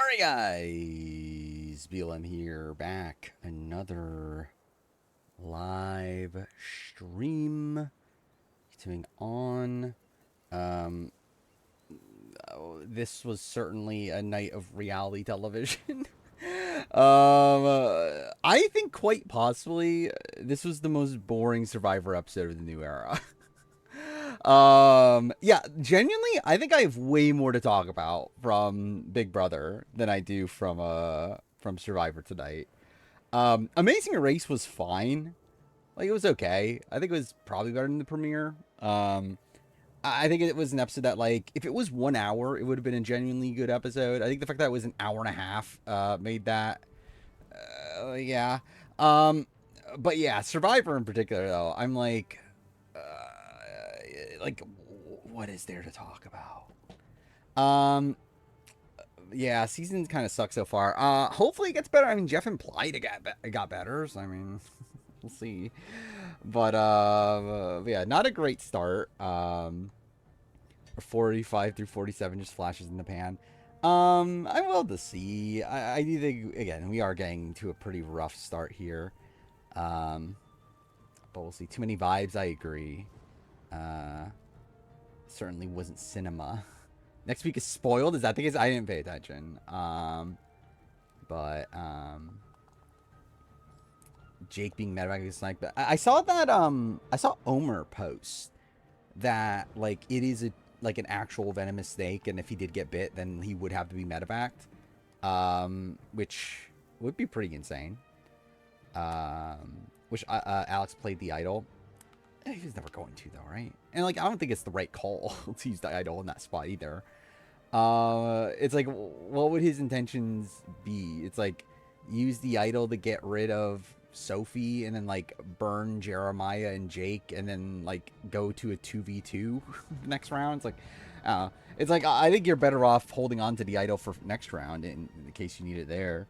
Alright guys, BLM here, back. Another live stream. Continuing on. Um, this was certainly a night of reality television. I think quite possibly this was the most boring Survivor episode of the new era. Yeah, genuinely, I think I have way more to talk about from Big Brother than I do from Survivor tonight. Amazing Race was fine. Like, it was okay. I think it was probably better than the premiere. I think it was an episode that, like, if it was 1 hour, it would have been a genuinely good episode. I think the fact that it was an hour and a half made that, yeah. Um, but yeah, Survivor in particular, though, I'm like, what is there to talk about? Yeah, season kind of sucks so far. Hopefully it gets better. I mean, Jeff implied it got better, so I mean, we'll see. But yeah, not a great start. 45 through 47 just flashes in the pan. I'm well to see. I do think, again, we are getting to a pretty rough start here. Um, but we'll see. Too many vibes. I agree. Uh, certainly wasn't cinema. Next week is spoiled. Is that the case? I didn't pay attention. But Jake being mad about getting sniped. I saw that. I saw Omer post that, like, it is like an actual venomous snake, and if he did get bit, then he would have to be medevaced. Which would be pretty insane. Which Alex played the idol. He was never going to, though, right? And, like, I don't think it's the right call to use the idol in that spot either. It's like, what would his intentions be? It's like, use the idol to get rid of Sophie, and then, like, burn Jeremiah and Jake, and then, like, go to a 2v2 next round. It's like, I think you're better off holding on to the idol for next round in case you need it there.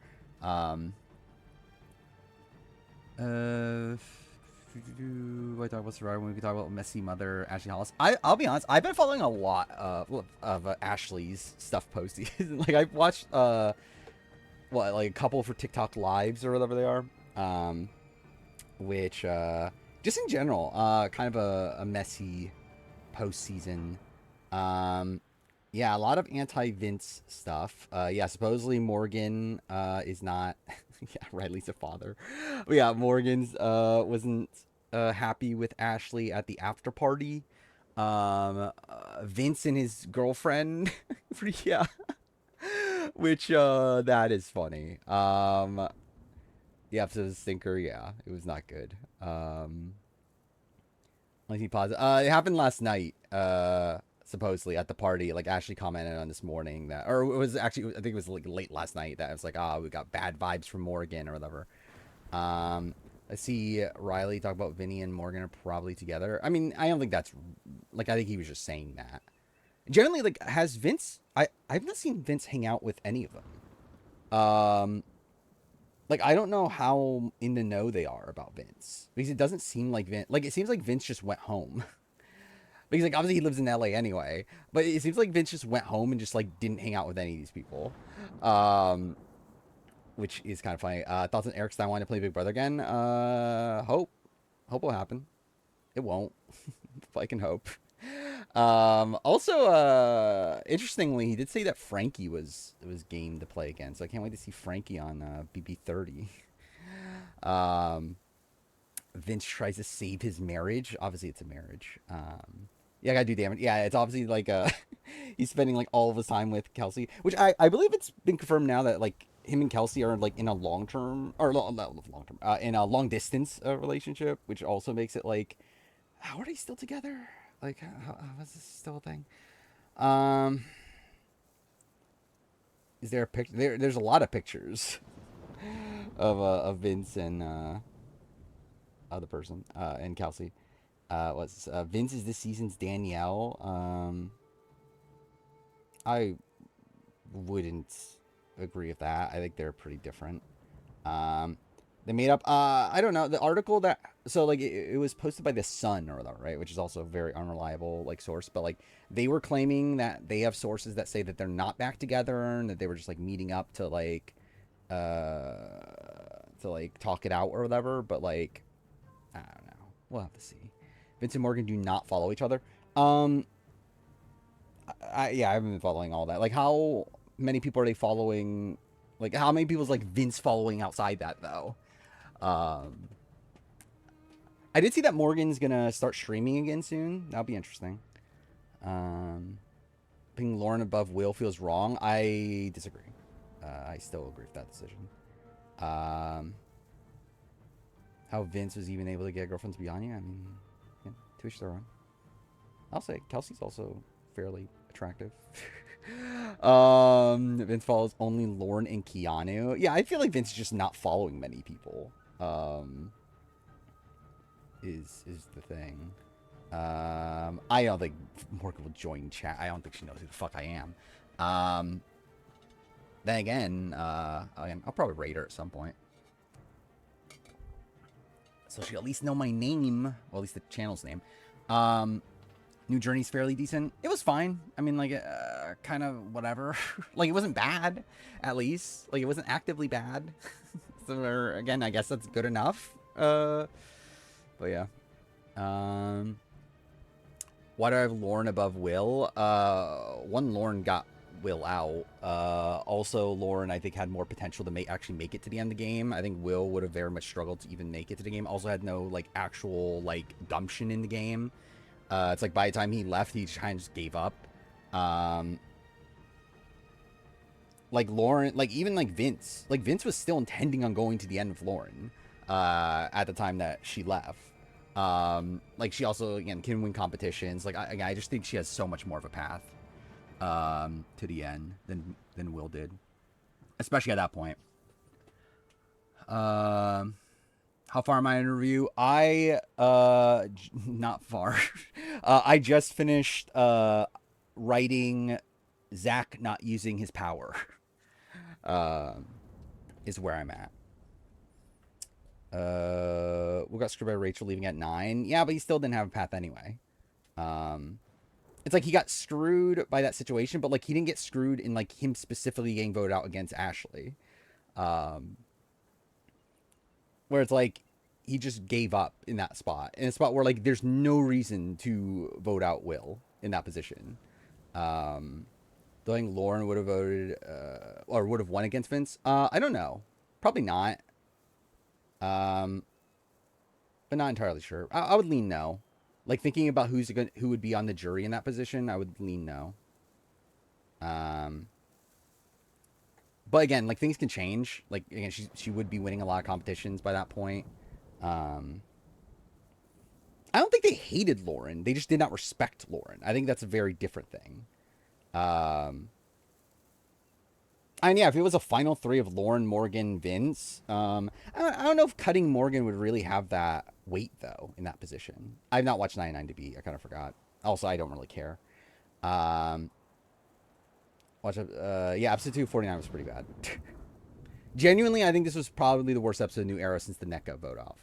We talk about Survivor. We can talk about Messy Mother, Ashley Hollis. I'll be honest. I've been following a lot of Ashley's stuff posted. Like, I've watched like a couple for TikTok lives or whatever they are. Which just in general, kind of a messy postseason. Yeah, a lot of anti-Vince stuff. Yeah, supposedly Morgan is not. Yeah, Riley's a father. But yeah, Morgan's wasn't happy with Ashley at the after party. Vince and his girlfriend. Yeah, which that is funny. The episode of Stinker, yeah, it was not good. Let me pause. It happened last night. Supposedly at the party, like, Ashley commented on this morning that, or it was actually, I think it was like late last night, that it was like, we got bad vibes from Morgan or whatever. I see Riley talk about Vinny and Morgan are probably together. I mean, I don't think that's, like, I think he was just saying that. Generally, like, has Vince? I've not seen Vince hang out with any of them. Like, I don't know how in the know they are about Vince, because it doesn't seem like Vince. Like, it seems like Vince just went home. Because, like, obviously he lives in LA anyway, but it seems like Vince just went home and just, like, didn't hang out with any of these people. Which is kind of funny. Thoughts on Eric Stein wanting to play Big Brother again? Hope will happen. It won't, but I can hope. Also, interestingly, he did say that Frankie was game to play again, so I can't wait to see Frankie on BB30. Vince tries to save his marriage. Obviously, it's a marriage. Yeah, I gotta do damage. Yeah, it's obviously like he's spending, like, all of his time with Kelsey, which I believe it's been confirmed now that, like, him and Kelsey are, like, in a long term, or not long term, in a long distance relationship, which also makes it like, how are they still together? Like, how is this still a thing? Um, is there a picture? There's a lot of pictures of Vince and other person and Kelsey. Was Vince is this season's Danielle. I wouldn't agree with that. I think they're pretty different. Um, They made up. I don't know the article that. So like it was posted by the Sun or whatever, right? Which is also a very unreliable like source. But like they were claiming that they have sources that say that they're not back together and that they were just like meeting up to like talk it out or whatever. But like I don't know. We'll have to see. Vince and Morgan do not follow each other. Um, yeah, I haven't been following all that. Like how many people are they following? Like how many people's like Vince following outside that though? Um, I did see that Morgan's gonna start streaming again soon. That'll be interesting. Putting Lauren above Will feels wrong. I disagree. I still agree with that decision. Um, how Vince was even able to get girlfriends beyond you. I mean, yeah, to each their own. I'll say Kelsey's also fairly attractive. Vince follows only Lauren and Keanu. Yeah, I feel like Vince is just not following many people. Is the thing. I don't think Morgan will join chat. I don't think she knows who the fuck I am. Then again, I'll probably rate her at some point. So she'll at least know my name. Well, at least the channel's name. New Journey's fairly decent. It was fine. I mean, like, kind of whatever. Like, it wasn't bad, at least. Like, it wasn't actively bad. So, again, I guess that's good enough. But yeah. Why do I have Lauren above Will? One, Lauren got Will out. Also, Lauren, I think, had more potential to actually make it to the end of the game. I think Will would have very much struggled to even make it to the game. Also had no, like, actual, like, gumption in the game. It's like by the time he left, he kind of just gave up. Like Lauren, like even like Vince was still intending on going to the end of Lauren, at the time that she left. Like she also, again, can win competitions. Like I just think she has so much more of a path, to the end than Will did, especially at that point. How far am I in review? Not far. I just finished writing Zach not using his power. Is where I'm at. We got screwed by Rachel leaving at 9. Yeah, but he still didn't have a path anyway. It's like he got screwed by that situation, but like he didn't get screwed in like him specifically getting voted out against Ashley. Where it's like he just gave up in that spot. In a spot where like there's no reason to vote out Will in that position. I think Lauren would have voted or would have won against Vince. I don't know. Probably not. But not entirely sure. I would lean no. Like thinking about who would be on the jury in that position, I would lean no. But again, like things can change. Like again, she would be winning a lot of competitions by that point. I don't think they hated Lauren. They just did not respect Lauren. I think that's a very different thing. And yeah, if it was a final 3 of Lauren, Morgan, Vince, I don't know if cutting Morgan would really have that weight though in that position. I've not watched 99 to beat. I kind of forgot. Also, I don't really care. Yeah, episode 249 was pretty bad. Genuinely, I think this was probably the worst episode of New Era since the NECA vote off.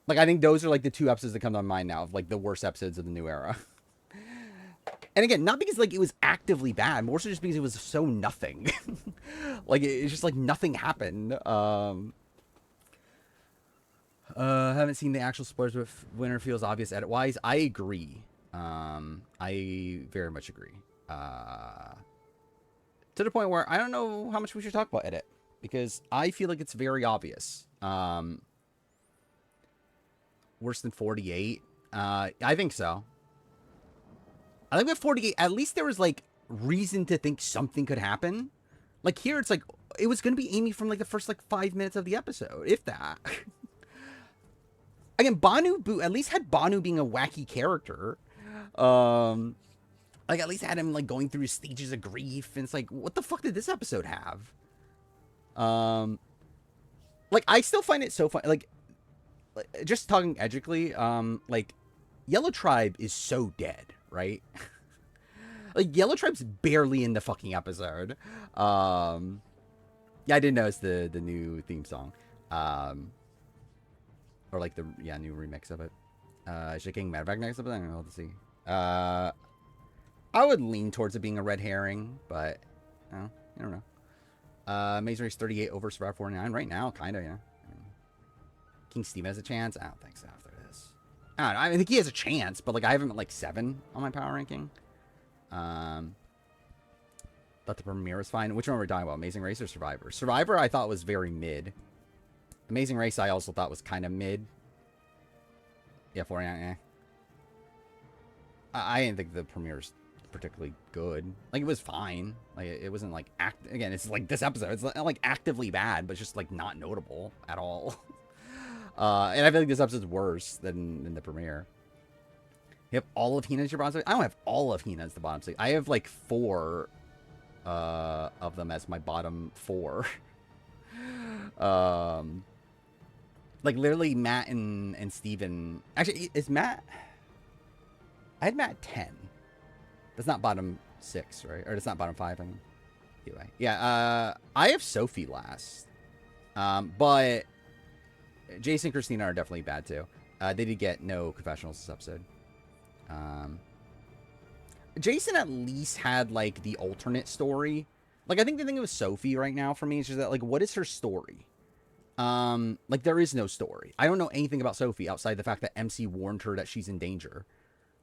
Like, I think those are, like, the 2 episodes that come to mind now of, like, the worst episodes of the New Era. And again, not because, like, it was actively bad, more so just because it was so nothing. Like, it's just, like, nothing happened. Haven't seen the actual spoilers, but winner feels obvious edit-wise. I agree. I very much agree. To the point where I don't know how much we should talk about edit, because I feel like it's very obvious. Worse than 48? I think so. I think with 48, at least there was, like, reason to think something could happen. Like, here, it's like, it was going to be Amy from, like, the first, like, 5 minutes of the episode, if that. Again, Banu, at least had Banu being a wacky character. Like, at least had him, like, going through stages of grief, and it's like, what the fuck did this episode have? Like, I still find it so fun, like, just talking edgically, like, Yellow Tribe is so dead, right? Like, Yellow Tribe's barely in the fucking episode. Yeah, I did notice the new theme song, um, or like the new remix of it. Is it getting Matter next episode? I don't know. Let's see. I would lean towards it being a red herring, but I don't know. Amazing Race 38 over Survivor 49 right now, kind of, yeah. King Steve has a chance? I don't think so. If there is, I don't know. I think he has a chance, but like I have him at like 7 on my power ranking. But the premiere was fine. Which one were we talking about? Amazing Race or Survivor? Survivor I thought was very mid. Amazing Race I also thought was kind of mid. Yeah, 49. I didn't think the premiere's particularly good. Like it was fine. Like it wasn't like again. It's like this episode. It's not like actively bad, but just like not notable at all. And I feel like this episode's worse than the premiere. You have all of Hina as your bottom 6? I don't have all of Hina as the bottom 6. I have like 4 of them as my bottom 4. Like literally Matt and Steven. Actually, is Matt? I had Matt 10. That's not bottom 6, right? Or it's not bottom 5. I mean, anyway, yeah. I have Sophie last, but Jason and Christina are definitely bad too. They did get no confessionals this episode. Jason at least had like the alternate story. Like I think the thing with Sophie right now for me is just that like what is her story? Like there is no story. I don't know anything about Sophie outside the fact that MC warned her that she's in danger.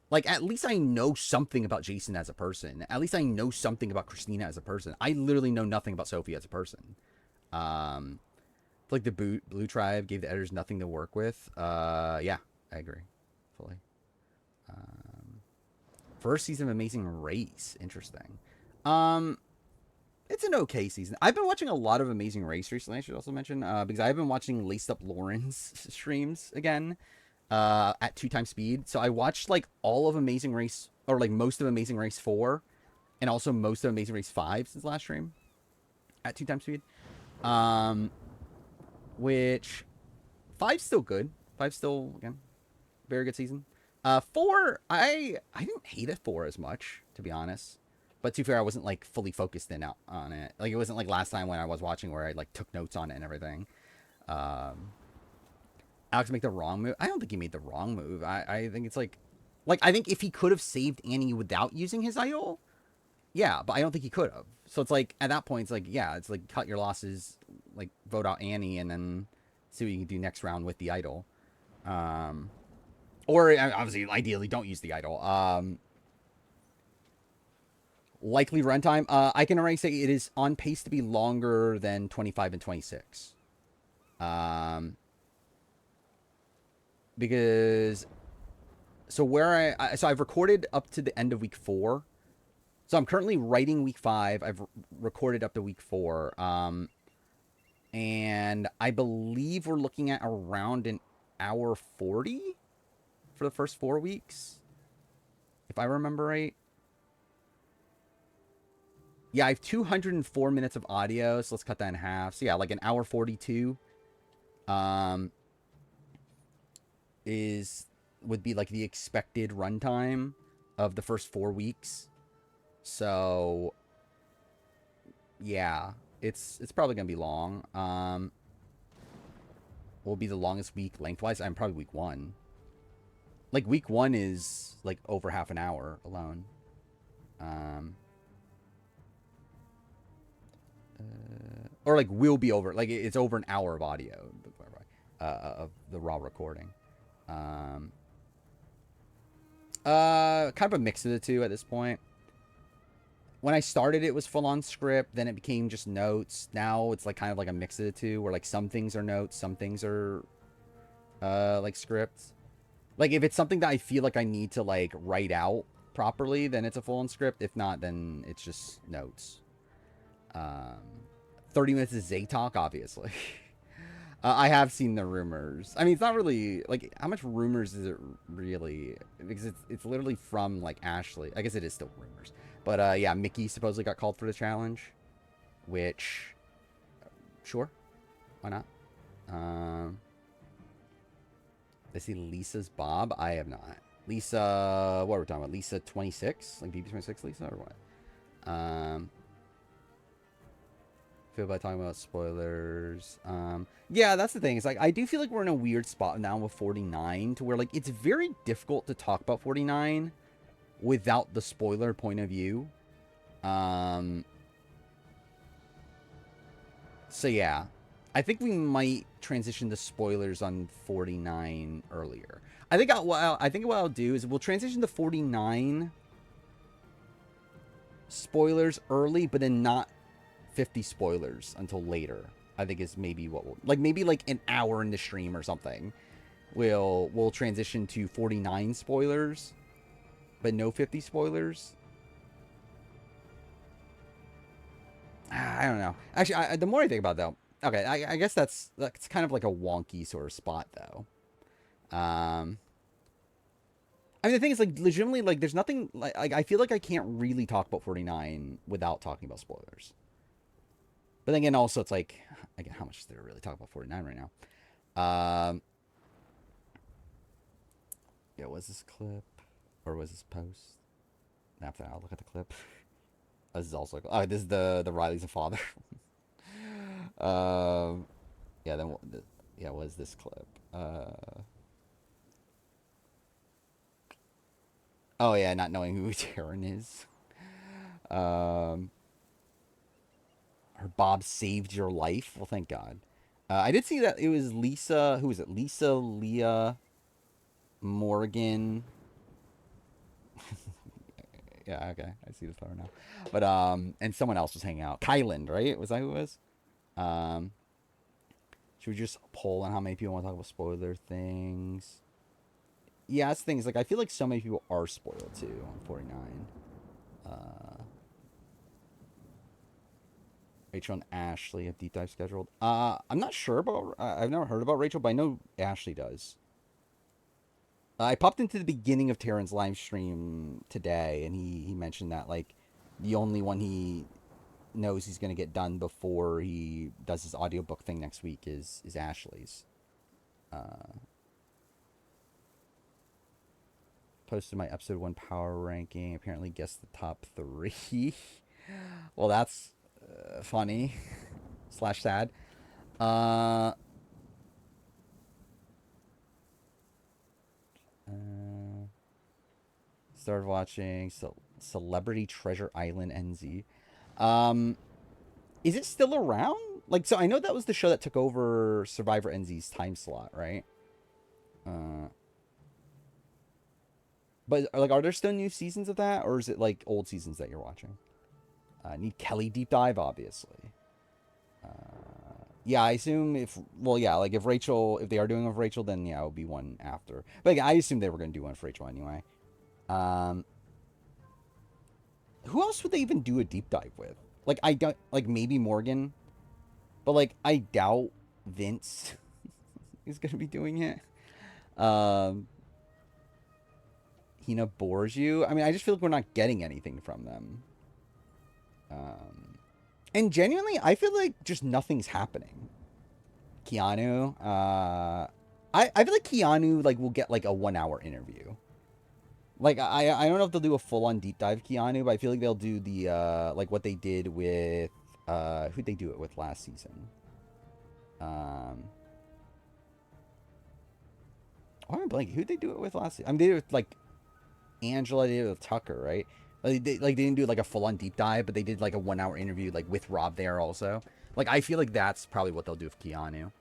Like at least I know something about Jason as a person. At least I know something about Christina as a person. I literally know nothing about Sophie as a person. Like the Blue Tribe gave the editors nothing to work with. Yeah, I agree fully. First season of Amazing Race, interesting. It's an okay season. I've been watching a lot of Amazing Race recently. I should also mention because I've been watching Laced Up Lauren's streams again at 2 times speed. So I watched like all of Amazing Race or like most of Amazing Race 4 and also most of Amazing Race 5 since last stream at 2 times speed. Which 5's still good. 5's still again very good season. 4 I didn't hate it 4 as much, to be honest. But to be fair, I wasn't like fully focused in out on it. Like it wasn't like last time when I was watching where I like took notes on it and everything. Alex make the wrong move. I don't think he made the wrong move. I think it's like I think if he could have saved Annie without using his idol, yeah, but I don't think he could have. So it's like at that point, it's like yeah, it's like cut your losses, like vote out Annie and then see what you can do next round with the idol. Or obviously, ideally, don't use the idol. Likely runtime. I can already say it is on pace to be longer than 25 and 26. Because so where so I've recorded up to the end of week 4. So I'm currently writing week 5. I've recorded up to week 4. And I believe we're looking at around an hour 40 for the first 4 weeks, if I remember right. Yeah, I have 204 minutes of audio, so let's cut that in half. So yeah, like an hour 42 would be like the expected runtime of the first 4 weeks. So yeah, it's probably gonna be long. Will be the longest week lengthwise? I'm probably week 1. Like week 1 is like over half an hour alone. Or like will be over, like it's over an hour of audio of the raw recording. Kind of a mix of the two at this point. When I started, it was full on script, then it became just notes. Now it's like kind of like a mix of the two, where like some things are notes, some things are like scripts. Like if it's something that I feel like I need to like write out properly, then it's a full on script. If not, then it's just notes. 30 minutes of Zay talk, obviously. I have seen the rumors. I mean, it's not really like how much rumors is it really? Because it's literally from like Ashley. I guess it is still rumors, but yeah, Mickey supposedly got called for the challenge, which sure, why not? I see Lisa's Bob. I have not. Lisa, what are we talking about? Lisa 26, like BB 26 Lisa or what? feel about talking about spoilers. Yeah, that's the thing. It's like I do feel like we're in a weird spot now with 49 to where like it's very difficult to talk about 49 without the spoiler point of view. Um so yeah. I think we might transition to spoilers on 49 earlier. I think what I'll do is we'll transition to 49 spoilers early, but then not 50 spoilers until later. I think is maybe what we'll like, maybe like an hour in the stream or something. We'll transition to 49 spoilers, but no 50 spoilers. I don't know. Actually, the more I think about it, though, okay, I guess that's kind of like a wonky sort of spot though. I mean, the thing is, like, legitimately, like, there's nothing like I feel like I can't really talk about 49 without talking about spoilers. But then again, also it's like, again, how much is there to really talk about 49 right now? Yeah, was this clip or was this post? After I'll look at the clip. This is also this is the Riley's a father. Yeah, then yeah, what is this clip? Oh yeah, not knowing who Taryn is. Her Bob saved your life. Well, thank God. I did see that it was Lisa. Who was it? Lisa, Leah, Morgan. Yeah, okay, I see the photo now. But and someone else was hanging out. Kyland, right? Was that who it was? Um, should we just poll on how many people want to talk about spoiler things? Yeah, it's things like I feel like so many people are spoiled too on 49. Rachel and Ashley have deep dive scheduled. I'm not sure about. I've never heard about Rachel, but I know Ashley does. I popped into the beginning of Taryn's live stream today, and he mentioned that like the only one he knows he's gonna get done before he does his audiobook thing next week is Ashley's. Posted my episode 1 power ranking. Apparently guessed the top 3. Well, that's funny slash sad. Started watching Celebrity Treasure Island NZ. Is it still around? Like, so I know that was the show that took over Survivor NZ's time slot, right? But like, are there still new seasons of that, or is it like old seasons that you're watching? Need Kelly deep dive, obviously. Yeah, I assume like if they are doing one for Rachel, then yeah, it'll be one after. But again, I assume they were going to do one for Rachel anyway. Who else would they even do a deep dive with? Like, I don't, like, maybe Morgan, but like I doubt Vince is going to be doing it. Hina bores you. I mean, I just feel like we're not getting anything from them. And genuinely, I feel like just nothing's happening. Keanu, I feel like Keanu like will get like a 1 hour interview. Like I don't know if they'll do a full on deep dive Keanu, but I feel like they'll do the like what they did with who'd they do it with last season? Why am I blanking? Who'd they do it with last season? I mean, they did it with like Angela, they did it with Tucker, right? They didn't do like a full on deep dive, but they did like a 1 hour interview like with Rob there also. Like I feel like that's probably what they'll do with Keanu.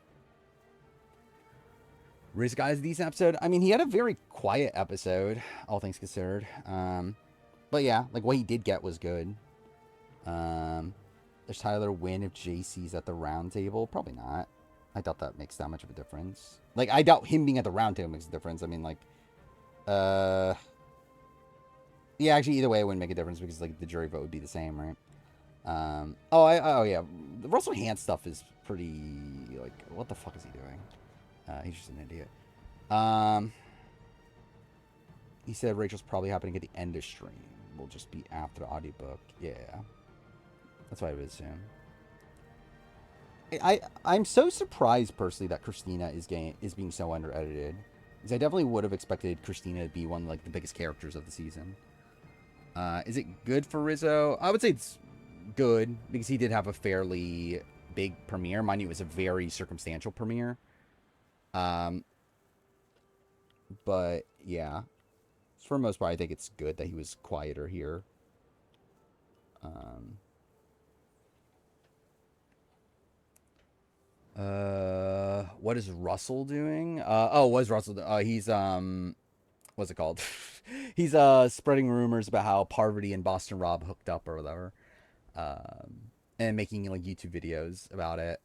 Riz Guy's decent episode. I mean, he had a very quiet episode, all things considered. But yeah, like what he did get was good. There's Tyler Wynn if JC's at the round table. Probably not. I doubt that makes that much of a difference. Like I doubt him being at the round table makes a difference. I mean, like, yeah, actually, either way, it wouldn't make a difference because like the jury vote would be the same, right? Oh yeah, the Russell Hand stuff is pretty like, what the fuck is he doing? He's just an idiot. He said Rachel's probably happening at the end of stream. Will just be after the audiobook. Yeah, that's what I would assume. I'm so surprised personally that Christina is being so under edited. Because I definitely would have expected Christina to be one of like the biggest characters of the season. Is it good for Rizzo? I would say it's good because he did have a fairly big premiere. Mind you, it was a very circumstantial premiere. Um, but yeah, for the most part, I think it's good that he was quieter here. Um, what is Russell doing? What's Russell? He's what's it called? He's spreading rumors about how Parvati and Boston Rob hooked up or whatever. And making like YouTube videos about it.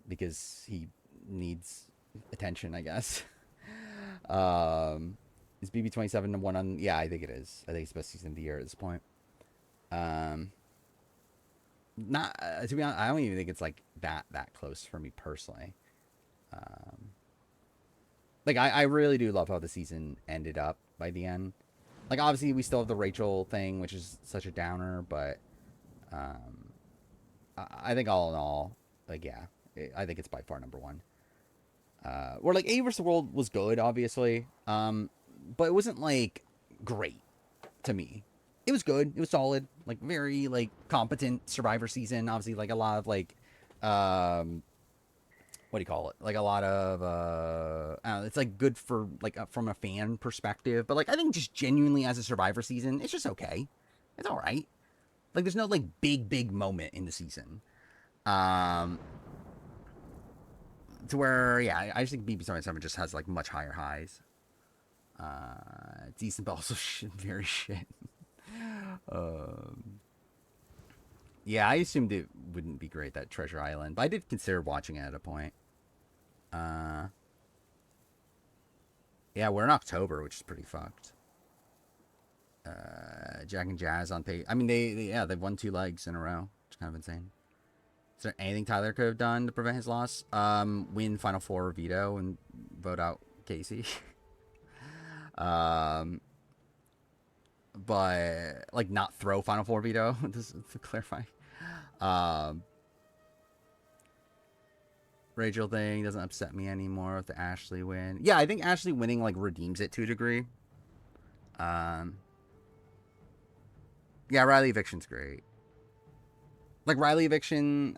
Because he needs attention, I guess. Is BB27 the one on? Yeah, I think it is. I think it's the best season of the year at this point. Um, not to be honest, I don't even think it's like that close for me personally. Um, like I really do love how the season ended up by the end. Like obviously we still have the Rachel thing, which is such a downer, but um, I think all in all, like yeah, I think it's by far number one. Where like A vs the World was good, obviously, but it wasn't like great to me. It was good. It was solid. Like very like competent Survivor season. Obviously, like a lot of like, um, what do you call it? Like a lot of I don't know, it's like good for like from a fan perspective. But like I think just genuinely as a Survivor season, it's just okay. It's all right. Like there's no like big moment in the season. Um, to where yeah, I just think BB77 just has like much higher highs. Decent, but also very shit. Um, yeah, I assumed it wouldn't be great that Treasure Island, but I did consider watching it at a point. Uh, yeah, we're in October, which is pretty fucked. Jack and Jazz on page. I mean, they've won 2 legs in a row, which is kind of insane. Is there anything Tyler could have done to prevent his loss? Win Final Four veto and vote out Casey. um, but like not throw Final Four veto. Just to clarify. Um, Rachel thing doesn't upset me anymore with the Ashley win. Yeah, I think Ashley winning like redeems it to a degree. Um, yeah, Riley eviction's great. Like Riley eviction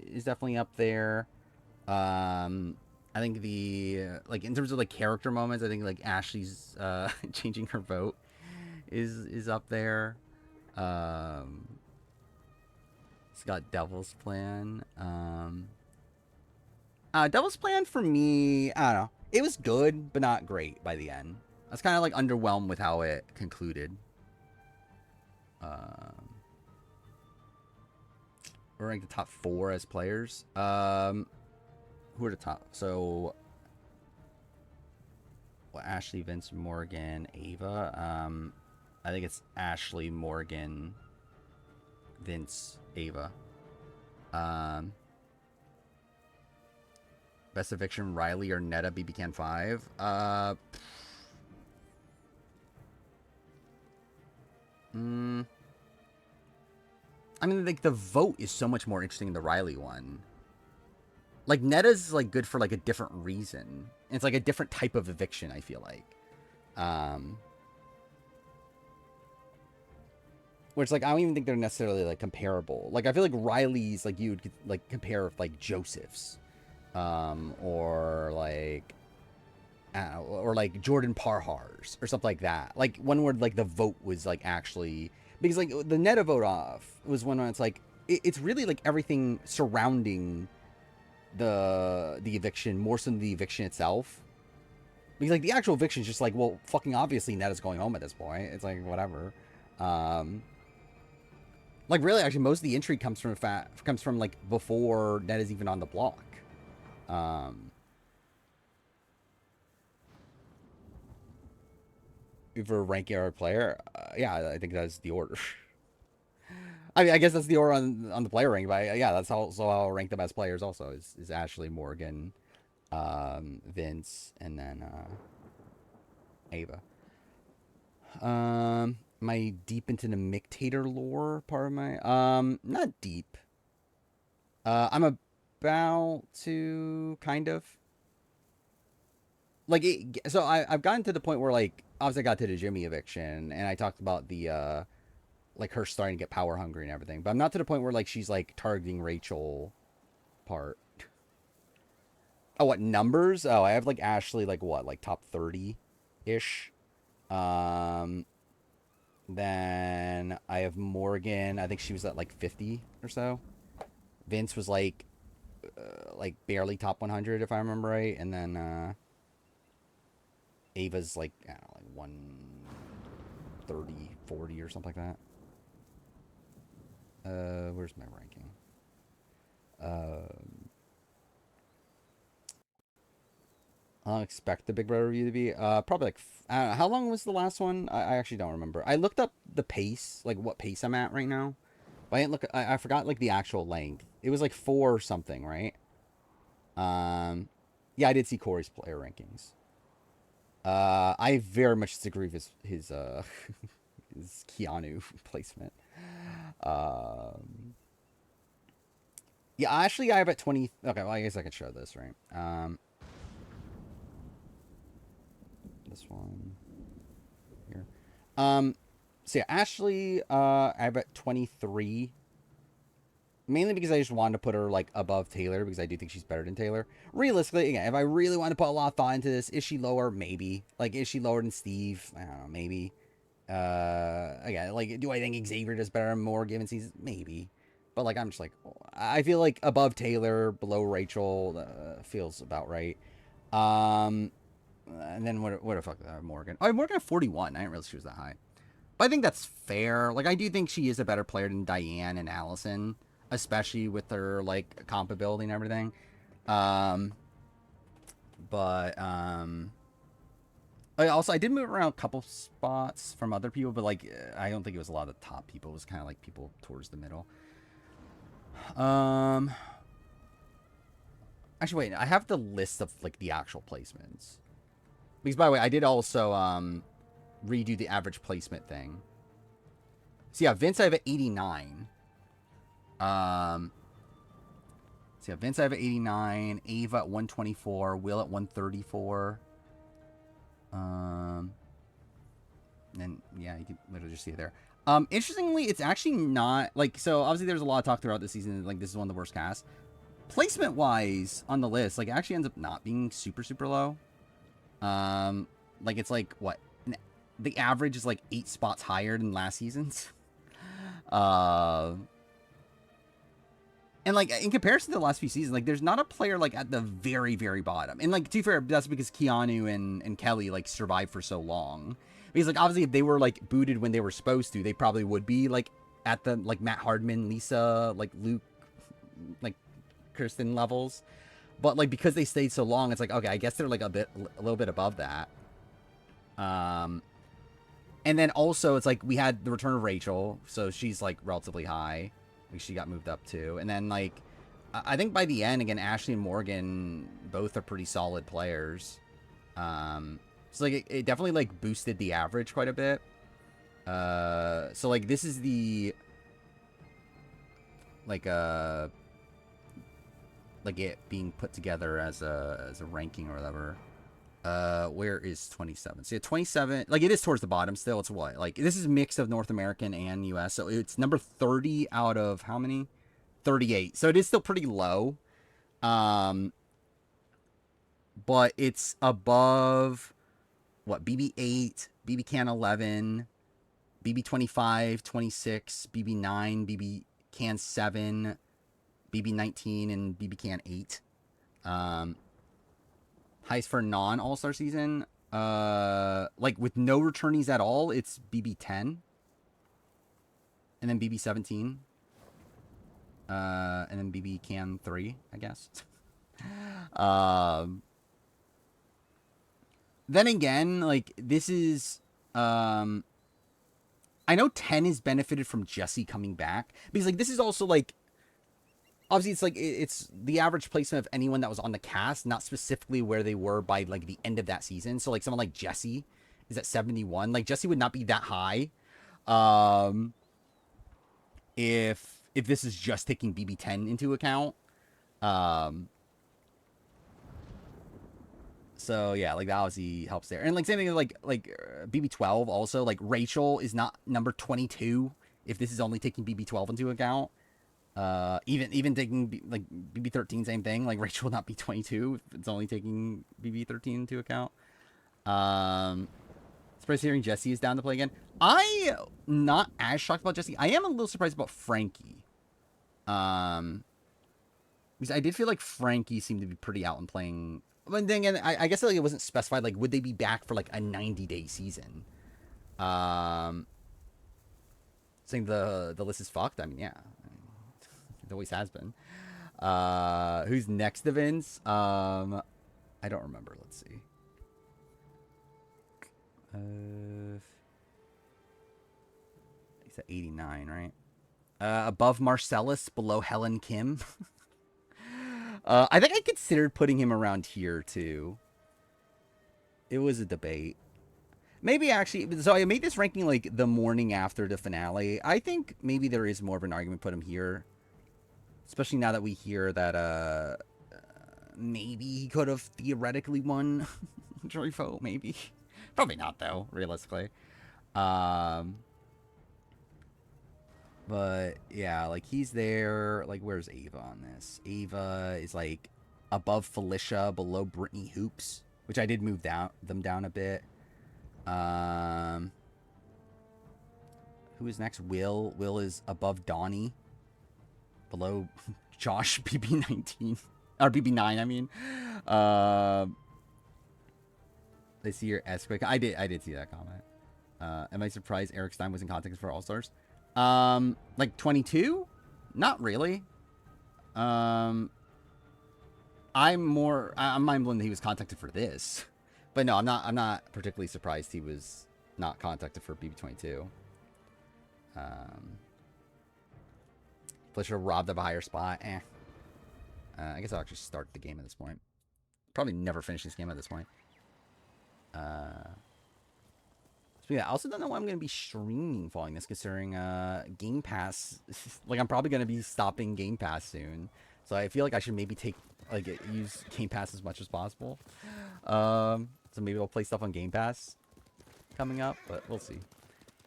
is definitely up there. I think the like in terms of like character moments, I think like Ashley's changing her vote is up there. Um, it's got Devil's Plan. Devil's Plan for me, I don't know. It was good, but not great by the end. I was kind of like underwhelmed with how it concluded. Um, we're ranked the top 4 as players. Who are the top? So, well, Ashley, Vince, Morgan, Ava. I think it's Ashley, Morgan, Vince, Ava. Um, Best eviction, Riley or Netta, BB Can 5. I mean, like the vote is so much more interesting than the Riley one. Like Netta's like good for like a different reason. It's like a different type of eviction. I feel like, um, where it's like I don't even think they're necessarily like comparable. Like I feel like Riley's like you would like compare with like Joseph's, or like or like Jordan Parhar's or something like that. Like one where like the vote was like actually because like the Netta vote off was one where it's like it's really like everything surrounding the eviction more so than the eviction itself. Because like the actual eviction is just like, well, fucking obviously Netta's going home at this point. It's like whatever. Um, like really, actually, most of the intrigue comes from like before Netta's even on the block. Um, for ranking our player, yeah, I think that's the order. I mean, I guess that's the order on the player rank, but yeah, that's also how I'll rank them as players. Also, is Ashley, Morgan, Vince, and then Ava. Am I deep into the Mictator lore part of my not deep. I'm about to kind of like it, I've gotten to the point where like obviously I got to the Jimmy eviction and I talked about the like her starting to get power hungry and everything. But I'm not to the point where like she's like targeting Rachel part. Oh, what numbers? Oh, I have like Ashley like what, like top 30 ish. Um, then I have Morgan. I think she was at like 50 or so. Vince was like barely top 100 if I remember right, and then Ava's like I don't know, like 130, 40 or something like that. Where's my ranking? Uh, I don't expect the Big Brother review to be probably like I don't know, how long was the last one? I actually don't remember. I looked up the pace, like what pace I'm at right now. But I didn't look. I forgot like the actual length. It was like four or something, right? Um, yeah, I did see Corey's player rankings. I very much disagree with his his Keanu placement. Um, yeah, actually, I have at 20. Okay, well, I guess I can show this, right? This one here. So yeah, Ashley, I have at 23. Mainly because I just wanted to put her like above Taylor because I do think she's better than Taylor. Realistically, again, if I really want to put a lot of thought into this, is she lower? Maybe. Like, is she lower than Steve? I don't know. Maybe. Again, like, do I think Xavier does better and more given seasons? Maybe. But like, I'm just like, I feel like above Taylor, below Rachel, feels about right. Um, and then what the fuck? Morgan. Oh, Morgan at 41. I didn't realize she was that high. But I think that's fair. Like, I do think she is a better player than Diane and Allison, especially with her like comp ability and everything. Um, but I did move around a couple spots from other people, but like I don't think it was a lot of the top people. It was kind of like people towards the middle. Um, Actually, wait, I have the list of like the actual placements. Because by the way, I did also redo the average placement thing. So yeah, Vince I have at 89. Um, so yeah, Vince I have at 89, Ava at 124, Will at 134. Um, and yeah, you can literally just see it there. Interestingly, it's actually not like so. Obviously, there's a lot of talk throughout the season. Like this is one of the worst casts. Placement wise on the list, like it actually ends up not being super super low. Um, like it's like what the average is like 8 spots higher than last season's. Uh, and like in comparison to the last few seasons, like there's not a player like at the very very bottom. And like to be fair, that's because Keanu and Kelly like survived for so long. Because like obviously if they were like booted when they were supposed to, they probably would be like at the like Matt Hardman, Lisa, like Luke, like Kirsten levels. But like because they stayed so long, it's like okay, I guess they're like a little bit above that. Um, and then also it's like we had the return of Rachel, so she's like relatively high. Like she got moved up too, and then like I think by the end again, Ashley and Morgan both are pretty solid players. So like it definitely like boosted the average quite a bit. So like this is the like like it being put together as a ranking or whatever. Where is 27? So yeah, 27, like it is towards the bottom still. It's what? Like this is mix of North American and US. So it's number 30 out of how many? 38. So it is still pretty low. Um, but it's above what? BB8, BB Can 11, BB 25, 26, BB 9, BB Can 7, BB 19, and BB Can 8. Um, Highest for non All Star season. Like with no returnees at all, it's BB 10, and then BB 17, and then BB Can 3, I guess. um, then again, like this is, I know 10 has benefited from Jesse coming back because like this is also like obviously it's like it's the average placement of anyone that was on the cast, not specifically where they were by like the end of that season. So like someone like Jesse is at 71. Like Jesse would not be that high um if this is just taking BB10 into account. Um so yeah, like that obviously helps there. And like same thing like BB12 also, like Rachel is not number 22 if this is only taking BB12 into account. Even taking like BB13, same thing. Like Rachel will not be 22 if it's only taking BB13 into account. Surprised hearing Jesse is down to play again. I'm not as shocked about Jesse. I am a little surprised about Frankie. Because I did feel like Frankie seemed to be pretty out and playing. But then again, I guess like it wasn't specified. Like, would they be back for like a 90-day season? Saying the list is fucked. I mean, yeah, it always has been. Who's next to Vince? I don't remember. Let's see. He's at 89, right? Above Marcellus, below Helen Kim. I think I considered putting him around here too. It was a debate. Maybe actually, so I made this ranking like the morning after the finale. I think maybe there is more of an argument to put him here. Especially now that we hear that maybe he could have theoretically won jury vote, maybe. Probably not though, realistically. But yeah, like he's there. Like, where's Ava on this? Ava is like above Felicia, below Brittany Hoops, which I did move them down a bit. Who is next? Will. Will is above Donnie, below Josh BB19 or BB9. I mean, I see your S quick. I did see that comment. Am I surprised Eric Stein was in context for All Stars? Like 22? Not really. I'm mind blown that he was contacted for this. But no, I'm not particularly surprised he was not contacted for BB22. Felicia robbed of a higher spot. I guess I'll actually start the game at this point. Probably never finish this game at this point. So yeah, I also don't know when I'm going to be streaming following this, considering Game Pass. Like, I'm probably going to be stopping Game Pass soon. So I feel like I should maybe use Game Pass as much as possible. So maybe I'll play stuff on Game Pass coming up, but we'll see.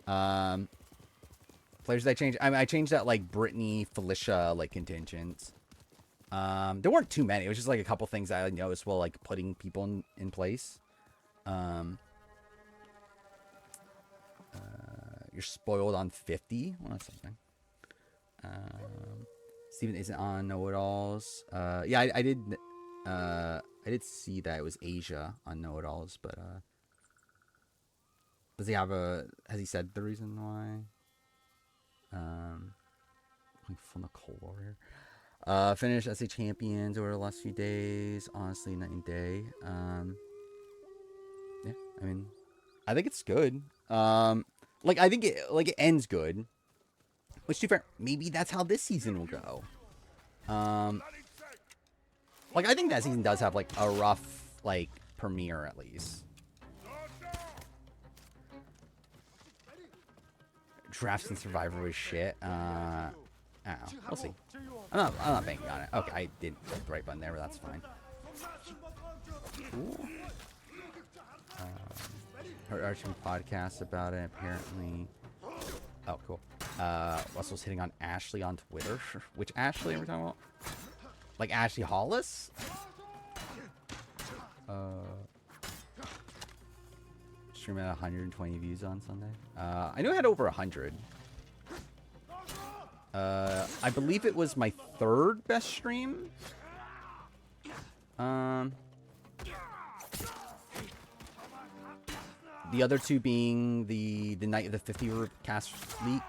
Players that I changed. I changed that, like, Brittany, Felicia, like, contingents. There weren't too many. It was just, like, a couple things I noticed while, like, putting people in place. You're spoiled on 50. Well, that's something. Steven isn't on Know-It-Alls. Yeah, I did see that it was Asia on Know-It-Alls, but has he said the reason why? From the cold over here. Finished SA Champions over the last few days. Honestly, night and day. Yeah, I mean, I think it's good. Like, I think it ends good. Which, to be fair, maybe that's how this season will go. Like, I think that season does have, like, a rough, like, premiere, at least. Drafts and Survivor was shit. I don't know. We'll see. I'm not banking on it. Okay, I did click the right button there, but that's fine. Cool. Heard Archie podcast about it, apparently. Oh, cool. Russell's hitting on Ashley on Twitter. Which Ashley are we talking about? Like Ashley Hollis? Stream at 120 views on Sunday. I know I had over 100. I believe it was my third best stream. The other two being the night of the 50 cast leak,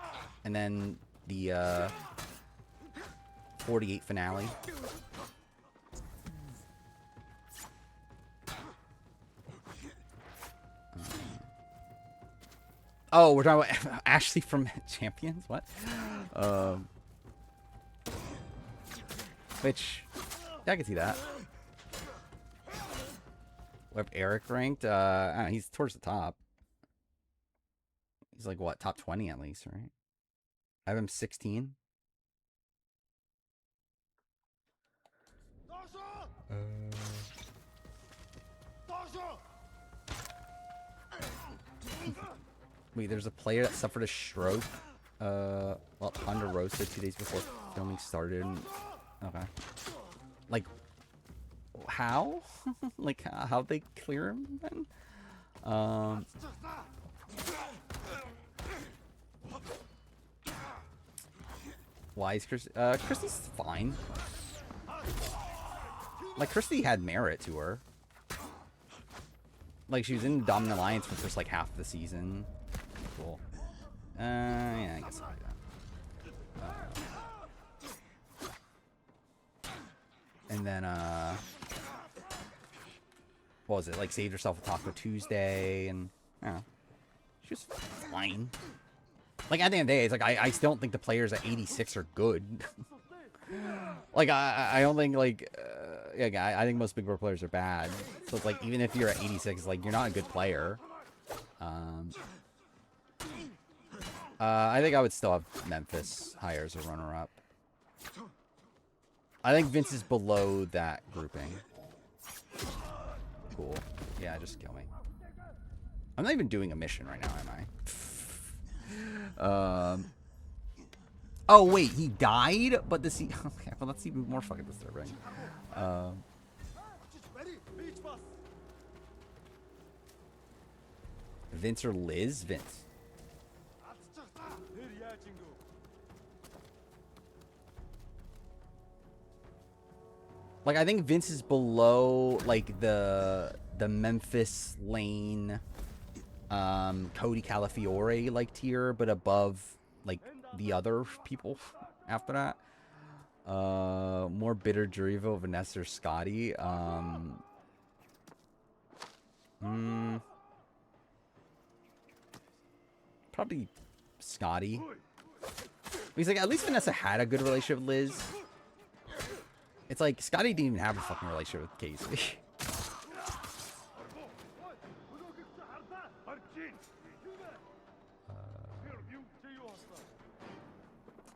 and then the 48 finale. Oh, we're talking about Ashley from Champions? What? Which, yeah, I can see that. What if Eric ranked? I don't know, he's towards the top. He's like, what, top 20 at least, right? I have him 16. Wait, there's a player that suffered a stroke Well, under roasted 2 days before filming started. Okay. Like, how? Like, how'd they clear him then? Why is Christy? Christy's fine. Like, Christy had merit to her. Like, she was in Dominant Alliance for the first, like, half of the season. Cool. Yeah, I guess I'll do that. And then, what was it? Like, saved herself a Taco Tuesday, and, yeah. She was fine. Like, at the end of the day, it's like, I still don't think the players at 86 are good. Like, I don't think, like, yeah, I think most Big Bro players are bad. So it's like, even if you're at 86, like, you're not a good player. I think I would still have Memphis higher as a runner-up. I think Vince is below that grouping. Cool. Yeah, just kill me. I'm not even doing a mission right now, am I? Oh, wait, he died? But the sea... Okay, well, that's even more fucking disturbing. Vince or Liz? Vince. Like, I think Vince is below, like, the Memphis Lane, Cody Calafiore, like, tier, but above, like, the other people after that. More bitter Jurivo, Vanessa, or Scotty. Probably Scotty. Because, like, at least Vanessa had a good relationship with Liz. It's like, Scotty didn't even have a fucking relationship with Casey.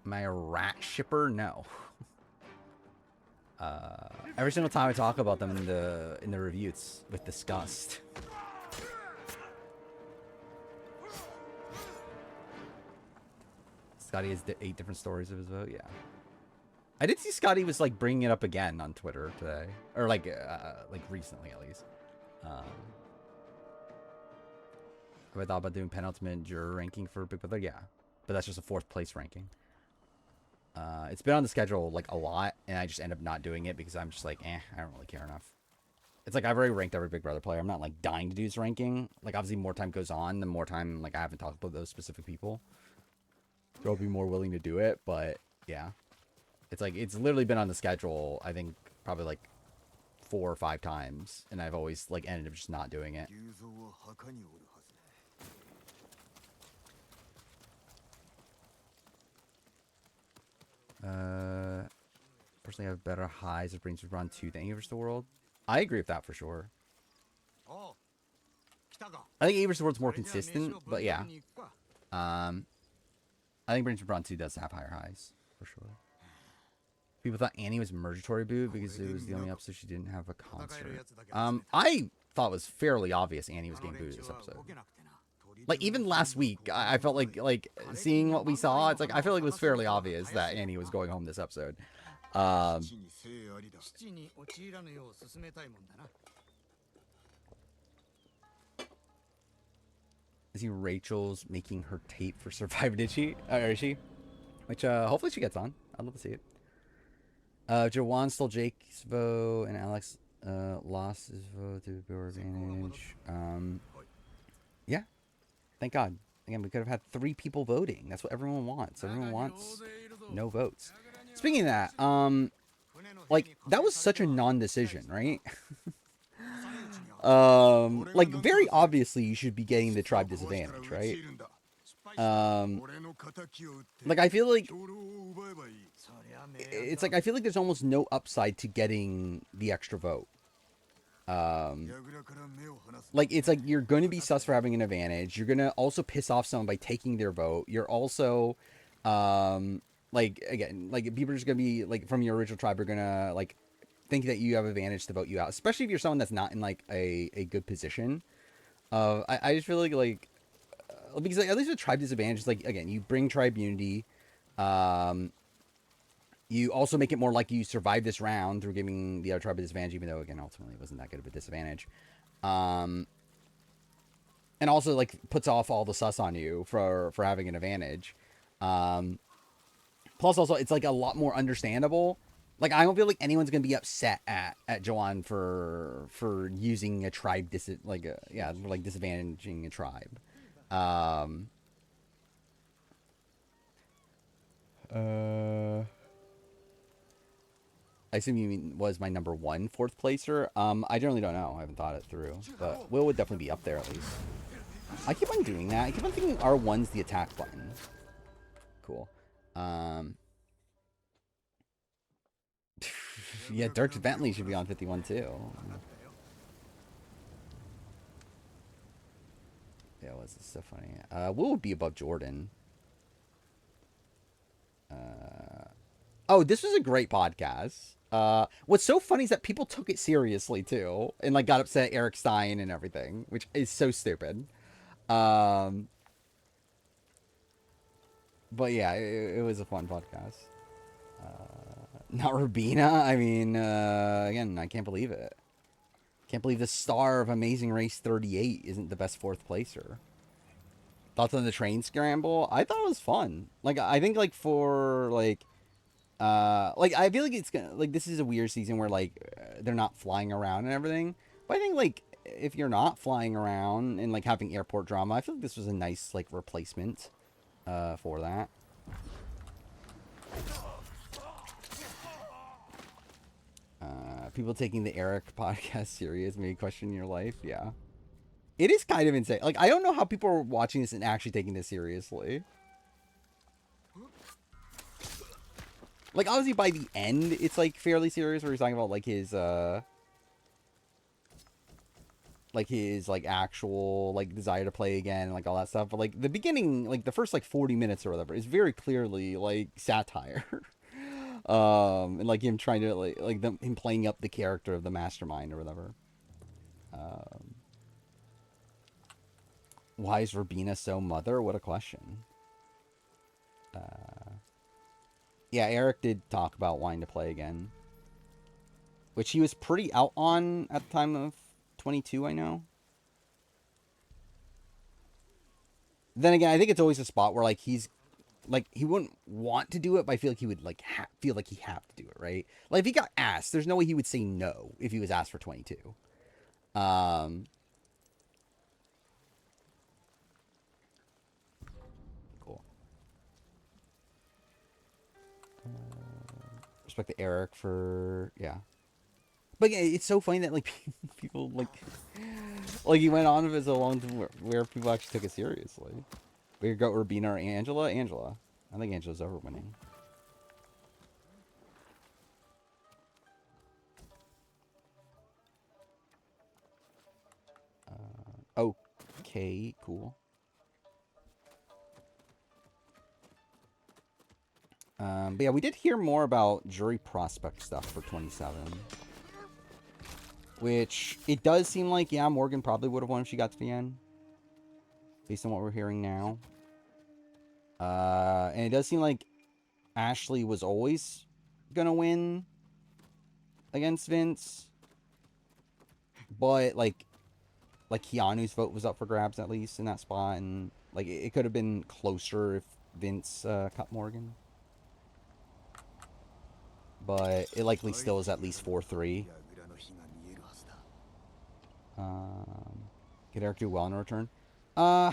Am I a rat shipper? No. Every single time I talk about them in the review, it's with disgust. Scotty has 8 different stories of his vote. Yeah. I did see Scotty was like bringing it up again on Twitter today, or like recently at least. Have I thought about doing penultimate juror ranking for Big Brother? Yeah, but that's just a 4th place ranking. It's been on the schedule like a lot, and I just end up not doing it because I'm just like, I don't really care enough. It's like I've already ranked every Big Brother player. I'm not like dying to do this ranking. Like obviously, more time goes on, the more time like I haven't talked about those specific people. So I'll be more willing to do it, but yeah. It's like, it's literally been on the schedule, I think, probably like 4 or 5 times. And I've always, like, ended up just not doing it. Personally, I have better highs of Brings Run 2 than Avers the World. I agree with that for sure. I think Avers the World's more consistent, but yeah. I think Brings Run 2 does have higher highs, for sure. People thought Annie was Mergatory booed because it was the only episode she didn't have a concert. I thought it was fairly obvious Annie was getting booed this episode. Like, even last week, I felt like seeing what we saw, it's like, I feel like it was fairly obvious that Annie was going home this episode. I see Rachel's making her tape for Survivor, did she? Or is she? Which, hopefully she gets on. I'd love to see it. Jawan stole Jake's vote, and Alex lost his vote to Bill advantage. Yeah. Thank God. Again, we could have had 3 people voting. That's what everyone wants. Everyone wants no votes. Speaking of that, like, that was such a non-decision, right? Like, very obviously you should be getting the tribe disadvantage, right? Like, I feel like it's like, I feel like there's almost no upside to getting the extra vote. Like, it's like, you're going to be sus for having an advantage. You're going to also piss off someone by taking their vote. You're also, like, again, like, people are just going to be, like, from your original tribe are going to, like, think that you have advantage to vote you out. Especially if you're someone that's not in, like, a good position. I just feel like because at least with tribe disadvantage, like again, you bring tribe unity. You also make it more like you survive this round through giving the other tribe a disadvantage, even though again ultimately it wasn't that good of a disadvantage. And also like puts off all the sus on you for having an advantage. Plus also it's like a lot more understandable. Like I don't feel like anyone's gonna be upset at Joanne for using a tribe disadvantaging a tribe. I assume you mean was my number one fourth placer. I generally don't know. I haven't thought it through, but Will would definitely be up there at least. I keep on doing that. I keep on thinking R1's the attack button. Cool. Yeah, Dirk Bentley should be on 51 too. Yeah, was so funny. Will would be above Jordan. Oh, this was a great podcast. What's so funny is that people took it seriously too, and like got upset at Eric Stein and everything, which is so stupid. But yeah, it was a fun podcast. Not Rubina. I mean, again, I can't believe it. Can't believe the star of Amazing Race 38 isn't the best fourth placer. Thoughts on the train scramble? I thought it was fun. Like, I think like for like I feel like it's gonna like this is a weird season where like they're not flying around and everything. But I think like if you're not flying around and like having airport drama, I feel like this was a nice like replacement for that. People taking the Eric podcast serious maybe question your life. Yeah, it is kind of insane. Like I don't know how people are watching this and actually taking this seriously. Like obviously by the end it's like fairly serious where he's talking about like his actual like desire to play again and like all that stuff, but like the beginning, like the first like 40 minutes or whatever is very clearly like satire. And like him trying to him playing up the character of the mastermind or whatever. Why is Rubina so mother? What a question. Yeah, Eric did talk about wanting to play again, which he was pretty out on at the time of 22, I know. Then again, I think it's always a spot where like he's like he wouldn't want to do it, but I feel like he would like feel like he have to do it, right? Like if he got asked, there's no way he would say no if he was asked for 22. Cool. Respect to Eric for but yeah, it's so funny that like people like he went on as a long time where people actually took it seriously. We could go Urbina or Angela. I think Angela's over winning. Okay, cool. But yeah, we did hear more about jury prospect stuff for 27. Which, it does seem like, yeah, Morgan probably would have won if she got to the end. Based on what we're hearing now. And it does seem like Ashley was always gonna win against Vince. But, like Keanu's vote was up for grabs, at least, in that spot. And, like, it could have been closer if Vince cut Morgan. But it likely still is at least 4-3. Could Eric do well in return? I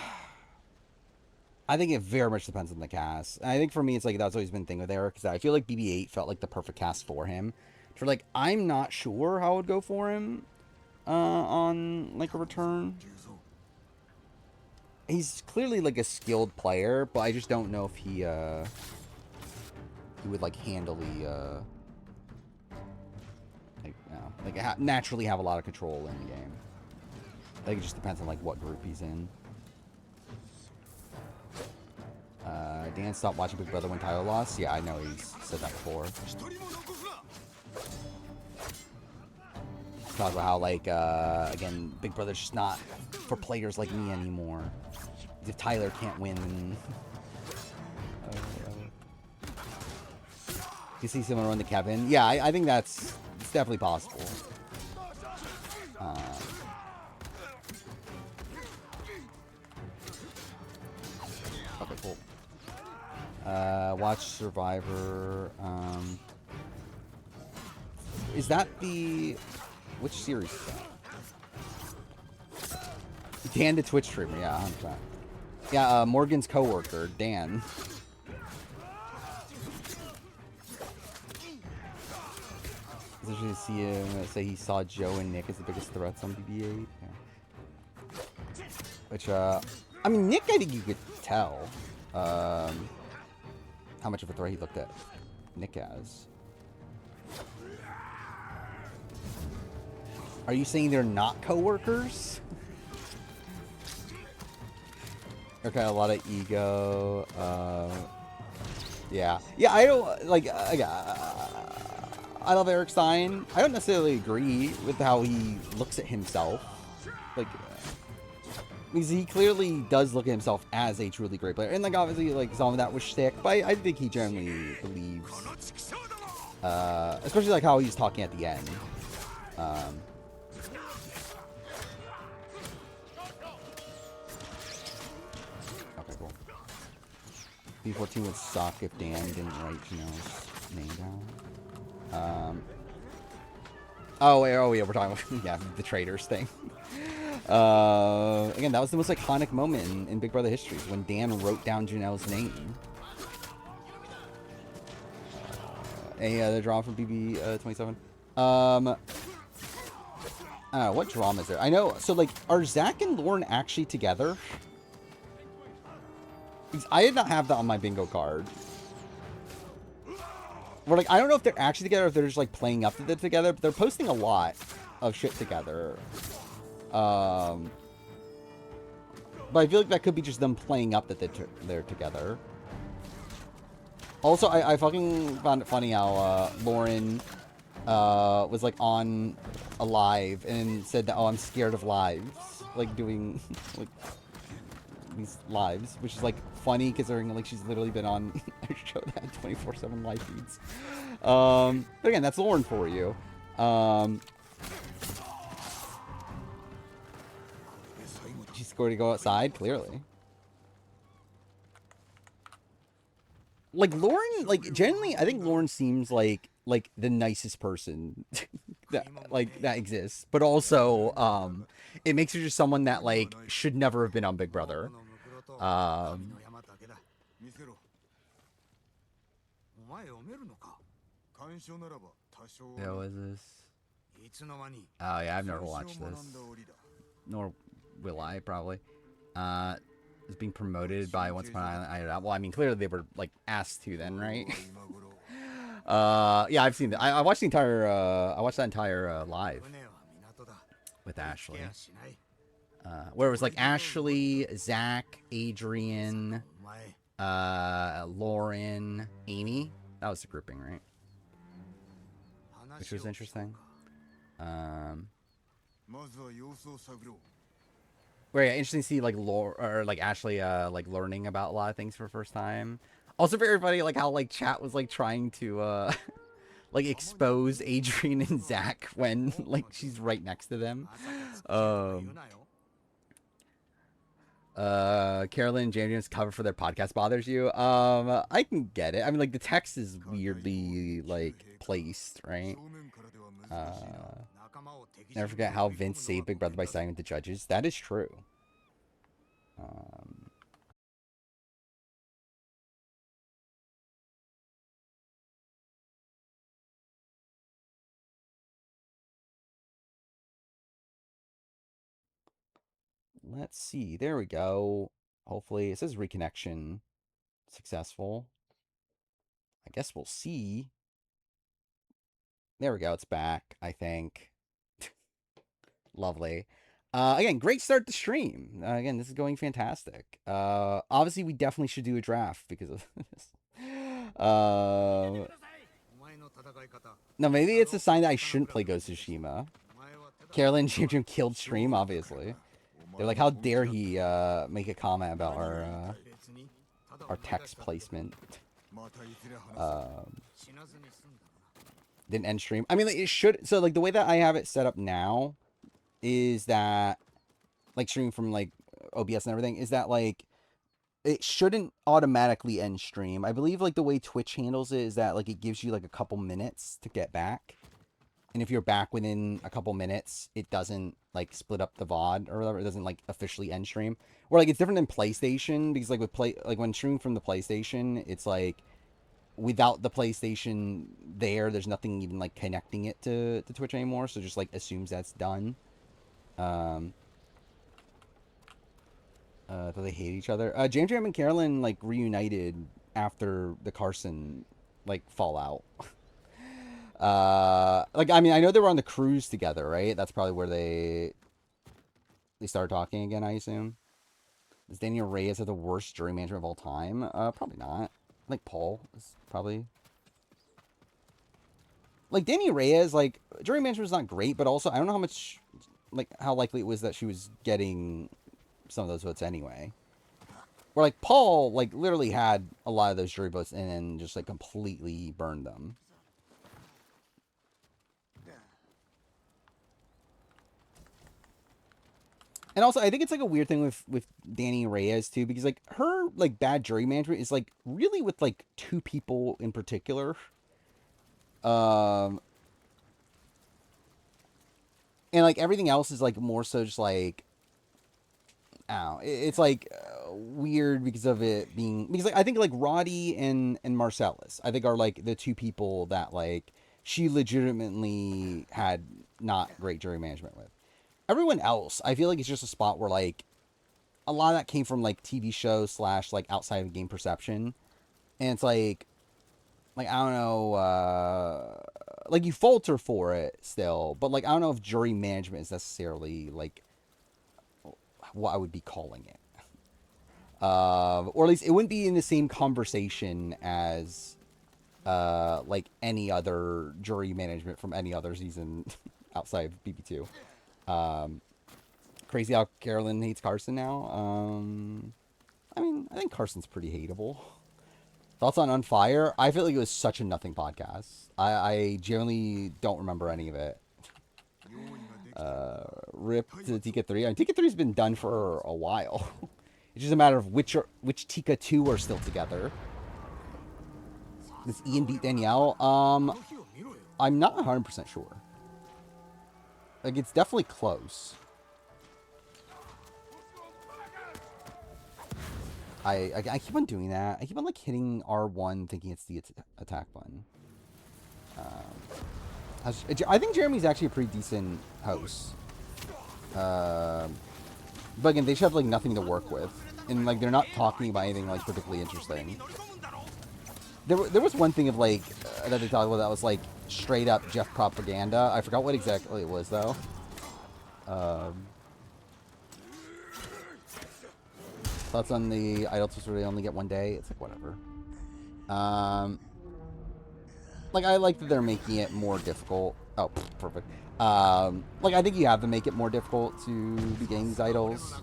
think it very much depends on the cast. And I think for me, it's like that's always been the thing with Eric, because I feel like BB-8 felt like the perfect cast for him. For like, I'm not sure how it would go for him on like a return. He's clearly like a skilled player, but I just don't know if he would like handily naturally have a lot of control in the game. I think it just depends on like what group he's in. Dan stopped watching Big Brother when Tyler lost. Yeah, I know he's said that before. Talk about how like again, Big Brother's just not for players like me anymore. If Tyler can't win, then you see someone run the Kevin. Yeah, I think it's definitely possible. Okay, cool. Watch Survivor. Is that the... Which series is that? Dan, the Twitch streamer. Yeah, 100%. Yeah, Morgan's coworker, Dan. Essentially, see him say he saw Joe and Nick as the biggest threats on BB-8. Yeah. Which, I mean, Nick, I think you could tell how much of a threat he looked at Nick as. Are you saying they're not coworkers? Okay, a lot of ego. Yeah, I don't like. I love Eric Stein. I don't necessarily agree with how he looks at himself. Like, because he clearly does look at himself as a truly great player, and like obviously like some of that was shtick, but I think he generally believes, especially like how he's talking at the end. Okay, cool. B14 would suck if Dan didn't write Janelle's name down. Oh yeah, we're talking about yeah, the traitors thing. Again, that was the most iconic moment in Big Brother history, when Dan wrote down Janelle's name. Any other drama from BB27? I don't know, what drama is there? I know, so like, are Zach and Lauren actually together? Because I did not have that on my bingo card. Or like, I don't know if they're actually together or if they're just like playing up that they're together, but they're posting a lot of shit together. But I feel like that could be just them playing up that they're together. Also, I fucking found it funny how Lauren was like on a live and said that, oh, I'm scared of lives, like doing like these lives, which is like funny considering like she's literally been on a show that had 24/7 live feeds. But again, that's Lauren for you. She's going to go outside, clearly. Like Lauren, like generally, I think Lauren seems like the nicest person that exists, but also it makes her just someone that like should never have been on Big Brother. Yeah, what is this? Oh yeah, I've never watched this, nor will I probably. Is being promoted by Once Upon an Island. Well, I mean, clearly they were like asked to then, right? Yeah, I've seen that. I watched the entire. I watched that entire live with Ashley, where it was like Ashley, Zach, Adrian, Lauren, Amy. That was the grouping, right? Which was interesting. Where yeah, interesting to see like Ashley like learning about a lot of things for the first time. Also very funny like how like chat was like trying to like expose Adrian and Zach when like she's right next to them. Carolyn and Jamie's cover for their podcast bothers you. I can get it. I mean like the text is weirdly like placed, right? Never forget how Vince saved Big Brother by siding with the judges. That is true. Let's see. There we go. Hopefully, it says reconnection successful. I guess we'll see. There we go. It's back, I think. Lovely. Again, great start to stream. Again, this is going fantastic. Obviously, we definitely should do a draft because of this. No, maybe it's a sign that I shouldn't play Ghost of Tsushima. Carolyn Jim killed stream, obviously. They're like, how dare he make a comment about our text placement? Um, didn't end stream. I mean, like, it should. So like the way that I have it set up now is that like streaming from like OBS and everything is that like it shouldn't automatically end stream. I believe like the way Twitch handles it is that like it gives you like a couple minutes to get back. And if you're back within a couple minutes, it doesn't like split up the VOD or whatever. It doesn't like officially end stream. Or like it's different than PlayStation because like with play like when streaming from the PlayStation, it's like without the PlayStation there's nothing even like connecting it to Twitch anymore. So just like assumes that's done. Um, do they hate each other? James Jam and Carolyn like reunited after the Carson like fallout. Like I mean, I know they were on the cruise together, right? That's probably where they started talking again. I assume. Does Daniel Reyes have the worst jury management of all time? Probably not. I think Paul is probably like Danny Reyes. Like jury management was not great, but also I don't know how much, like how likely it was that she was getting some of those votes anyway. Where like Paul, like literally had a lot of those jury votes and then just like completely burned them. And also, I think it's like a weird thing with Danny Reyes too, because like her like bad jury management is like really with like two people in particular. Um, and like everything else is like more so just like, I don't know, it's like weird because of it being because like I think like Roddy and Marcellus I think are like the two people that like she legitimately had not great jury management with. Everyone else, I feel like it's just a spot where like a lot of that came from like TV shows slash like outside of game perception, and it's like I don't know, like you falter for it still, but like I don't know if jury management is necessarily like what I would be calling it, or at least it wouldn't be in the same conversation as like any other jury management from any other season outside of BB2. Um, crazy how Carolyn hates Carson now. I mean, I think Carson's pretty hateable. Thoughts on Unfire? I feel like it was such a nothing podcast. I genuinely don't remember any of it. Rip to Tika 3. I mean, Tika 3's been done for a while. It's just a matter of which Tika 2 are still together. Does Ian beat Danielle? I'm not 100% sure. Like, it's definitely close. I keep on doing that. I keep on like hitting R1 thinking it's the attack button. I think Jeremy's actually a pretty decent host. But again, they should have like nothing to work with, and like they're not talking about anything like particularly interesting. There was one thing of like that they talked about that was like straight up Jeff propaganda. I forgot what exactly it was though. Thoughts on the idol twists where they only get one day? It's like whatever. Um, like I like that they're making it more difficult. Oh, perfect. Like I think you have to make it more difficult to be getting these idols.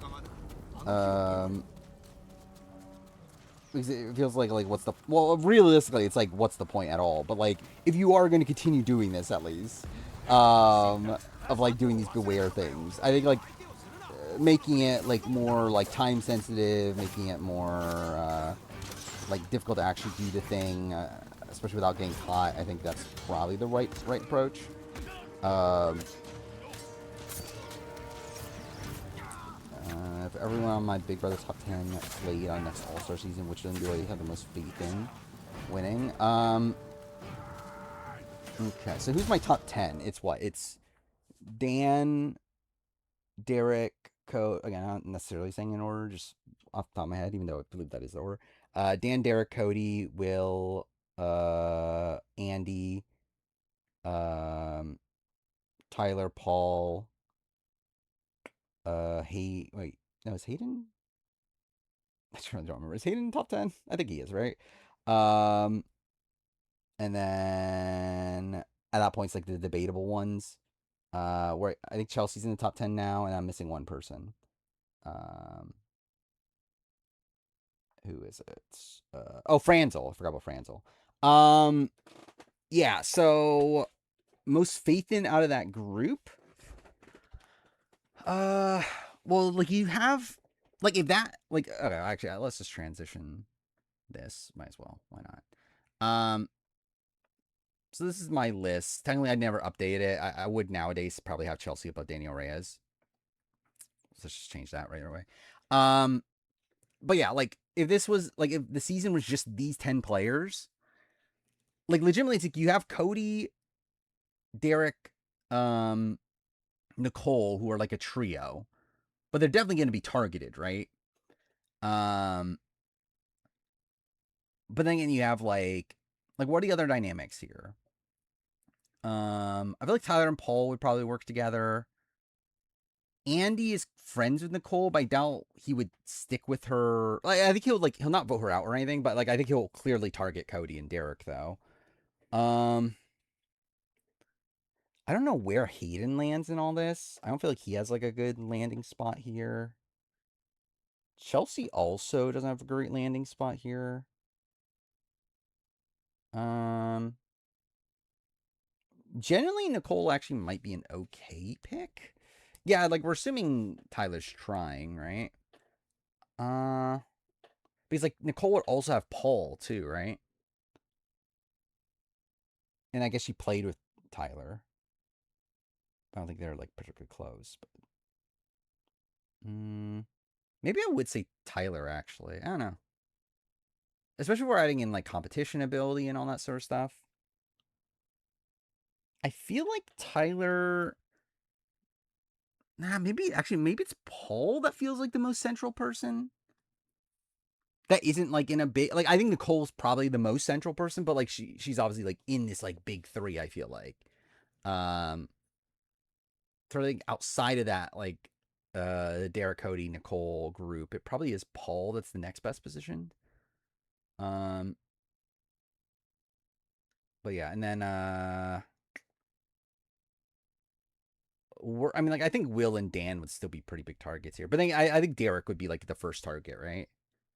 Because it feels like what's the realistically it's like what's the point at all? But like if you are going to continue doing this at least, of like doing these beware things, I think like making it like more like time sensitive, making it more like difficult to actually do the thing, especially without getting caught. I think that's probably the right approach. If everyone on my Big Brother top 10 played on next All-Star season, which of them do I have the most faith in winning? Okay, so who's my top 10? It's what? It's Dan, Derek, again, I'm not necessarily saying in order, just off the top of my head, even though I believe that is the order. Dan, Derek, Cody, Will, Andy, um, Tyler, Paul, wait, no, is Hayden? I really don't remember. Is Hayden in top 10? I think he is, right? Um, and then at that point, it's like the debatable ones. Where I think Chelsea's in the top 10 now, and I'm missing one person. Um, who is it? Oh, Franzel. I forgot about Franzel. Um, yeah. So most faith in out of that group. Uh, well, like you have, like if that, like okay, actually, let's just transition this. Might as well. Why not? So this is my list. Technically, I'd never update it. I would nowadays probably have Chelsea above Daniel Reyes. Let's just change that right away. Um, but yeah, like if this was like if the season was just these 10 players, like legitimately, it's like you have Cody, Derek, um, Nicole, who are like a trio, but they're definitely going to be targeted, right? Um, but then again, you have like what are the other dynamics here? I feel like Tyler and Paul would probably work together. Andy is friends with Nicole, but I doubt he would stick with her. Like, I think he'll not vote her out or anything, but like I think he'll clearly target Cody and Derek though. Um, I don't know where Hayden lands in all this. I don't feel like he has like a good landing spot here. Chelsea also doesn't have a great landing spot here. Um, generally Nicole actually might be an okay pick. Yeah, like we're assuming Tyler's trying, right? Because like Nicole would also have Paul too, right? And I guess she played with Tyler. I don't think they're like particularly close, but maybe I would say Tyler actually. I don't know. Especially if we're adding in like competition ability and all that sort of stuff. I feel like Tyler. Nah, maybe it's Paul that feels like the most central person. That isn't like in a big like I think Nicole's probably the most central person, but like she's obviously like in this like big three. I feel like, um, sort of like outside of that like the Derek Cody Nicole group, it probably is Paul that's the next best positioned. Um, but yeah, and then I mean, like I think Will and Dan would still be pretty big targets here, but then I think Derek would be like the first target, right?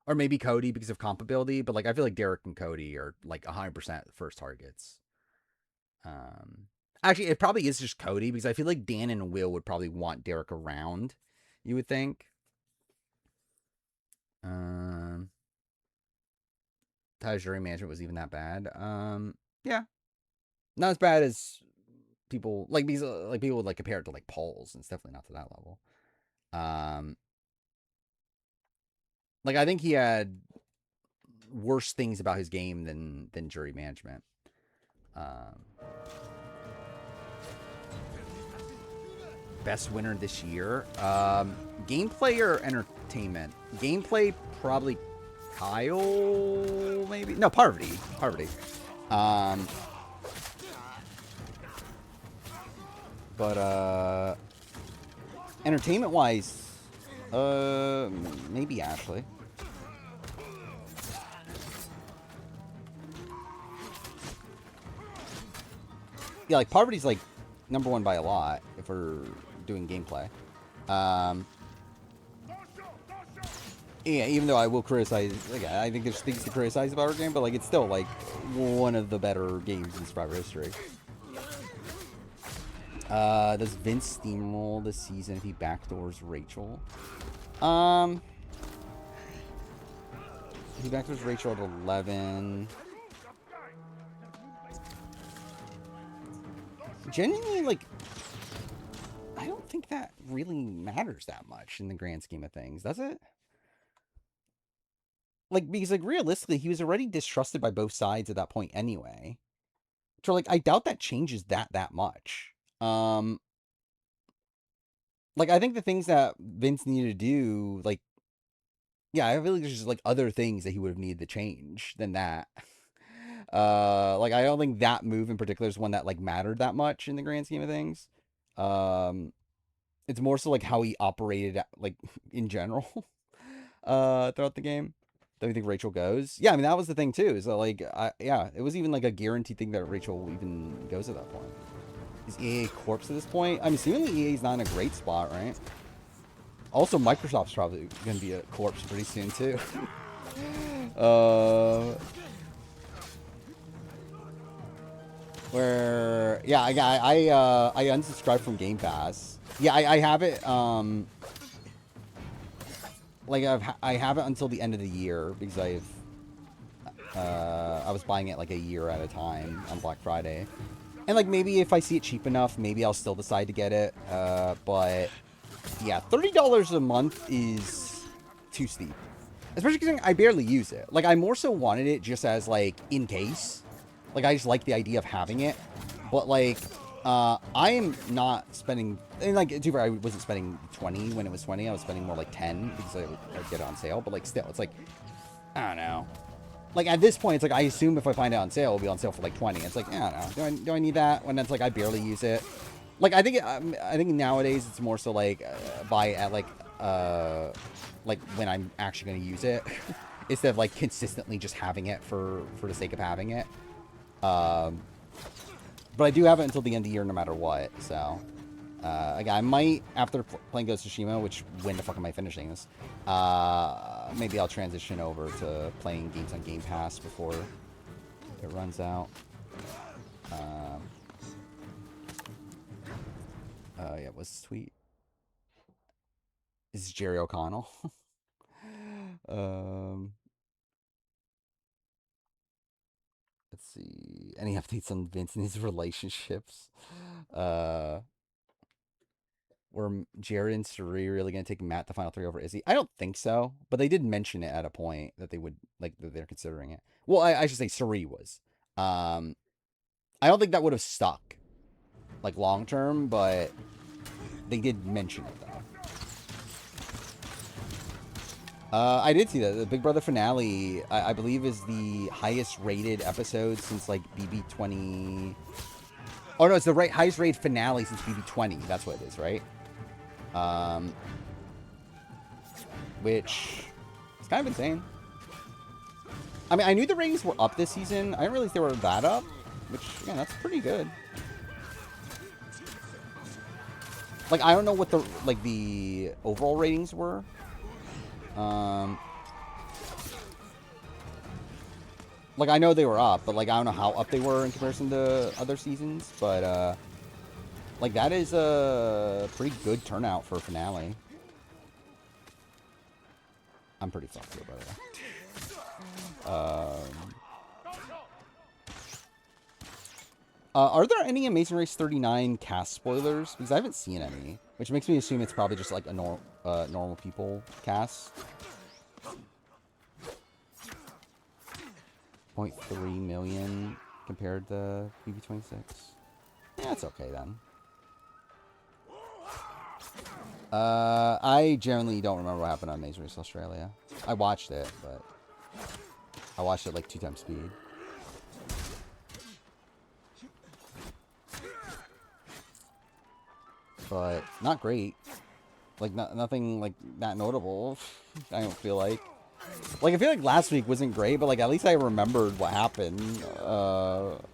Or maybe Cody because of comp ability, but like I feel like Derek and Cody are like 100% first targets. Um, actually, it probably is just Cody because I feel like Dan and Will would probably want Derek around. You would think. Um, Jury management was even that bad. Yeah, not as bad as people like because like people would like compare it to like Paul's, and it's definitely not to that level. Um, like I think he had worse things about his game than jury management. Um, best winner this year. Gameplay or entertainment? Gameplay probably Kyle, maybe no Parvati. Parvati. Um, but entertainment wise, maybe Ashley. Yeah, like Parvati's like number one by a lot if we're doing gameplay. Um, yeah, even though I will criticize, like I think there's things to criticize about our game, but like it's still like one of the better games in Survivor history. Does Vince steamroll this season if he backdoors Rachel? He backdoors Rachel at 11. Genuinely, like, I don't think that really matters that much in the grand scheme of things, does it? Like, because, like, realistically, he was already distrusted by both sides at that point anyway. So, like, I doubt that changes that much. Like, I think the things that Vince needed to do, like, yeah, I feel like there's just, like, other things that he would have needed to change than that. Like, I don't think that move in particular is one that, like, mattered that much in the grand scheme of things. Um, it's more so, like, how he operated, like, in general, throughout the game. Don't you think Rachel goes? Yeah, I mean, that was the thing, too. So, like, yeah, it was even, like, a guaranteed thing that Rachel even goes at that point. Is EA corpse at this point? I mean, seemingly EA's not in a great spot, right? Also, Microsoft's probably gonna be a corpse pretty soon too. uh, where yeah, I unsubscribed from Game Pass. Yeah, I have it. Like I have it until the end of the year because I was buying it like a year at a time on Black Friday. And like maybe if I see it cheap enough, maybe I'll still decide to get it. But yeah, $30 a month is too steep. Especially because I barely use it. Like I more so wanted it just as like in case. Like I just like the idea of having it. But like I am not spending, and like too far, I wasn't spending 20 when it was 20. I was spending more like 10 because I'd get it on sale. But like still, it's like I don't know. Like at this point, it's like I assume if I find it on sale, it'll be on sale for like 20. It's like I don't know. Do I need that when it's like I barely use it? Like I think nowadays it's more so like buy at like when I'm actually going to use it instead of like consistently just having it for the sake of having it. But I do have it until the end of the year no matter what. So again, I might after playing Ghost of Tsushima, which when the fuck am I finishing this? Maybe I'll transition over to playing games on Game Pass before it runs out. Yeah, what's his tweet? This is Jerry O'Connell. Let's see. Any updates on Vince and his relationships? Were Jared and Suri really going to take Matt the final 3 over Izzy? I don't think so, but they did mention it at a point that they would, like, that they're considering it. Well, I should say Suri was. I don't think that would have stuck, like, long term, but they did mention it, though. I did see that. The Big Brother finale, I believe, is the highest rated episode since, like, BB20. Oh, no, it's the highest rated finale since BB20. That's what it is, right? Which is kind of insane. I mean, I knew the ratings were up this season. I didn't realize they were that up, which, again, that's pretty good. Like, I don't know what the overall ratings were. Like, I know they were up, but, like, I don't know how up they were in comparison to other seasons, but, like, that is a pretty good turnout for a finale. I'm pretty fucked here, by the way. Are there any Amazing Race 39 cast spoilers? Because I haven't seen any, which makes me assume it's probably just, like, a normal people cast. 0.3 million compared to BB26. Yeah, that's okay then. I generally don't remember what happened on Amazing Race Australia. I watched it, but I watched it like 2 times speed. But not great. Like nothing like that notable. I don't feel like. Like I feel like last week wasn't great, but like at least I remembered what happened.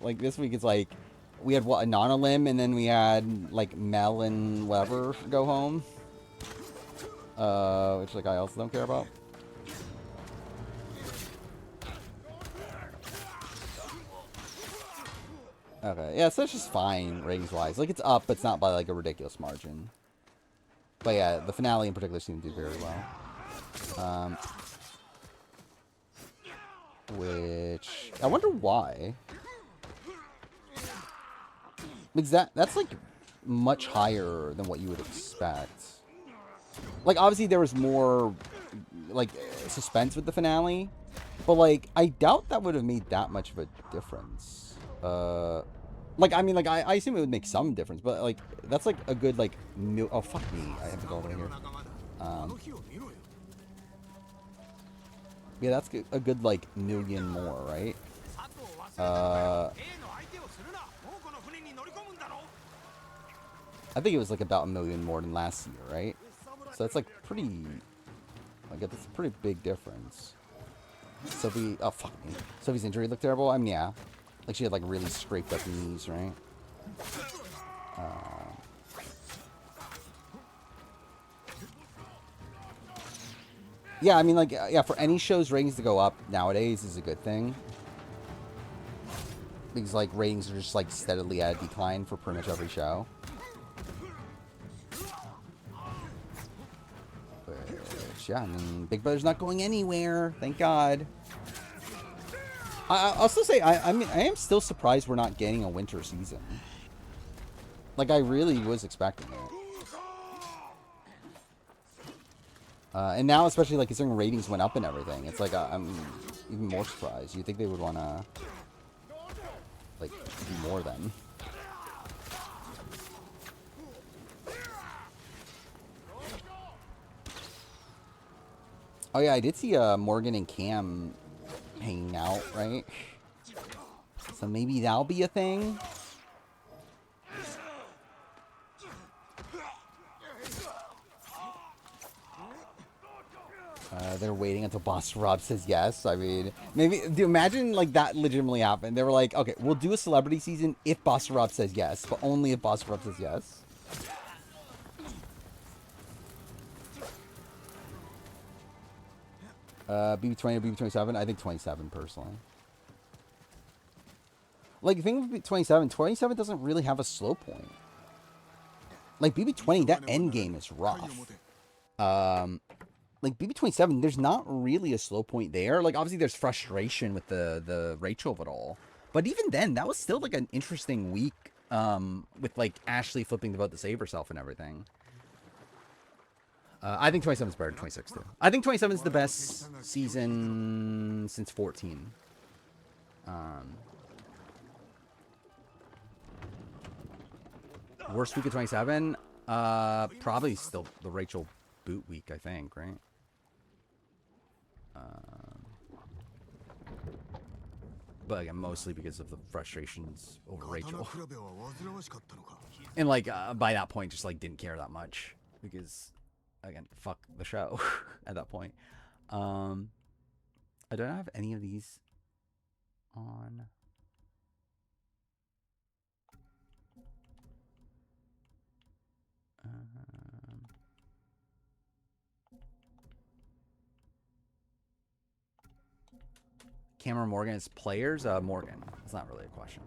Like this week it's like we had what, Anonylim, and then we had like Mel and whatever go home. Which like I also don't care about. Okay, yeah, so it's just fine ratings wise. Like it's up, but it's not by like a ridiculous margin. But yeah, the finale in particular seemed to do very well. Which I wonder why. Because that's like much higher than what you would expect. Like obviously there was more like suspense with the finale, but like I doubt that would have made that much of a difference. Like I mean, like I assume it would make some difference, but like that's like a good like oh fuck me, I have to go over here. Yeah, that's a good like million more, right? I think it was like about 1 million more than last year, right? So that's like pretty, like that's a pretty big difference. Sophie, oh fuck me, Sophie's injury looked terrible. I mean, yeah, like she had like really scraped up knees, right? Yeah, I mean, like, yeah, for any show's ratings to go up nowadays is a good thing. Because, like, ratings are just, like, steadily at a decline for pretty much every show. Which, yeah, I mean, Big Brother's not going anywhere. Thank God. I'll still say, I mean, I am still surprised we're not getting a winter season. Like, I really was expecting it. And now, especially, like, considering ratings went up and everything, it's like, I'm even more surprised. You'd think they would want to, like, do more then. Oh, yeah, I did see Morgan and Cam hanging out, right? So maybe that'll be a thing. They're waiting until Boss Rob says yes. I mean, maybe, do you imagine, like, that legitimately happened? They were like, okay, we'll do a celebrity season if Boss Rob says yes, but only if Boss Rob says yes. BB20 or BB27? I think 27, personally. Like, the thing with 27 doesn't really have a slow point. Like, BB20, that end game is rough. Like, BB27, there's not really a slow point there. Like, obviously, there's frustration with the Rachel of it all. But even then, that was still, like, an interesting week with, like, Ashley flipping the vote to save herself and everything. I think 27 is better than 26, too. I think 27 is the best season since 14. Worst week of 27? Probably still the Rachel boot week, I think, right? But again, mostly because of the frustrations over Rachel. And, like, by that point, just, like, didn't care that much. Because, again, fuck the show at that point. I don't have any of these on. Cameron Morgan is players? Morgan. It's not really a question.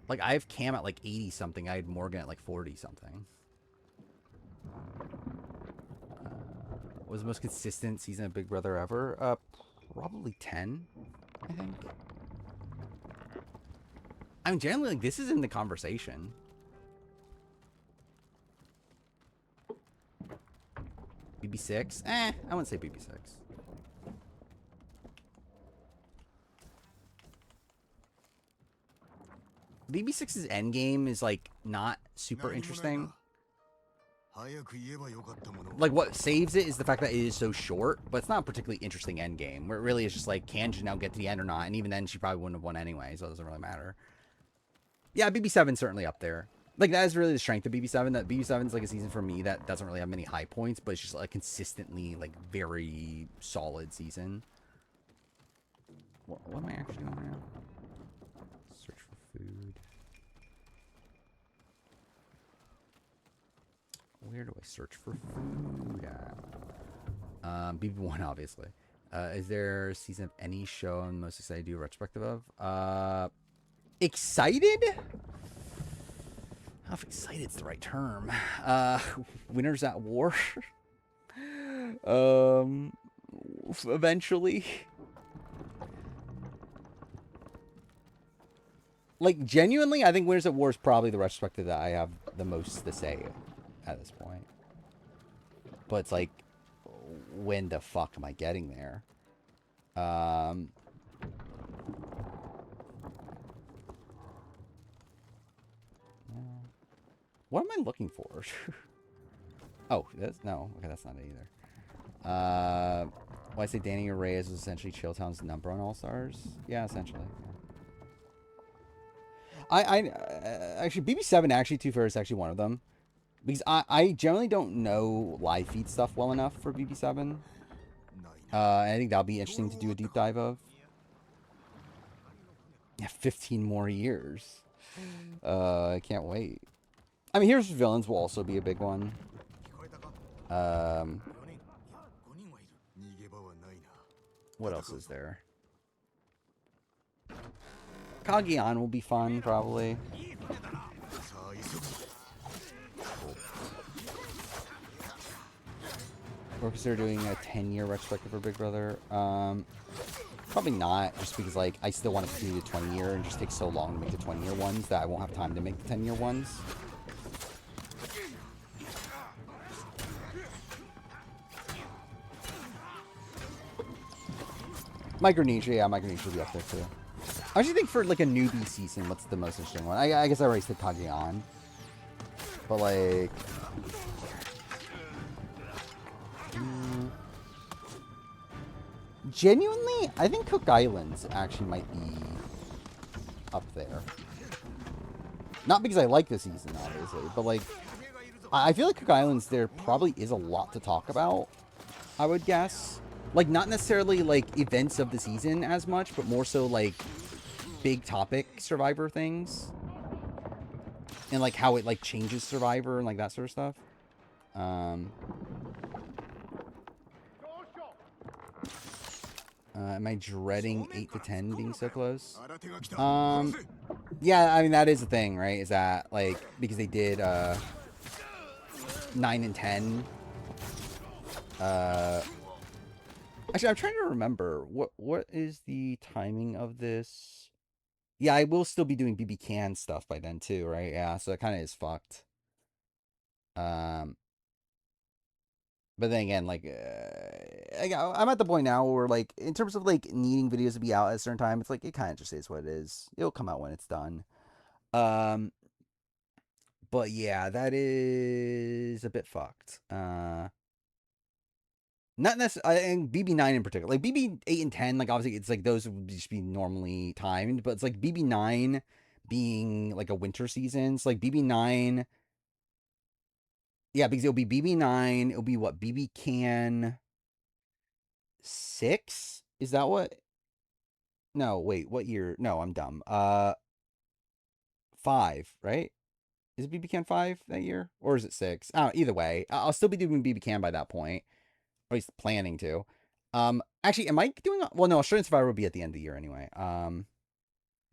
Like, I have Cam at, like, 80-something. I had Morgan at, like, 40-something. What was the most consistent season of Big Brother ever? Probably 10, I think. I mean, generally, like, this is in the conversation. BB6? I wouldn't say BB6. BB6's endgame is, like, not super interesting. Like, what saves it is the fact that it is so short, but it's not a particularly interesting endgame, where it really is just like, can she now get to the end or not? And even then, she probably wouldn't have won anyway, so it doesn't really matter. Yeah, BB7's certainly up there. Like, that is really the strength of BB7, that BB7's like a season for me that doesn't really have many high points, but it's just like consistently, like, very solid season. What am I actually doing right now? Search for food. Where do I search for food at? BB1, obviously. Is there a season of any show I'm most excited to do a retrospective of? Excited? I don't know if excited's the right term. Winners at War. Eventually. Like, genuinely, I think Winners at War is probably the retrospective that I have the most to say at this point. But it's like, when the fuck am I getting there? What am I looking for? Oh, no. Okay, that's not it either. Well, I say Danny Reyes is essentially Chilltown's number on All-Stars. Yeah, essentially. Actually, BB7 actually, to be fair, is actually one of them. Because I generally don't know live feed stuff well enough for BB7. I think that'll be interesting to do a deep dive of. Yeah, 15 more years. I can't wait. I mean, Heroes for Villains will also be a big one. Um, what else is there? Kageon will be fun, probably. Or consider doing a 10-year retrospective for Big Brother. Probably not, just because like I still want to continue the 20-year and just take so long to make the 20-year ones that I won't have time to make the 10-year ones. Micronesia, yeah, Micronesia will be up there too. I actually think for like a newbie season, what's the most interesting one? I guess I already said Kageon. But like... genuinely, I think Cook Islands actually might be up there. Not because I like the season, obviously, but like... I feel like Cook Islands, there probably is a lot to talk about, I would guess. Like, not necessarily, like, events of the season as much, but more so, like, big topic Survivor things. And, like, how it, like, changes Survivor and, like, that sort of stuff. Am I dreading 8 to 10 being so close? Yeah, I mean, that is the thing, right? Is that, like, because they did, 9 and 10. Actually, I'm trying to remember. What is the timing of this? Yeah, I will still be doing BB Can stuff by then, too, right? Yeah, so it kind of is fucked. But then again, like, I'm at the point now where, like, in terms of, like, needing videos to be out at a certain time, it's like, it kind of just is what it is. It'll come out when it's done. But yeah, that is a bit fucked. Not necessarily, and BB9 in particular. Like, BB8 and 10, like, obviously, it's like those would just be normally timed, but it's like BB9 being like a winter season. So, like, BB9, yeah, because it'll be BB9, it'll be what, BB Can 6? Is that what? No, wait, what year? No, I'm dumb. 5, right? Is it BB Can 5 that year? Or is it 6? Oh, either way, I'll still be doing BB Can by that point. Or at least planning to. Actually, am I doing... well, no, Australian Survivor will be at the end of the year anyway. And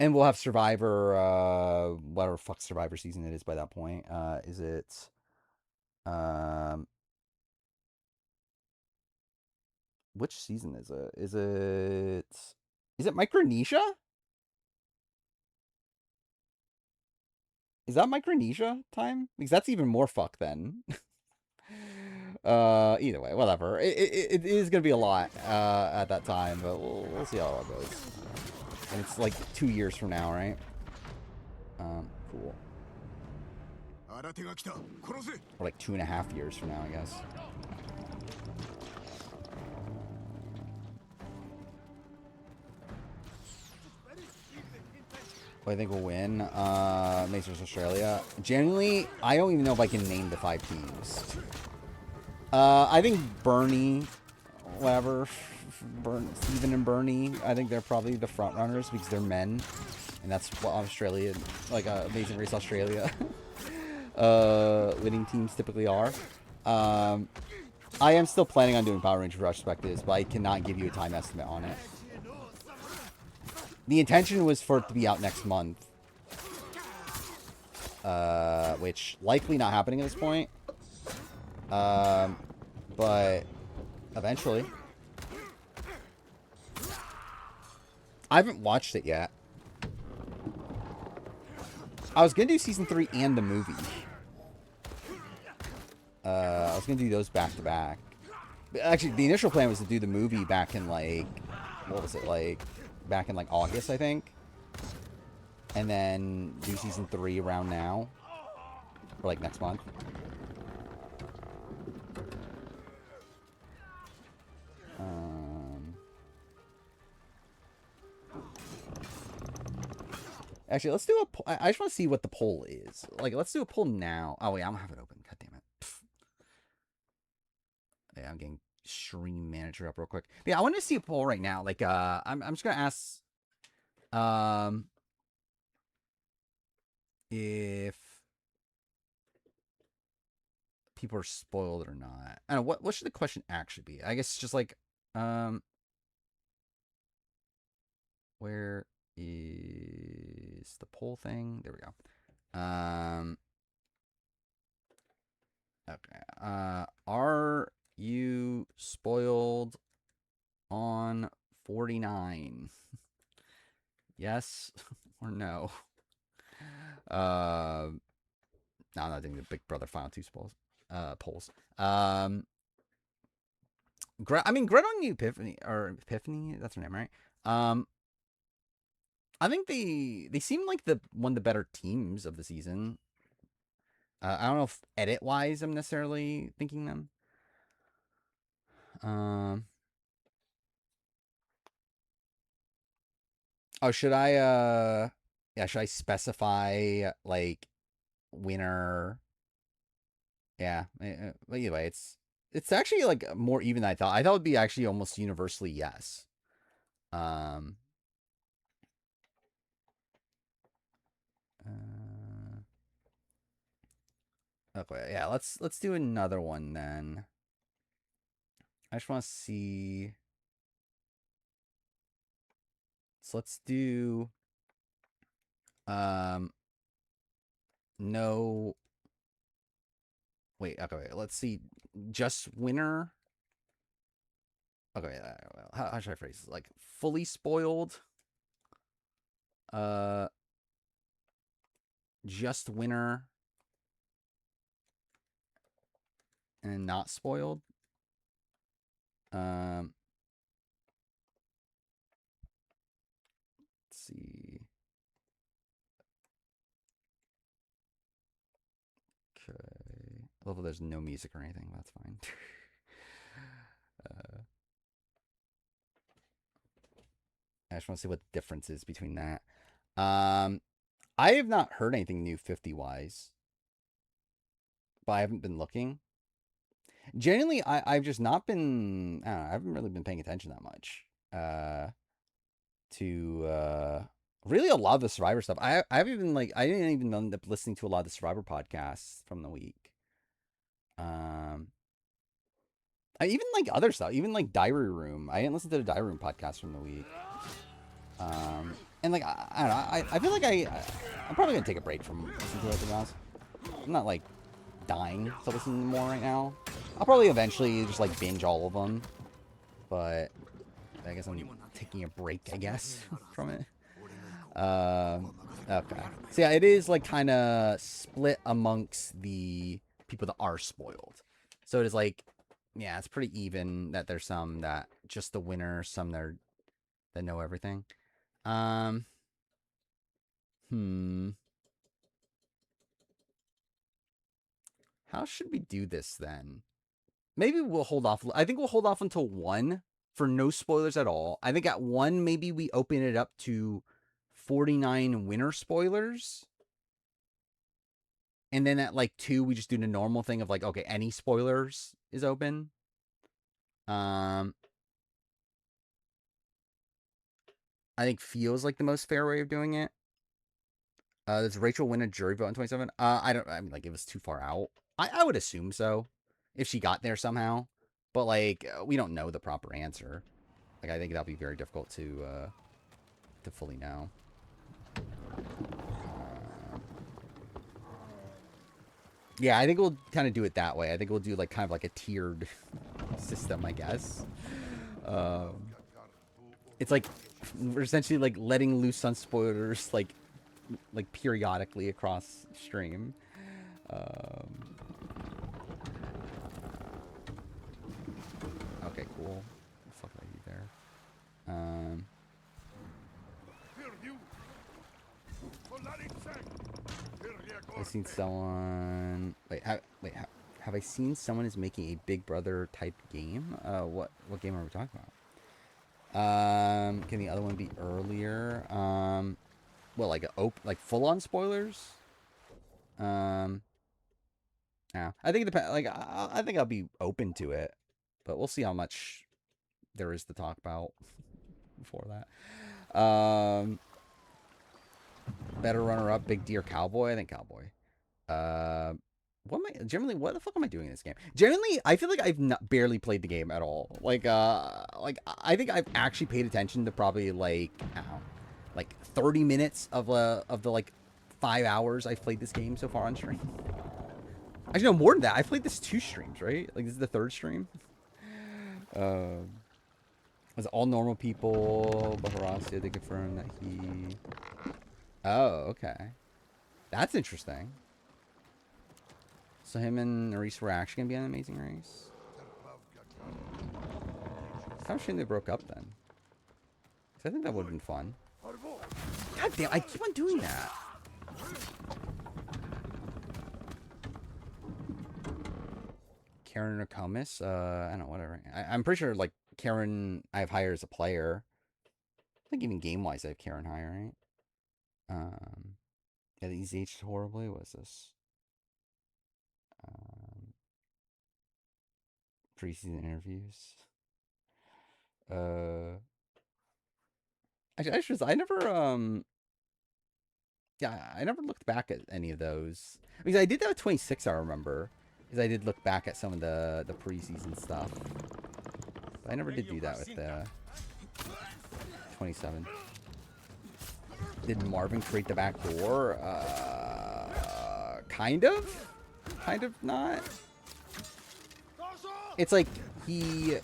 we'll have Survivor, whatever fuck Survivor season it is by that point. Is it... which season is it? Is it... is it Micronesia? Is that Micronesia time? Because that's even more fuck then. Either way, whatever. It is going to be a lot at that time, but we'll see how it goes. And it's like 2 years from now, right? Cool. Or like 2.5 years from now, I guess. What I think will win? Mazers Australia. Generally, I don't even know if I can name the 5 teams. I think Bernie, whatever, Steven and Bernie, I think they're probably the front runners because they're men. And that's what Australia, like Amazing Race Australia, winning teams typically are. I am still planning on doing Power Ranger retrospectives, but I cannot give you a time estimate on it. The intention was for it to be out next month. Which likely not happening at this point. But eventually. I haven't watched it yet. I was gonna do season 3 and the movie. I was gonna do those back to back. Actually, the initial plan was to do the movie back in like, what was it, like, back in like August, I think. And then do season 3 around now. Or like next month. Actually, let's do a poll. I just want to see what the poll is. Like, let's do a poll now. Oh, wait, I don't have it open. God damn it. Pfft. Yeah, I'm getting Stream Manager up real quick. But yeah, I want to see a poll right now. Like, I'm just going to ask, if people are spoiled or not. I don't know what should the question actually be. I guess just like um where is the poll thing? There we go. Okay. Are you spoiled on 49? Yes or no? No, I'm not doing the Big Brother Final Two polls. I mean, Greta and Epiphany, that's her name, right? Um, I think they seem like the one of the better teams of the season. I don't know if edit wise I'm necessarily thinking them. Um, should I yeah, should I specify like winner? Yeah. But anyway, it's actually like more even than I thought. I thought it would be actually almost universally yes. Um, uh, okay, yeah, let's do another one then. I just want to see. So let's do um no wait, okay, wait, let's see. Just winner. Okay, how should I phrase this? Like fully spoiled, uh just winner and not spoiled. Um let's see. Okay. I love that there's no music or anything. That's fine. uh, I just want to see what the difference is between that. Um, I have not heard anything new 50 wise, but I haven't been looking. Genuinely, I've just not been. I don't know, I haven't really been paying attention that much. To really a lot of the Survivor stuff. I haven't even like I didn't even end up listening to a lot of the Survivor podcasts from the week. Um, even like other stuff, even like Diary Room. I didn't listen to the Diary Room podcast from the week. And like I don't know. I feel like I'm probably gonna take a break from listening to it. To be honest, I'm not like dying to listen more right now. I'll probably eventually just like binge all of them, but I guess I'm taking a break. I guess from it. Okay. So yeah, it is like kind of split amongst the people that are spoiled. So it is like, yeah, it's pretty even that there's some that just the winner, some that know everything. Um, hmm. How should we do this then? Maybe we'll hold off. I think we'll hold off until one for no spoilers at all. I think at one, maybe we open it up to 49 winner spoilers. And then at like two, we just do the normal thing of like, okay, any spoilers is open. I think feels like the most fair way of doing it. Does Rachel win a jury vote in 27? I don't. I mean, like, it was too far out. I would assume so, if she got there somehow. But like, we don't know the proper answer. Like, I think that'll be very difficult to fully know. Yeah, I think we'll kind of do it that way. I think we'll do like kind of like a tiered system, I guess. It's like we're essentially like letting loose on spoilers like periodically across stream. Okay, cool. What the fuck did I do there? I've seen someone. Have I seen someone is making a Big Brother type game? What game are we talking about? Can the other one be earlier? Well, like full on spoilers? Um, yeah, I think it depends. Like, I think I'll be open to it, but we'll see how much there is to talk about before that. Better runner up, Big Deer Cowboy. I think Cowboy. What am I generally? What the fuck am I doing in this game? Generally, I feel like I've not barely played the game at all. Like I think I've actually paid attention to probably like I don't know, like 30 minutes of the like 5 hours I've played this game so far on stream. Actually, no, more than that. I've played this 2 streams, right? Like this is the 3rd stream. It's all normal people, but Horacio, they confirmed that he. Oh, okay, that's interesting. So him and Reese were actually gonna be on Amazing Race. How shame they broke up then. 'Cause I think that would have been fun. God damn, I keep on doing that. Karen or Comus? I don't know, whatever. I'm pretty sure like Karen I have higher as a player. I think even game wise I have Karen higher, right? Yeah, he's aged horribly. What is this? Preseason interviews. I never yeah, I never looked back at any of those. Because I did that with 26, I remember. Because I did look back at some of the preseason stuff. But I never did do that with the 27. Did Marvin create the back door? Kind of? Kind of not? It's like he...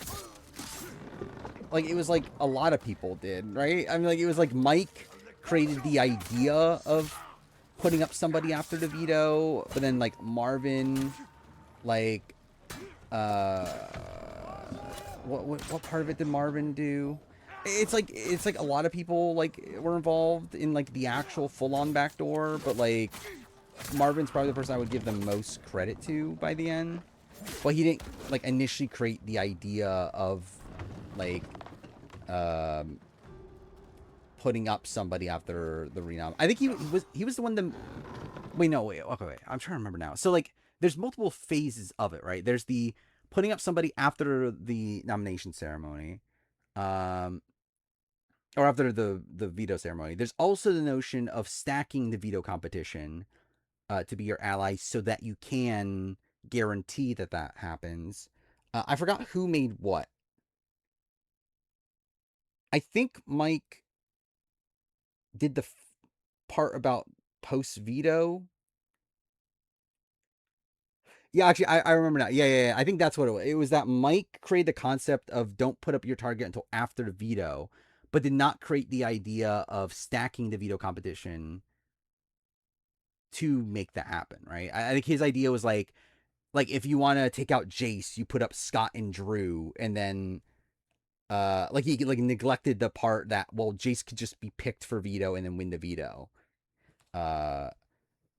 Like, it was like a lot of people did, right? I mean, like, it was like Mike created the idea of putting up somebody after the veto, but then, like, Marvin, like, what part of it did Marvin do? It's like a lot of people, like, were involved in, like, the actual full-on backdoor, but, like, Marvin's probably the person I would give the most credit to by the end. But he didn't, like, initially create the idea of, like, putting up somebody after the renom. I think he was the one that... Wait, no, wait, okay, wait. I'm trying to remember now. So, like, there's multiple phases of it, right? There's the putting up somebody after the nomination ceremony. Or after the veto ceremony. There's also the notion of stacking the veto competition to be your ally so that you can guarantee that that happens. I forgot who made what. I think Mike did the part about post veto. Yeah, actually, I remember now. Yeah. I think that's what it was. It was that Mike created the concept of don't put up your target until after the veto, but did not create the idea of stacking the veto competition to make that happen, right? I think his idea was like if you want to take out Jace, you put up Scott and Drew, and then like he like neglected the part that well Jace could just be picked for veto and then win the veto, and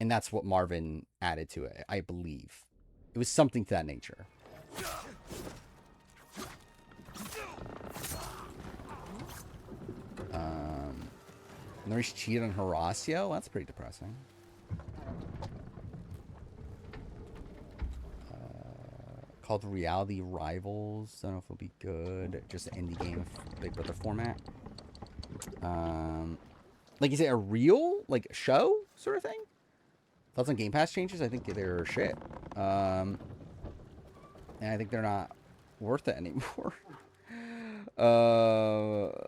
that's what Marvin added to it, I believe. It was something to that nature. Norish cheated on Horacio? That's pretty depressing. Called Reality Rivals. Don't know if it'll be good. Just an indie game of Big Brother format. Like, is it a real, like, show sort of thing? Thoughts on Game Pass changes? I think they're shit. And I think they're not worth it anymore.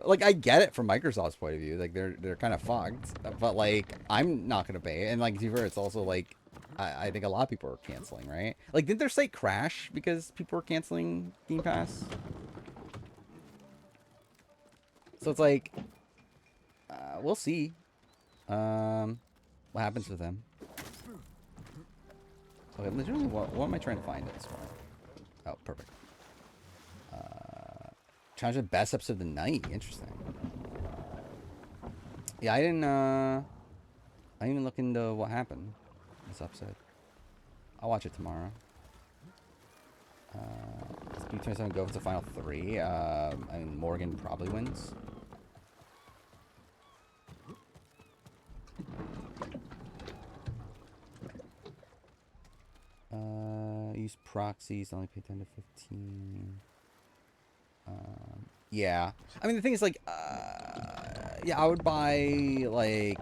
Like, I get it from Microsoft's point of view. Like, they're kind of fucked. But, like, I'm not going to pay it. And, like, to be fair, it's also, like, I think a lot of people are canceling, right? Like, didn't their site crash because people were canceling Game Pass? So it's like, we'll see. What happens with them? Okay, literally, what am I trying to find at this point? Oh, perfect. Challenge the best episode of the night. Interesting. Yeah, I didn't even look into what happened this episode. I'll watch it tomorrow. Does B27 go for the final 3? I mean, Morgan probably wins. Use proxies, only pay 10 to 15. Yeah. I mean, the thing is, like, yeah, I would buy, like,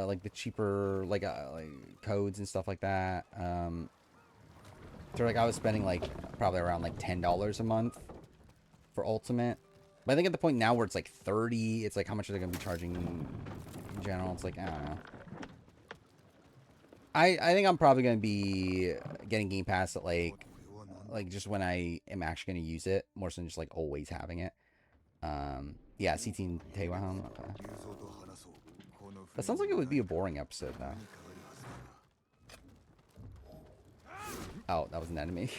like the cheaper like codes and stuff like that. So like I was spending like probably around like $10 a month for Ultimate. But I think at the point now where it's like 30, it's like how much are they gonna be charging in general? It's like I don't know. I think I'm probably gonna be getting Game Pass at like just when I am actually gonna use it more so than just like always having it. Yeah, CT Taiwan. Okay. That sounds like it would be a boring episode though. Oh, that was an enemy.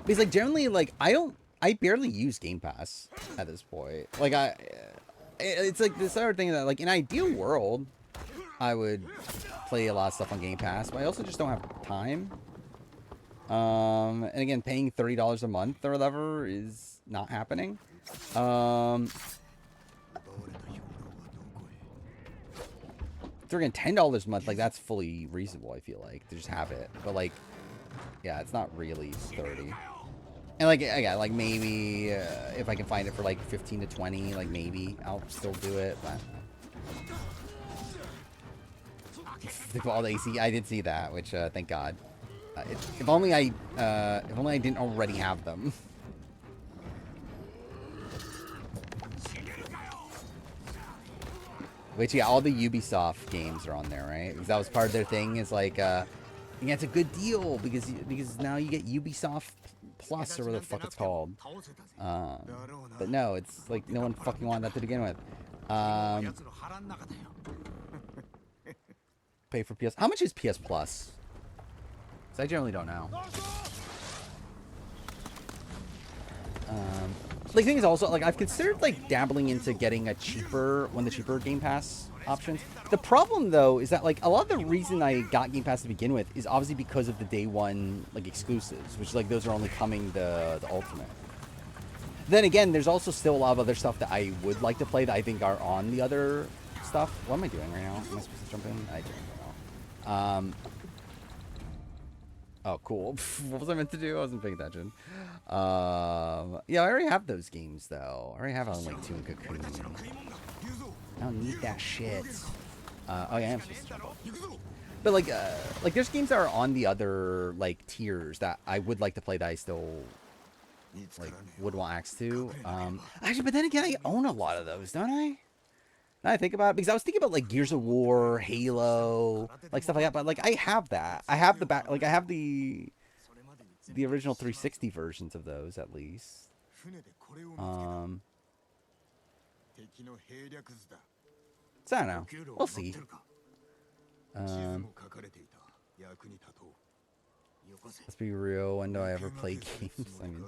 Because like generally like I barely use Game Pass at this point. Like it's like this other thing that like in an ideal world I would play a lot of stuff on Game Pass, but I also just don't have time. And again, paying $30 a month or whatever is not happening. So again, $10 a month, like that's fully reasonable. I feel like to just have it, but like, yeah, it's not really 30. And like, again, like maybe if I can find it for like 15 to 20, like maybe I'll still do it. But the bald AC, I did see that, which thank God. If only I didn't already have them. Which yeah, all the Ubisoft games are on there, right? Because that was part of their thing. Is like, yeah, it's a good deal because now you get Ubisoft Plus or whatever the fuck it's called. But no, it's like no one fucking wanted that to begin with. Pay for PS. How much is PS Plus? Because I generally don't know. Like thing is also like I've considered like dabbling into getting one of the cheaper Game Pass options. The problem though is that like a lot of the reason I got Game Pass to begin with is obviously because of the day one like exclusives, which like those are only coming the Ultimate. Then again, there's also still a lot of other stuff that I would like to play that I think are on the other stuff. What am I doing right now? Am I supposed to jump in? I don't know. Oh, cool. What was I meant to do? I wasn't paying attention. Yeah, I already have those games, though. I already have on, like, 2 and Cocoon. I don't need that shit. Oh, yeah, I am supposed to jump up. But, like, there's games that are on the other, like, tiers that I would like to play that I still, like, would want access to. Actually, but then again, I own a lot of those, don't I? Now I think about it, because I was thinking about like Gears of War, Halo, like stuff like that. But like I have that. I have the back. Like I have the original 360 versions of those at least. So I don't know. We'll see. Let's be real. When do I ever play games? I mean,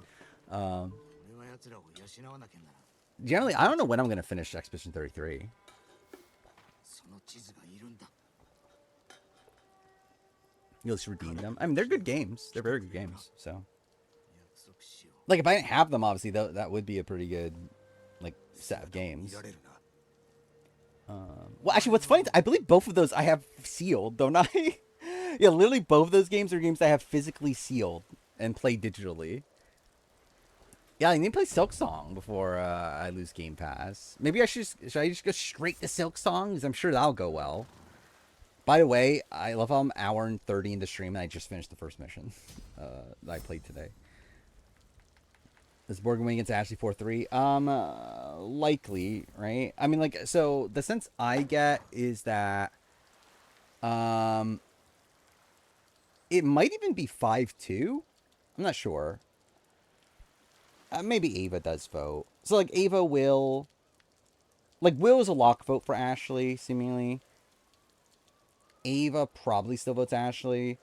generally, I don't know when I'm gonna finish Expedition 33. You'll just redeem them. I mean, they're good games. They're very good games. So, like, if I didn't have them, obviously, that would be a pretty good, like, set of games. Well, actually, what's funny is I believe both of those I have sealed, don't I? Yeah, literally, both of those games are games I have physically sealed and play digitally. Yeah, I need to play Silk Song before I lose Game Pass. Maybe should I just go straight to Silk Song? Because I'm sure that'll go well. By the way, I love how I'm 1:30 into stream and I just finished the first mission that I played today. Is Borg winning against Ashley 4-3? Likely, right? I mean, like, so the sense I get is that it might even be 5-2. I'm not sure. Maybe Ava does vote. So, like, Ava will... Like, Will is a lock vote for Ashley, seemingly. Ava probably still votes Ashley.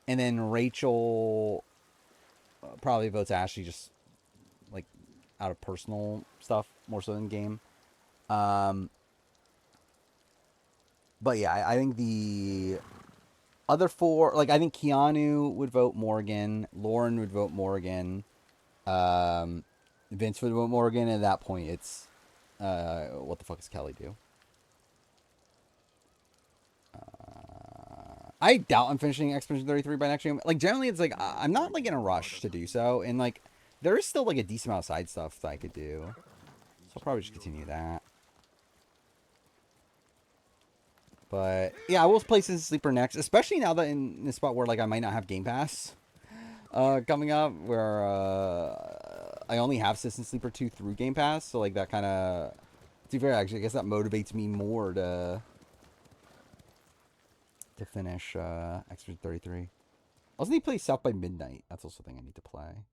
And then Rachel probably votes Ashley just, like, out of personal stuff, more so than game. But, yeah, I think the other four... Like, I think Keanu would vote Morgan. Lauren would vote Morgan. Vince would vote Morgan, and at that point it's what the fuck does Kelly do? I doubt I'm finishing Expedition 33 by next year. Like generally it's like I'm not like in a rush to do so, and like there is still like a decent amount of side stuff that I could do. So I'll probably just continue that. But yeah, I will play Citizen Sleeper next, especially now that in the spot where like I might not have Game Pass coming up, where I only have Citizen Sleeper 2 through Game Pass, so like that kind of, to be fair, actually, I guess that motivates me more to finish Expedition 33. I also need to play South by Midnight. That's also a thing I need to play.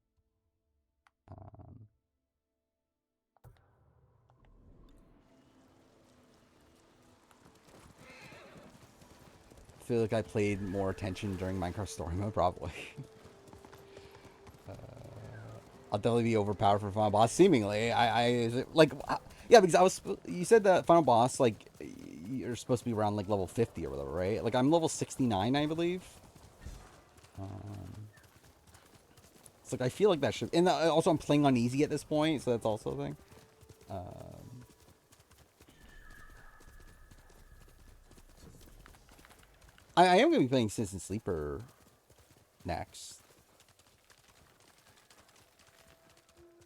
I feel like I played more attention during Minecraft Story Mode, probably. I'll definitely be overpowered for final boss. Seemingly, like, yeah, because you said that final boss, like, you're supposed to be around like level 50 or whatever, right? Like, I'm level 69, I believe. It's like I feel like that should, and also I'm playing on easy at this point, so that's also a thing. I am gonna be playing Citizen Sleeper next.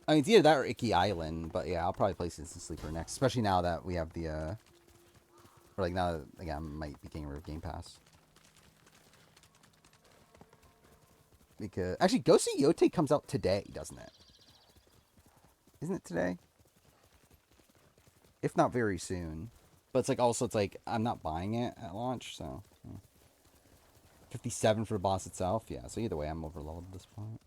I mean, it's either that or Icky Island, but yeah, I'll probably play Citizen Sleeper next, especially now that we have the, or like now that, again, I might be getting rid of Game Pass. Because, actually, Ghost of Yote comes out today, doesn't it? Isn't it today? If not very soon. But it's like, also, it's like, I'm not buying it at launch, so. 57 for the boss itself, yeah, so either way, I'm overloaded at this point.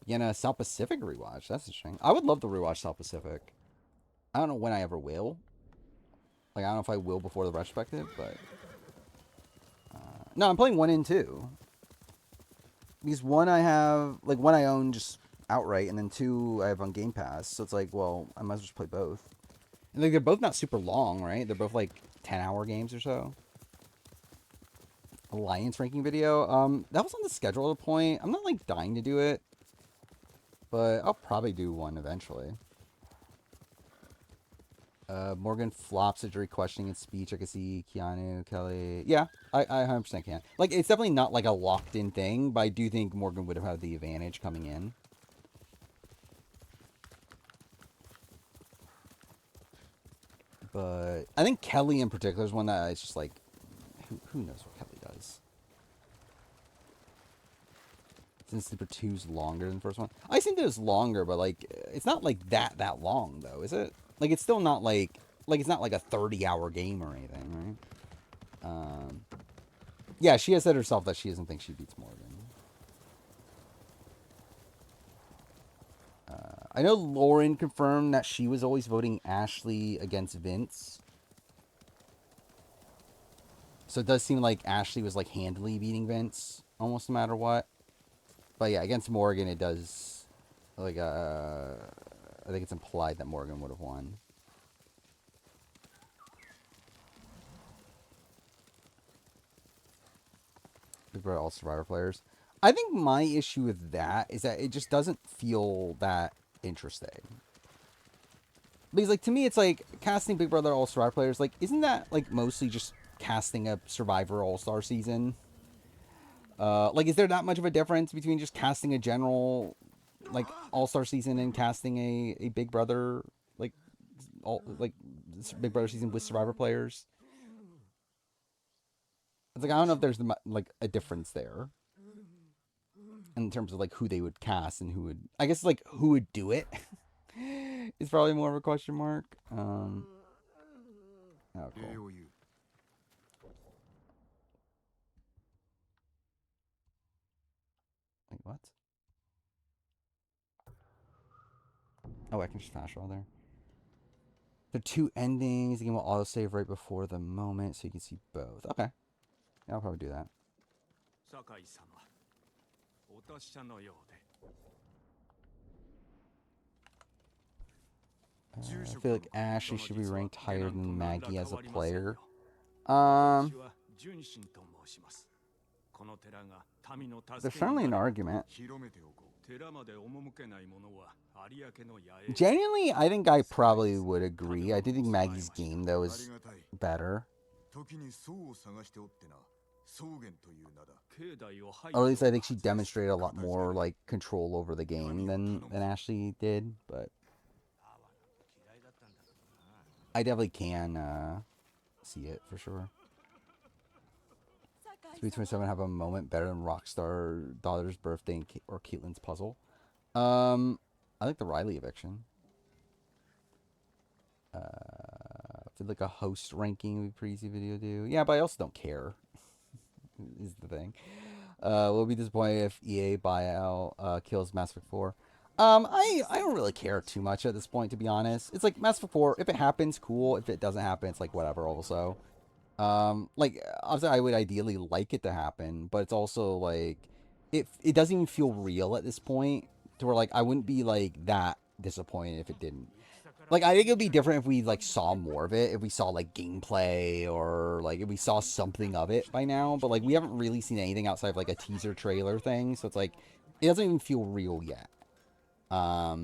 Again, a South Pacific rewatch. That's interesting. I would love to rewatch South Pacific. I don't know when I ever will. Like, I don't know if I will before the retrospective, but... no, I'm playing 1 and 2. Because 1 I have... Like, 1 I own just outright, and then 2 I have on Game Pass. So it's like, well, I might as well just play both. And like, they're both not super long, right? They're both, like, 10-hour games or so. Alliance ranking video. That was on the schedule at a point. I'm not, like, dying to do it. But I'll probably do one eventually. Morgan flops at jury questioning and speech. I can see Keanu, Kelly. Yeah, I 100% can. Like, it's definitely not like a locked-in thing, but I do think Morgan would have had the advantage coming in. But I think Kelly in particular is one that it's just like, who knows what Kelly does. Since Sleeper 2's longer than the first one. I think it was longer, but like, it's not like that long though, is it? Like, it's still not like it's not like a 30-hour game or anything, right? Yeah, she has said herself that she doesn't think she beats Morgan. I know Lauren confirmed that she was always voting Ashley against Vince. So it does seem like Ashley was like handily beating Vince almost no matter what. But yeah, against Morgan it does, like, I think it's implied that Morgan would have won. Big Brother All Survivor players. I think my issue with that is that it just doesn't feel that interesting. Because, like, to me, it's like casting Big Brother All Survivor players. Like, isn't that like mostly just casting a Survivor All Star season? Like, is there that much of a difference between just casting a general, like, All Star season and casting a Big Brother, like, Big Brother season with Survivor players? It's like, I don't know if there's like a difference there in terms of like who they would cast and who would, I guess, like, who would do it is probably more of a question mark. Oh, cool. Wait, what? Oh, I can just fast roll there. The 2 endings. The game will autosave right before the moment, so you can see both. Okay. Yeah, I'll probably do that. I feel like Ashley should be ranked higher than Maggie as a player. There's certainly an argument. Genuinely, I think I probably would agree. I do think Maggie's game, though, is better. Or at least I think she demonstrated a lot more, like, control over the game than Ashley did, but I definitely can see it, for sure. To be 27 have a moment better than Rockstar daughter's birthday or Caitlyn's puzzle. I like the Riley eviction. I feel like a host ranking would be pretty easy video to do. Yeah, but I also don't care. Is the thing. We'll be disappointed if EA buyout kills Mass Effect 4. I don't really care too much at this point, to be honest. It's like Mass Effect 4. If it happens, cool. If it doesn't happen, it's like whatever. Also, like obviously, I would ideally like it to happen, but it's also like it doesn't even feel real at this point. To where like I wouldn't be like that disappointed if it didn't. Like I think it would be different if we like saw more of it, if we saw like gameplay or like if we saw something of it by now. But like we haven't really seen anything outside of like a teaser trailer thing, so it's like it doesn't even feel real yet. I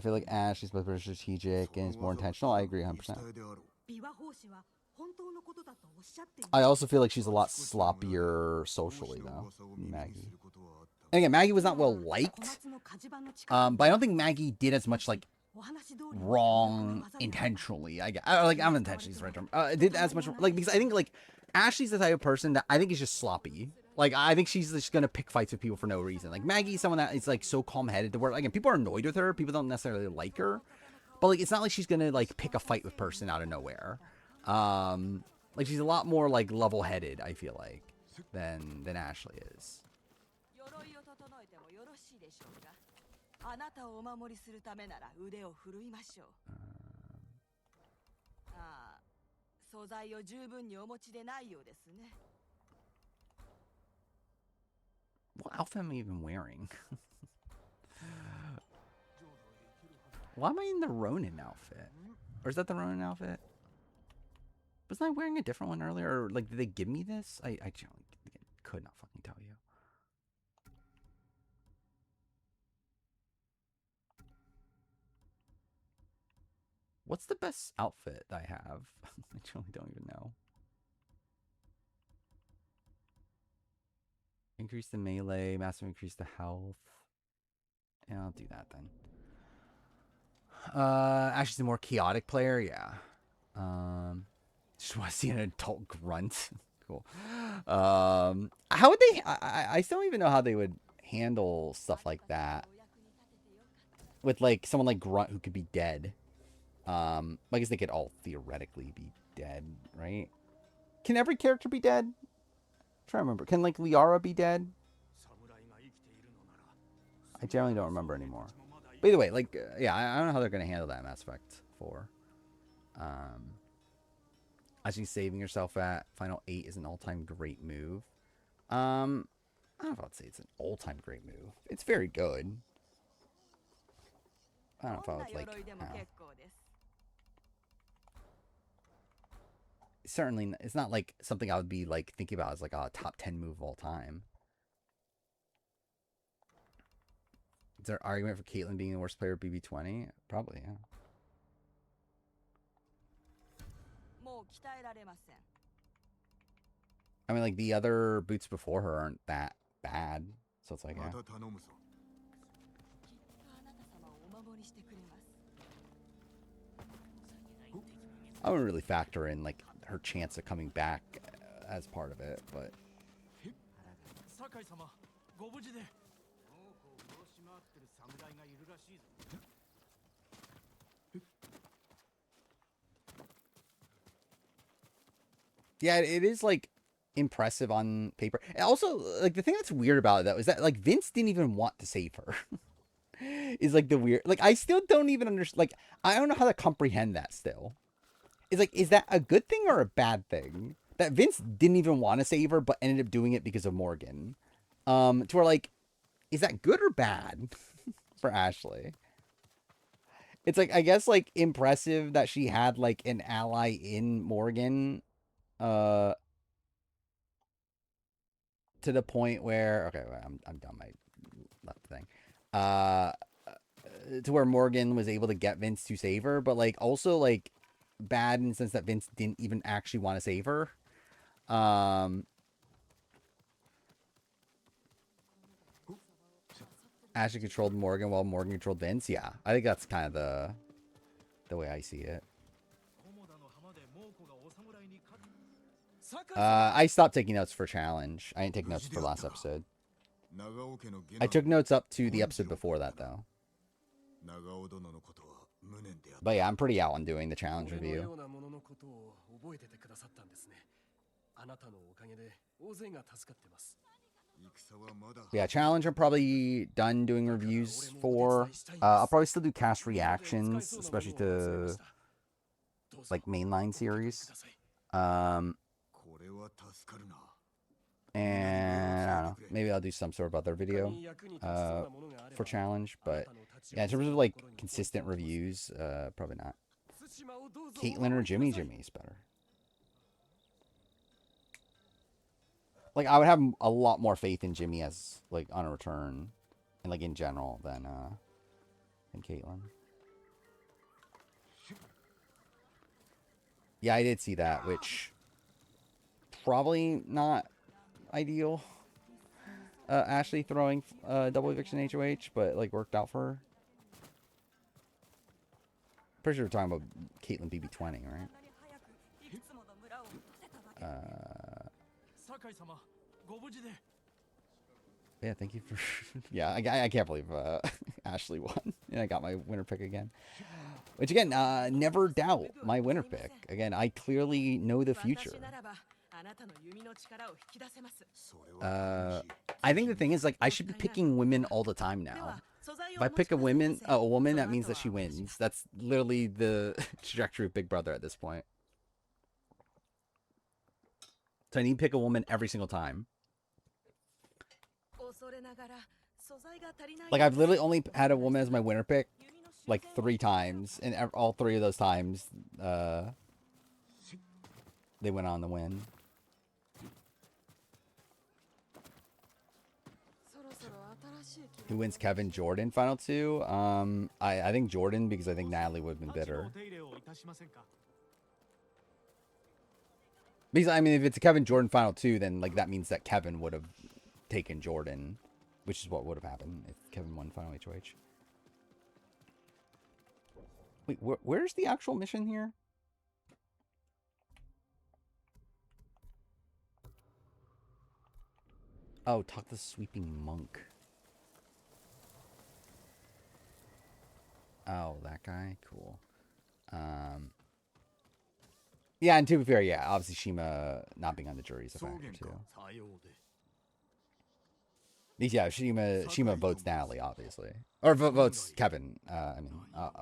feel like Ash is much more strategic and is more intentional. I agree 100%. I also feel like she's a lot sloppier socially though, than Maggie. And again, Maggie was not well liked, but I don't think Maggie did as much like wrong intentionally. I'm unintentionally is the right term. Did as much like because I think like Ashley's the type of person that I think is just sloppy. Like I think she's just gonna pick fights with people for no reason. Like Maggie's someone that is like so calm headed to where again people are annoyed with her. People don't necessarily like her, but like it's not like she's gonna like pick a fight with person out of nowhere. Like she's a lot more like level headed. I feel like than Ashley is. What outfit am I even wearing? Why am I in the Ronin outfit? Or is that the Ronin outfit? Wasn't I wearing a different one earlier? Or like, did they give me this? I could not fucking tell you. What's the best outfit I have? I truly don't even know. Increase the melee, massive increase the health. Yeah, I'll do that then. Actually, the more chaotic player, yeah. Just want to see an adult grunt. Cool. How would they? I still don't even know how they would handle stuff like that with like someone like Grunt who could be dead. I guess they could all theoretically be dead, right? Can every character be dead? I'm trying to remember. Can like Liara be dead? I generally don't remember anymore. But either way, like yeah, I don't know how they're gonna handle that in Mass Effect 4. Actually, saving yourself at Final 8 is an all-time great move. I don't know if I'd say it's an all-time great move. It's very good. I don't know if I would like. Certainly, it's not like something I would be like thinking about as like a top 10 move of all time. Is there an argument for Caitlyn being the worst player of BB20? Probably, yeah. I mean, like, the other boots before her aren't that bad. So it's like, yeah. I wouldn't really factor in, like, her chance of coming back as part of it, but... Yeah, it is, like, impressive on paper. And also, like, the thing that's weird about it, though, is that, like, Vince didn't even want to save her. Is, like, the weird... Like, I still don't even understand... Like, I don't know how to comprehend that still. It's like, is that a good thing or a bad thing? That Vince didn't even want to save her, but ended up doing it because of Morgan. To where, like, is that good or bad for Ashley? It's like, I guess, like, impressive that she had, like, an ally in Morgan. To the point where... Okay, well, I'm done. I left the thing. To where Morgan was able to get Vince to save her, but, like, also, like, bad in the sense that Vince didn't even actually want to save her. Ashley controlled Morgan while Morgan controlled Vince. Yeah, I think that's kind of the way I see it. I stopped taking notes for challenge. I didn't take notes for last episode. I took notes up to the episode before that, though. But yeah, I'm pretty out on doing the challenge review. Yeah, challenge I'm probably done doing reviews for. I'll probably still do cast reactions, especially to like mainline series. And I don't know, maybe I'll do some sort of other video for challenge. But yeah, in terms of like consistent reviews, probably not. Caitlyn or Jimmy? Jimmy's better. Like, I would have a lot more faith in Jimmy as like on a return and like in general than Caitlyn. Yeah, I did see that, which probably not ideal. Ashley throwing double eviction HOH, but like worked out for her. Pretty sure we're talking about Caitlyn BB20, right? Yeah, thank you for... yeah, I can't believe Ashley won. And I got my winner pick again. Which, again, never doubt my winner pick. Again, I clearly know the future. I think the thing is, like, I should be picking women all the time now. If I pick a woman, that means that she wins. That's literally the trajectory of Big Brother at this point. So I need to pick a woman every single time. Like, I've literally only had a woman as my winner pick like 3 times, and all 3 of those times they went on to win. Who wins Kevin Jordan final 2? I think Jordan, because I think Natalie would have been bitter. Because, I mean, if it's a Kevin Jordan final 2, then like that means that Kevin would have taken Jordan, which is what would have happened if Kevin won final HOH. Wait, where's the actual mission here? Oh, talk to the sweeping monk. Oh, that guy? Cool. Yeah, and to be fair, yeah, obviously Shima not being on the jury is a factor too. Yeah, Shima votes Natalie, obviously. Or votes Kevin, I mean,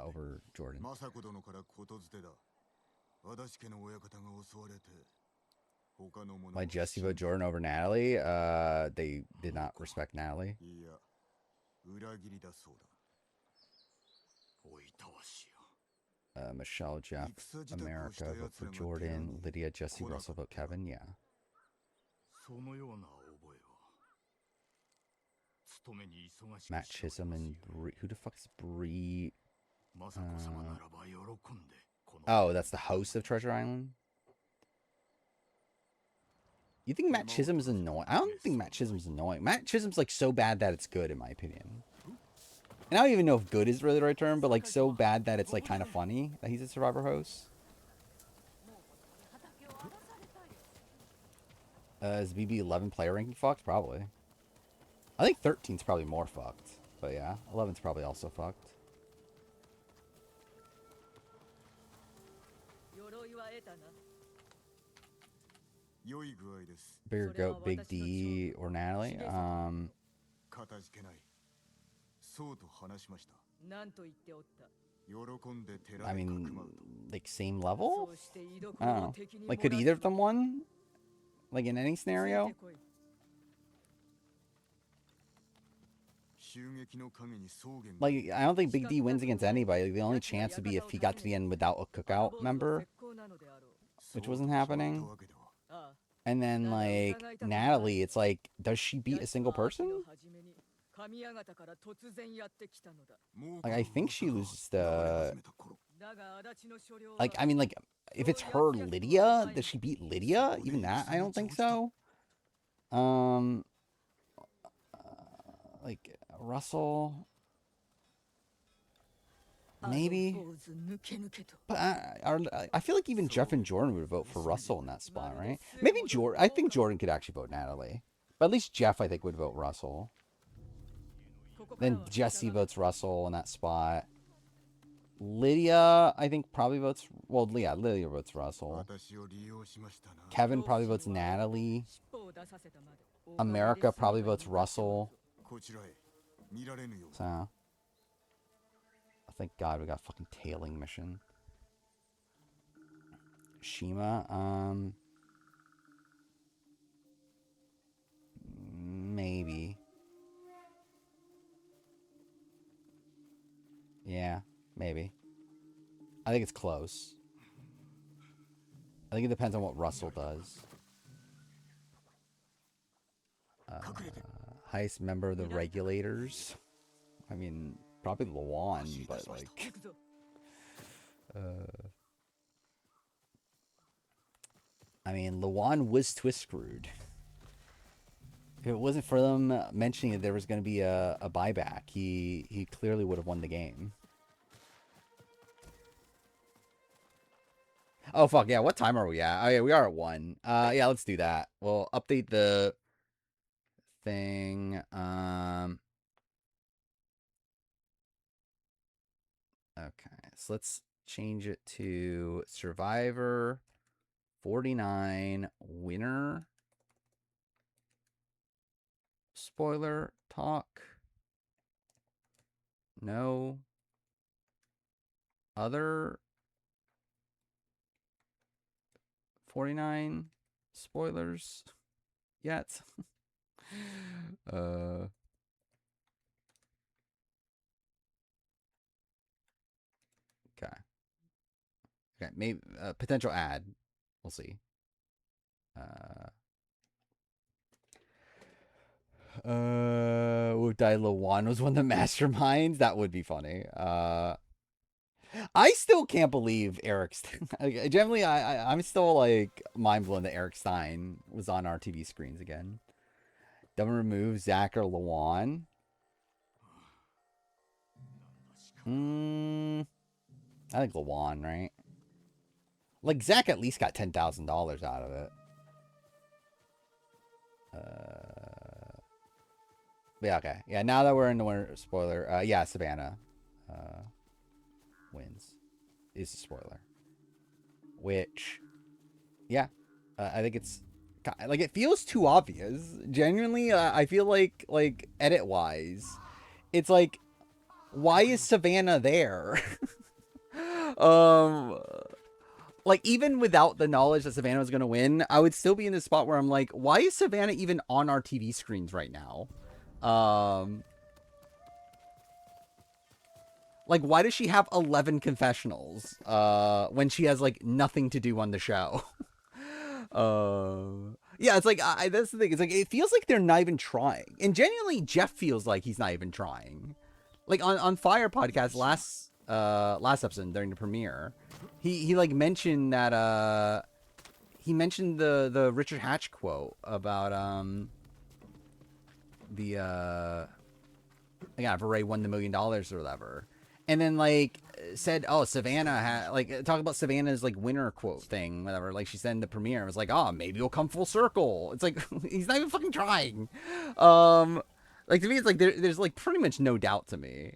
over Jordan. Why Jesse vote Jordan over Natalie? They did not respect Natalie. Michelle, Jeff, America vote for Jordan. Lydia, Jesse, Russell vote Kevin. Yeah. Matt Chisholm and Bree. Who the fuck is Bree? Oh, that's the host of Treasure Island? You think Matt Chisholm's annoying? I don't think Matt Chisholm's annoying. Matt Chisholm's like so bad that it's good, in my opinion. And I don't even know if good is really the right term, but like so bad that it's like kind of funny that he's a Survivor host. Is BB 11 player ranking fucked? Probably. I think 13's probably more fucked. But yeah, 11's probably also fucked. Bigger goat, Big D, or Natalie? I mean, like same level? I don't know. Like, could either of them win? Like, in any scenario? Like, I don't think Big D wins against anybody. Like, the only chance would be if he got to the end without a cookout member, which wasn't happening. And then, like, Natalie, it's like, does she beat a single person? Like, I think she loses the... Like, I mean, like, if it's her Lydia, does she beat Lydia? Even that, I don't think so. Like, Russell... Maybe. But I feel like even Jeff and Jordan would vote for Russell in that spot, right? Maybe Jordan. I think Jordan could actually vote Natalie. But at least Jeff, I think, would vote Russell. Then Jesse votes Russell in that spot. Lydia, I think, probably votes... Well, yeah, Lydia votes Russell. Kevin probably votes Natalie. America probably votes Russell. So... Thank God we got fucking tailing mission. Shima, maybe. Yeah, maybe. I think it's close. I think it depends on what Russell does. Highest member of the regulators. I mean, probably Lawan, but like... I mean, Lawan was twist screwed. If it wasn't for them mentioning that there was going to be a buyback, he clearly would have won the game. Oh, fuck, yeah, what time are we at? Oh, yeah, we are at 1. Yeah, let's do that. We'll update the thing. Okay, so let's change it to Survivor 49 winner. Spoiler talk. No other 49 spoilers yet. Okay. Okay, maybe potential ad. We'll see. Dai Lawan was one of the masterminds. That would be funny. I still can't believe Eric. Generally, I'm still like mind blown that Eric Stein was on our TV screens again. Don't remove Zach or Lawan. I think Lawan, right? Like Zach at least got $10,000 out of it. Yeah, okay. Yeah, now that we're in the winter spoiler, yeah, Savannah wins. Is a spoiler. Which, yeah, I think it's like it feels too obvious. Genuinely, I feel like edit wise, it's like, why is Savannah there? Like, even without the knowledge that Savannah was going to win, I would still be in this spot where I'm like, why is Savannah even on our TV screens right now? Like, why does she have 11 confessionals when she has, like, nothing to do on the show? Yeah, it's like, that's the thing. It's like, it feels like they're not even trying. And genuinely, Jeff feels like he's not even trying. Like, on Fire Podcast last episode during the premiere, he like mentioned that he mentioned the Richard Hatch quote about if Ray won the $1 million or whatever, and then like said, oh, Savannah had like talk about Savannah's like winner quote thing, whatever. Like she said in the premiere, it was like, oh, maybe it'll come full circle. It's like he's not even fucking trying. Like to me, it's like there's like pretty much no doubt to me.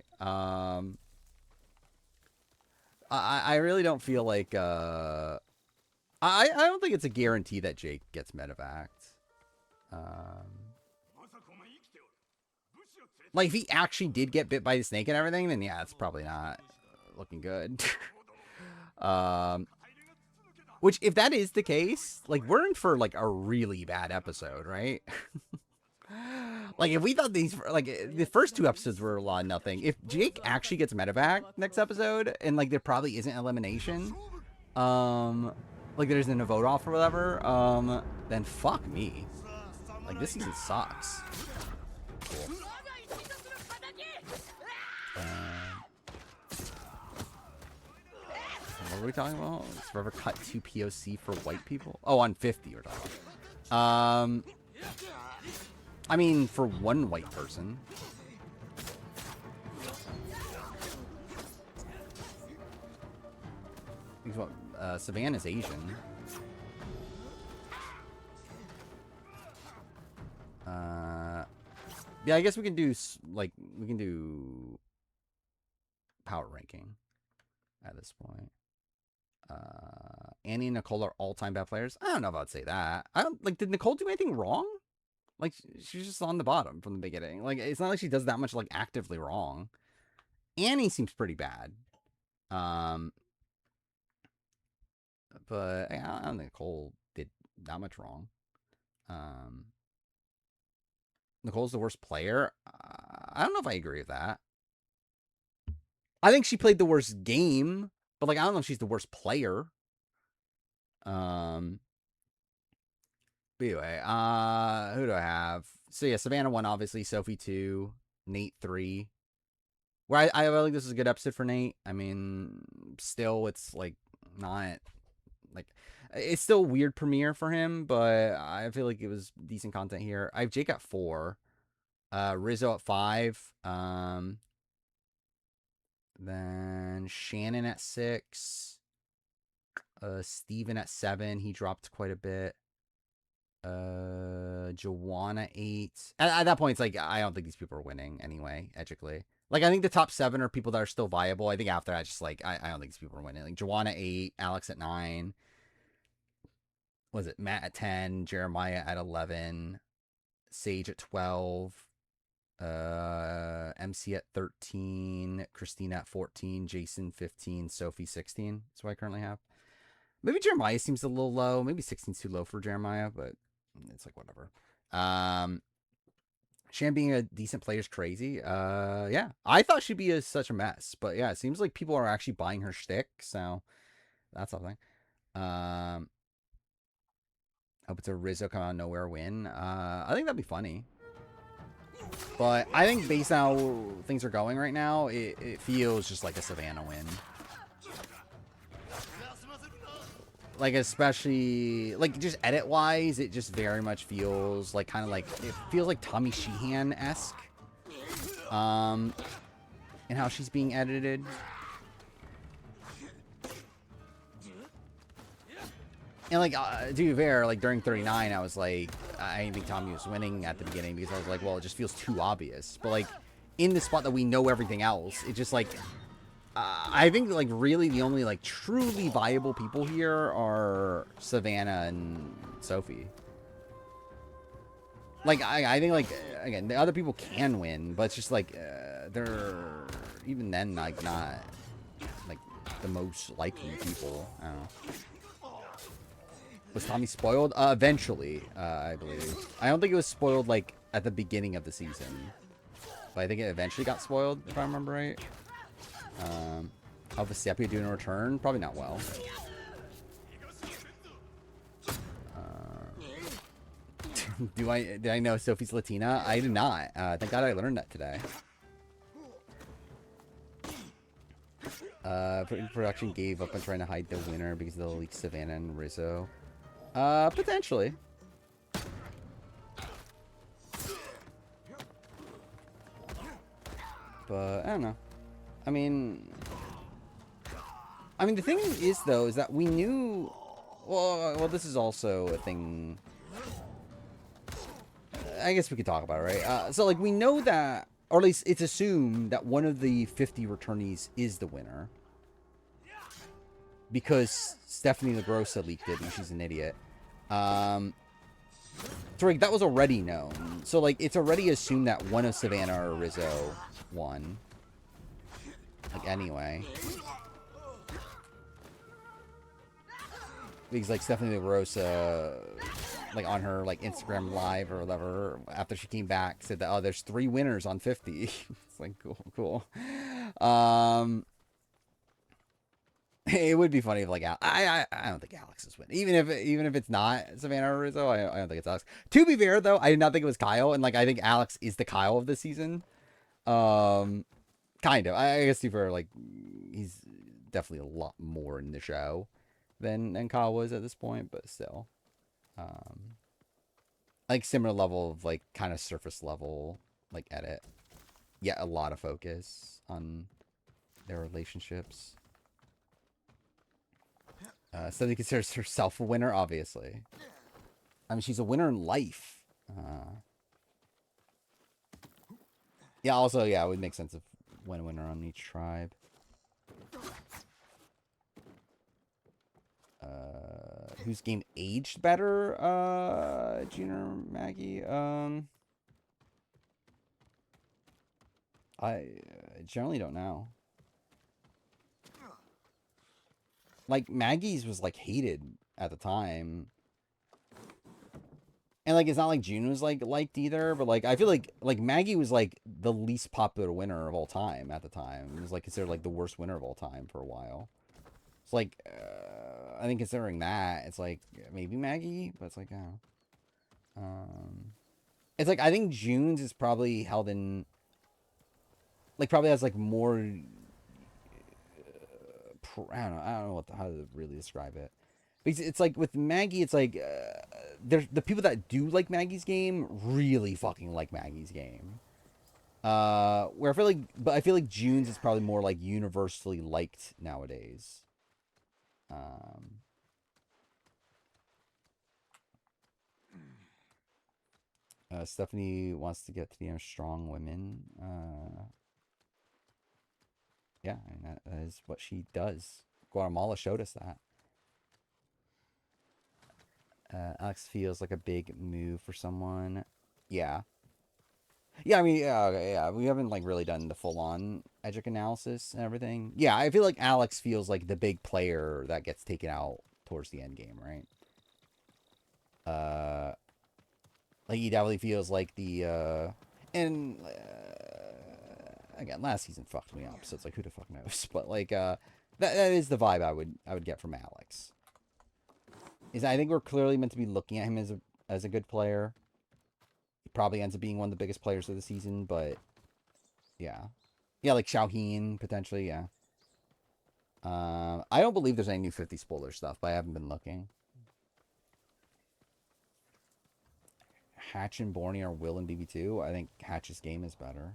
I really don't feel like I don't think it's a guarantee that Jake gets medevaced. Like if he actually did get bit by the snake and everything, then yeah, it's probably not looking good. Which if that is the case, like we're in for like a really bad episode, right? Like if we thought these like the first 2 episodes were a lot of nothing, if Jake actually gets medevac next episode and like there probably isn't elimination, like there isn't a vote off or whatever, then fuck me. Like this season sucks. Cool. What are we talking about? Let's forever cut 2 POC for white people. Oh, on 50 we're talking about. I mean, for 1 white person. Because what? Savannah's Asian. Yeah, I guess we can do we can do power ranking at this point. Annie and Nicole are all-time bad players. I don't know if I'd say that. I don't like. Did Nicole do anything wrong? Like she's just on the bottom from the beginning. Like it's not like she does that much like actively wrong. Annie seems pretty bad. Um, but I don't think Nicole did that much wrong. Um, Nicole's the worst player. I don't know if I agree with that. I think she played the worst game, but like I don't know if she's the worst player. Um, but anyway, who do I have? So yeah, Savannah 1, obviously, Sophie 2, Nate 3. Where I think this is a good episode for Nate. I mean, still it's like not like it's still a weird premiere for him, but I feel like it was decent content here. I have Jake at 4, Rizzo at 5, then Shannon at 6, Steven at 7. He dropped quite a bit. Joanna 8. At that point, it's like I don't think these people are winning anyway. Ethically, like I think the top 7 are people that are still viable. I think after that, just like I don't think these people are winning. Like Joanna 8, Alex at 9. Was it Matt at 10, Jeremiah at 11, Sage at 12, MC at 13, Christina at 14, Jason 15, Sophie 16. That's what I currently have. Maybe Jeremiah seems a little low. Maybe 16's too low for Jeremiah, but it's like whatever. Shan being a decent player is crazy. Yeah. I thought she'd be such a mess, but yeah, it seems like people are actually buying her shtick, so that's something. Hope it's a Rizzo come out of nowhere win. I think that'd be funny. But I think based on how things are going right now, it feels just like a Savannah win. Like, especially, like, just edit-wise, it just very much feels like, kind of like, it feels like Tommy Sheehan-esque. And how she's being edited. And, like, to be fair, like, during 39, I was like, I didn't think Tommy was winning at the beginning because I was like, well, it just feels too obvious. But, like, in the spot that we know everything else, it just, like, I think, like, really the only, like, truly viable people here are Savannah and Sophie. Like, I think, like, again, the other people can win, but it's just, like, they're, even then, like, not, like, the most likely people. I don't know. Was Tommy spoiled? Eventually, I believe. I don't think it was spoiled, like, at the beginning of the season. But I think it eventually got spoiled, if I remember right. Alpha Sepia doing a return? Probably not well. Did I know Sophie's Latina? I did not. Thank God I learned that today. Production gave up on trying to hide the winner because of the leaked Savannah and Rizzo. Potentially. But I don't know. I mean, the thing is, though, is that we knew... Well, this is also a thing... I guess we could talk about it, right? So, like, we know that... Or at least it's assumed that one of the 50 returnees is the winner. Because Stephanie LaGrossa leaked it and she's an idiot. So, like, that was already known. So, like, it's already assumed that one of Savannah or Rizzo won. Like, anyway. Because, like, Stephanie LaGrossa, like, on her, like, Instagram Live or whatever, after she came back, said that, oh, there's 3 winners on 50. It's like, cool. It would be funny if, like, I don't think Alex is winning. Even if it's not Savannah or Rizzo, I don't think it's Alex. To be fair, though, I did not think it was Kyle, and, like, I think Alex is the Kyle of this season. Kind of. I guess, to be fair, like, he's definitely a lot more in the show than Kyle was at this point, but still. Like, similar level of, like, kind of surface level, like, edit. Yet a lot of focus on their relationships. Stephanie considers herself a winner, obviously. I mean, she's a winner in life. Yeah, also, yeah, it would make sense of one winner on each tribe. Whose game aged better, Junior Maggie? I generally don't know. Like, Maggie's was, like, hated at the time. And, like, it's not like June was, like, liked either, but, like, I feel like, Maggie was, like, the least popular winner of all time at the time. It was, like, considered, like, the worst winner of all time for a while. It's like, I think considering that, it's like, maybe Maggie, but it's like, oh. It's like, I think June's is probably held in, like, probably has, like, more, I don't know how to really describe it. Because it's like, with Maggie, it's like, there's the people that do like Maggie's game really fucking like Maggie's game. Where I feel like June's is probably more, like, universally liked nowadays. Stephanie wants to get to the strong women. Yeah, I mean, that is what she does. Guatemala showed us that. Alex feels like a big move for someone. Yeah. Yeah, I mean, yeah, we haven't, like, really done the full-on Edgic analysis and everything. Yeah, I feel like Alex feels like the big player that gets taken out towards the end game, right? Like, he definitely feels like the, and, again, last season fucked me up, so it's like, who the fuck knows? But, like, that is the vibe I would get from Alex. I think we're clearly meant to be looking at him as a good player. He probably ends up being one of the biggest players of the season, but yeah. Yeah, like Xiaoheen, potentially, yeah. I don't believe there's any new 50 spoiler stuff, but I haven't been looking. Hatch and Borney are Will and BB2. I think Hatch's game is better.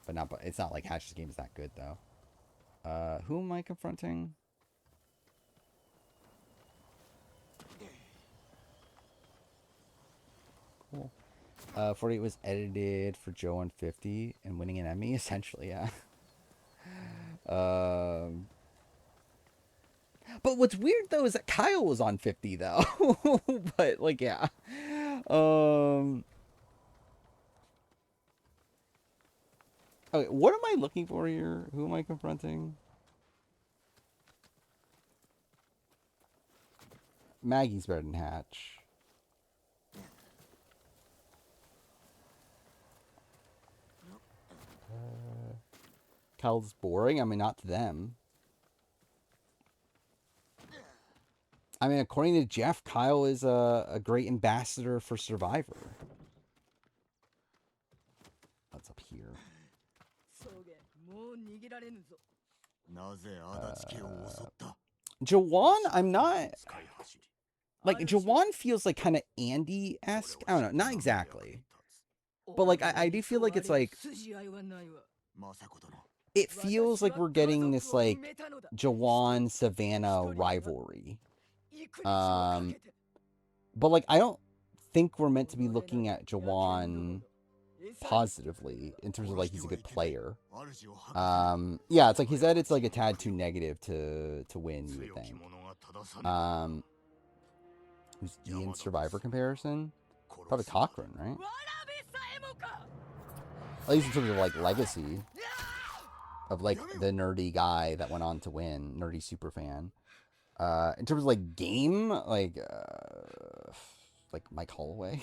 But it's not like Hatch's game is that good, though. Who am I confronting? Cool. 48 was edited for Joe on 50 and winning an Emmy, essentially, yeah. But what's weird, though, is that Kyle was on 50, though. But, like, yeah. Okay, what am I looking for here? Who am I confronting? Maggie's better than Hatch. Kyle's boring. I mean, not to them. I mean, according to Jeff, Kyle is a great ambassador for Survivor. What's up here? Jawan, I'm not... Like, Jawan feels like kind of Andy-esque. I don't know. Not exactly. But, like, I do feel like it's like... It feels like we're getting this, like, Jawan-Savannah rivalry. But, like, I don't think we're meant to be looking at Jawan positively in terms of, like, he's a good player. Yeah, it's like his edit's, like, a tad too negative to win, you would think. Who's Ian Survivor comparison? Probably Cochran, right? At least in terms of, like, legacy of, like, the nerdy guy that went on to win, nerdy super fan. In terms of, like, game, like Mike Holloway.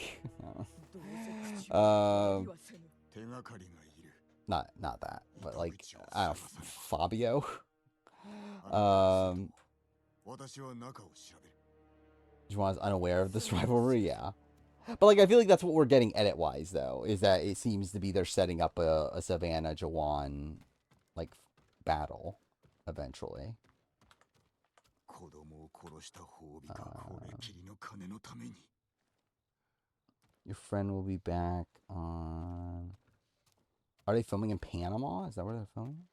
Not that, but, like, I don't know, Fabio. Juwan's unaware of this rivalry, yeah. But, like, I feel like that's what we're getting edit-wise, though, is that it seems to be they're setting up a Savannah Jawan, like, battle eventually. Your friend will be back on... Are they filming in Panama? Is that where they're filming?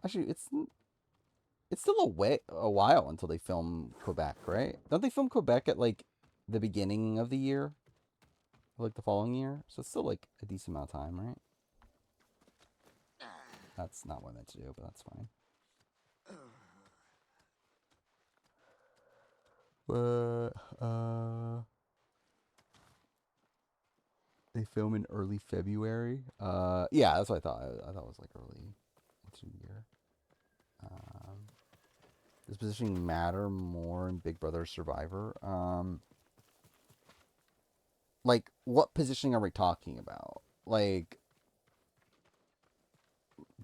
Actually, it's still a while until they film Quebec, right? Don't they film Quebec at like the beginning of the year, like the following year? So it's still like a decent amount of time, right? That's not what I meant to do, but that's fine. But they film in early February. Yeah, that's what I thought. I thought it was like early into the year. Does positioning matter more in Big Brother Survivor? Like what positioning are we talking about? Like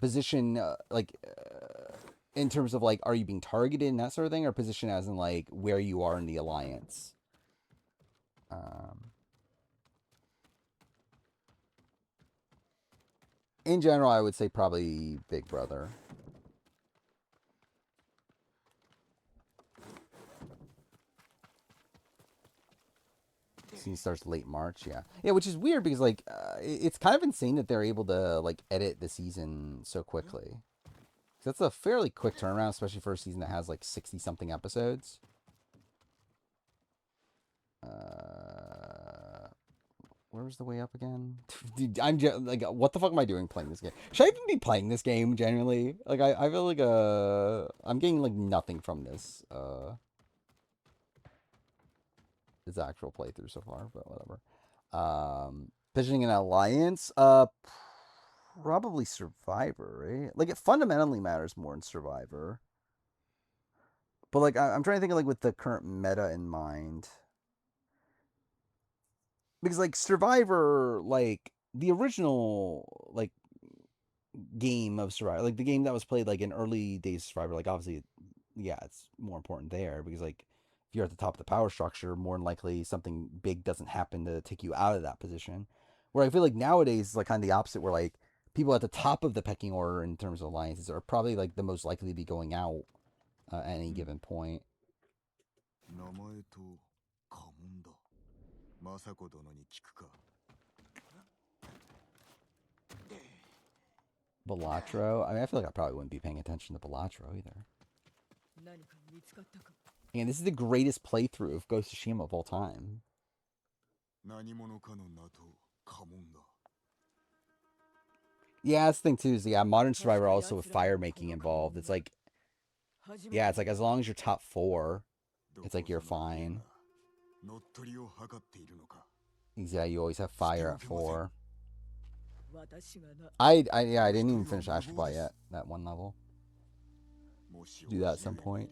position, in terms of like, are you being targeted and that sort of thing, or position as in like where you are in the alliance? In general, I would say probably Big Brother. Season starts late March, yeah, which is weird because like it's kind of insane that they're able to like edit the season so quickly. That's a fairly quick turnaround, especially for a season that has like 60 something episodes. Where's the way up again? Dude, like, what the fuck am I doing playing this game? Should I even be playing this game generally? Like, I feel like I'm getting like nothing from this this actual playthrough so far, but whatever. Pitching an alliance, probably Survivor, right? Like, it fundamentally matters more in Survivor. But like, I'm trying to think of like with the current meta in mind. Because like Survivor, like the original like game of Survivor, like the game that was played like in early days of Survivor, like obviously, yeah, it's more important there because like if you're at the top of the power structure, more than likely something big doesn't happen to take you out of that position. Where I feel like nowadays is like kind of the opposite, where like people at the top of the pecking order in terms of alliances are probably like the most likely to be going out at any given point. Balatro. I mean, I feel like I probably wouldn't be paying attention to Balatro either. And this is the greatest playthrough of Ghost of Tsushima of all time. Yeah, that's the thing too. Is yeah, Modern Survivor also with fire making involved. It's like, yeah, it's like as long as you're top 4, it's like you're fine. Yeah, you always have fire at 4. I didn't even finish Astroply yet. That one level. Do that at some point.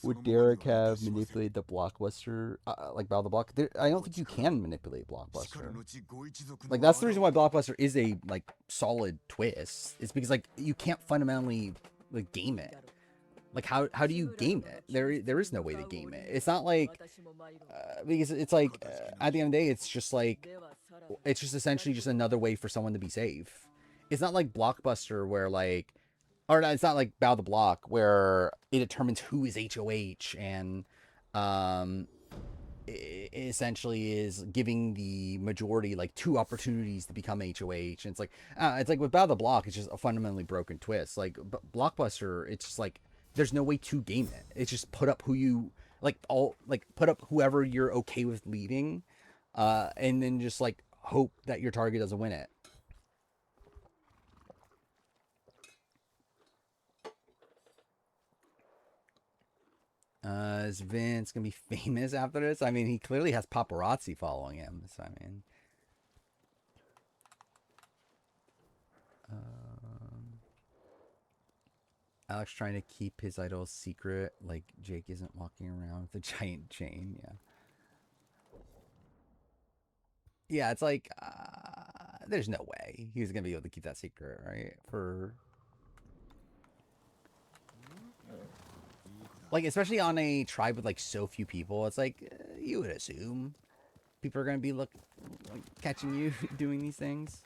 Would Derek have manipulated the Blockbuster, like Battle the Block? I don't think you can manipulate Blockbuster. Like that's the reason why Blockbuster is a like solid twist. It's because like you can't fundamentally like game it. Like how do you game it? There is no way to game it. It's not like because it's like at the end of the day, it's just essentially just another way for someone to be safe. It's not like Blockbuster where like, or it's not like Bow the Block where it determines who is HOH and it essentially is giving the majority like 2 opportunities to become HOH. And it's like with Bow the Block, it's just a fundamentally broken twist. Like Blockbuster, it's just like there's no way to game it. It's just put up who you put up whoever you're okay with leading, and then just like hope that your target doesn't win it. Is Vince gonna be famous after this? I mean, he clearly has paparazzi following him. So I mean, Alex trying to keep his idol secret, like Jake isn't walking around with a giant chain. Yeah, yeah. It's like there's no way he was gonna be able to keep that secret, right? For like, especially on a tribe with like so few people, it's like you would assume people are gonna be like catching you doing these things.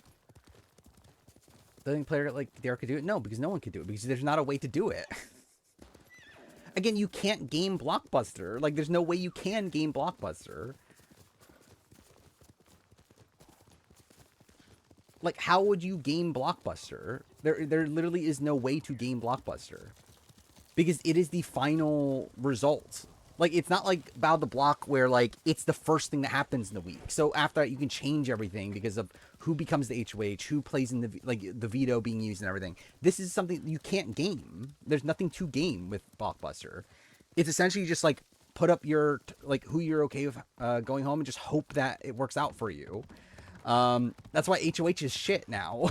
Doesn't player like Derek could do it? No, because no one could do it because there's not a way to do it. Again, you can't game Blockbuster. Like, there's no way you can game Blockbuster. Like, how would you game Blockbuster? There literally is no way to game Blockbuster. Because it is the final result. Like, it's not like Bow the Block where, like, it's the first thing that happens in the week. So after that, you can change everything because of who becomes the HOH, who plays in the, like, the veto being used and everything. This is something you can't game. There's nothing to game with Blockbuster. It's essentially just, like, put up your, like, who you're okay with going home and just hope that it works out for you. That's why HOH is shit now.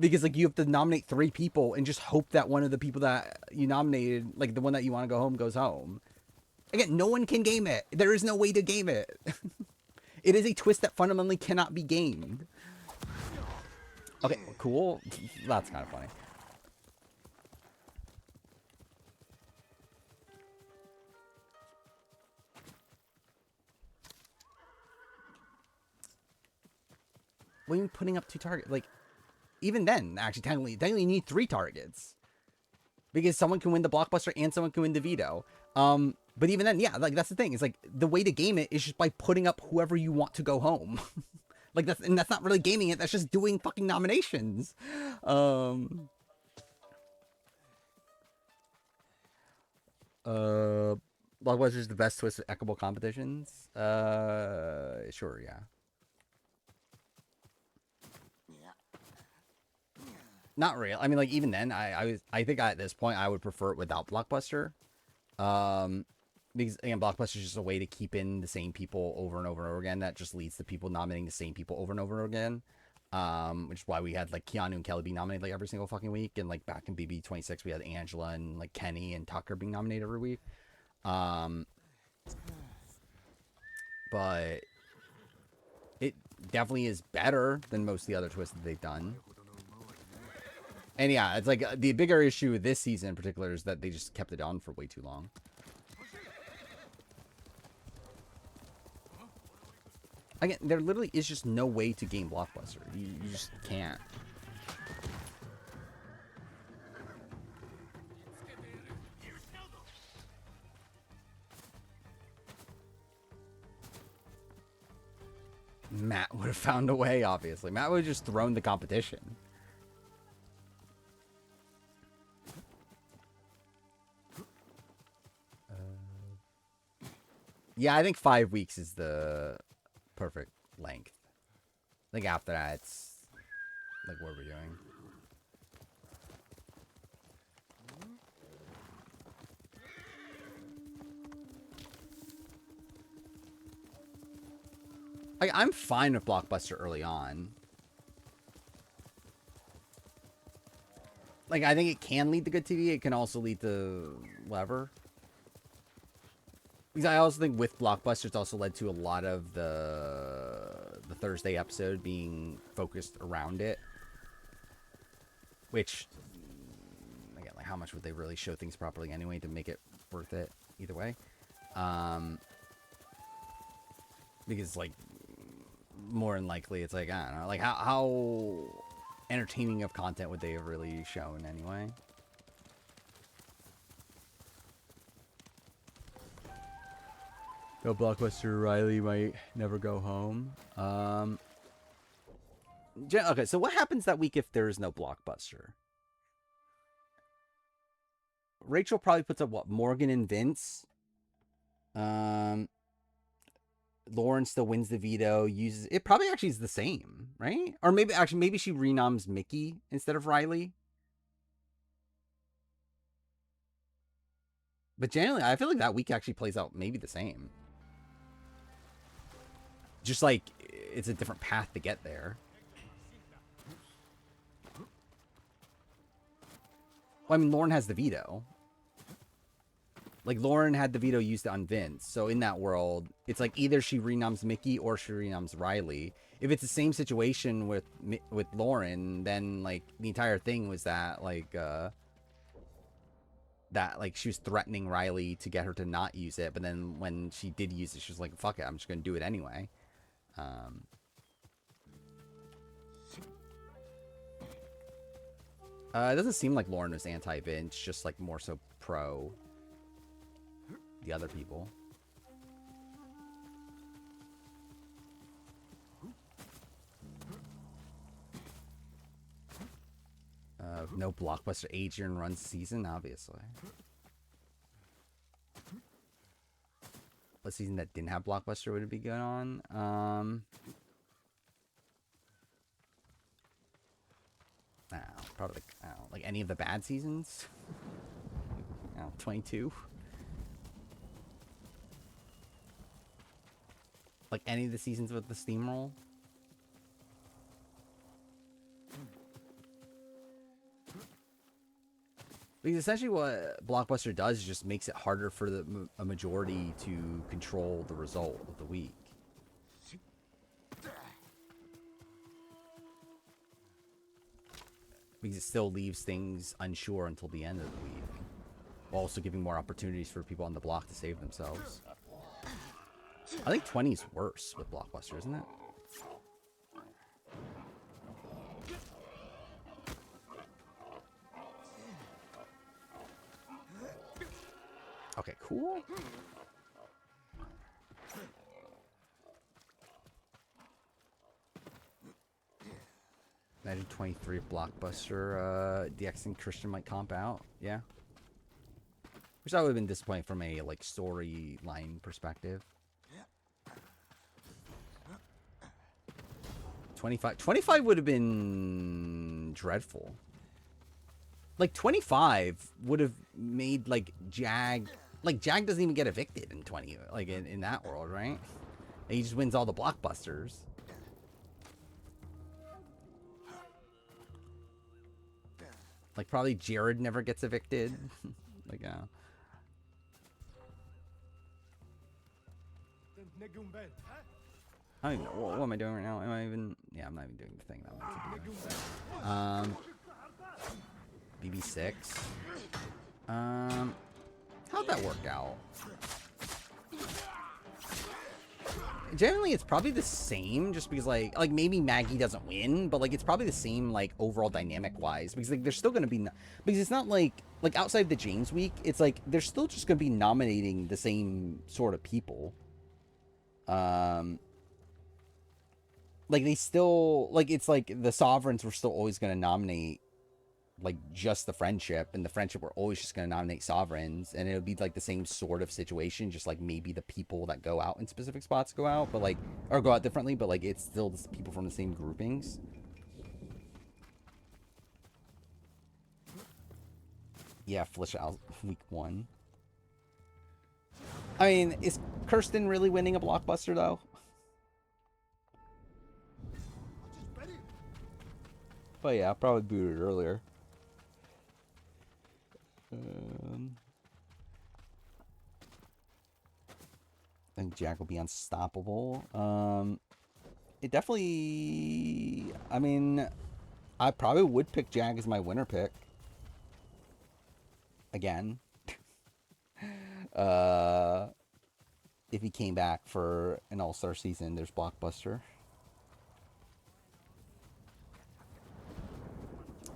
Because like you have to nominate 3 people and just hope that one of the people that you nominated, like the one that you want to go home, goes home. Again, no one can game it. There is no way to game it. It is a twist that fundamentally cannot be gamed. Okay, cool. That's kind of funny. When you're putting up 2 targets, like, even then, actually, technically you need 3 targets. Because someone can win the Blockbuster and someone can win the veto. But even then, yeah, like, that's the thing. It's like, the way to game it is just by putting up whoever you want to go home. Like, that's not really gaming it. That's just doing fucking nominations. Blockbuster is the best twist of equitable competitions. Sure, yeah. Not real. I mean, like, even then, I think at this point I would prefer it without Blockbuster. Because again, Blockbuster is just a way to keep in the same people over and over and over again. That just leads to people nominating the same people over and over again. Which is why we had like Keanu and Kelly being nominated like every single fucking week, and like back in BB26 we had Angela and like Kenny and Tucker being nominated every week. But it definitely is better than most of the other twists that they've done. And yeah, it's like the bigger issue with this season in particular is that they just kept it on for way too long. Again, there literally is just no way to game Blockbuster. You just can't. Matt would have found a way, obviously. Matt would have just thrown the competition. Yeah, I think 5 weeks is the perfect length. I think after that, it's like, what are we doing? Like, I'm fine with Blockbuster early on. Like, I think it can lead to good TV. It can also lead to whatever. Because I also think with Blockbuster, it's also led to a lot of the Thursday episode being focused around it. Which, again, like, how much would they really show things properly anyway to make it worth it either way? Because, like, more than likely, it's like, I don't know, like, how entertaining of content would they have really shown anyway? No, Blockbuster Riley might never go home. Okay, so what happens that week if there is no Blockbuster? Rachel probably puts up, what, Morgan and Vince? Lauren still wins the veto, uses... It probably actually is the same, right? Or maybe she renoms Mickey instead of Riley. But generally, I feel like that week actually plays out maybe the same. Just like, it's a different path to get there. Well, I mean, Lauren has the veto. Like, Lauren had the veto used on Vince. So in that world, it's like either she renoms Mickey or she renoms Riley. If it's the same situation with Lauren, then, like, the entire thing was that, like, she was threatening Riley to get her to not use it. But then when she did use it, she was like, fuck it, I'm just going to do it anyway. It doesn't seem like Lauren was anti-Vince, just, like, more so pro the other people. No blockbuster Adrian Run season, obviously. What season that didn't have blockbuster would it be good on? Probably like any of the bad seasons. 22. Like any of the seasons with the steamroll. Because essentially what Blockbuster does is just makes it harder for a majority to control the result of the week. Because it still leaves things unsure until the end of the week. While also giving more opportunities for people on the block to save themselves. I think 20 is worse with Blockbuster, isn't it? Okay, cool. Imagine 23 Blockbuster. DX and Christian might comp out. Yeah. Which I would have been disappointing from a like storyline perspective. 25 would have been dreadful. Like 25 would have made like Jag doesn't even get evicted in 20 like in that world, right? And he just wins all the blockbusters. Like probably Jared never gets evicted. Like I don't even know. What am I doing right now? Am I even... Yeah, I'm not even doing the thing that I'm meant to do. BB6. How'd that work out? Generally, it's probably the same, just because, like maybe Maggie doesn't win, but, like, it's probably the same, like, overall dynamic-wise, because, like, there's still gonna be... Because it's not, like, outside the James week, it's, like, they're still just gonna be nominating the same sort of people. Like, they still, like, it's like the Sovereigns were still always going to nominate, like, just the Friendship, and the Friendship were always just going to nominate Sovereigns, and it would be, like, the same sort of situation, just, like, maybe the people that go out in specific spots go out, but, like, or go out differently, but, like, it's still the people from the same groupings. Yeah, Felicia out week 1. I mean, is Kirsten really winning a blockbuster, though? But yeah, I probably booted earlier. I think Jack will be unstoppable. It definitely... I mean, I probably would pick Jack as my winner pick. Again. If he came back for an all-star season, there's Blockbuster.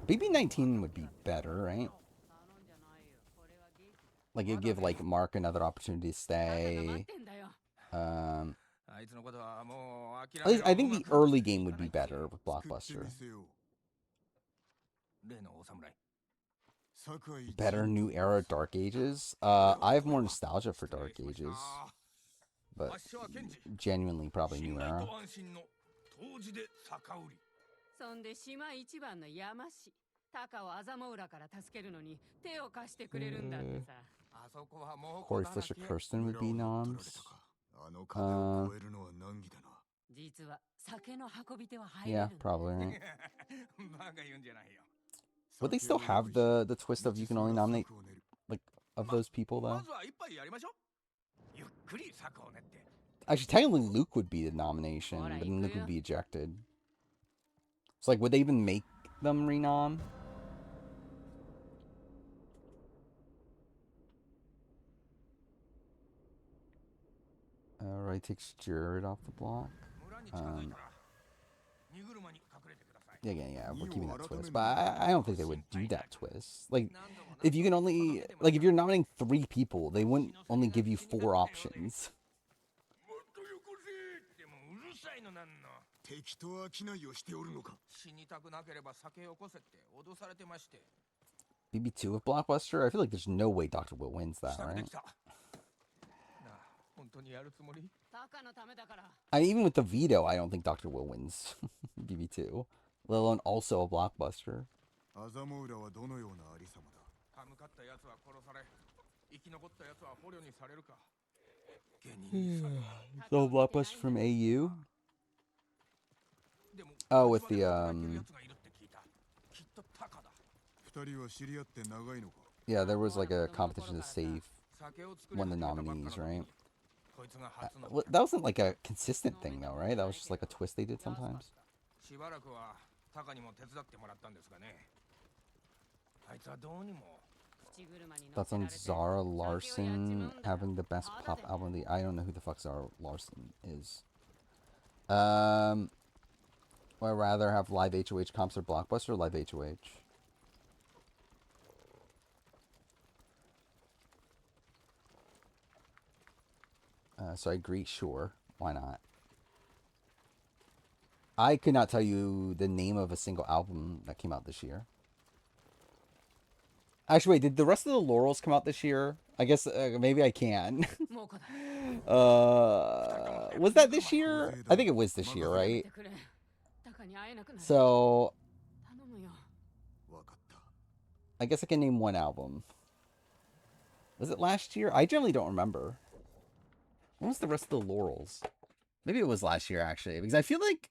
BB19 would be better, right? Like, it'd give, like, Mark another opportunity to stay. At least, I think the early game would be better with Blockbuster. Better New Era Dark Ages? I have more nostalgia for Dark Ages. But genuinely, probably New Era. Corey Fisher Kirsten would be noms. Yeah, probably, right? Would they still have the twist of you can only nominate, like, of those people, though? Actually, technically, Luke would be the nomination, but then Luke would be ejected. So, like, would they even make them renom? Right, takes Jared off the block. Yeah, we're keeping that twist. But I don't think they would do that twist. Like, if you can only... Like, if you're nominating 3 people, they wouldn't only give you 4 options. BB2 of Blockbuster? I feel like there's no way Dr. Will wins that, right? Even with the veto, I don't think Dr. Will wins BB2, let alone also a Blockbuster. So Blockbuster from AU? Oh, with the yeah, there was like a competition to save one of the nominees, right? That wasn't like a consistent thing though, right? That was just like a twist they did sometimes. Thoughts on Zara Larson having the best pop album of the... I don't know who the fuck Zara Larson is. Would I rather have live HOH comps or Blockbuster or live HOH? So I agree, sure. Why not? I could not tell you the name of a single album that came out this year. Actually, wait, did the rest of the Laurels come out this year? I guess maybe I can. Was that this year? I think it was this year, right? So I guess I can name one album. Was it last year? I generally don't remember. When was the rest of the Laurels? Maybe it was last year, actually. Because I feel like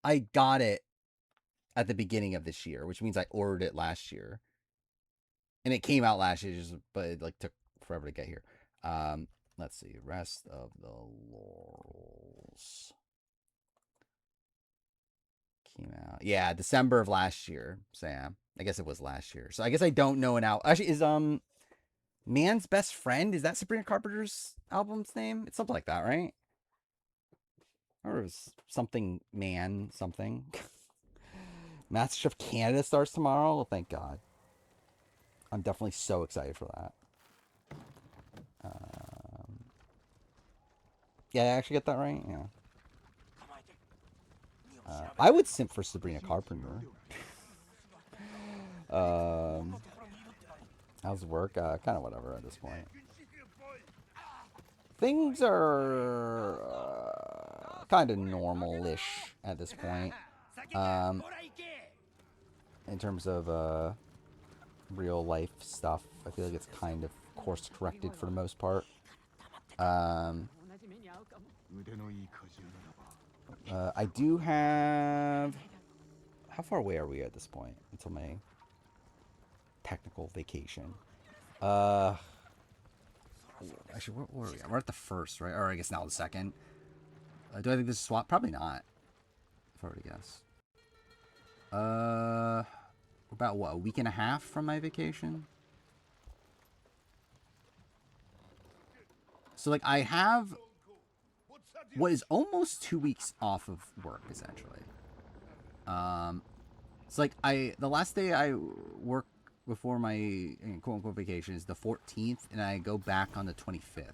I got it at the beginning of this year, which means I ordered it last year. And it came out last year, but it like took forever to get here. Let's see. Rest of the Laurels came out. Yeah, December of last year, Sam. I guess it was last year. So I guess I don't know an album. Actually, is Man's Best Friend, is that Sabrina Carpenter's album's name? It's something like that, right? Or it was something Man something. MasterChef Canada starts tomorrow. Well, thank God. I'm definitely so excited for that. Yeah, I actually get that right? Yeah. I would simp for Sabrina Carpenter. How's work? Kind of whatever at this point. Things are kind of normal-ish at this point. In terms of real life stuff, I feel like it's kind of course corrected for the most part. I do have... How far away are we at this point until my technical vacation? Actually, where are we at? We're at the first, right? Or I guess now the second. Do I think this is swap? Probably not. If I were to guess. About what? A week and a half from my vacation? So, like, I have what is almost 2 weeks off of work, essentially. It's like the last day I work before my quote-unquote vacation is the 14th, and I go back on the 25th.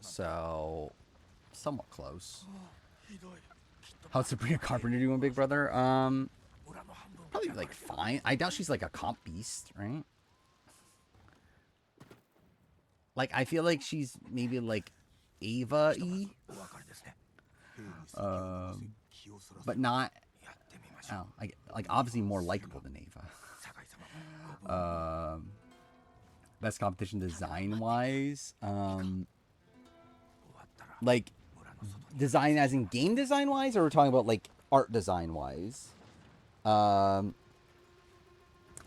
So, somewhat close. How's Sabrina Carpenter doing, Big Brother? Probably, like, fine. I doubt she's, like, a comp beast, right? Like, I feel like she's maybe, like, Ava-y. But not... Oh, like, obviously more likable than Ava. Best competition design-wise. Like, design as in game design-wise? Or we're talking about, like, art design-wise? I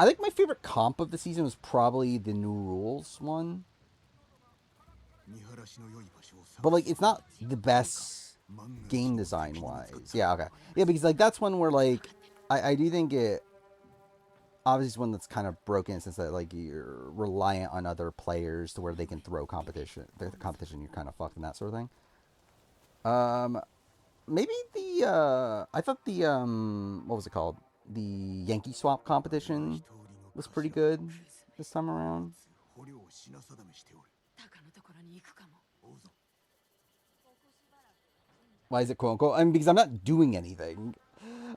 think my favorite comp of the season was probably the New Rules one. But, like, it's not the best game design-wise. Yeah, okay. Yeah, because, like, that's one where, like, I do think it... Obviously, it's one that's kind of broken since that, like, you're reliant on other players to where they can throw competition. The competition, you're kind of fucked and that sort of thing. Maybe the, I thought the, what was it called? The Yankee Swap competition was pretty good this time around. Why is it quote unquote? I mean, because I'm not doing anything.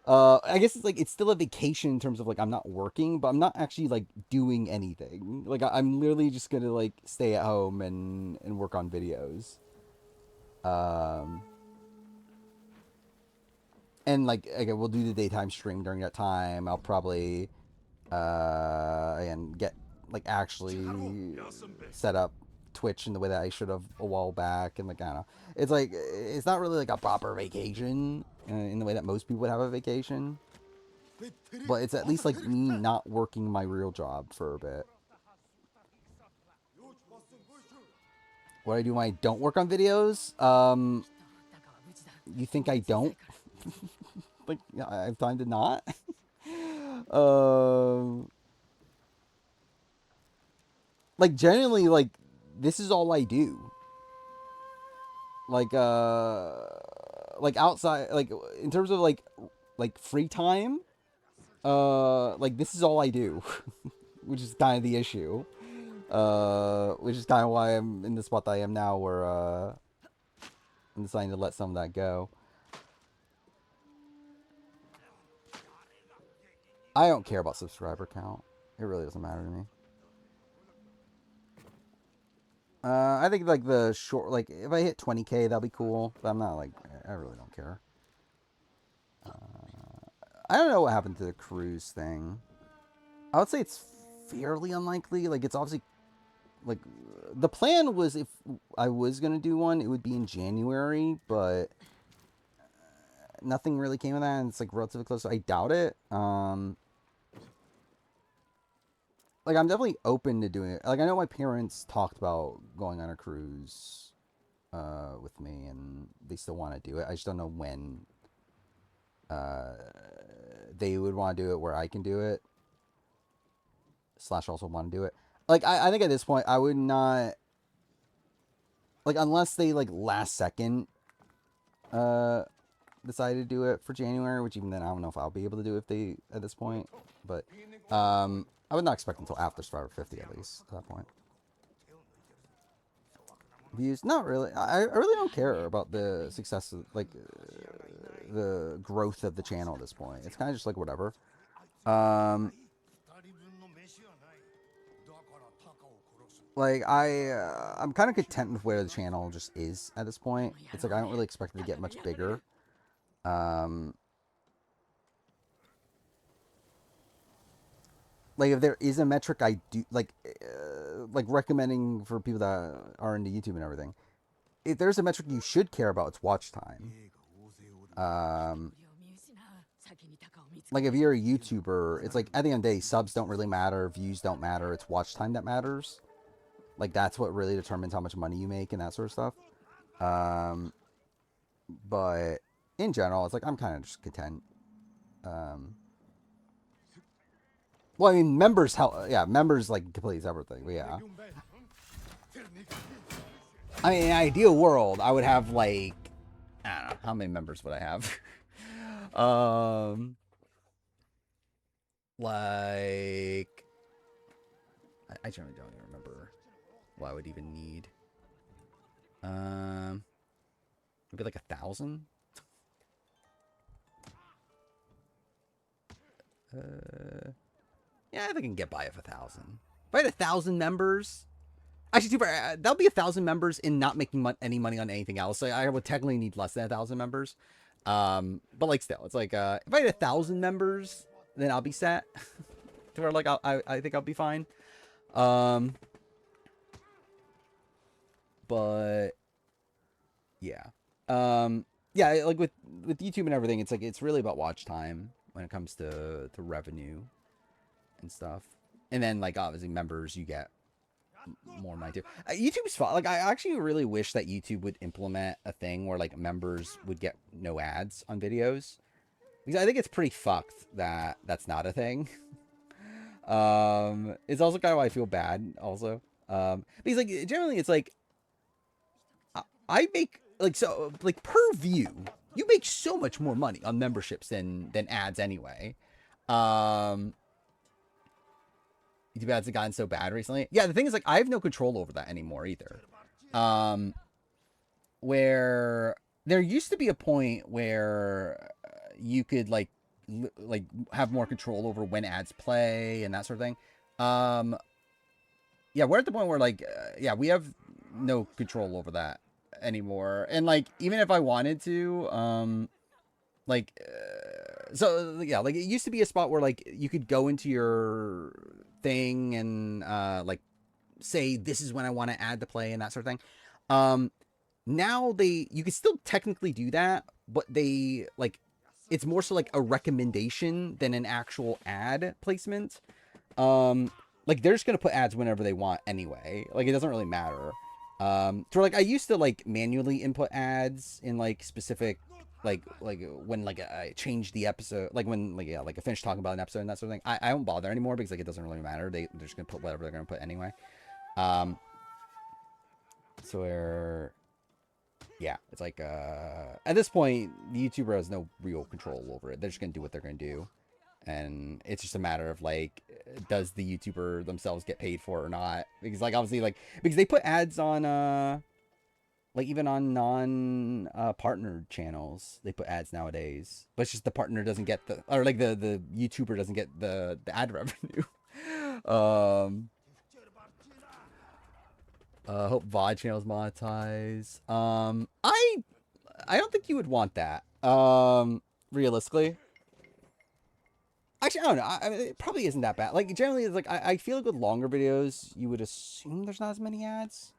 I guess it's like it's still a vacation in terms of like I'm not working, but I'm not actually like doing anything. Like I'm literally just gonna like stay at home and work on videos. Um, and like okay, we'll do the daytime stream during that time. I'll probably and get like actually set up Twitch in the way that I should have a while back, and like I don't know, it's like it's not really like a proper vacation in the way that most people would have a vacation, but it's at least like me not working my real job for a bit. What I do when I don't work on videos? You think I don't? Like I have time to not? um, like genuinely, like this is all I do. Like like outside, like in terms of like free time, like this is all I do, which is kind of the issue. Which is kind of why I'm in the spot that I am now, where I'm deciding to let some of that go. I don't care about subscriber count. It really doesn't matter to me. I think like the short, like if I hit 20K, that'll be cool. But I'm not like, I really don't care. I don't know what happened to the cruise thing. I would say it's fairly unlikely. Like it's obviously like the plan was if I was gonna do one, it would be in January, but nothing really came of that, and it's like relatively close. So I doubt it. Like I'm definitely open to doing it. Like I know my parents talked about going on a cruise with me, and they still want to do it. I just don't know when they would want to do it where I can do it. Slash also want to do it. Like I think at this point I would not like unless they like last second decide to do it for January, which even then I don't know if I'll be able to do it if they at this point. But I would not expect until after Survivor 50 at least at that point. Views, not really. I really don't care about the success of like the growth of the channel at this point. It's kind of just like whatever. Like I'm kind of content with where the channel just is at this point. It's like I don't really expect it to get much bigger. Like if there is a metric I do like recommending for people that are into YouTube and everything. If there's a metric you should care about, it's watch time. Like if you're a YouTuber, it's like at the end of the day, subs don't really matter, views don't matter, it's watch time that matters. Like that's what really determines how much money you make and that sort of stuff. But in general, it's like I'm kind of just content. Well, I mean, members help. Yeah, members like completes everything. But yeah, I mean, in an ideal world, I would have like I don't know how many members would I have. Like I generally don't even remember what I would even need. Maybe like 1,000. Yeah, I think I can get by with 1,000. If I had 1,000 members, actually, that'll be 1,000 members in not making any money on anything else. So I would technically need less than 1,000 members. But like still, it's like if I had 1,000 members, then I'll be set. To where like I think I'll be fine. But yeah, yeah, like with YouTube and everything, it's like it's really about watch time when it comes to revenue and stuff. And then like obviously members, you get more money too. YouTube's fun. Like I actually really wish that YouTube would implement a thing where like members would get no ads on videos, because I think it's pretty fucked that that's not a thing. It's also kind of why I feel bad also. Because like generally it's like I make like so like per view you make so much more money on memberships than ads anyway. YouTube ads have gotten so bad recently. Yeah, the thing is like I have no control over that anymore either. where there used to be a point where you could like have more control over when ads play and that sort of thing. Um, yeah, we're at the point where like yeah, we have no control over that anymore. And like even if I wanted to, like so yeah, like it used to be a spot where like you could go into your thing and like say this is when I want to add the play and that sort of thing. Um, now you can still technically do that, but they like it's more so like a recommendation than an actual ad placement. Um, like they're just gonna put ads whenever they want anyway. Like it doesn't really matter. So like I used to like manually input ads in like specific like when like I changed the episode, like when like yeah like I finished talking about an episode and that sort of thing. I don't bother anymore because like it doesn't really matter. They're just gonna put whatever they're gonna put anyway. Um, so yeah, it's like at this point the YouTuber has no real control over it. They're just gonna do what they're gonna do, and it's just a matter of like does the YouTuber themselves get paid for it or not? Because like obviously like because they put ads on like even on non partnered channels they put ads nowadays, but it's just the partner doesn't get the or like the YouTuber doesn't get the ad revenue. um Hope VOD channels monetize. I don't think you would want that. Realistically, actually, I don't know. It probably isn't that bad. Like generally, it's like I feel like with longer videos, you would assume there's not as many ads.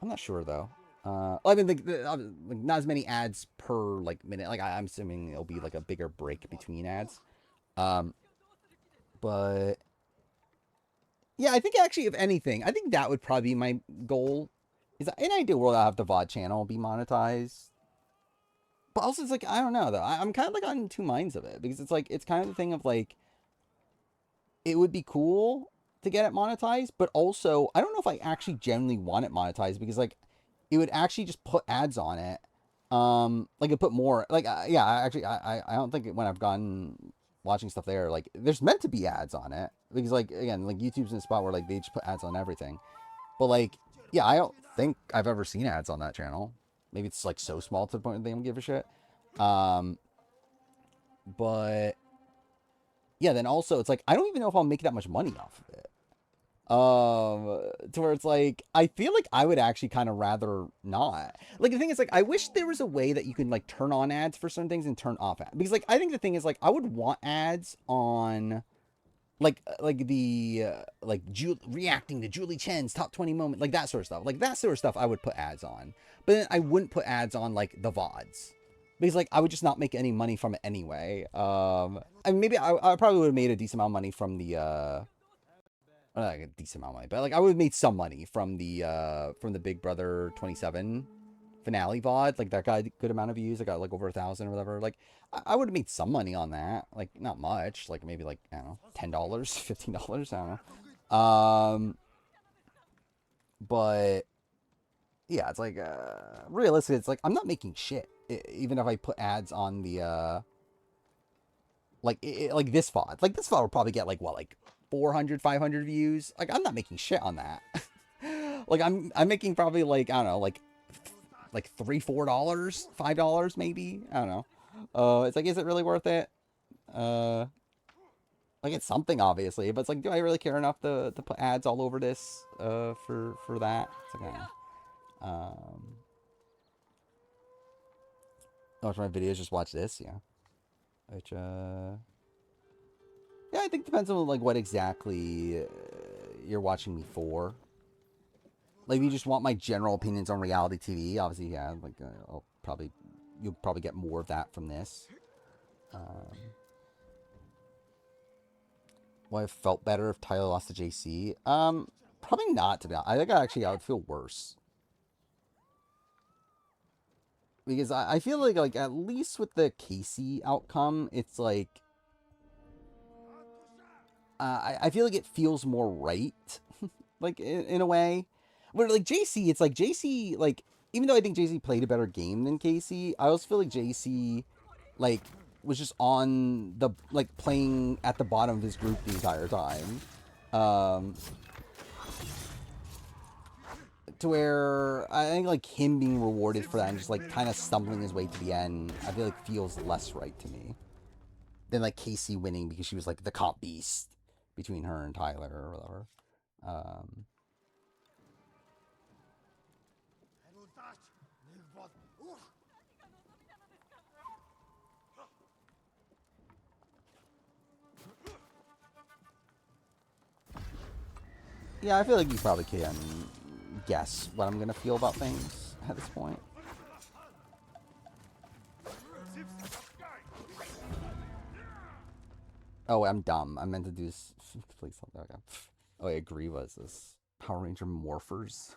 I'm not sure though. I mean, like not as many ads per like minute. Like I'm assuming it'll be like a bigger break between ads. Um, but yeah, I think actually, if anything, I think that would probably be my goal. Is in an ideal world, I'll have the VOD channel be monetized. But also, it's like, I don't know, though. I'm kind of like on two minds of it. Because it's like, it's kind of the thing of like, it would be cool to get it monetized. But also, I don't know if I actually genuinely want it monetized. Because like, it would actually just put ads on it. Like it put more, like, yeah, actually, I don't think when I've gone watching stuff there, like, there's meant to be ads on it. Because like, again, like YouTube's in a spot where like they just put ads on everything. But like, yeah, I don't think I've ever seen ads on that channel. Maybe it's like so small to the point that they don't give a shit. Um, but yeah, then also it's like I don't even know if I'll make that much money off of it. To where it's like I feel like I would actually kind of rather not. Like the thing is like I wish there was a way that you can like turn on ads for certain things and turn off ads, because like I think the thing is like I would want ads on like the reacting to Julie Chen's top 20 moment, like that sort of stuff. Like that sort of stuff I would put ads on. But then I wouldn't put ads on like the VODs. Because like I would just not make any money from it anyway. I mean, maybe I probably would have made a decent amount of money from the not like a decent amount of money, but like I would have made some money from the Big Brother 27 finale VOD. Like that got a good amount of views. I got like over 1,000 or whatever. Like I would have made some money on that. Like not much. Like maybe like I don't know, $10, $15. I don't know. But yeah, it's like realistically, it's like I'm not making shit. Even if I put ads on the like this VOD. Like this VOD will probably get like what, like 400, 500 views. Like I'm not making shit on that. Like I'm making probably like I don't know, like $3, $4, $5 maybe. I don't know. It's like, is it really worth it? Like it's something obviously, but it's like, do I really care enough to put ads all over this for that? It's like, I don't know. Watch my videos, just watch this, yeah. Which yeah, I think it depends on like what exactly you're watching me for. Like if you just want my general opinions on reality TV, obviously, yeah, like you'll probably get more of that from this. Would I have felt better if Tyler lost to JC? Probably not, to be honest. I think I would feel worse. Because I feel like at least with the Casey outcome, it's like I feel like it feels more right, like in a way. Where like JC, it's like JC, like even though I think JC played a better game than Casey, I also feel like JC like was just on the like playing at the bottom of his group the entire time. to where I think like him being rewarded for that and just like kind of stumbling his way to the end, I feel like feels less right to me than like Casey winning because she was like the comp beast between her and Tyler or whatever. Um, yeah, I feel like you probably can guess what I'm gonna feel about things at this point. Oh, I'm dumb. I meant to do this. Please, okay. Oh, yeah, Grievous this Power Ranger Morphers.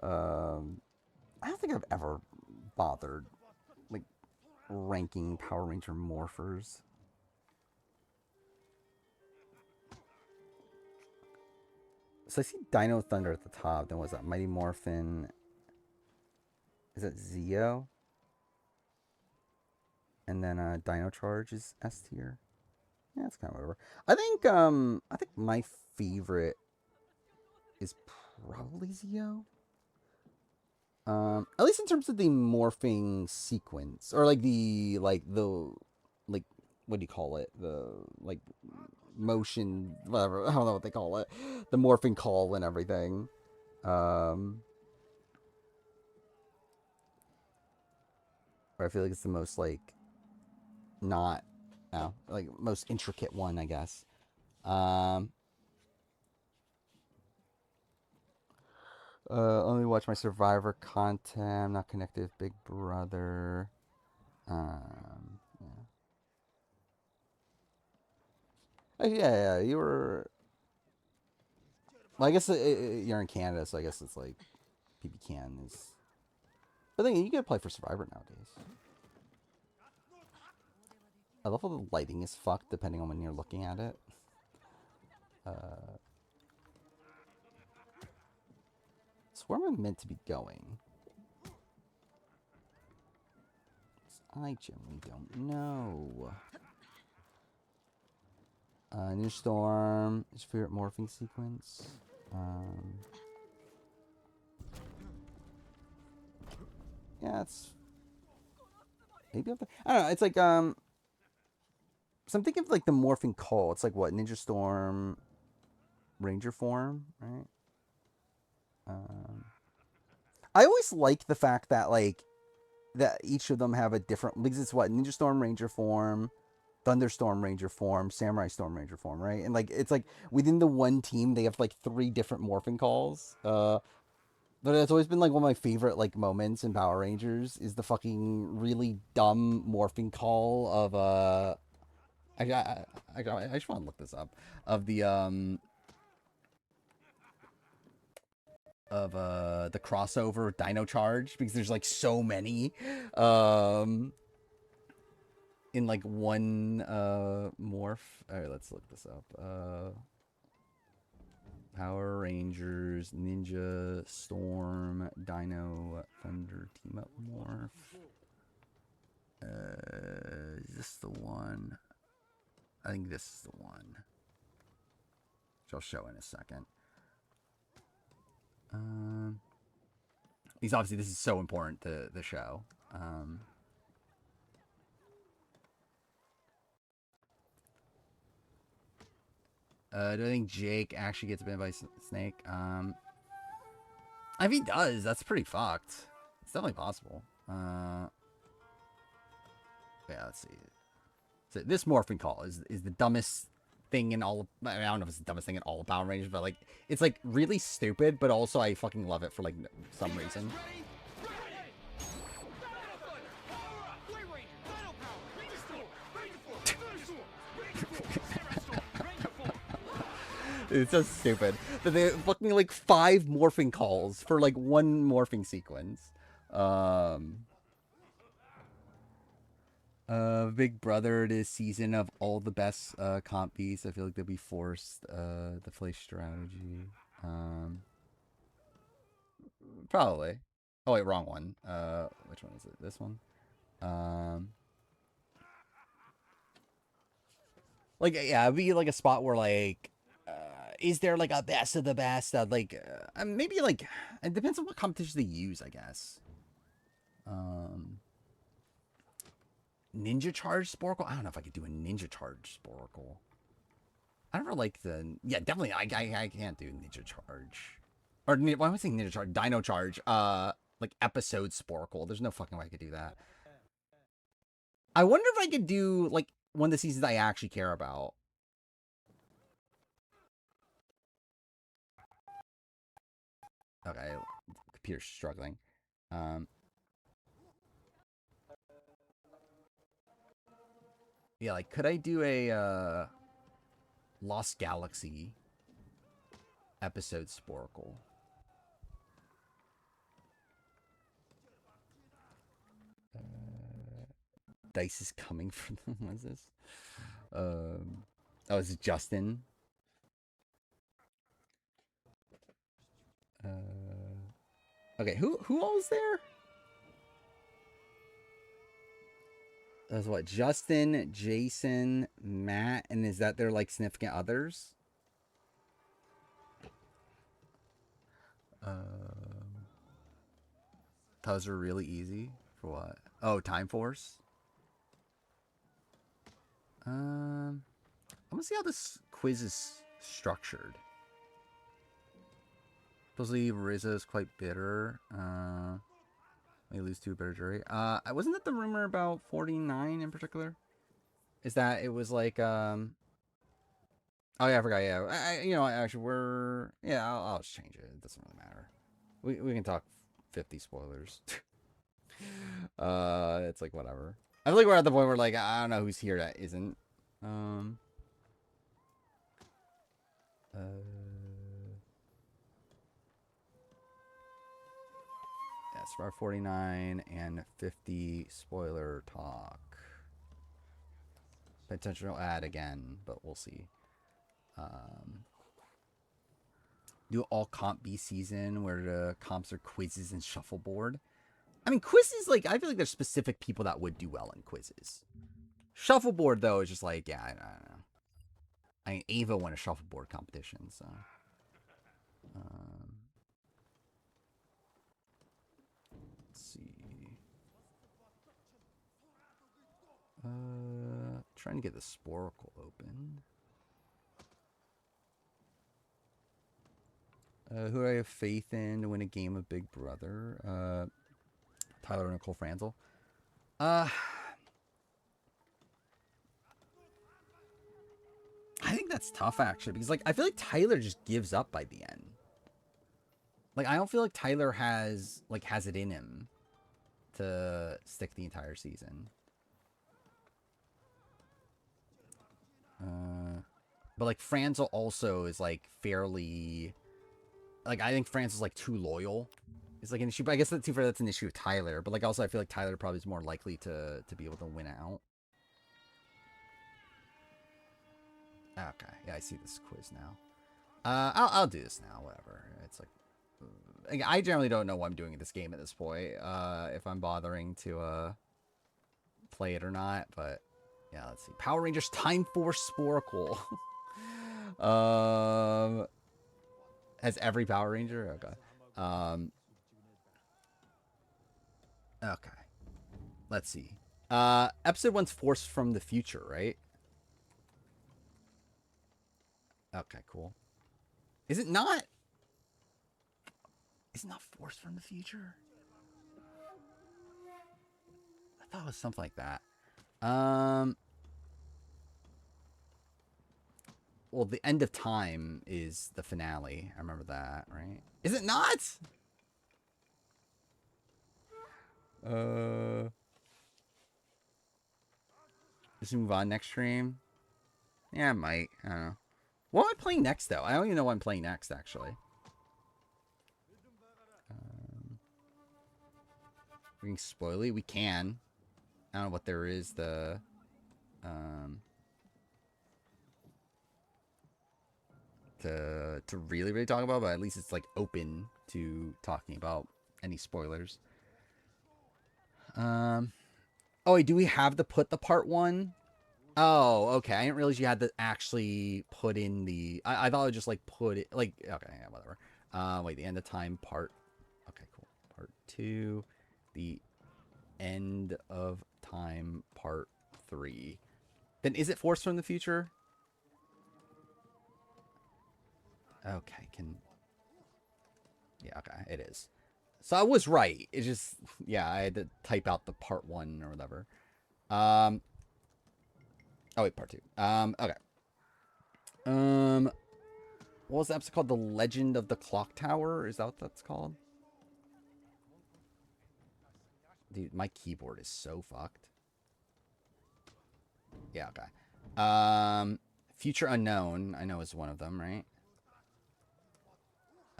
I don't think I've ever bothered like ranking Power Ranger Morphers. So I see Dino Thunder at the top. Then what's that? Mighty Morphin. Is that Zeo? And then Dino Charge is S tier. Yeah, that's kind of whatever. I think my favorite is probably Zeo. At least in terms of the morphing sequence, or like the like what do you call it? The like motion, whatever. I don't know what they call it. The morphing call and everything. Um, or I feel like it's the most like not, no, like most intricate one, I guess. Um, only watch my Survivor content. I'm not connected with Big Brother. Yeah. Oh, yeah, you were. Well, I guess you're in Canada, so I guess it's like PB Can is. But then you gotta play for Survivor nowadays. I love how the lighting is fucked depending on when you're looking at it. So where am I meant to be going? I generally don't know. Ninja Storm. His favorite morphing sequence. Yeah, it's maybe up there. I don't know. It's like So I'm thinking of like the morphing call. It's like what Ninja Storm, Ranger form, right? Um, I always like the fact that like that each of them have a different because it's what Ninja Storm Ranger form, Thunderstorm Ranger form, Samurai Storm Ranger form, right? And like it's like within the one team they have like three different morphing calls. But it's always been like one of my favorite like moments in Power Rangers is the fucking really dumb morphing call of I just want to look this up of the crossover Dino Charge because there's like so many um in like one morph. All right, let's look this up. Power Rangers Ninja Storm Dino Thunder team up morph. Is this the one? I think this is the one. Which I'll show in a second. Because obviously this is so important to the show. Do I think Jake actually gets bitten by Snake? If he does, that's pretty fucked. It's definitely possible. Yeah, let's see. So this morphing call is the dumbest thing in all of, I mean, I don't know if it's the dumbest thing in all of Power Rangers, but like it's like really stupid, but also I fucking love it for like some reason. It's so stupid that they fucking like 5 morphing calls for like one morphing sequence. Big Brother this season of all the best comp beats. I feel like they'll be forced the play strategy. Probably. Oh wait, wrong one. Which one is it? This one. Like yeah, it'd be like a spot where like is there like a best of the best? Maybe like it depends on what competition they use, I guess. Um, Ninja Charge Sporkle. I don't know if I could do a Ninja Charge Sporkle. I never like the definitely I can't do Ninja Charge or why am I saying Ninja Charge? Dino Charge. Like episode Sporkle. There's no fucking way I could do that. I wonder if I could do like one of the seasons I actually care about. Okay, computer's struggling. Um, yeah, like could I do a Lost Galaxy episode Sporkle? Dice is coming from them. What is this? Oh, is it Justin? Okay, who all is there? That's what Justin, Jason, Matt, and is that their like significant others? Those are really easy for what? Oh, Time Force. I want to see how this quiz is structured. Supposedly Rizzo is quite bitter. May lose to a better jury. Wasn't that the rumor about 49 in particular? Is that it was like oh yeah, I forgot. Yeah, actually, I'll just change it. It doesn't really matter. We can talk 50 spoilers. It's like whatever. I feel like we're at the point where like I don't know who's here that isn't. Um. Uh. Yeah, Star 49 and 50 spoiler talk. Potential ad again, but we'll see. Do all comp B season where the comps are quizzes and shuffleboard. I mean, quizzes, like, I feel like there's specific people that would do well in quizzes. Shuffleboard, though, is just like, yeah, I don't know. I mean, Ava won a shuffleboard competition, so. Let's see. Trying to get the Sporacle open. Who do I have faith in to win a game of Big Brother? Tyler and Nicole Franzel. I think that's tough actually because like I feel like Tyler just gives up by the end. Like I don't feel like Tyler has it in him to stick the entire season. But like Franzel also is like fairly like I think Franz is like too loyal. It's like an issue, but I guess that's an issue with Tyler. But like also I feel like Tyler probably is more likely to be able to win out. Okay, yeah, I see this quiz now. I'll do this now. Whatever. It's like I generally don't know what I'm doing in this game at this point. If I'm bothering to play it or not, but yeah, let's see. Power Rangers Time Force Sporkle. Has every Power Ranger? Okay. Okay. Let's see. Episode 1's Force from the Future, right? Okay, cool. Is it not? Is it not Force from the Future? I thought it was something like that. Well, the end of time is the finale. I remember that, right? Is it not? Just move on next stream. Yeah, I might. I don't know. What am I playing next, though? I don't even know what I'm playing next, actually. Being spoily, we can. I don't know what there is. To really talk about, but at least it's like open to talking about any spoilers. Oh wait, do we have to put the part 1 Oh, okay. I didn't realize you had to actually put in the. I thought I would just like put it like okay, yeah, whatever. Wait, the end of time part. Okay, cool. Part two, the end of time part three. Then is it Force from the future? Okay, can yeah, okay, it is. So I was right. It's just yeah, I had to type out the part one or whatever. Um. Oh wait, part two. Okay. Um. What was the episode called? The Legend of the Clock Tower? Is that what that's called? Dude, my keyboard is so fucked. Yeah, okay. Future Unknown, I know is one of them, right?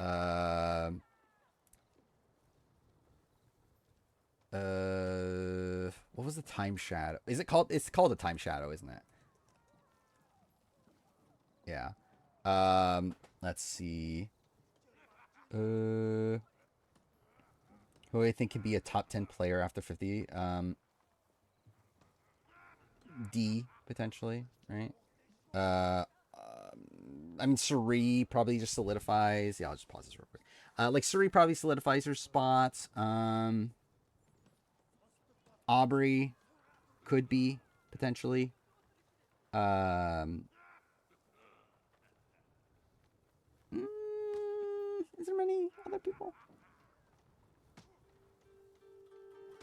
Uh, what was the Time Shadow? Is it called? It's called the Time Shadow, isn't it? Yeah. Let's see. Who I think could be a top 10 player after 50? D potentially, right? Uh, I mean, Suri probably just solidifies. Yeah, I'll just pause this real quick. Like Suri probably solidifies her spots. Aubrey could be potentially. Um, is there many other people?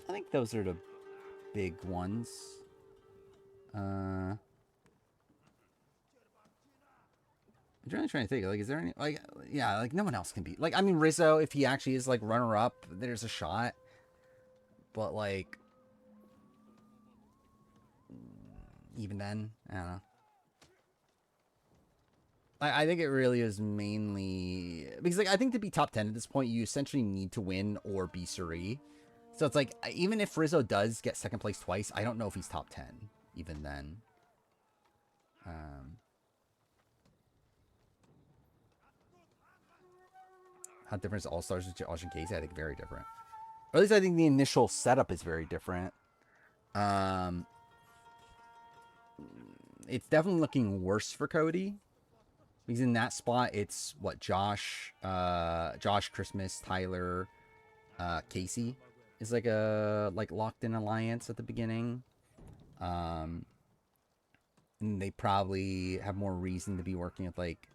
I think those are the big ones. I'm really trying to think. Like, is there any like, yeah, like no one else can be like. I mean, Rizzo, if he actually is like runner up, there's a shot. But like, even then, I don't know. I think it really is mainly because like I think to be top 10 at this point, you essentially need to win or be Suri. So it's like even if Rizzo does get second place twice, I don't know if he's top 10 even then. Um, how different is All Stars with Josh and Casey? I think very different. Or at least I think the initial setup is very different. Um, it's definitely looking worse for Cody because in that spot it's what Josh, Christmas, Tyler, Casey is like a like locked in alliance at the beginning. Um, and they probably have more reason to be working with like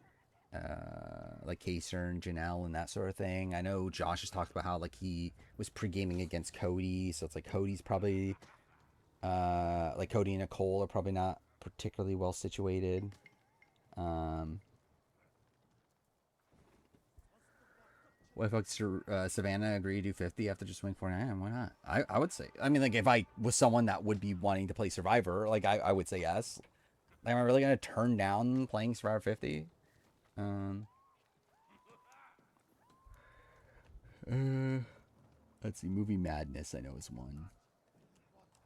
Kaser and Janelle and that sort of thing. I know Josh has talked about how like he was pre-gaming against Cody, so it's like Cody's probably like Cody and Nicole are probably not particularly well situated. Um, what if Savannah agree to do 50 after just winning 49? Why not? I would say. I mean, like if I was someone that would be wanting to play Survivor, like I would say yes. Like, am I really gonna turn down playing Survivor 50? Um, uh, let's see. Movie Madness, I know is one.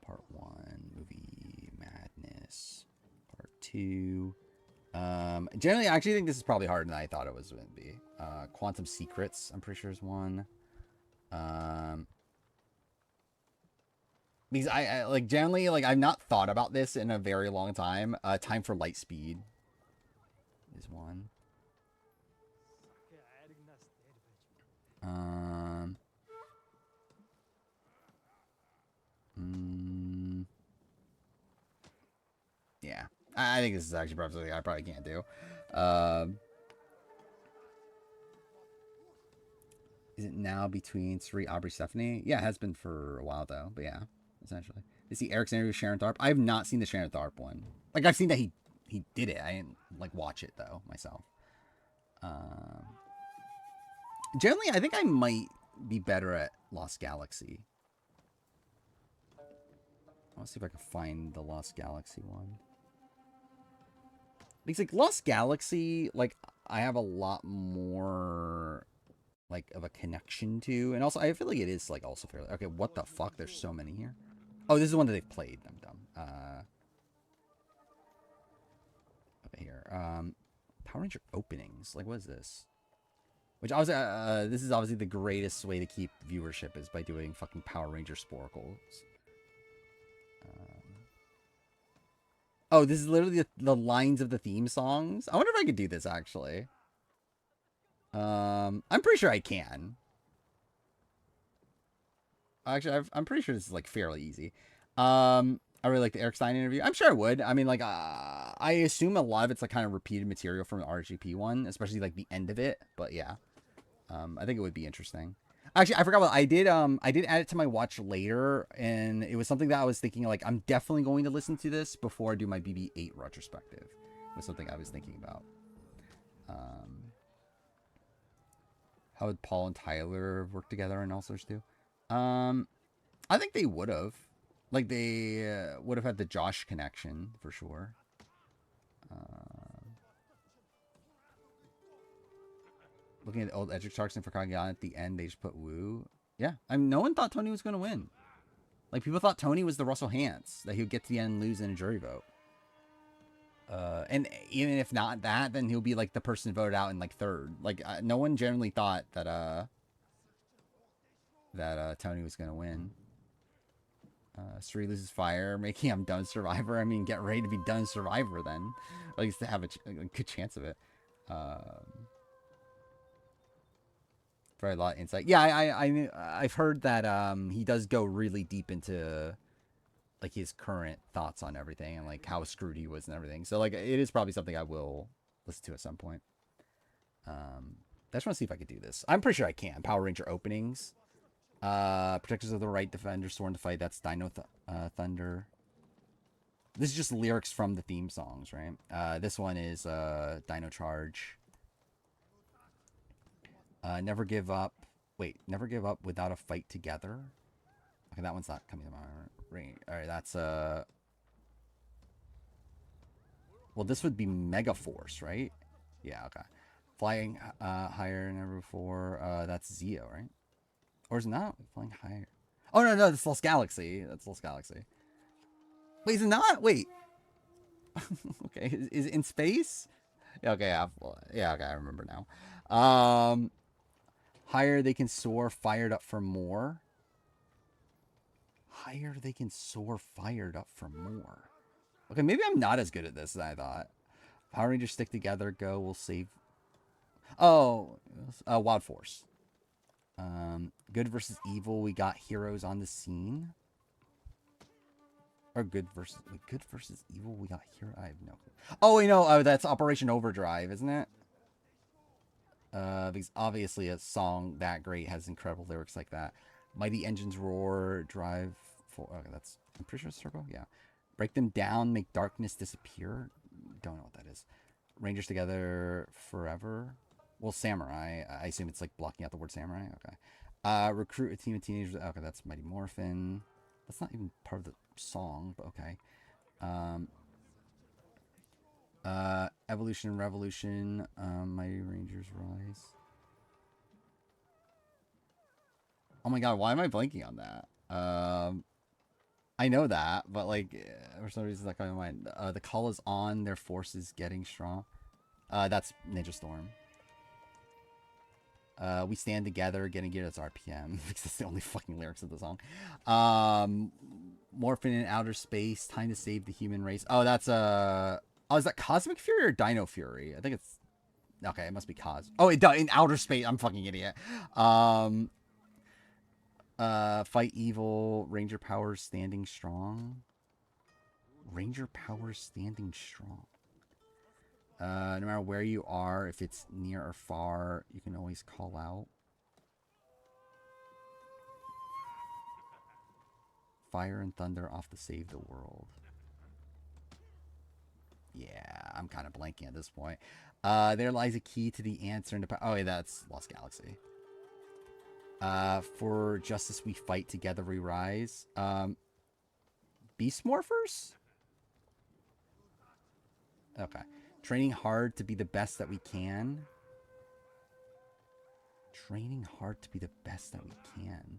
Part one. Movie Madness. Part two. Generally, I actually think this is probably harder than I thought it was going to be. Quantum Secrets, I'm pretty sure is one. Um, because I like generally like I've not thought about this in a very long time. Time for Lightspeed is one. Um, mm, yeah, I think this is actually probably something I probably can't do. Um, is it now between Sri, Aubrey, Stephanie? Yeah, it has been for a while though. But yeah, essentially. Is the Eric's interview with Sharon Tharp? I have not seen the Sharon Tharp one. Like I've seen that he did it. I didn't like watch it though myself. Um, generally, I think I might be better at Lost Galaxy. Let's see if I can find the Lost Galaxy one. Because like Lost Galaxy, like I have a lot more like of a connection to, and also I feel like it is like also fairly okay. What the fuck? There's so many here. Oh, this is one that they've played. I'm dumb. Over here. Power Ranger openings. Like, what is this? Which obviously, this is obviously the greatest way to keep viewership is by doing fucking Power Ranger sporacles. Um, Oh, this is literally the lines of the theme songs. I wonder if I could do this actually. I'm pretty sure I can. Actually, I'm pretty sure this is like fairly easy. I really like the Eric Stein interview. I'm sure I would. I mean, like, I assume a lot of it's like kind of repeated material from the RGP one, especially like the end of it. But yeah, I think it would be interesting. Actually, I forgot what I did. I did add it to my watch later, and it was something that I was thinking like I'm definitely going to listen to this before I do my BB-8 retrospective. It was something I was thinking about. Um, how would Paul and Tyler work together and all sorts too? Um, I think they would have. Like they would have had the Josh connection for sure. Uh, Looking at the old Edric Sharks and for Kagyan at the end, they just put Woo. Yeah, I mean, no one thought Tony was going to win. Like people thought Tony was the Russell Hantz that he would get to the end and lose in a jury vote. And even if not that, then he'll be like the person voted out in like third. Like no one generally thought that Tony was going to win. Sri loses fire, making him done Survivor. I mean, get ready to be done Survivor then. At least to have a good chance of it. Very a lot of insight. Yeah, I've heard that he does go really deep into like his current thoughts on everything and like how screwed he was and everything. So like it is probably something I will listen to at some point. I just want to see if I could do this. I'm pretty sure I can. Power Ranger openings. Protectors of the Right, Defender, Sworn to Fight. That's Dino Thunder. This is just lyrics from the theme songs, right? This one is Dino Charge. Never Give Up. Wait, Never Give Up Without a Fight Together. Okay, that one's not coming to mind. All right, that's well, this would be Mega Force, right? Yeah, okay. Flying higher than ever before. That's Zeo, right? Or is it not flying higher? Oh no, no, that's Lost Galaxy. That's Lost Galaxy. Wait, is it not? Wait. Okay, is it in space? Yeah, okay, yeah, okay, I remember now. Higher they can soar, fired up for more. Higher they can soar, fired up for more. Okay, maybe I'm not as good at this as I thought. Power Rangers stick together, go, we'll save. Oh, Wild Force. Good versus evil, we got heroes on the scene. Or good versus evil, we got hero. I have no clue. Oh, wait, no, that's Operation Overdrive, isn't it? Because obviously a song that great has incredible lyrics like that. Mighty Engines Roar, Drive for. Okay, that's. I'm pretty sure it's Turbo. Yeah. Break them down, make darkness disappear. Don't know what that is. Rangers together forever. Well, Samurai. I assume it's like blocking out the word Samurai. Okay. Recruit a team of teenagers. Okay, that's Mighty Morphin. That's not even part of the song, but okay. Evolution, Revolution, Mighty Rangers Rise. Oh my god, why am I blanking on that? I know that, but like for some reason it's not coming to mind. The call is on, their force is getting strong. That's Ninja Storm. We stand together, getting geared. That's RPM because that's the only fucking lyrics of the song. Morphin in outer space, time to save the human race. Oh, that's oh, is that Cosmic Fury or Dino Fury? I think it's okay. It must be Cos. Oh, in outer space. I'm a fucking idiot. Fight evil. Ranger powers standing strong. Ranger powers standing strong. No matter where you are, if it's near or far, you can always call out. Fire and thunder off to save the world. Yeah, I'm kind of blanking at this point. There lies a key to the answer. Oh, yeah, that's Lost Galaxy. For justice we fight, together we rise. Beast Morphers? Okay. Training hard to be the best that we can. Training hard to be the best that we can.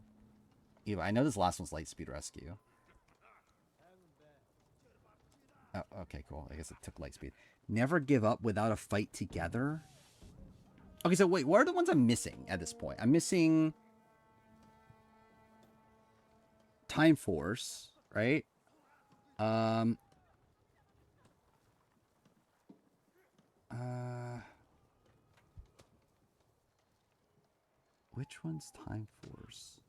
Ew, I know this last one's Lightspeed Rescue. Oh, okay, cool. I guess it took Lightspeed. Never give up without a fight together. Okay, so wait, what are the ones I'm missing at this point? I'm missing Time Force, right? Uh, which one's Time Force?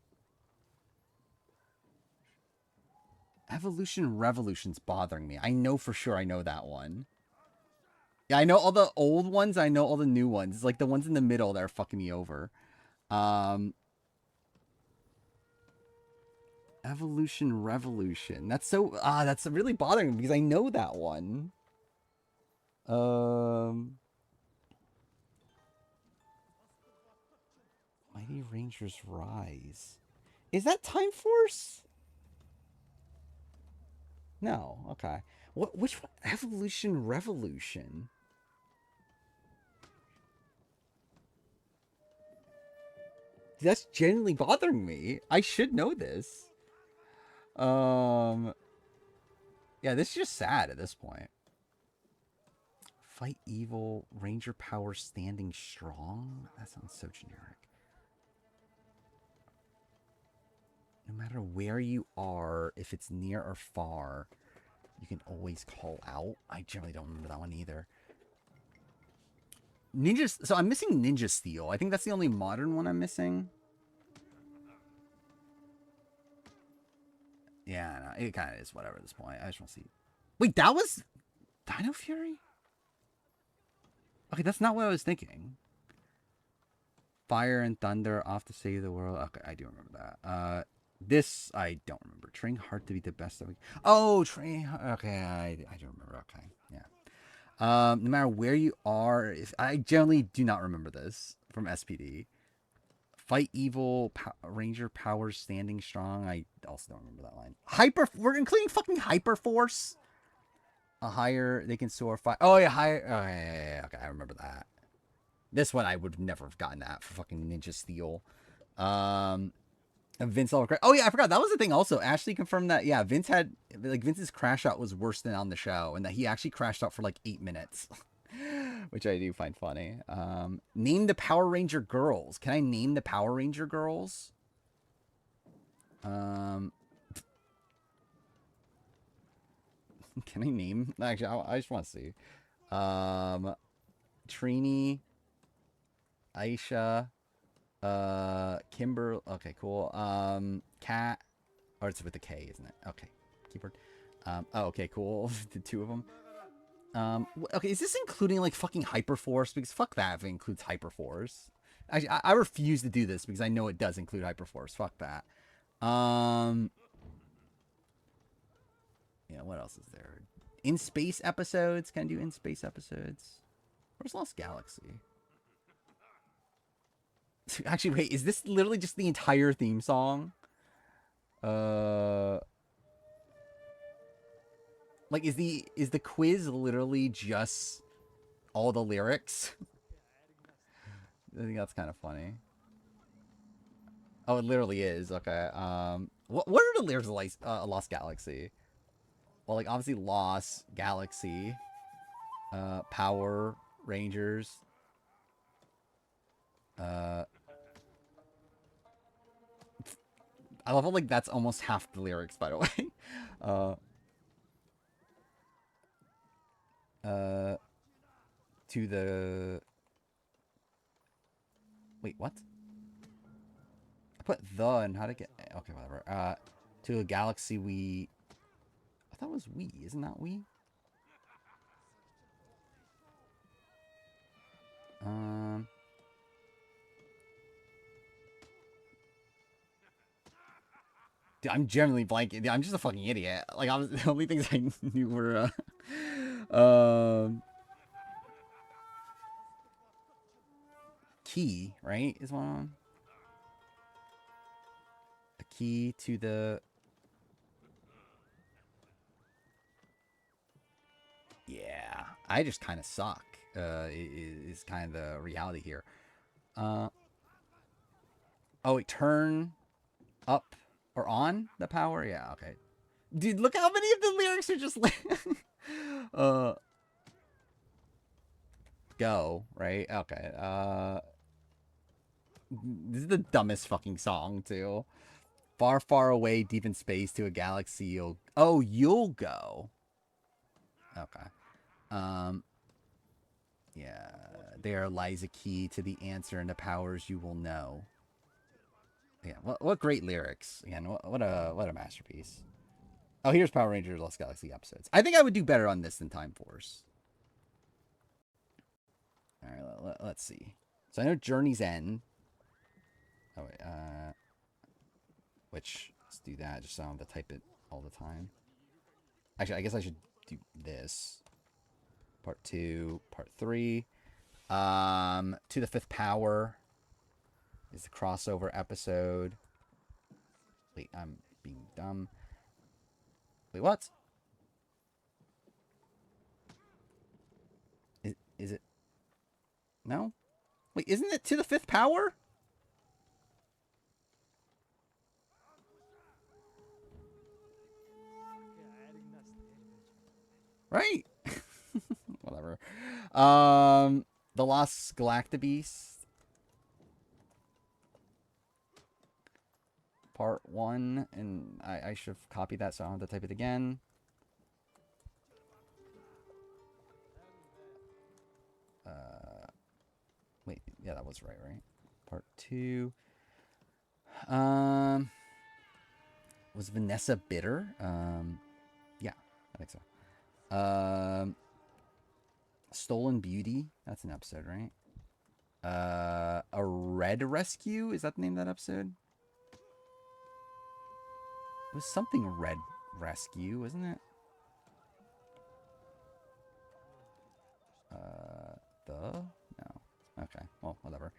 Evolution Revolution's bothering me. I know for sure I know that one. Yeah, I know all the old ones. I know all the new ones. It's like the ones in the middle that are fucking me over. Um, Evolution Revolution. That's really bothering me because I know that one. Mighty Rangers Rise. Is that Time Force? No. Okay. Which one? Evolution Revolution. That's genuinely bothering me. I should know this. Um. Yeah, this is just sad at this point. Fight evil, ranger power standing strong? That sounds so generic. No matter where you are, if it's near or far, you can always call out. I generally don't remember that one either. Ninja. So I'm missing Ninja Steel. I think that's the only modern one I'm missing. Yeah, no, it kind of is whatever at this point. I just want to see. Wait, that was Dino Fury? Okay, that's not what I was thinking. Fire and thunder off to save the world. Okay, I do remember that. This I don't remember. Train hard to be the best that we. Oh, train. Okay, I do remember. Okay, yeah. No matter where you are, if I generally do not remember this from SPD. Fight evil, ranger powers standing strong. I also don't remember that line. We're including fucking Hyperforce. A higher, they can soar. Oh yeah, higher. Oh yeah. Okay, I remember that. This one I would never have gotten that for fucking Ninja Steel. Vince all oh yeah, I forgot that was the thing. Also, Ashley confirmed that Vince's crash out was worse than on the show, and that he actually crashed out for like 8 minutes. Which I do find funny. Name the Power Ranger girls. Can I name the Power Ranger girls? Can I name? Actually, I just want to see. Trini, Aisha, Kimber. Okay, cool. Kat. Or it's with a K, isn't it? Okay, keyboard. Oh, okay, cool. The two of them. Okay, is this including like fucking Hyperforce? Because fuck that if it includes Hyperforce. Actually, I refuse to do this because I know it does include Hyperforce. Fuck that. Yeah, what else is there? In space episodes? Can I do in space episodes? Where's Lost Galaxy? Actually, wait, is this literally just the entire theme song? Like, is the quiz literally just all the lyrics? I think that's kind of funny. Oh, it literally is. Okay. What are the lyrics of Lost Galaxy? Well, like obviously Lost Galaxy, Power Rangers. I love how like that's almost half the lyrics, by the way. To the. Wait, what? I put the and how to get. Okay, whatever. To a galaxy we. I thought it was we. Isn't that we? Dude, I'm generally blanking. I'm just a fucking idiot. Like, the only things I knew were, key, right? Is one. A key to the. Yeah, I just kind of suck. Is kind of the reality here. Oh, wait, turn up or on the power? Yeah, okay. Dude, look how many of the lyrics are just like go, right? Okay. This is the dumbest fucking song too. Far, far away, deep in space to a galaxy you'll go. Okay. Yeah, there lies a key to the answer and the powers you will know. Yeah, what great lyrics. Again, what a masterpiece. Oh, here's Power Rangers Lost Galaxy episodes. I think I would do better on this than Time Force. All right, let's see. So I know Journey's End. Oh wait, which let's do that just so I don't have to type it all the time. Actually, I guess I should do this. Part 2, Part 3. To the Fifth Power is the crossover episode. Wait, I'm being dumb. Wait, what? Is it? No? Wait, isn't it To the Fifth Power? Right? Whatever. The Lost Galactabeast. Part 1. And I should have copied that so I don't have to type it again. Wait, yeah, that was right? Part 2. Was Vanessa bitter? Yeah, I think so. Stolen Beauty. That's an episode, right? A Red Rescue. Is that the name of that episode? It was something Red Rescue, wasn't it? No. Okay. Well, whatever.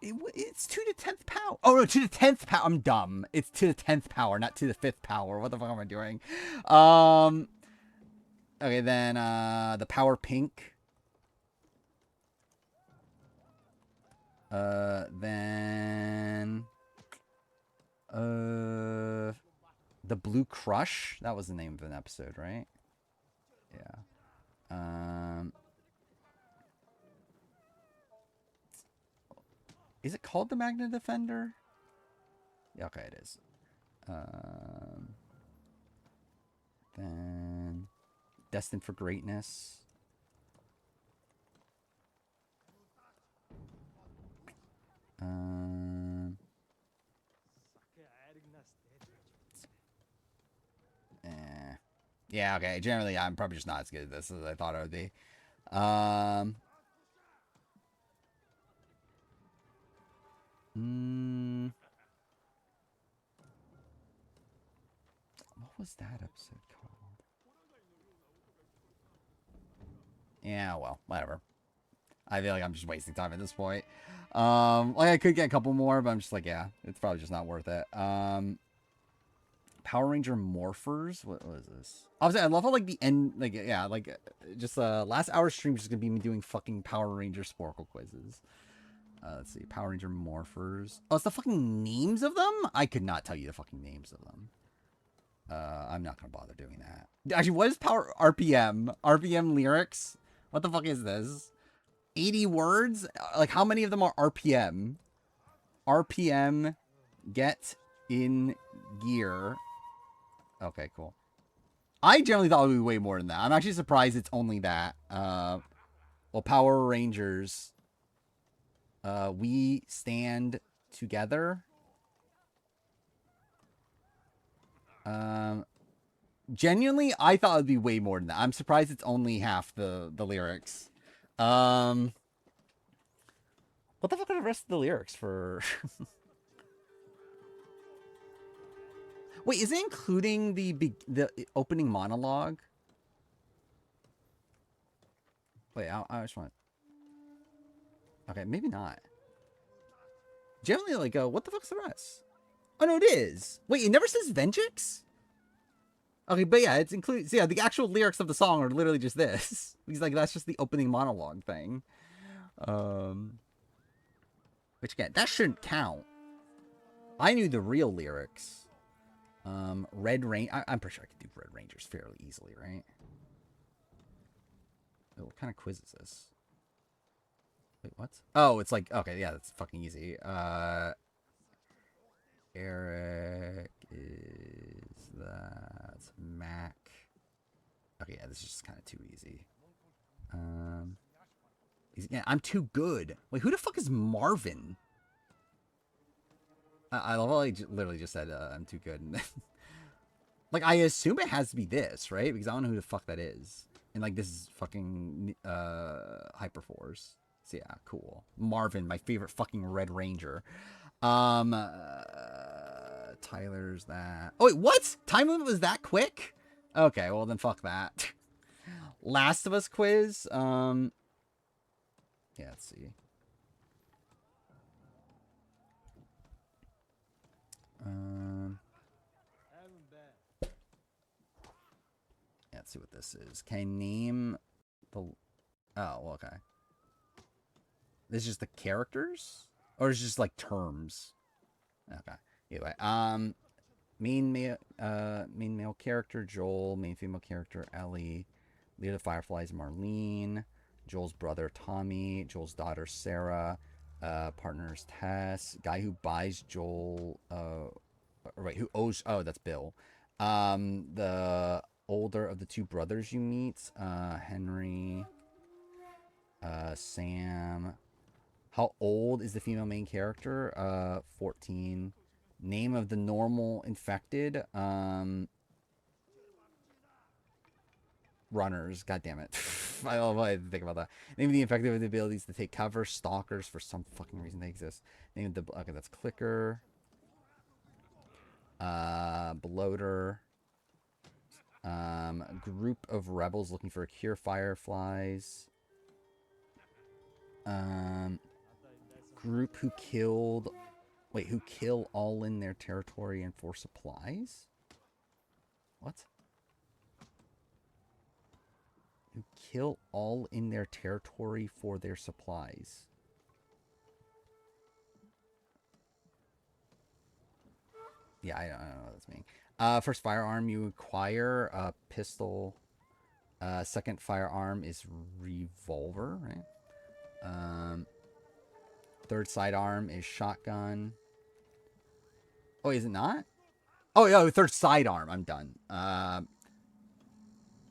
It's to the 10th power. Oh no, to the 10th power. I'm dumb. It's to the 10th power, not to the 5th power. What the fuck am I doing? Okay, then the Power Pink. Then the Blue Crush. That was the name of an episode, right? Yeah. Is it called the Magna Defender? Yeah, okay, it is. Then Destined for Greatness. Yeah, okay. Generally, I'm probably just not as good at this as I thought I would be. What was that episode called? Yeah, well, whatever. I feel like I'm just wasting time at this point. Like I could get a couple more, but I'm just like, yeah, it's probably just not worth it. Power Ranger Morphers. What was this? Obviously, I love how like the end, like yeah, like just last hour stream is just gonna be me doing fucking Power Ranger Sporkle quizzes. Let's see, Power Ranger Morphers. Oh, it's the fucking names of them. I could not tell you the fucking names of them. I'm not gonna bother doing that. Actually, what is Power RPM? RPM lyrics? What the fuck is this? 80 words? Like, how many of them are RPM? RPM, get in gear. Okay, cool. I generally thought it would be way more than that. I'm actually surprised it's only that. Well, Power Rangers. We stand together. Genuinely, I thought it would be way more than that. I'm surprised it's only half the lyrics. What the fuck are the rest of the lyrics for? Wait, is it including the opening monologue? Wait, I just want. Okay, maybe not. Generally, like, what the fuck's the rest? Oh no, it is. Wait, it never says Vengeance. Okay, but yeah, it's included. So yeah, the actual lyrics of the song are literally just this. He's like, that's just the opening monologue thing. Which again, that shouldn't count. I knew the real lyrics. Red Rain. I'm pretty sure I could do Red Rangers fairly easily, right? Oh, what kind of quiz is this? Wait, what? Oh, it's like, okay, yeah, that's fucking easy. Eric is that Mac Okay, yeah, this is just kind of too easy. Um, yeah, I'm too good. Wait, who the fuck is Marvin? I love how I literally just said I'm too good. Like, I assume it has to be this, right? Because I don't know who the fuck that is. And, like, this is fucking Hyperforce. So, yeah, cool. Marvin, my favorite fucking Red Ranger. Tyler's that. Oh, wait, what? Time limit was that quick? Okay, well, then fuck that. Last of Us quiz. Yeah, let's see. Yeah, let's see what this is. Can I name the... Oh, well, okay. This is just the characters? Or is it just, like, terms? Okay. Anyway, main male character, Joel. Main female character, Ellie. Leader of the Fireflies, Marlene. Joel's brother, Tommy. Joel's daughter, Sarah. Partners, Tess. Guy who buys Joel... Right, who owes... Oh, that's Bill. The older of the two brothers you meet, Henry, Sam. How old is the female main character? 14. Name of the normal infected, runners. God damn it. I don't know why I didn't think about that. Name of the infected with the abilities to take cover, stalkers, for some fucking reason they exist. Name of the... Okay, that's Clicker. Bloater. Group of rebels looking for a cure, fireflies. Group who killed... Wait, who kill all in their territory and for supplies? What? Who kill all in their territory for their supplies. Yeah, I don't know what that's meaning. First firearm you acquire, pistol. Second firearm is revolver, right? Third sidearm is shotgun. Oh, is it not? Oh, yeah, third sidearm. I'm done.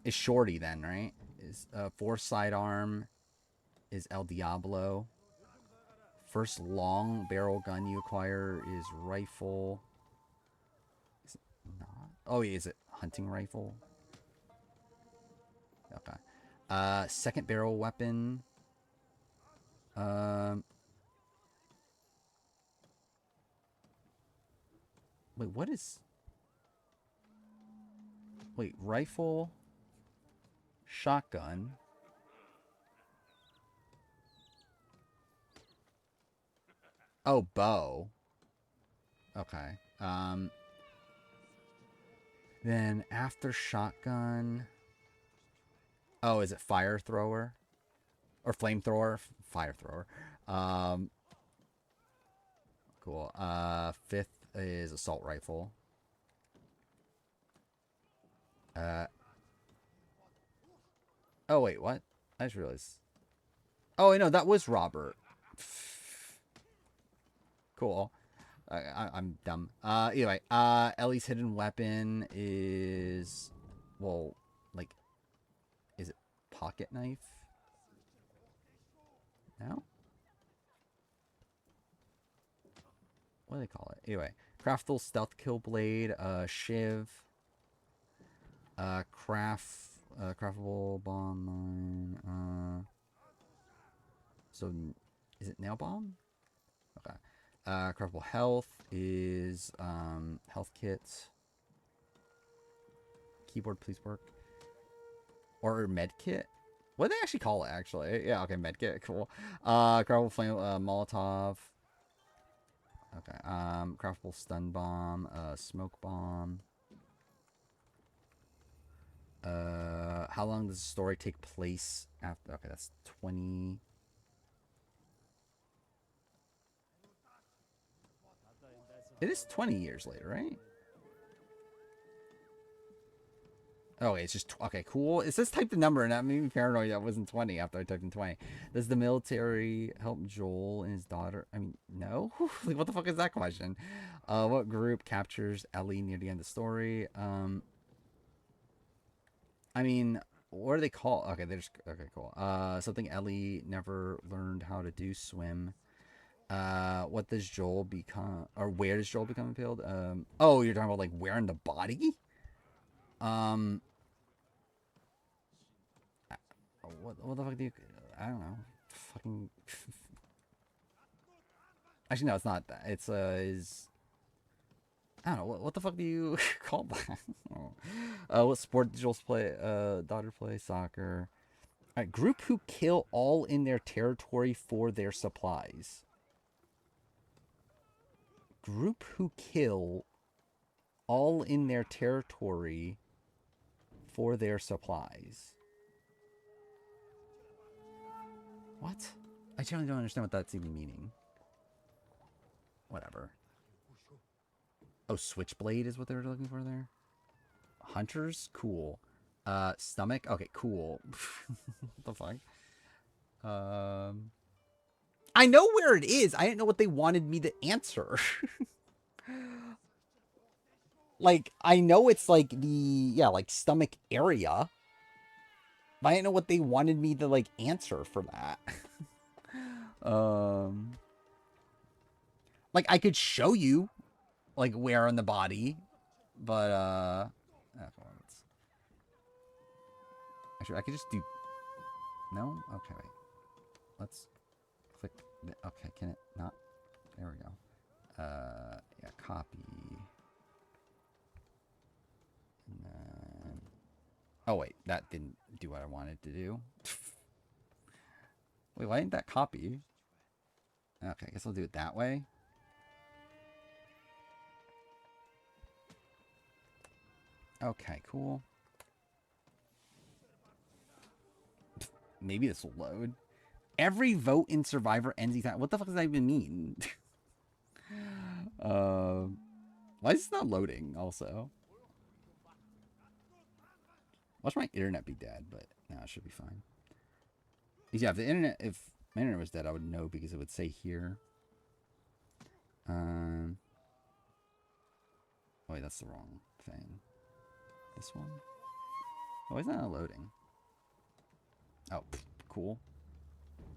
Is shorty then, right? Is fourth sidearm is El Diablo. First long barrel gun you acquire is rifle. Is it not? Oh, is it hunting rifle? Okay. Second barrel weapon. Wait, what is... Wait, rifle, shotgun. Oh, bow. Okay. Then after shotgun... Oh, is it fire thrower? Or flamethrower? Fire thrower. Cool. Fifth is assault rifle. Oh, wait, what? I just realized. Oh, wait, no, that was Robert. Cool. I'm dumb. Anyway, Ellie's hidden weapon is... Well, like... Is it pocket knife? No? What do they call it? Anyway, craftable stealth kill blade, shiv, craftable bomb line, so is it nail bomb? Okay. Craftable health is, health kit. Keyboard, please work. Or med kit? What do they actually call it, actually? Yeah, okay, med kit, cool. Craftable flame, Molotov. Okay, craftable stun bomb, smoke bomb. How long does the story take place after? Okay, that's 20. It is 20 years later, right? Oh, it's just... Okay, cool. It says type the number, and that made me paranoid that wasn't 20 after I typed in 20. Does the military help Joel and his daughter? I mean, no? Like, what the fuck is that question? What group captures Ellie near the end of the story? I mean, what are they called? Okay, they're just okay, cool. Something Ellie never learned how to do swim. What does Joel become, or where does Joel become impaled? Oh, you're talking about like where in the body? Um, what the fuck do you? I don't know. Fucking. Actually, no, it's not that. It's is. I don't know. What the fuck do you call that? What sport did Joel's play? Daughter play soccer. All right, group who kill all in their territory for their supplies. Group who kill all in their territory for their supplies. What? I generally don't understand what that's even meaning. Whatever. Oh, switchblade is what they were looking for there. Hunters, cool. Stomach, okay, cool. What the fuck? I know where it is. I didn't know what they wanted me to answer. Like, I know it's like the, yeah, like stomach area. But I didn't know what they wanted me to like answer for that. um, like I could show you like where on the body, but actually I could just do. No, okay, wait. Let's click. Okay, can it not? There we go. Yeah, copy. And then, oh wait, that didn't do what I wanted to do. Wait, why didn't that copy? Okay, I guess I'll do it that way. Okay, cool. Maybe this will load. Every vote in Survivor ends each time. What the fuck does that even mean? Why is this not loading? Also, watch my internet be dead, but no, it should be fine. Yeah, if my internet was dead, I would know because it would say here. Oh wait, that's the wrong thing. This one. Why is that not loading? Oh, cool.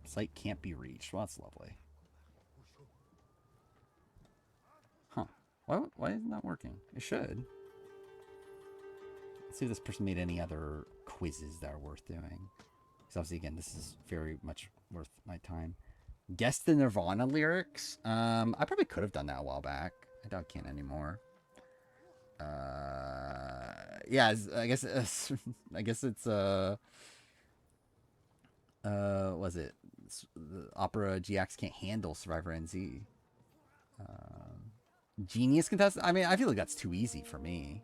Site can't be reached. Well, that's lovely. Huh. Why isn't that working? It should. Let's see if this person made any other quizzes that are worth doing. Because obviously, again, this is very much worth my time. Guess the Nirvana lyrics. I probably could have done that a while back. I doubt I can anymore. Yeah, I guess I guess it's was it the opera GX can't handle Survivor NZ. Genius contestant. I mean, I feel like that's too easy for me.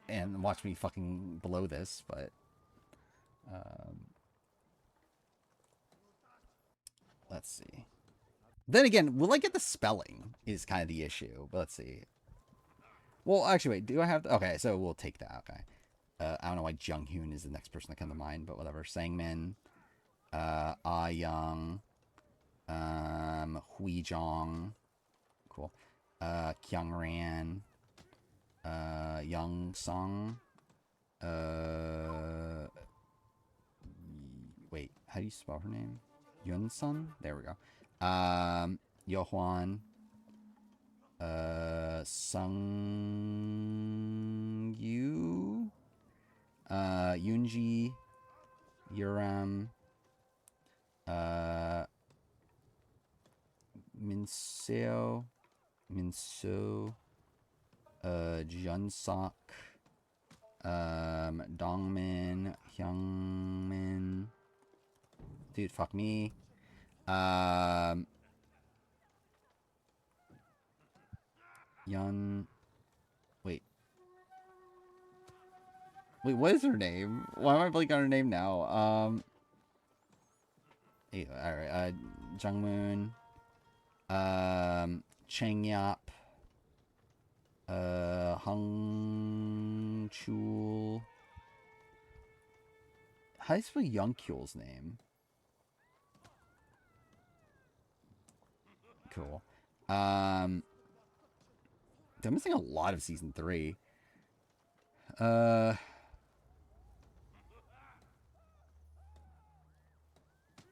And watch me fucking blow this, but let's see. Then again, will I get the spelling? Is kind of the issue. But let's see. Well, actually, wait. Do I have? Okay, so we'll take that. Okay. I don't know why Jung Hoon is the next person that comes to mind, but whatever. Sangmin, Ah Young, Hui Jong, cool. Kyung Ran, Young Sung, wait, how do you spell her name? Yun Sun? There we go. Yo Hwan, Sung Yu, Yoonji, Yuram, Minseo, Junsok, Dongmin, Hyungmin, dude, fuck me, Yun, wait, what is her name? Why am I blanking on her name now? Alright, Jungmoon, Cheng Yap, Hung Chul. How do you spell Young Kyul's name? Cool. I'm missing a lot of season 3.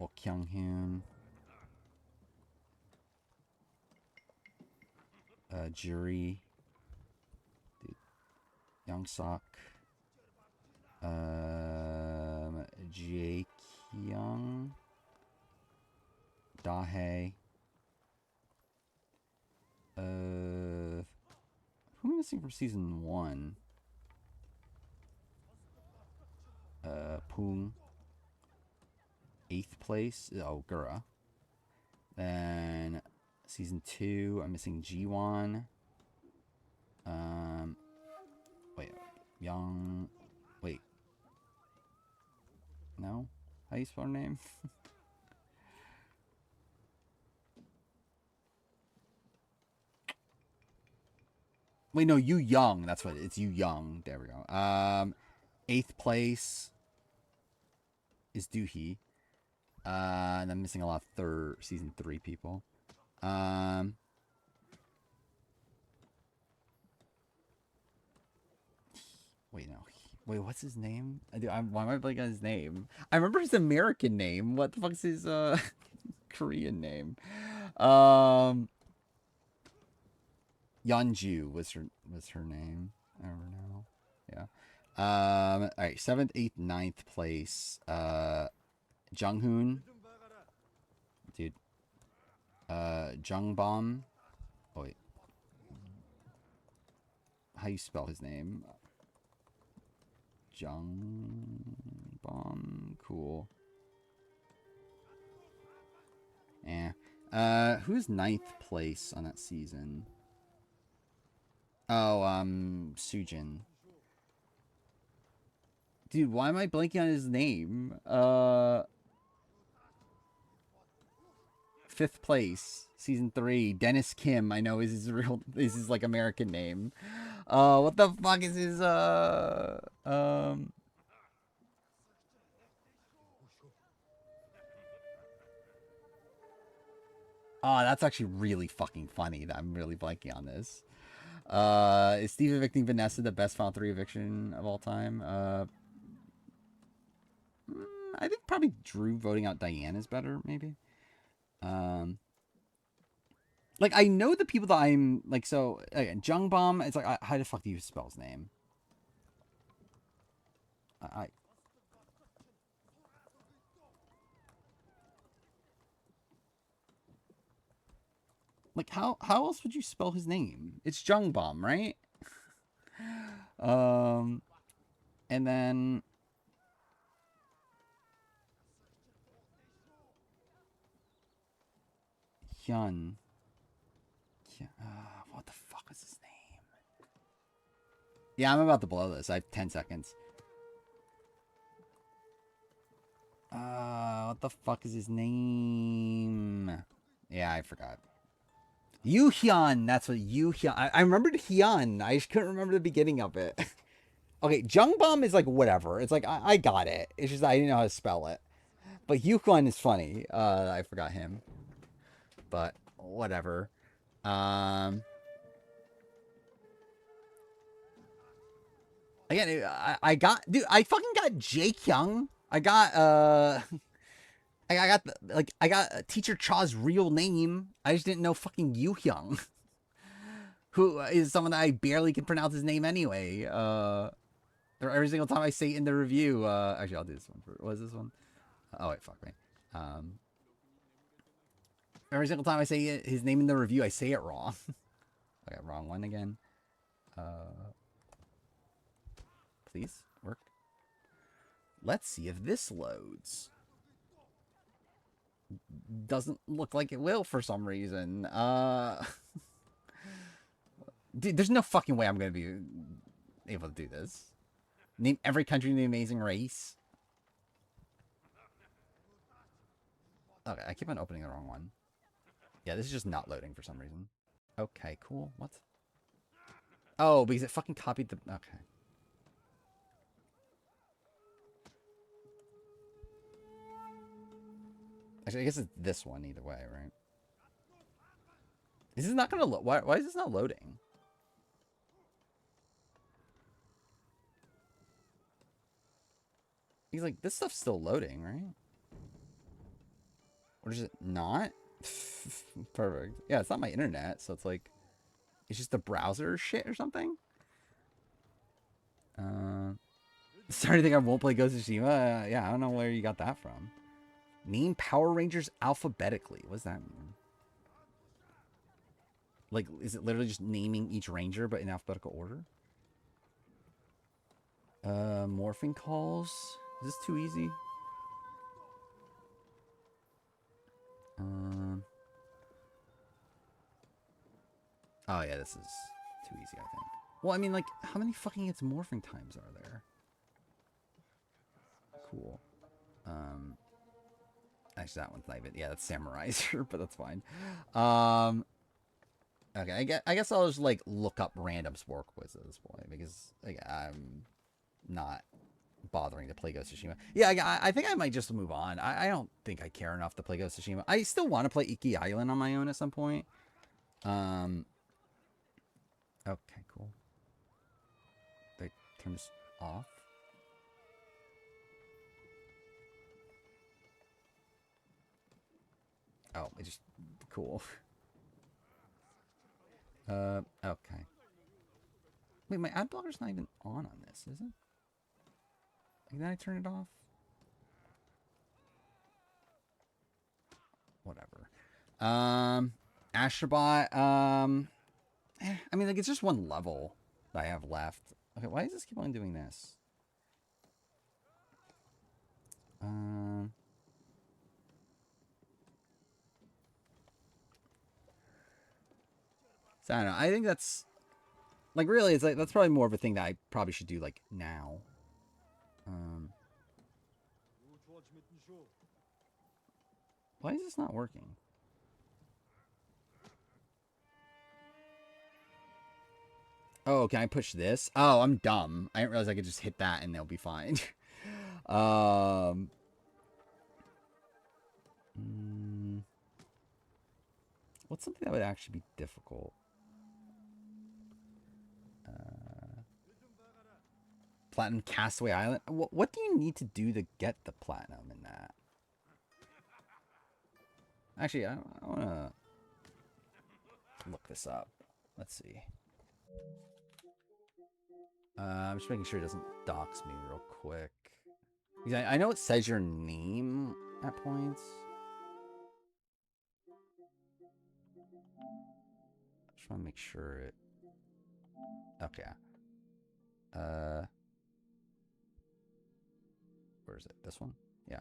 Oh, Kyunghoon. Juri. Dude. Youngsok. Jaekyung. Dahae. Who am I missing from season 1? Poong. 8th place. Oh, Gura. Then season 2, I'm missing Jiwon. Wait, Young. Wait. No? How do you spell her name? Wait, no, Yu Young. That's what it's. Yu Young. There we go. 8th place is Doohee. And I'm missing a lot of season 3 people. Wait, no. Wait, what's his name? Why am I blanking on his name? I remember his American name. What the fuck's his Korean name? Yeonju was her name. I don't know. Yeah. All right. 7th, 8th, 9th place. Junghoon. Dude. Jungbom. Oh wait. How you spell his name? Jungbom. Cool. Yeah. Who's 9th place on that season? Oh, Sujin. Dude, why am I blanking on his name? 5th place, season 3. Dennis Kim. I know is his like American name. What the fuck is his Oh, that's actually really fucking funny that I'm really blanking on this. Is Steve evicting Vanessa the best Final 3 eviction of all time? I think probably Drew voting out Diane is better, maybe. Like, I know the people that I'm, like, so, again, Jungbom, it's like, how the fuck do you spell his name? Like, how else would you spell his name? It's Jungbom, right? And then... Hyun. What the fuck is his name? Yeah, I'm about to blow this. I have 10 seconds. What the fuck is his name? Yeah, I forgot. Yu Hyun. That's what Yu Hyun. I remembered Hyun. I just couldn't remember the beginning of it. Okay, Jungbom is like whatever. It's like I got it. It's just I didn't know how to spell it. But Yu Hyun is funny. I forgot him. But whatever. Again, I got, dude, I fucking got Jaekyung. I got I got Teacher Cha's real name. I just didn't know fucking Yu Hyung, who is someone that I barely can pronounce his name anyway. Every single time I say it in the review, actually I'll do this one. What is this one? Oh wait, fuck me. Every single time I say his name in the review, I say it wrong. Okay, wrong one again. Please work. Let's see if this loads. Doesn't look like it will for some reason. Dude, there's no fucking way I'm gonna be able to do this. Name every country in the Amazing Race. Okay, I keep on opening the wrong one. Yeah, this is just not loading for some reason. Okay, cool. What? Oh, because it fucking copied the... Okay. Actually, I guess it's this one either way, right? This is not gonna load. Why is this not loading? He's like, this stuff's still loading, right? Or is it not? Perfect. Yeah, it's not my internet, so it's like it's just the browser shit or something. Uh, Starting to think I won't play Ghost of Tsushima. Yeah, I don't know where you got that from. Name Power Rangers alphabetically. What does that mean? Like, is it literally just naming each ranger but in alphabetical order? Morphing calls. Is this too easy? Um. Oh yeah, this is too easy, I think. Well, I mean, like, how many fucking its morphing times are there? Cool. Um. Actually, that one's not even. Yeah, that's Samuraiser, but that's fine. Um. Okay, I guess I'll just like look up random sport quiz at this point because like I'm not bothering to play Ghost of Tsushima. Yeah, I think I might just move on. I don't think I care enough to play Ghost of Tsushima. I still want to play Iki Island on my own at some point. Um. Okay, cool. They turn this off. Oh, it just cool. Okay. Wait, my ad blocker's not even on this, is it? Like, did I turn it off? Whatever. Astrobot. I mean, like, it's just one level that I have left. Okay, why does this keep on doing this? Um. So I don't know. I think that's like really, it's like that's probably more of a thing that I probably should do like now. Um. Why is this not working? Oh, can I push this? Oh, I'm dumb. I didn't realize I could just hit that and they'll be fine. um. What's something that would actually be difficult? Platinum Castaway Island. What do you need to do to get the platinum in that? Actually, I want to look this up. Let's see. I'm just making sure it doesn't dox me real quick. Because I know it says your name at points. I just want to make sure it. Okay. Where is it? This one? Yeah.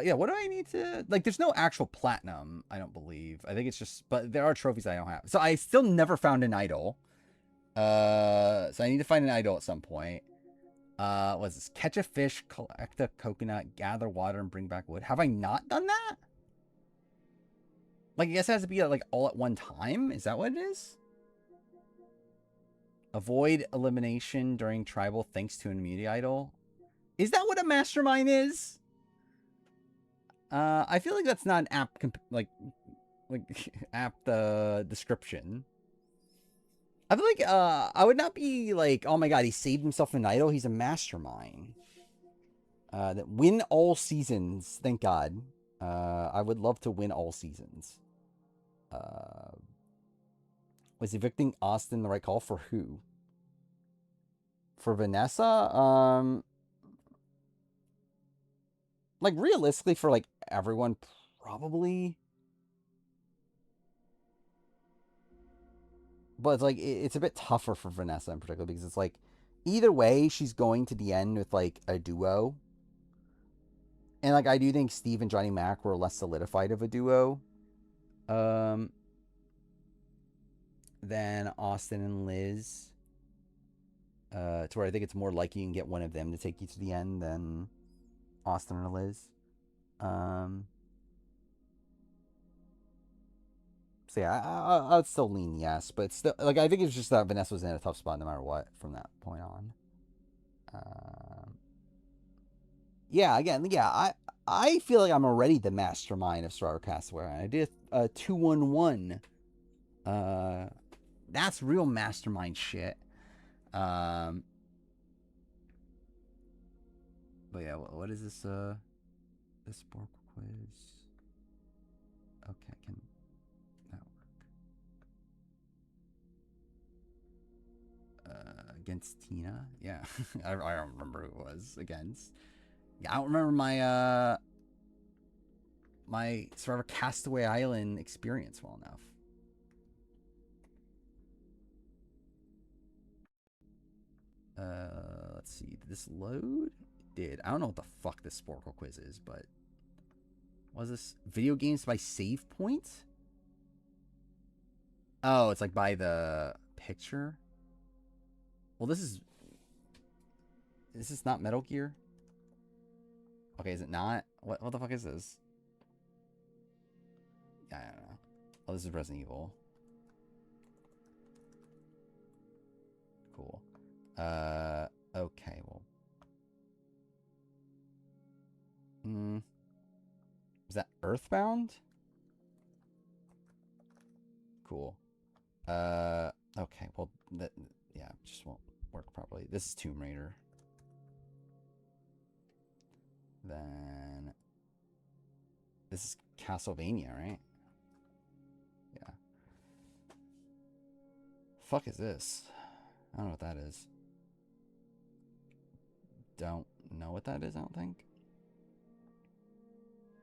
Yeah, what do I need to like there's no actual platinum, I don't believe. I think it's just but there are trophies I don't have. So I still never found an idol. So I need to find an idol at some point. Was this catch a fish, collect a coconut, gather water, and bring back wood? Have I not done that? Like, I guess it has to be like all at one time. Is that what it is? Avoid elimination during tribal thanks to an immunity idol. Is that what a mastermind is? I feel like that's not an apt like apt description. I feel like I would not be like, oh my god, he saved himself an idol. He's a mastermind. That win all seasons. Thank God. I would love to win all seasons. Was evicting Austin the right call for who? For Vanessa? Like realistically, for like everyone, probably. But it's like it's a bit tougher for Vanessa in particular because it's like either way, she's going to the end with like a duo. And like I do think Steve and Johnny Mac were less solidified of a duo. Um, than Austin and Liz. To where I think it's more likely you can get one of them to take you to the end than Austin or Liz. Um, so yeah, I'd still lean yes, but still, like I think it's just that Vanessa was in a tough spot no matter what from that point on. Um, yeah, again, yeah, I feel like I'm already the mastermind of Survivor Castaway. I did a 2-1-1. That's real mastermind shit. Um, but yeah, what is this? This sport quiz. against Tina. Yeah, I don't remember who it was against. Yeah, I don't remember my Survivor Castaway Island experience well enough. Let's see. Did this load? It did. I don't know what the fuck this Sporkle quiz is, but was this video games by save point? Oh, it's like by the picture. Well, this is not Metal Gear. Okay, is it not? What the fuck is this? I don't know. Oh, this is Resident Evil. Cool. Okay, well. Is that Earthbound? Cool. Okay, well, yeah, just won't work properly. This is Tomb Raider. Then this is Castlevania, right? Yeah. Fuck is this? I don't know what that is. Don't know what that is, I don't think.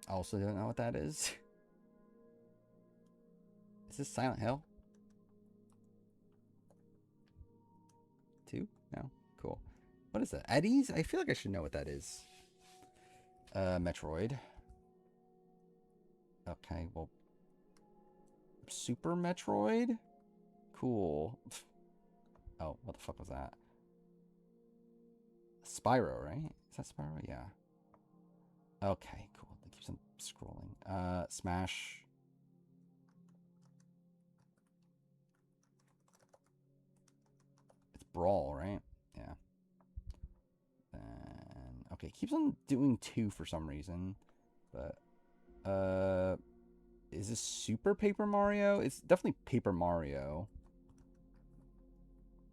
Also don't know what that is. Is this Silent Hill? 2? No? Cool. What is that? Eddie's? I feel like I should know what that is. Metroid. Okay, well. Super Metroid? Cool. Oh, what the fuck was that? Spyro, right? Is that Spyro? Yeah. Okay, cool. It keeps on scrolling. Smash. It's Brawl, right? Yeah. Then okay, keeps on doing 2 for some reason. But is this Super Paper Mario? It's definitely Paper Mario.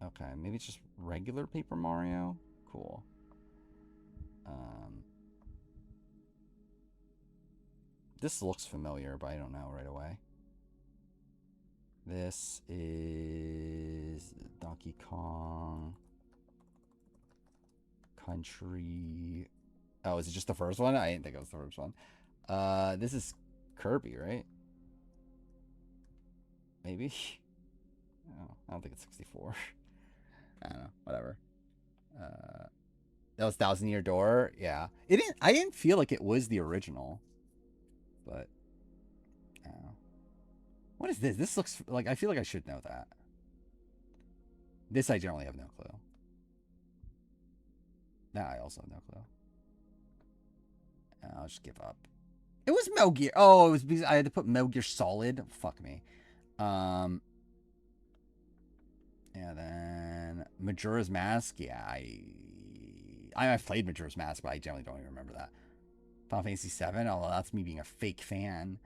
Okay, maybe it's just regular Paper Mario. Cool. This looks familiar, but I don't know right away. This is Donkey Kong Country. Oh, is it just the first one? I didn't think it was the first one. This is Kirby, right? Maybe. Oh, I don't think it's 64. I don't know. Whatever. That was Thousand Year Door. Yeah, it didn't. I didn't feel like it was the original, but I don't know. What is this? This looks like I feel like I should know that. This I generally have no clue. That I also have no clue. I'll just give up. It was Metal Gear. Oh, it was because I had to put Metal Gear Solid. Fuck me. Yeah, then Majora's Mask. Yeah, I've played Majora's Mask, but I generally don't even remember that. Final Fantasy 7. Oh, well, that's me being a fake fan.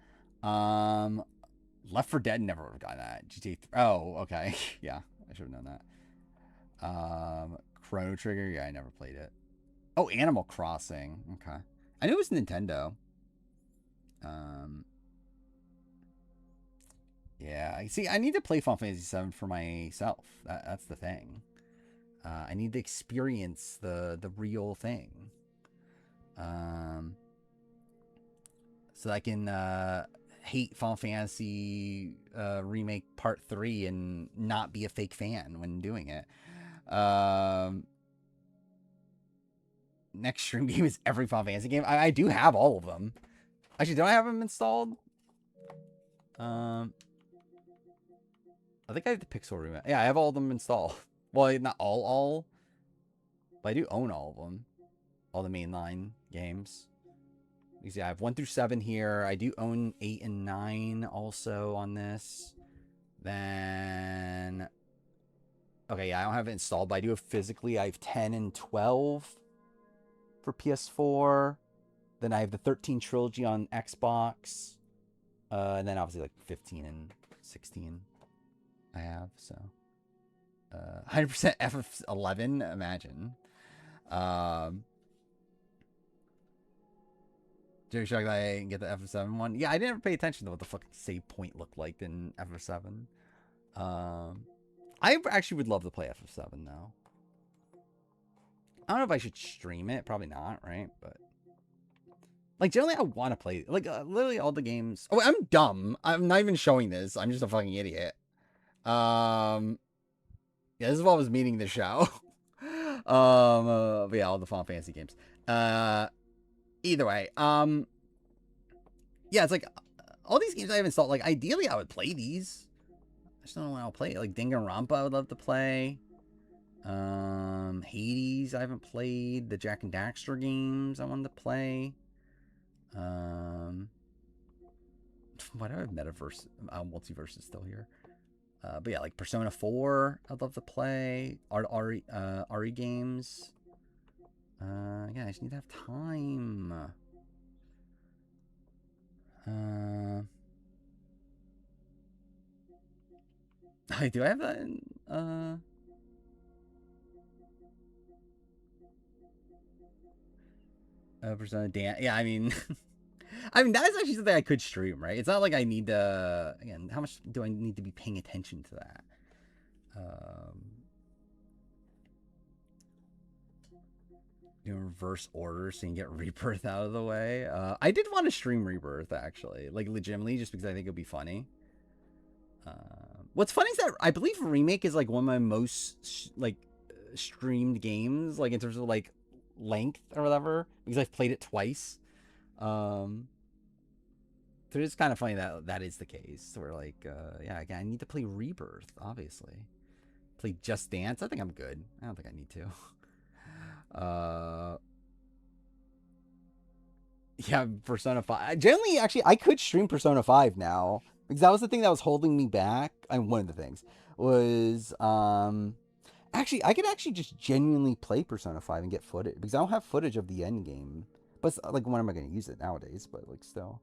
Left 4 Dead never would have gotten that. GTA 3. Oh, okay. Yeah, I should have known that. Chrono Trigger. Yeah, I never played it. Oh, Animal Crossing. Okay. I knew it was Nintendo. Yeah, I see. I need to play Final Fantasy 7 for myself. That's the thing. I need to experience the real thing. So that I can hate Final Fantasy Remake Part 3 and not be a fake fan when doing it. Next stream game is every Final Fantasy game. I do have all of them. Actually, don't I have them installed? I think I have the Pixel Remake. Yeah, I have all of them installed. Well, not all, but I do own all of them. All the mainline games. You see, I have 1 through 7 here. I do own 8 and 9 also on this. Then, okay, yeah, I don't have it installed, but I do have physically. I have 10 and 12 for PS4. Then I have the 13 trilogy on Xbox. And then obviously like 15 and 16 I have, so 100% FF11, imagine. Jerry Shock that I didn't get the FF7 one. Yeah, I didn't pay attention to what the fucking save point looked like in FF7. I actually would love to play FF7 though. I don't know if I should stream it. Probably not, right? But like generally, I want to play like literally all the games. Oh, I'm dumb. I'm not even showing this. I'm just a fucking idiot. Um, yeah, this is what I was meaning to show. But yeah, all the Final Fantasy games. Either way, yeah, it's like all these games I have installed. Like, ideally, I would play these. I just don't know when I'll play it. Like Danganronpa, I would love to play. Hades, I haven't played. The Jack and Daxter games, I wanted to play. What other metaverse, multiverse is still here. But yeah, like Persona 4, I'd love to play. RE games. Yeah, I just need to have time. Do I have that in, Persona Dan? Yeah, I mean, I mean that is actually something I could stream, right? It's not like I need to. Again, how much do I need to be paying attention to that? In reverse order so you can get Rebirth out of the way. I did want to stream Rebirth actually, like legitimately, just because I think it'd be funny. What's funny is that I believe Remake is like one of my most like streamed games, like in terms of like length or whatever, because I've played it twice. So it's kind of funny that that is the case. Where like, yeah, again, I need to play Rebirth, obviously. Play Just Dance. I think I'm good. I don't think I need to. Yeah, Persona 5. Generally, actually, I could stream Persona 5 now because that was the thing that was holding me back. I mean, one of the things was actually I could actually just genuinely play Persona 5 and get footage because I don't have footage of the end game. But like, when am I going to use it nowadays? But like, still.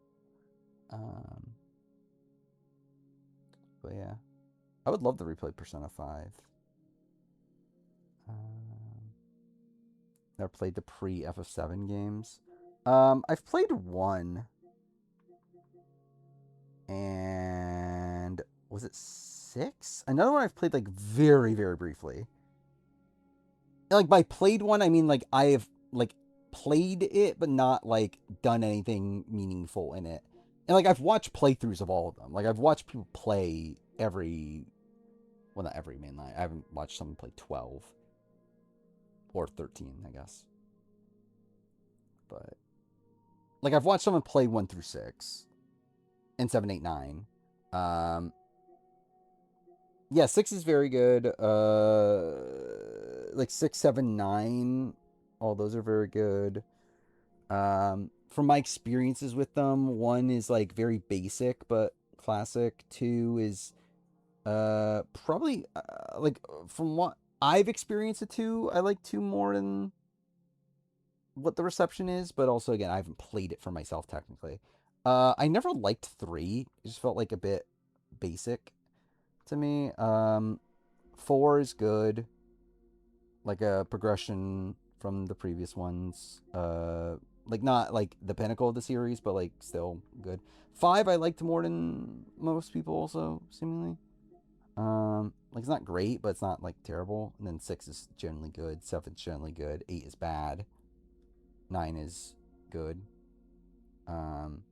But yeah, I would love to replay Persona 5. Never played the pre FF7 games. I've played one, and was it 6? Another one I've played like very, very briefly. Like by played one, I mean like I have like played it, but not like done anything meaningful in it. And like I've watched playthroughs of all of them. Like I've watched people play every, well, not every mainline. I haven't watched someone play 12 or 13, I guess. But like I've watched someone play 1 through 6 and 7, 8, 9. Yeah, 6 is very good. Like 6, 7, 9, all those are very good. From my experiences with them, 1 is like very basic but classic. 2 is probably like from what I've experienced at 2, I like 2 more than what the reception is, but also again I haven't played it for myself technically. I never liked 3. It just felt like a bit basic to me. 4 is good, like a progression from the previous ones. Like not like the pinnacle of the series, but like still good. 5 I liked more than most people also, seemingly. Like it's not great, but it's not like terrible. And then 6 is generally good. 7 is generally good. 8 is bad. 9 is good. 9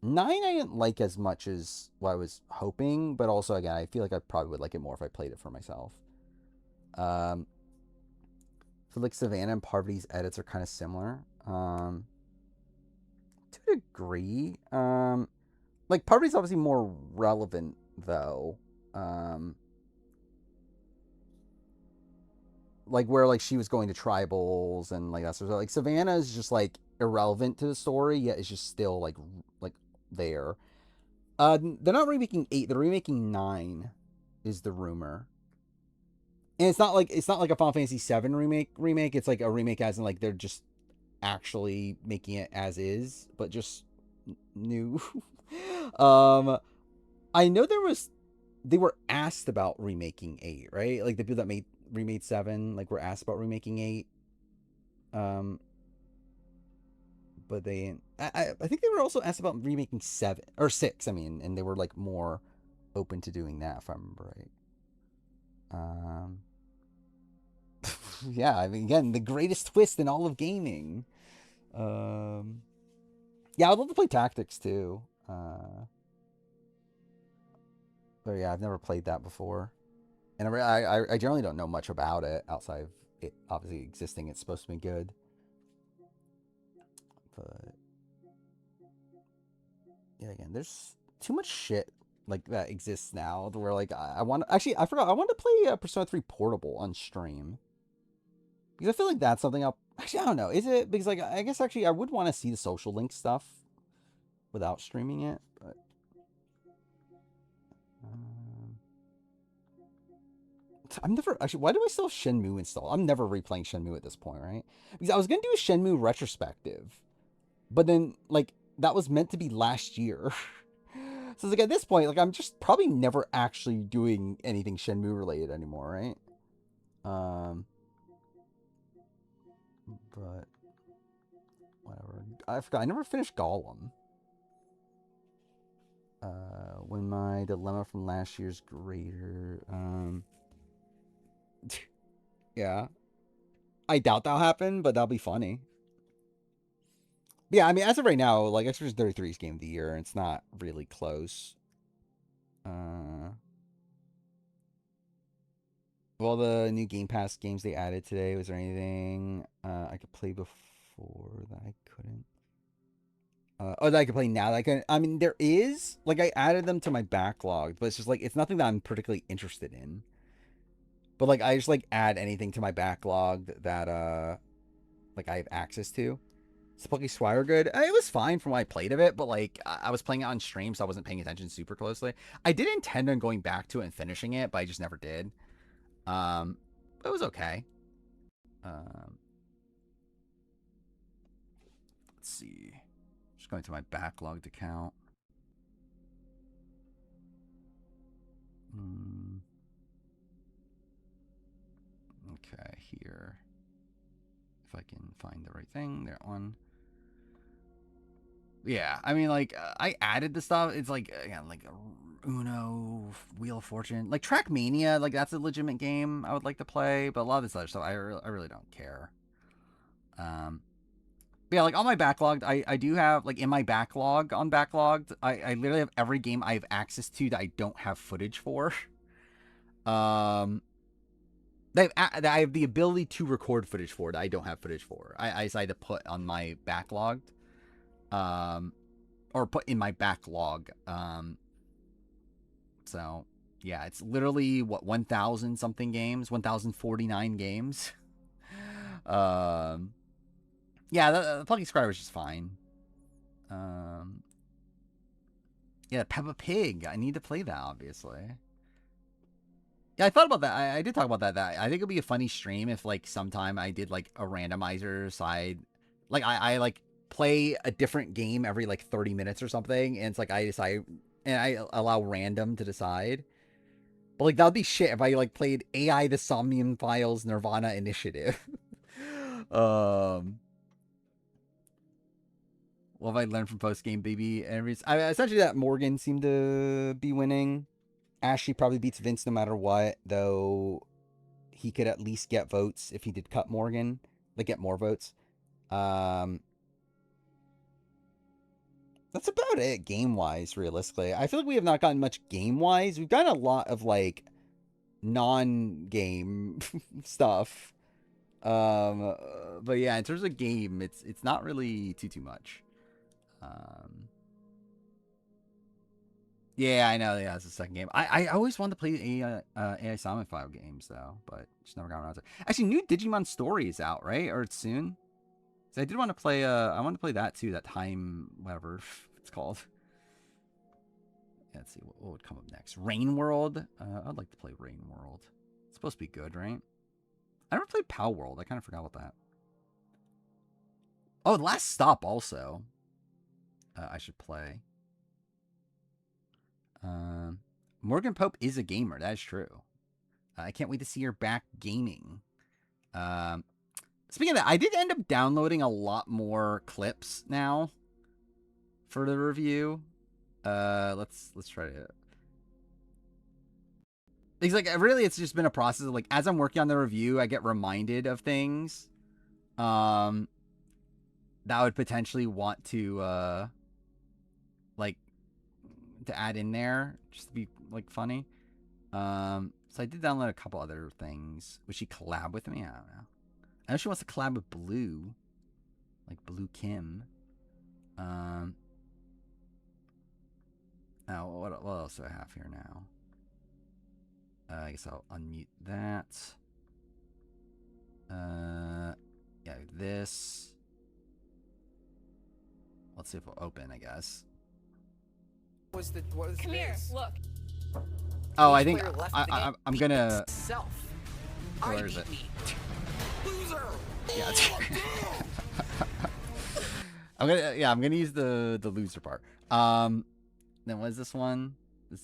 I didn't like as much as what I was hoping, but also again I feel like I probably would like it more if I played it for myself. I feel like Savannah and Parvati's edits are kind of similar. To a degree. Like Parvati's obviously more relevant though. Like where like she was going to tribals and like that sort of like Savannah is just like irrelevant to the story, yet it's just still like there. They're not remaking 8, they're remaking 9 is the rumor. And it's not like a Final Fantasy 7 remake. It's like a remake as in like they're just actually making it as is, but just new. I know they were asked about remaking 8, right? Like the people that remade 7 like were asked about remaking 8. But I think they were also asked about remaking 7 or 6, I mean, and they were like more open to doing that if I remember right. Yeah, I mean, again, the greatest twist in all of gaming. Um, yeah, I'd love to play Tactics too. But yeah, I've never played that before, and I generally don't know much about it outside of it obviously existing. It's supposed to be good, but yeah, again, there's too much shit like that exists now where like I want actually I forgot I wanted to play Persona 3 Portable on stream because I feel like that's something I'll actually I don't know is it because like I guess actually I would want to see the social link stuff without streaming it, but um, I'm never actually. Why do I still have Shenmue installed? I'm never replaying Shenmue at this point, right? Because I was gonna do a Shenmue retrospective, but then like that was meant to be last year. So it's like at this point, like I'm just probably never actually doing anything Shenmue related anymore, right? Um, but whatever. I forgot. I never finished Gollum. When my dilemma from last year's greater. Yeah. I doubt that'll happen, but that'll be funny. Yeah, I mean, as of right now, like Expedition 33 is game of the year, and it's not really close. Uh, well, the new Game Pass games they added today, was there anything I could play before that I couldn't? That I could play now that I can. I mean, there is like I added them to my backlog, but it's just like it's nothing that I'm particularly interested in. But like I just like add anything to my backlog that like I have access to. Spooky Swire good. It was fine from what I played of it, but like I was playing it on stream, so I wasn't paying attention super closely. I did intend on going back to it and finishing it, but I just never did. Um, it was okay. Um, let's see. Just going to my backlogged account. Mm, okay, here. If I can find the right thing, that one. Yeah, I mean, like I added the stuff. It's like again, like Uno, Wheel of Fortune, like Trackmania. Like that's a legitimate game I would like to play, but a lot of this other stuff I really don't care. Um, yeah, like on my backlogged, I do have like in my backlog on backlogged, I literally have every game I have access to that I don't have footage for. Um, that I have the ability to record footage for that I don't have footage for. I decided to put on my backlogged. Um, or put in my backlog. So yeah, it's literally what 1,000 something games, 1,049 games. um, yeah, the Plucky Scribe was just fine. Um, yeah, Peppa Pig. I need to play that obviously. Yeah, I thought about that. I did talk about that. That I think it'd be a funny stream if like sometime I did like a randomizer side, like I like play a different game every like 30 minutes or something, and it's like I decide and I allow random to decide. But like that would be shit if I like played AI the Somnium Files Nirvana Initiative. um, what have I learned from post game baby? Essentially that Morgan seemed to be winning. Ashley probably beats Vince no matter what, though he could at least get votes if he did cut Morgan, like get more votes. Um, that's about it game wise, realistically. I feel like we have not gotten much game wise. We've gotten a lot of like non game stuff. Um, but yeah, in terms of game, it's not really too much. Um, yeah, I know. Yeah, it's the second game. I always wanted to play AI Summon File games though, but just never got around to it. Actually, new Digimon Story is out, right? Or it's soon. So I did want to play. I want to play that too. That time, whatever it's called. Yeah, let's see what would come up next. Rain World. I'd like to play Rain World. It's supposed to be good, right? I never played Pow World. I kind of forgot about that. Oh, Last Stop also. I should play. Um, Morgan Pope is a gamer. That is true. I can't wait to see her back gaming. Um, speaking of that, I did end up downloading a lot more clips now for the review. Let's try to. It's like really, it's just been a process of like as I'm working on the review, I get reminded of things, that I would potentially want to like to add in there just to be like funny. So I did download a couple other things. Would she collab with me? I don't know. I know she wants to collab with Blue, like Blue Kim. Now what else do I have here now? I guess I'll unmute that. Yeah, this. Let's see if it'll open, I guess. Come here, look. Oh, I think I'm gonna. Where is it? Loser. Yeah. I'm gonna use the loser part. Then what is this one?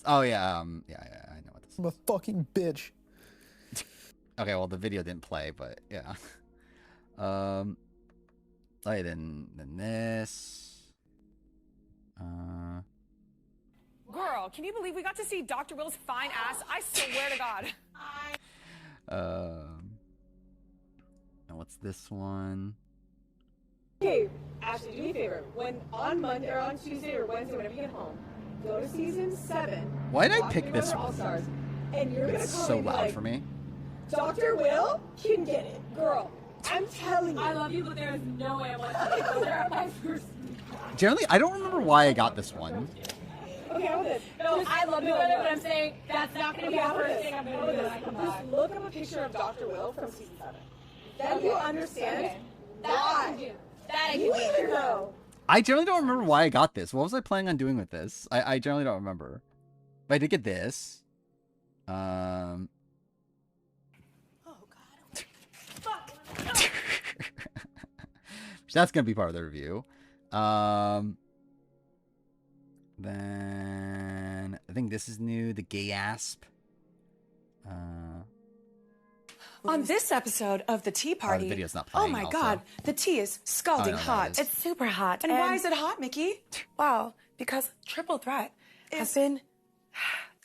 Oh yeah, yeah, I know what this is. I'm a fucking bitch. Okay, well the video didn't play, but yeah. Okay, then this. Girl, can you believe we got to see Dr. Will's fine ass? I swear to God. And what's this one? Hey, Ashley, do me a favor. When on Monday or on Tuesday or Wednesday, whenever you get home, go to season 7. Why did I pick this one? All-Stars, and you're gonna It's call so me and be loud like, for me. Dr. Will can get it, girl. I'm telling you. I love you, but there is no way I'm like, they're my first. Generally, I don't remember why I got this one. Okay, how about this? No, Just- I love you, no, but no. I'm saying that's not going to be Okay, the how about first this? thing I'm How going to about do this? when I come back. Just look up a picture of Dr. Will from season 7. Then Okay. you'll understand Okay. That I why. can do. That I can You do. either know. I generally don't remember why I got this. What was I planning on doing with this? I generally don't remember. But I did get this. Oh, God. Fuck. That's gonna be part of the review. Then I think this is new. The Gay Asp. On this episode of The Tea Party, the video's not oh playing my also. God, the tea is scalding Oh, no, that hot. is. It's super hot. And why is it hot, Mickey? Well, because Triple Threat has been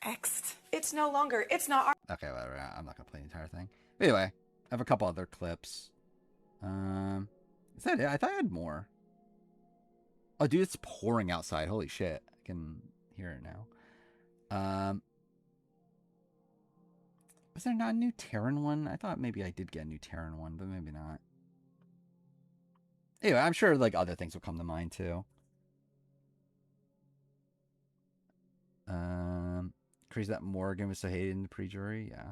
X'd. It's no longer. It's not our. Okay, whatever. I'm not gonna play the entire thing. Anyway, I have a couple other clips. Is that it? I thought I had more. Oh, dude, it's pouring outside. Holy shit! I can hear it now. Was there not a new Terran one? I thought maybe I did get a new Terran one, but maybe not. Anyway, I'm sure like other things will come to mind too. Crazy that Morgan was so hated in the pre-jury, yeah.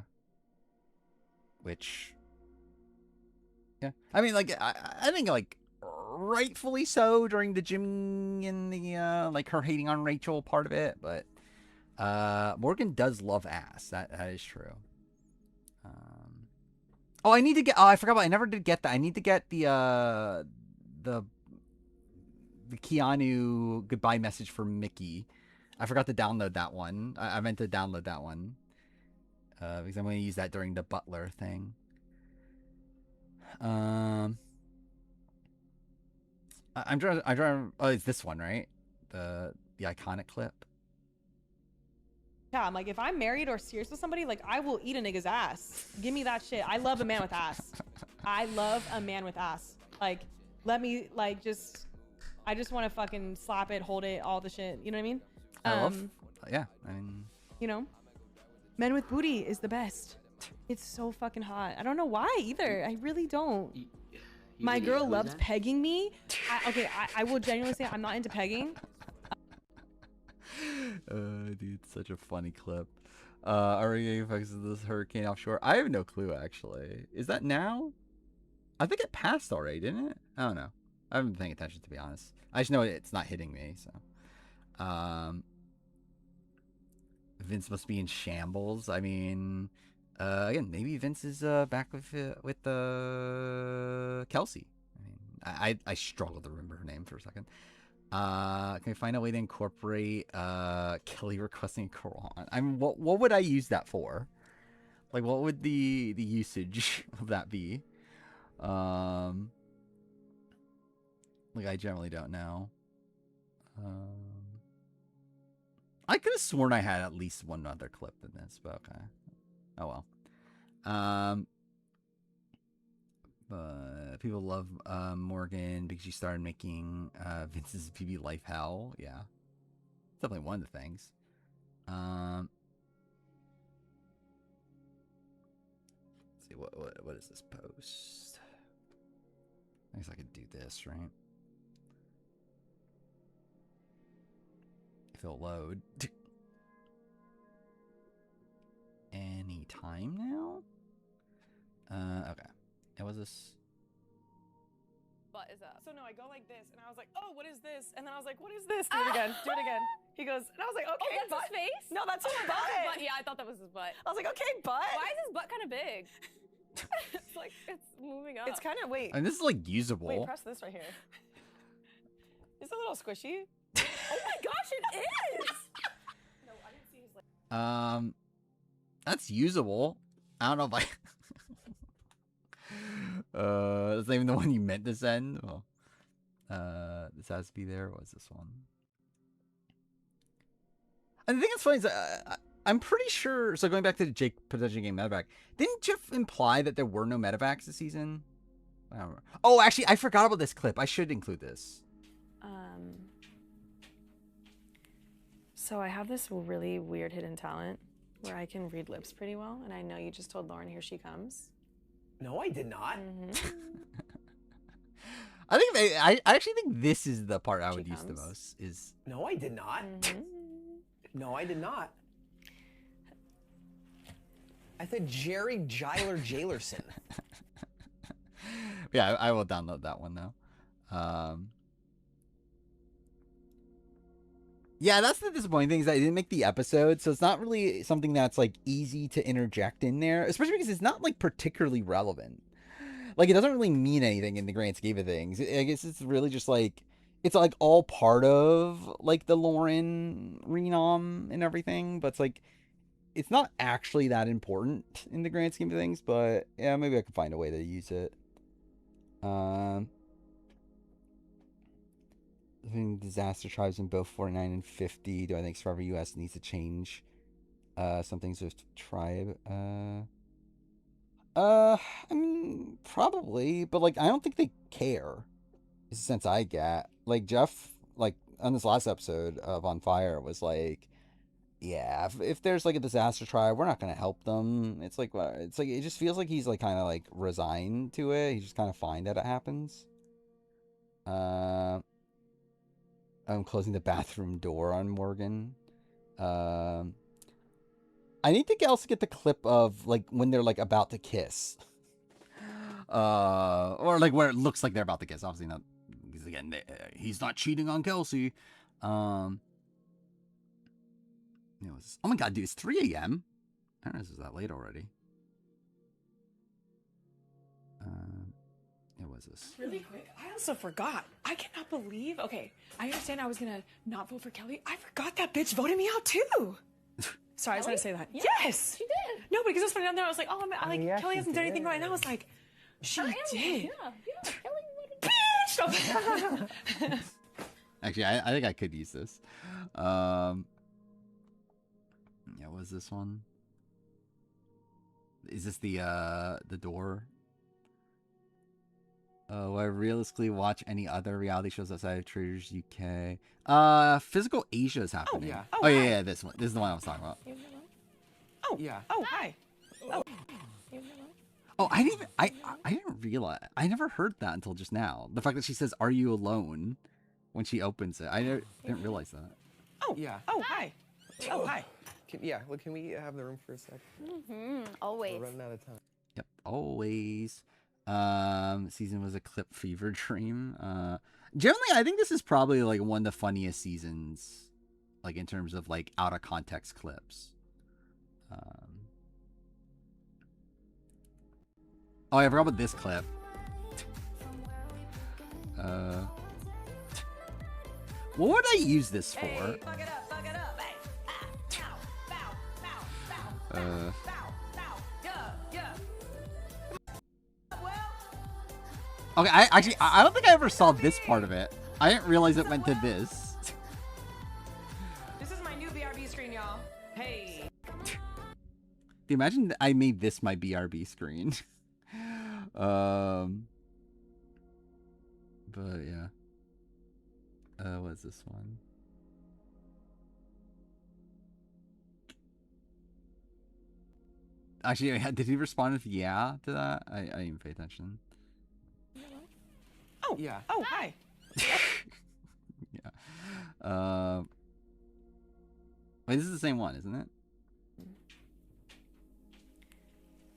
Which, yeah, I mean, like I think like rightfully so during the Jimmy and the like her hating on Rachel part of it, but Morgan does love ass. That is true. Oh, I need to get. Oh, I forgot about. I never did get that. I need to get the Keanu goodbye message for Mickey. I forgot to download that one. I meant to download that one because I'm going to use that during the Butler thing. I'm trying. Oh, it's this one, right? The iconic clip. Yeah, I'm like, if I'm married or serious with somebody, like, I will eat a nigga's ass. Give me that shit. I love a man with ass. I love a man with ass. Like, let me, like, I just want to fucking slap it, hold it, all the shit. You know what I mean? Yeah, I mean, you know, men with booty is the best. It's so fucking hot. I don't know why either. I really don't. My girl loves pegging me. I will genuinely say I'm not into pegging. Dude, such a funny clip. Are we getting effects of this hurricane offshore? I have no clue, actually. Is that now? I think it passed already, didn't it? I don't know. I haven't been paying attention, to be honest. I just know it's not hitting me, so. Vince must be in shambles. I mean, again, maybe Vince is back with Kelsey. I mean, I struggle to remember her name for a second. Can we find a way to incorporate Kelly requesting Quran? I mean, what would I use that for? Like, what would the usage of that be? Like, I generally don't know. I could have sworn I had at least one other clip in this, but okay. Oh well. People love Morgan because she started making Vince's PB life hell. Yeah, definitely one of the things. Let's see what is this post? I guess I could do this, right? If it'll load. Any time now? Okay. And was this? Butt is up. So no, I go like this, and I was like, oh, what is this? And then I was like, what is this? Do it again. Do it again. He goes, and I was like, okay, Oh, that's butt. his face? No, that's his butt. Butt. Yeah, I thought that was his butt. I was like, okay, butt. Why is his butt kind of big? It's like it's moving up. It's kind of wait. And this is like usable. Wait, press this right here. It's a little squishy. Oh my gosh, it is. No, I didn't see his like. That's usable. I don't know if I. That's not even the one you meant to send. Well, this has to be there. What's this one? And the thing that's funny is I'm pretty sure. So going back to the Jake potentially getting medevac, didn't Jeff imply that there were no medevacs this season? I don't remember. Oh, actually, I forgot about this clip. I should include this. So I have this really weird hidden talent where I can read lips pretty well, and I know you just told Lauren here she comes. No, I did not. I actually think this is the part I would use the comes. most. Is No, I did not. No, I did not. I said Jerry Giler Jailerson. yeah, I will download that one though. Yeah, that's the disappointing thing is that I didn't make the episode, so it's not really something that's like easy to interject in there, especially because it's not like particularly relevant. Like it doesn't really mean anything in the grand scheme of things. I guess it's really just like it's like all part of like the Lauren renom and everything, but it's like it's not actually that important in the grand scheme of things. But yeah, maybe I can find a way to use it. I think disaster tribes in both 49 and 50. Do I think Survivor US needs to change some things with tribe? I mean, probably, but like, I don't think they care. Is the sense I get. Like Jeff, like on this last episode of On Fire, was like, yeah, if there's like a disaster tribe, we're not gonna help them. It's like it just feels like he's like kind of like resigned to it. He's just kind of fine that it happens. I'm closing the bathroom door on Morgan. I need to also get the clip of like when they're like about to kiss. Or like where it looks like they're about to kiss. Obviously not, because again, he's not cheating on Kelsey. Oh my god, dude, it's 3 a.m. I don't know if this is that late already. What was this? Really quick, I also forgot. I cannot believe. Okay, I understand I was gonna not vote for Kelly. I forgot that bitch voted me out too. Sorry, I just want to say that. Yes, she did. No, because it was funny down there. I was like, oh, Kelly hasn't done anything right. And I was like, she did. Yeah, Kelly would. Bitch. Actually, I think I could use this. Yeah, what was this one? Is this the door? Will I realistically watch any other reality shows outside of Traders UK? Physical Asia is happening. yeah. Oh, yeah, this one. This is the one I was talking about. Oh Yeah. Oh hi. Oh, I didn't realize. I never heard that until just now. The fact that she says, "Are you alone?" when she opens it. Didn't realize that. Oh Yeah. Oh hi. Oh hi. Can we have the room for a sec? Always. We're running out of time. Yep, always. Season was a clip fever dream. Generally, I think this is probably like one of the funniest seasons, like in terms of like out of context clips. Oh, I forgot about this clip. What would I use this for? Hey, fuck it up, fuck it up. Hey, bow, bow, bow, bow, bow, bow, yeah. Okay, I don't think I ever saw this part of it. I didn't realize it went to this. This is my new BRB screen, y'all. Hey. Imagine I made this my BRB screen. But yeah. What's this one? Actually, did he respond with yeah to that? I didn't even pay attention. Oh. Yeah. Oh, hi. Yeah. Wait, this is the same one, isn't it?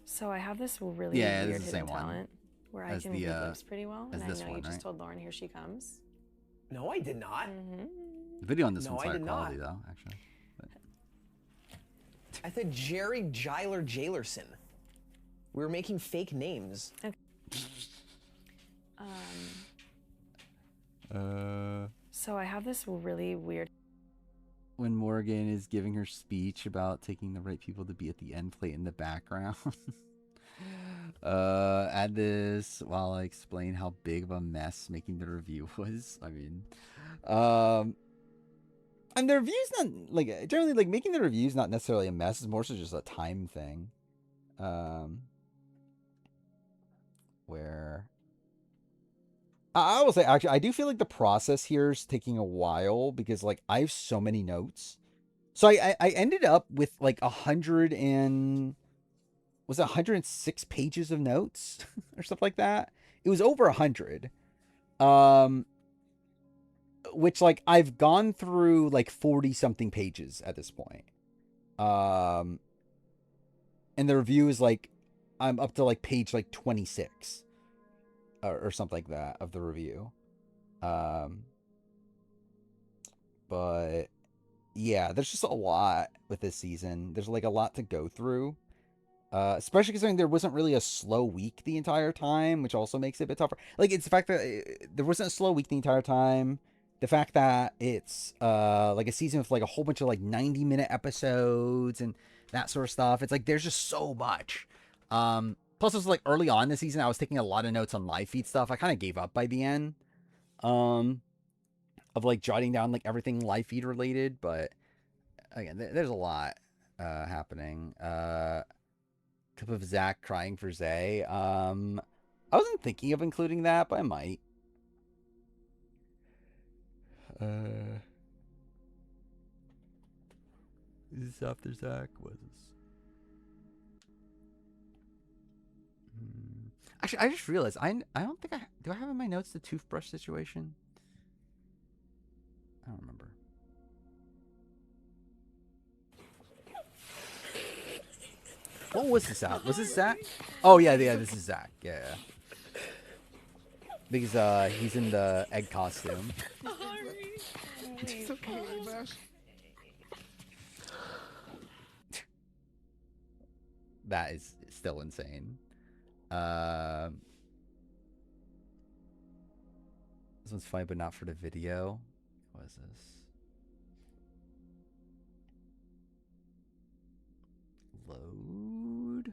So I have this really Yeah, this weird is the hidden same one talent where I as can the, read lips pretty well, as and I this know one, you just right? told Lauren here she comes. No, I did not. The video on this No, one's I higher did quality, not. though, actually. But... I said Jerry Giler Jailerson. We were making fake names. So I have this really weird. When Morgan is giving her speech about taking the right people to be at the end plate in the background. Add this while I explain how big of a mess making the review was. I mean, and the review's not like generally like making the reviews not necessarily a mess. It's more so just a time thing. Where I will say, actually, I do feel like the process here is taking a while because, like, I have so many notes. So I ended up with like 106 pages of notes or stuff like that. It was over 100. Which like I've gone through like 40 something pages at this point. And the review is like I'm up to like page like 26 or something like that of the review. But yeah, there's just a lot with this season. There's like a lot to go through. Especially considering there wasn't really a slow week the entire time, which also makes it a bit tougher. Like, it's the fact that there wasn't a slow week the entire time. The fact that it's like a season with like a whole bunch of like 90-minute episodes and that sort of stuff. It's like there's just so much. Plus, it was like early on in the season, I was taking a lot of notes on live feed stuff. I kind of gave up by the end. Of like jotting down like everything live feed related, but again, there's a lot happening. Clip of Zach crying for Zay. I wasn't thinking of including that, but I might. Is this after Zach? Was this? Actually, I just realized I don't think do I have in my notes the toothbrush situation? I don't remember. What was this at? Was this Zach? Oh yeah, this is Zach. Yeah. Because he's in the egg costume. It's okay, Bash. That is still insane. This one's funny, but not for the video. What is this? Load.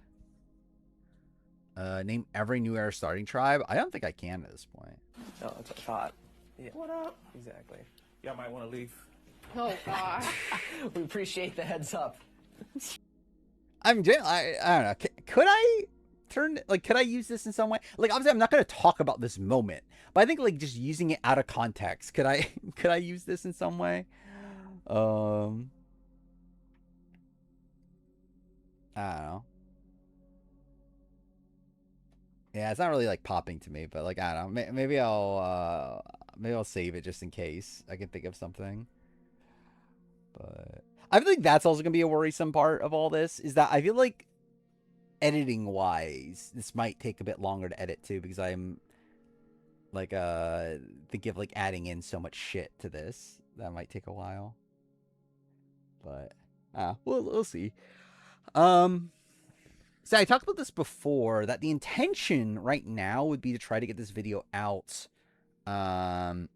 Name every New Era starting tribe. I don't think I can at this point. No, that's what I thought. Yeah. What up? Exactly. Y'all might want to leave. Oh gosh. We appreciate the heads up. I don't know. Could I could I use this in some way? Like, obviously, I'm not going to talk about this moment, but I think like just using it out of context. Could I use this in some way? I don't know. Yeah, it's not really like popping to me, but like I don't know. Maybe I'll save it just in case I can think of something. But I feel like that's also gonna be a worrisome part of all this is that I feel like editing wise, this might take a bit longer to edit too because I'm like thinking of like adding in so much shit to this that might take a while. But we'll see. So I talked about this before that the intention right now would be to try to get this video out. I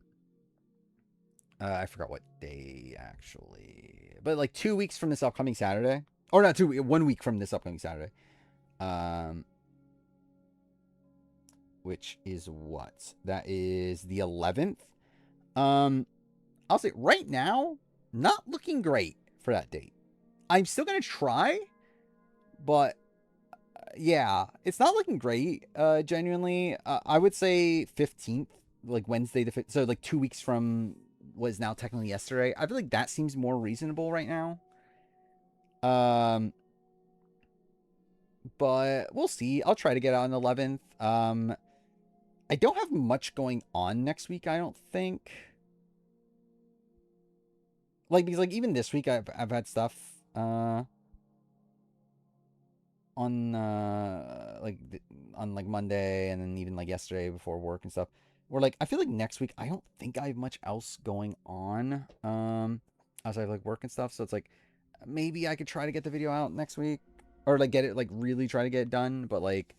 forgot what day actually, but like 2 weeks from this upcoming Saturday, or not 1 week from this upcoming Saturday. Which is what? That is the 11th. I'll say right now, not looking great for that date. I'm still gonna try. But yeah, it's not looking great. Genuinely, I would say 15th, like Wednesday so like 2 weeks from what is now technically yesterday. I feel like that seems more reasonable right now. But we'll see. I'll try to get out on the 11th. I don't have much going on next week, I don't think. Like, because like even this week I've had stuff on on like Monday, and then even like yesterday before work and stuff. Where like I feel like next week I don't think I have much else going on outside of like work and stuff. So it's like maybe I could try to get the video out next week, or like get it, like really try to get it done. But like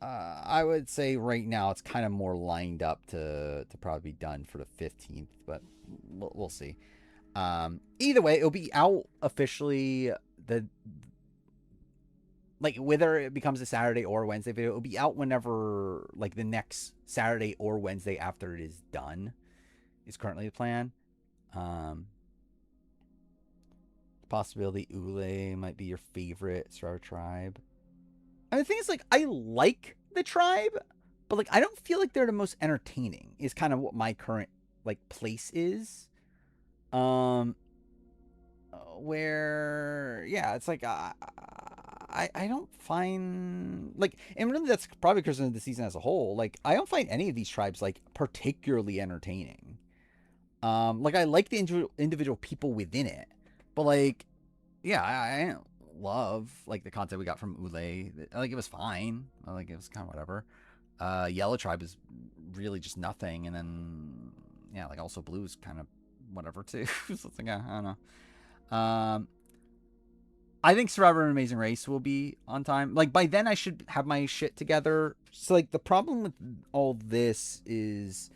I would say right now it's kind of more lined up to probably be done for the 15th, but we'll see. Either way, it'll be out officially like whether it becomes a Saturday or Wednesday video, it'll be out whenever like the next Saturday or Wednesday after it is done is currently the plan. Possibility Ule might be your favorite Star Tribe. And the thing is, like, I like the tribe, but like I don't feel like they're the most entertaining is kind of what my current like place is. Where yeah, it's like I don't find like, and really that's probably because of the season as a whole. Like I don't find any of these tribes like particularly entertaining. Like I like the individual people within it, but like yeah, I don't love like the content we got from Ule. Like it was fine. Like it was kind of whatever. Yellow tribe is really just nothing, and then yeah, like also blue is kind of whatever too. So it's like I don't know. I think Survivor and Amazing Race will be on time. Like by then I should have my shit together. So like the problem with all this is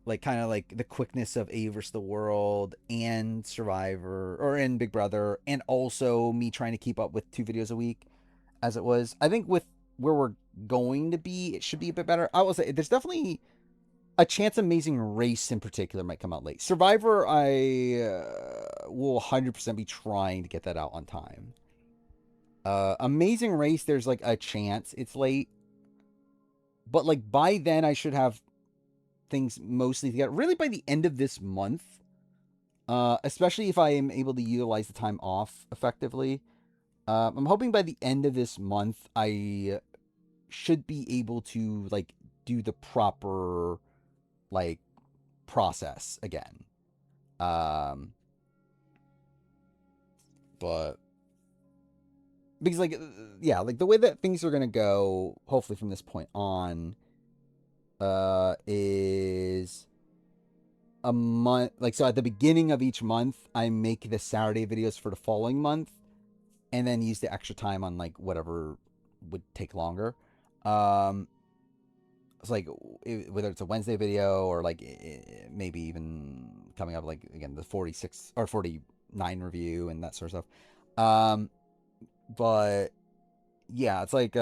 like kind of like the quickness of A vs. the World and Survivor or in Big Brother, and also me trying to keep up with 2 videos a week as it was. I think with where we're going to be, it should be a bit better. I will say there's definitely a chance Amazing Race in particular might come out late. Survivor, I will 100% be trying to get that out on time. Amazing Race, there's like a chance it's late. But like by then I should have things mostly together. Really by the end of this month. Especially if I am able to utilize the time off effectively. I'm hoping by the end of this month I should be able to like do the proper like process again. But because like yeah, like the way that things are gonna go, hopefully from this point on, is a month. Like so, at the beginning of each month, I make the Saturday videos for the following month, and then use the extra time on like whatever would take longer. It's like whether it's a Wednesday video or like maybe even coming up like again the 46 or 49 review and that sort of stuff. But yeah, it's like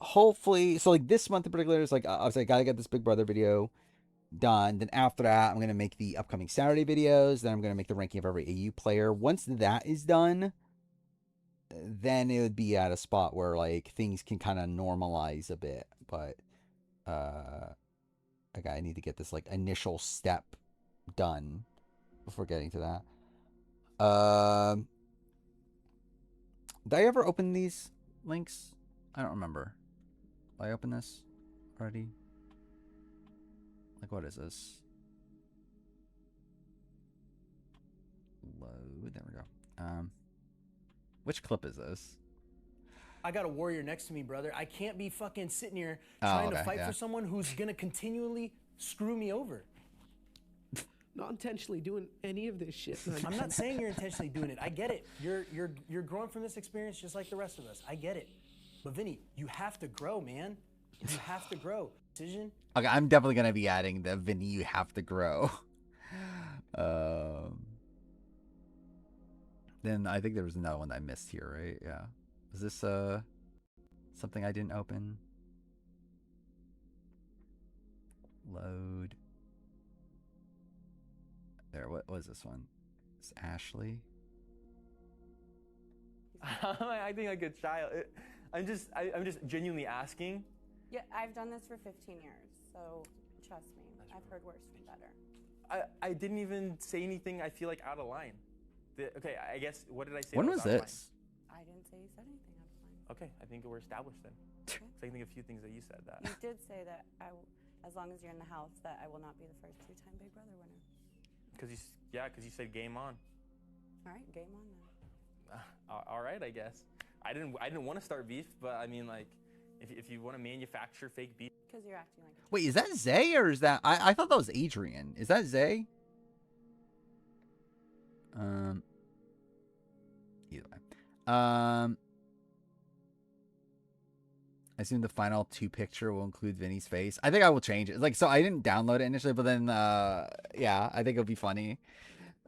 hopefully so like this month in particular is like obviously I gotta get this Big Brother video done. Then after that, I'm gonna make the upcoming Saturday videos. Then I'm gonna make the ranking of every AU player. Once that is done, then it would be at a spot where like things can kind of normalize a bit. But okay, I need to get this like initial step done before getting to that. Did I ever open these links? I don't remember. Did I open this already? Like, what is this? Load. There we go. Which clip is this? I got a warrior next to me, brother. I can't be fucking sitting here trying to fight for someone who's gonna continually screw me over. Not intentionally doing any of this shit. I'm not saying you're intentionally doing it. I get it. You're growing from this experience just like the rest of us. I get it. But Vinny, you have to grow, man. You have to grow. Decision. Okay, I'm definitely gonna be adding the Vinny. You have to grow. Then I think there was another one that I missed here, right? Yeah. Is this something I didn't open? Load. There, what was this one? It's Ashley. How am I acting like a child? I'm just genuinely asking. Yeah, I've done this for 15 years, so trust me, I've heard worse from better. I didn't even say anything I feel like out of line. Okay, I guess, what did I say? When that was out of this? I didn't say you said anything out of line. Okay, I think we're established then. Okay. So I can think of a few things that you said that. You did say that as long as you're in the house, that I will not be the first two-time Big Brother winner. Because you said game on. All right, game on then. All right, I guess. I didn't want to start beef, but I mean, like, if you want to manufacture fake beef. Because you're acting like. Wait, is that Zay or is that I thought that was Adrian? Is that Zay? Either way. I assume the final 2 picture will include Vinny's face. I think I will change it. Like, so I didn't download it initially, but then yeah, I think it'll be funny.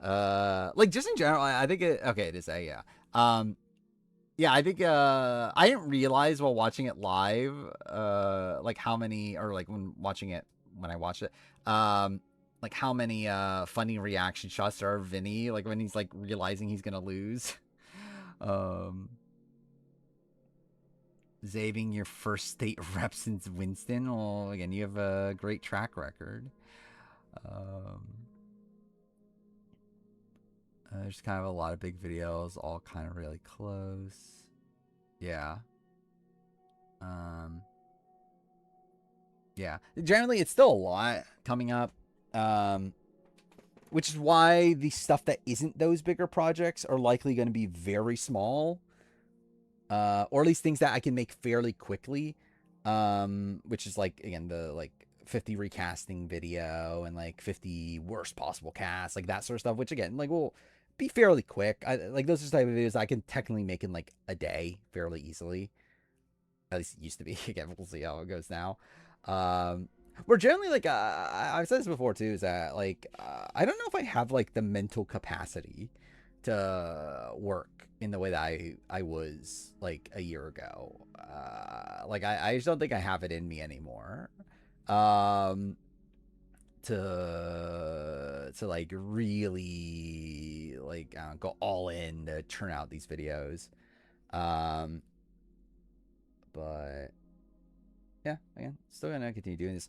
Like, just in general, I think it is a, yeah. Yeah, I think I didn't realize while watching it live, like how many, or like when I watched it, like how many funny reaction shots there are of Vinny, like when he's like realizing he's gonna lose. Zaving your first state rep since Winston. Well, again, you have a great track record. There's kind of a lot of big videos, all kind of really close. Yeah. Yeah. Generally, it's still a lot coming up. Which is why the stuff that isn't those bigger projects are likely going to be very small. Or at least things that I can make fairly quickly. Which is like, again, the like 50 recasting video and like 50 worst possible cast, like that sort of stuff, which again, like will be fairly quick. Like those are the type of videos I can technically make in like a day fairly easily. At least it used to be. Again, we'll see how it goes now. We're generally like, I've said this before too, is that like, I don't know if I have like the mental capacity to work in the way that I was like a year ago. Like I just don't think I have it in me anymore. To like really like go all in to churn out these videos. But yeah, again, still gonna continue doing this.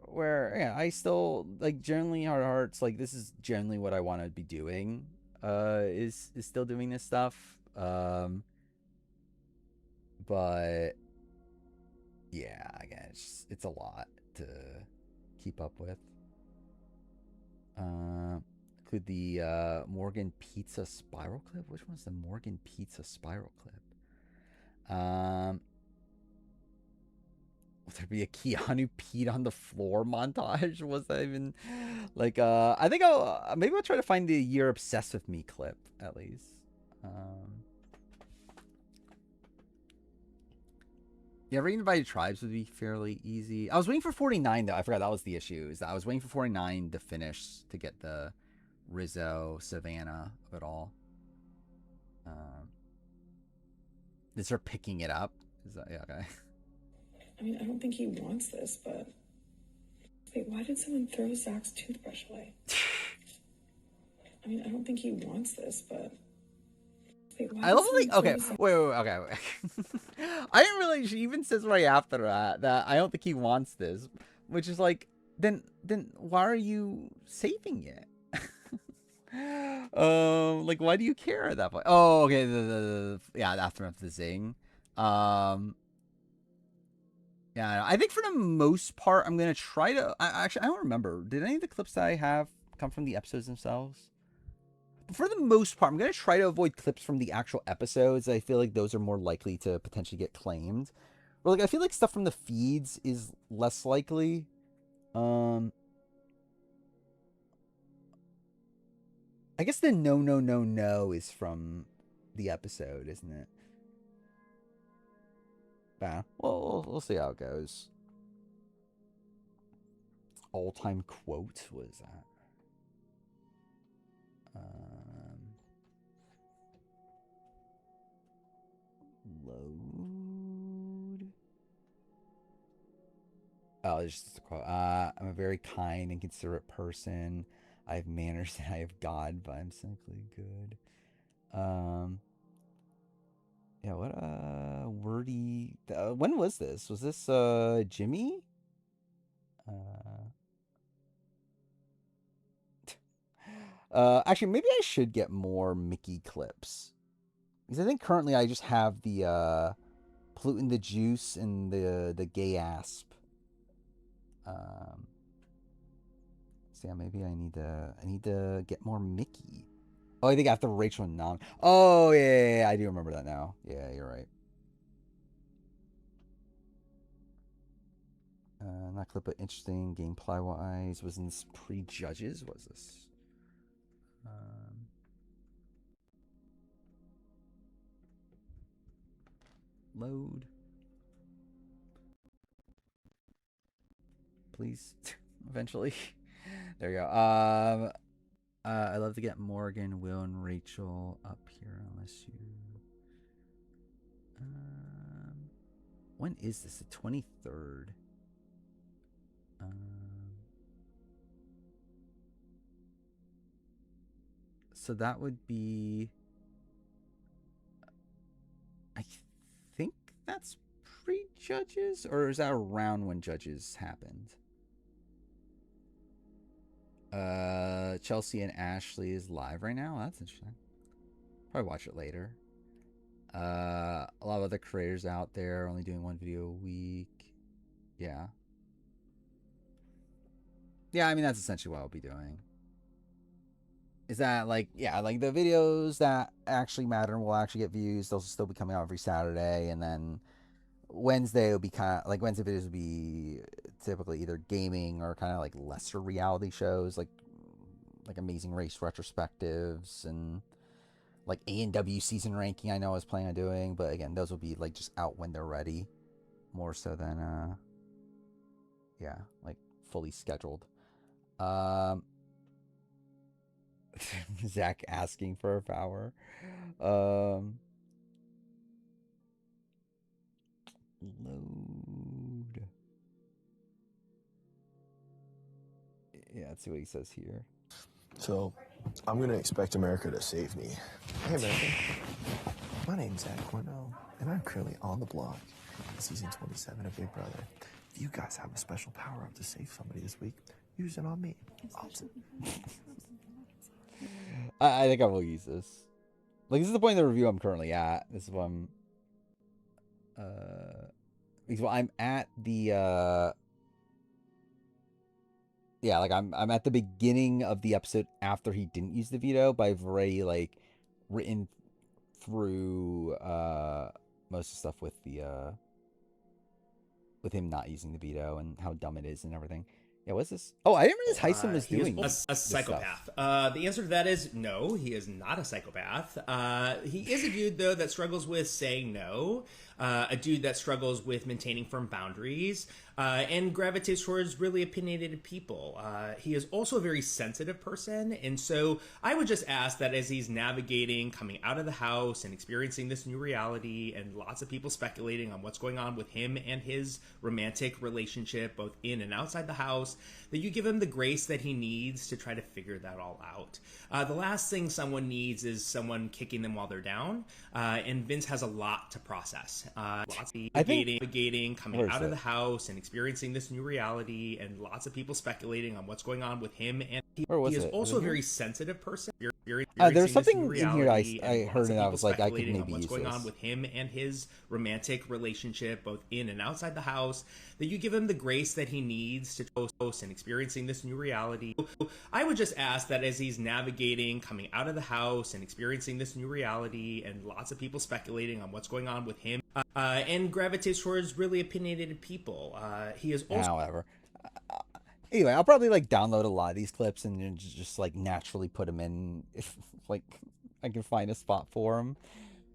Where yeah, I still like generally heart of hearts, like this is generally what I want to be doing. Is still doing this stuff. But yeah, again, it's a lot to keep up with. Include the Morgan Pizza spiral clip. Which one's the Morgan Pizza spiral clip? Will there be a Keanu peed on the floor montage? Was that even like I think maybe I'll try to find the "You're Obsessed with Me" clip at least. Yeah, reinvited tribes would be fairly easy. I was waiting for 49 though. I forgot that was the issue. Is that I was waiting for 49 to finish to get the Rizzo Savannah of it all. They start picking it up. Is that yeah? Okay. I mean, I don't think he wants this, but wait, why did someone throw Zach's toothbrush away? I mean, I don't think he wants this, but wait, why I love did like okay, someone wait, okay. I didn't really. She even says right after that I don't think he wants this, which is like then why are you saving it? Like why do you care at that point? Oh, okay. The yeah, after the zing. Yeah, I think for the most part, I'm gonna try to. Actually, I don't remember. Did any of the clips that I have come from the episodes themselves? But for the most part, I'm gonna try to avoid clips from the actual episodes. I feel like those are more likely to potentially get claimed. Or like I feel like stuff from the feeds is less likely. I guess the no is from the episode, isn't it? Yeah, well, we'll see how it goes. All-time quote was that? Load. Oh, it's just a quote. I'm a very kind and considerate person. I have manners and I have God, but I'm simply good. Yeah, what wordy when was this? Was this Jimmy? Actually maybe I should get more Mickey clips. Because I think currently I just have the polluting the juice and the gay asp. So yeah, maybe I need to get more Mickey. Oh, I think after Rachel and Nam. Oh yeah, I do remember that now. Yeah, you're right. That clip of interesting gameplay wise was in this pre-judges. Was this? Load. Please, eventually. There you go. I'd love to get Morgan, Will, and Rachel up here, unless you. When is this? The 23rd. So that would be. I think that's pre-judges, or is that around when judges happened? Chelsea and Ashley is live right now. That's interesting. Probably watch it later. A lot of other creators out there only doing one video a week. Yeah. Yeah, I mean, that's essentially what I'll be doing. Is that like, yeah, like the videos that actually matter and will actually get views, they'll still be coming out every Saturday. And then Wednesday will be kind of like, Wednesday videos will be typically either gaming or kind of like lesser reality shows, like Amazing Race retrospectives and like A&W season ranking. I know I was planning on doing, but again, those will be like just out when they're ready, more so than yeah, like fully scheduled. Zach asking for a power. Load. Yeah, let's see what he says here. So, I'm gonna expect America to save me. Hey, America. My name's Zach Cornell, and I'm currently on the block in season 27 of Big Brother. If you guys have a special power up to save somebody this week, use it on me. Awesome. I think I will use this. Like, this is the point of the review I'm currently at. This is what I'm at the yeah, like I'm at the beginning of the episode after he didn't use the veto, but I've already like written through most of the stuff with the with him not using the veto and how dumb it is and everything. Yeah, what's this? Oh, I didn't realize Heisem was doing a psychopath. The answer to that is no, he is not a psychopath. He is a dude, though, that struggles with saying no, a dude that struggles with maintaining firm boundaries, and gravitates towards really opinionated people. He is also a very sensitive person, and so I would just ask that as he's navigating coming out of the house and experiencing this new reality, and lots of people speculating on what's going on with him and his romantic relationship, both in and outside the house, that you give him the grace that he needs to try to figure that all out. The last thing someone needs is someone kicking them while they're down, and Vince has a lot to process. Lots of navigating, coming out of the house and experiencing this new reality, and lots of people speculating on what's going on with him. And he is also a very sensitive person. There's something in here I heard, and I was like, I could maybe what's use going this. on with him and his romantic relationship, both in and outside the house, that you give him the grace that he needs to host and experiencing this new reality. I would just ask that as he's navigating coming out of the house and experiencing this new reality, and lots of people speculating on what's going on with him, and gravitates towards really opinionated people. He is also However, anyway, I'll probably like download a lot of these clips and then just like naturally put them in if like I can find a spot for them,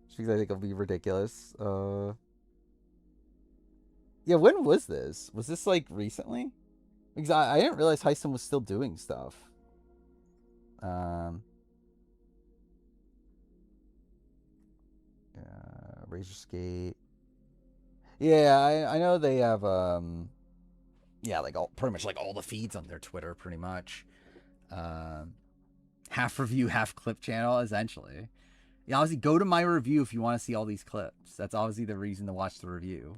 because I think it'll be ridiculous. Yeah, when was this? Was this like recently? Because I didn't realize Heisem was still doing stuff. Razor Skate. Yeah, I know they have yeah, like pretty much like all the feeds on their Twitter, pretty much. Half review, half clip channel, essentially. Yeah, obviously, go to my review if you want to see all these clips. That's obviously the reason to watch the review.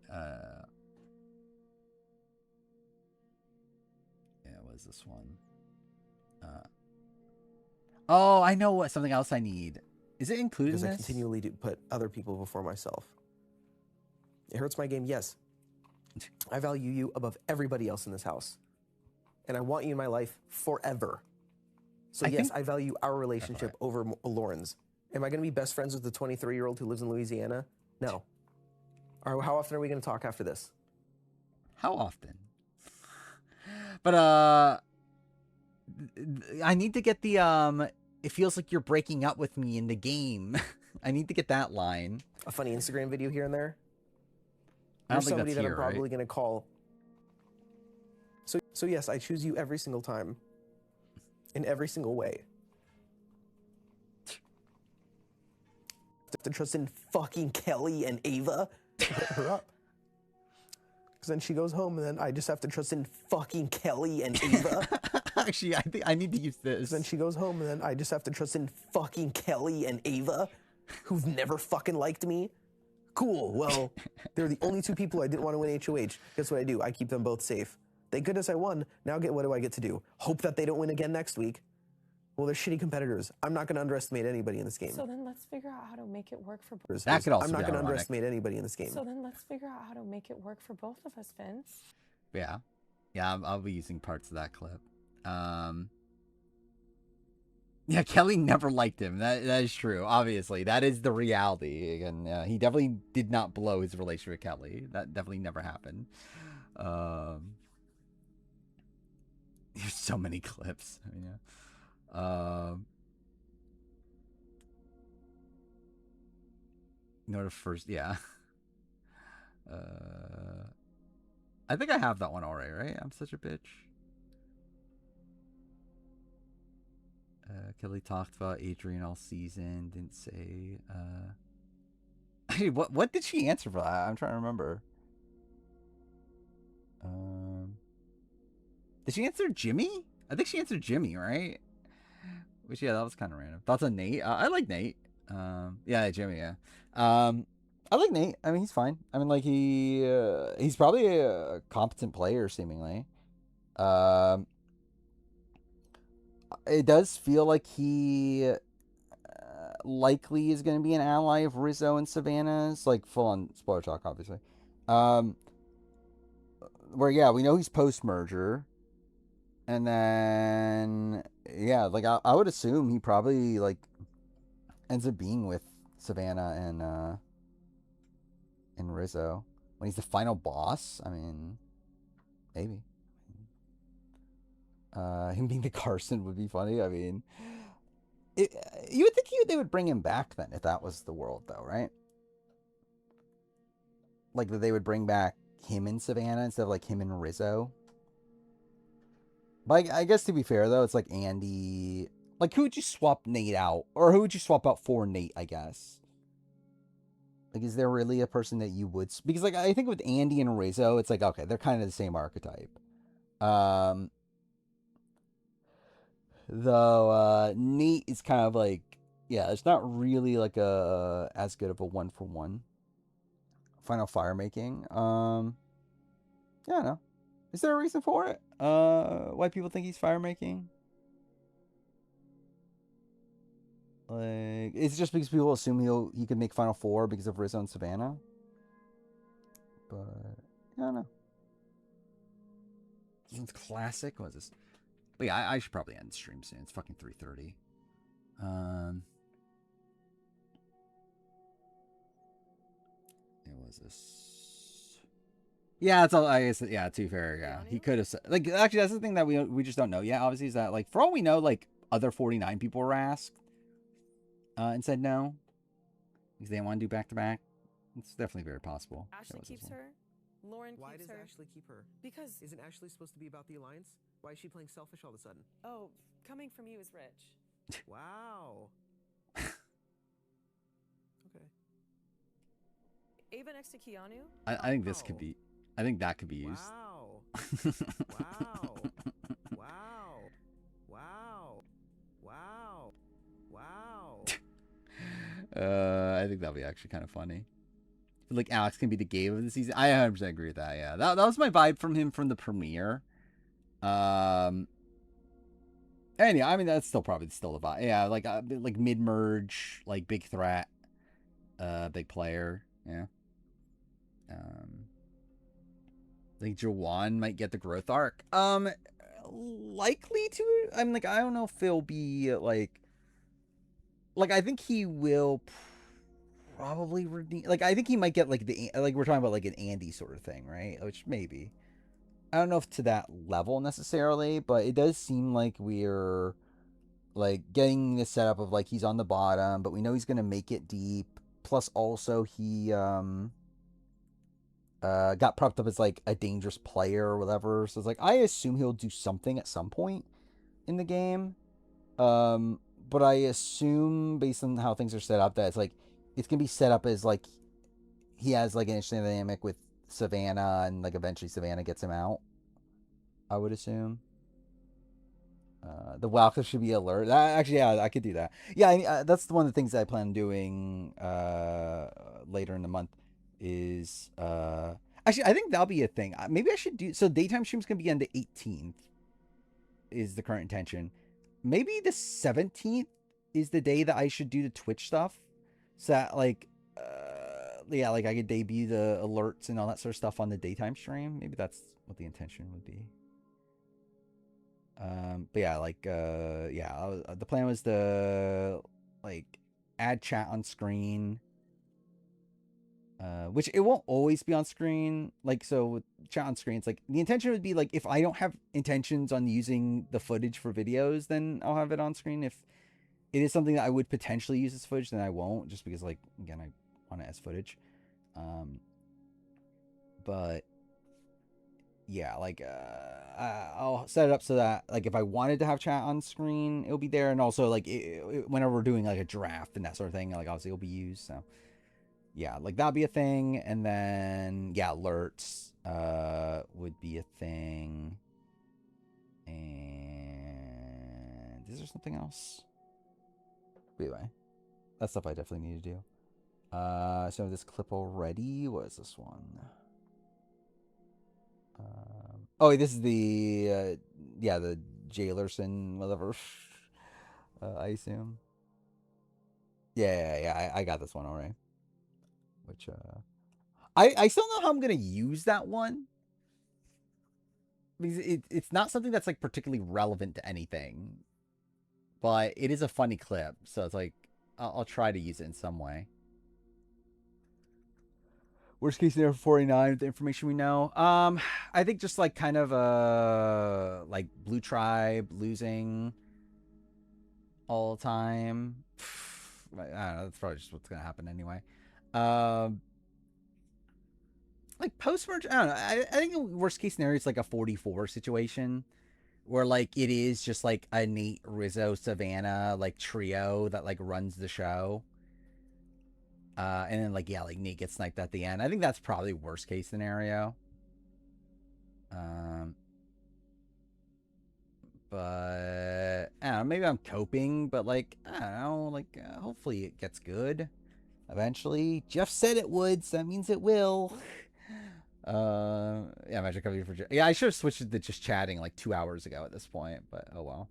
Yeah, what is this one? Oh, I know what something else I need. Is it included Because in I this? continually do put other people before myself. It hurts my game, yes. I value you above everybody else in this house. And I want you in my life forever. So yes, I value our relationship over Lauren's. Am I going to be best friends with the 23-year-old who lives in Louisiana? No. Or how often are we going to talk after this? How often? But I need to get the it feels like you're breaking up with me in the game. I need to get that line. A funny Instagram video here and there. I You're don't think somebody that's that here, I'm probably right? going to call. So yes, I choose you every single time. In every single way. To trust in fucking Kelly and Ava. Hit her up. Because then she goes home and then I just have to trust in fucking Kelly and Ava. Actually, I think I need to use this. Then she goes home and then I just have to trust in fucking Kelly and Ava, who've never fucking liked me. Cool, well, they're the only two people I didn't want to win HOH. Guess what I do? I keep them both safe. Thank goodness I won. Now what do I get to do? Hope that they don't win again next week. Well, they're shitty competitors. I'm not going to underestimate anybody in this game. So then let's figure out how to make it work for both. That could also I'm not be going to ironic. underestimate anybody in this game. So then let's figure out how to make it work for both of us, Vince. Yeah. Yeah, I'll be using parts of that clip. Yeah, Kelly never liked him. That is true. Obviously, that is the reality. And he definitely did not blow his relationship with Kelly. That definitely never happened. There's so many clips. I mean, yeah. You know, the first, yeah. I think I have that one already, right? I'm such a bitch. Kelly talked about Adrian all season. Didn't say. Hey, what did she answer for that? I'm trying to remember. Did she answer Jimmy? I think she answered Jimmy, right? Which, yeah, that was kind of random. Thoughts on Nate? I like Nate. Yeah, Jimmy, yeah. I like Nate. I mean, he's fine. I mean, like, he's probably a competent player, seemingly. It does feel like he likely is going to be an ally of Rizzo and Savannah's, like, full-on spoiler talk, obviously. Where, yeah, we know he's post-merger. And then, yeah, like, I would assume he probably, like, ends up being with Savannah and Rizzo. When he's the final boss, I mean, maybe. Him being the Carson would be funny. I mean, you would think they would bring him back then if that was the world, though, right? Like, that they would bring back him and Savannah instead of, like, him and Rizzo. But I guess to be fair, though, it's like Andy. Like, who would you swap Nate out? Or who would you swap out for Nate, I guess? Like, is there really a person that you would... Because, like, I think with Andy and Rizzo, it's like, okay, they're kind of the same archetype. Though, Nate is kind of like... Yeah, it's not really, like, as good of a one-for-one. Final fire making. Yeah, I don't know. Is there a reason for it? Why people think he's fire making? Like, it's just because people assume he could make Final Four because of Rizzo and Savannah. But I don't know. This one's classic. What is this? But yeah, I should probably end the stream soon. It's fucking 3:30. What was this? Yeah, it's all. I guess. Yeah, to be fair, yeah, he could have said. Like, actually, that's the thing that we just don't know. Yeah, obviously, is that like for all we know, like other 49 people were asked. And said no because they didn't want to do back-to-back. It's definitely very possible. Ashley keeps her. Lauren Why keeps does her. Ashley keep her? Because Isn't Ashley supposed to be about the alliance? Why is she playing selfish all of a sudden? oh, coming from you is rich. Wow. Okay. Ava next to Keanu. I think this could be. I think that could be used. Wow. Wow. Wow. Wow. Wow. Wow. I think that'll be actually kind of funny. Like Alex can be the game of the season. I 100% agree with that. Yeah, that was my vibe from him from the premiere. Anyway, I mean that's probably still the vibe. Yeah, like mid merge, like big threat, big player. Yeah. I think Jawan might get the growth arc. Likely to. I'm like, I don't know if he'll be like I think he will probably redeem. Like, I think he might get like we're talking about like an Andy sort of thing, right? Which maybe. I don't know if to that level necessarily, but it does seem like we're like getting this setup of like he's on the bottom, but we know he's gonna make it deep. Plus, also he got propped up as like a dangerous player or whatever. So it's like I assume he'll do something at some point in the game. But I assume based on how things are set up that it's gonna be set up as like he has like an interesting dynamic with Savannah and like eventually Savannah gets him out. I would assume. The Walker should be alert. Actually, yeah, I could do that. Yeah, that's one of the things that I plan on doing later in the month is actually I think that'll be a thing. Maybe I should do so. Daytime stream's gonna be on the 18th. Is the current intention. Maybe the 17th is the day that I should do the Twitch stuff. So that like yeah, like I could debut the alerts and all that sort of stuff on the daytime stream. Maybe that's what the intention would be. But yeah, like yeah, the plan was to like add chat on screen. Which it won't always be on screen. Like, so with chat on screen, it's like the intention would be like if I don't have intentions on using the footage for videos, then I'll have it on screen. If it is something that I would potentially use as footage, then I won't, just because like again I want it as footage. But yeah, like I'll set it up so that like if I wanted to have chat on screen, it'll be there, and also like whenever we're doing like a draft and that sort of thing, like obviously it'll be used. So yeah, like that'd be a thing, and then yeah, alerts would be a thing. And is there something else? Anyway, that's stuff I definitely need to do. So this clip already. What is this one? Oh, this is the yeah, the Jailerson whatever. I assume. Yeah, I got this one already. Which I still don't know how I'm gonna use that one. Because it's not something that's like particularly relevant to anything. But it is a funny clip, so it's like I'll try to use it in some way. Worst case scenario for 49 with the information we know. I think just like kind of like Blue Tribe losing all the time. I don't know, that's probably just what's gonna happen anyway. Like post-merge, I don't know. I think the worst case scenario is like a 44 situation where like it is just like a Nate, Rizzo, Savannah like trio that like runs the show. And then like yeah, like Nate gets sniped at the end. I think that's probably worst case scenario. But I don't know, maybe I'm coping, but like I don't know, like hopefully it gets good eventually. Jeff said it would, so that means it will. Yeah, Magic Cover for yeah, I should have switched to just chatting like 2 hours ago at this point, but oh well.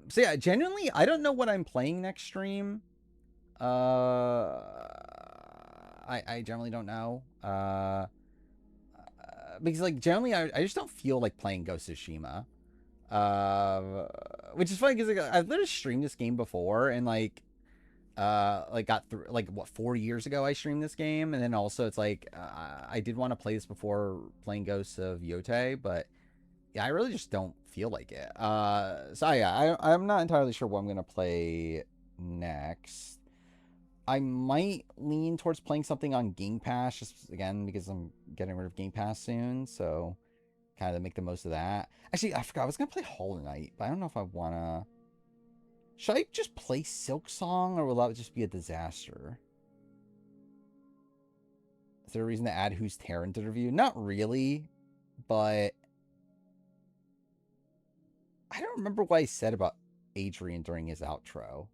So yeah, genuinely, I don't know what I'm playing next stream. I generally don't know. Because like generally, I just don't feel like playing Ghost of Tsushima. Which is funny because like, I've literally streamed this game before and like got through like what 4 years ago I streamed this game, and then also it's like I did want to play this before playing Ghosts of Yote, but yeah, I really just don't feel like it. So yeah, I'm not entirely sure what I'm gonna play next. I might lean towards playing something on Game Pass, just again because I'm getting rid of Game Pass soon, so kind of make the most of that. Actually, I forgot I was gonna play Hollow Knight, but I don't know if I wanna. Should I just play Silk Song, or will that just be a disaster? Is there a reason to add Who's Terran to the review? Not really, but I don't remember what I said about Adrian during his outro.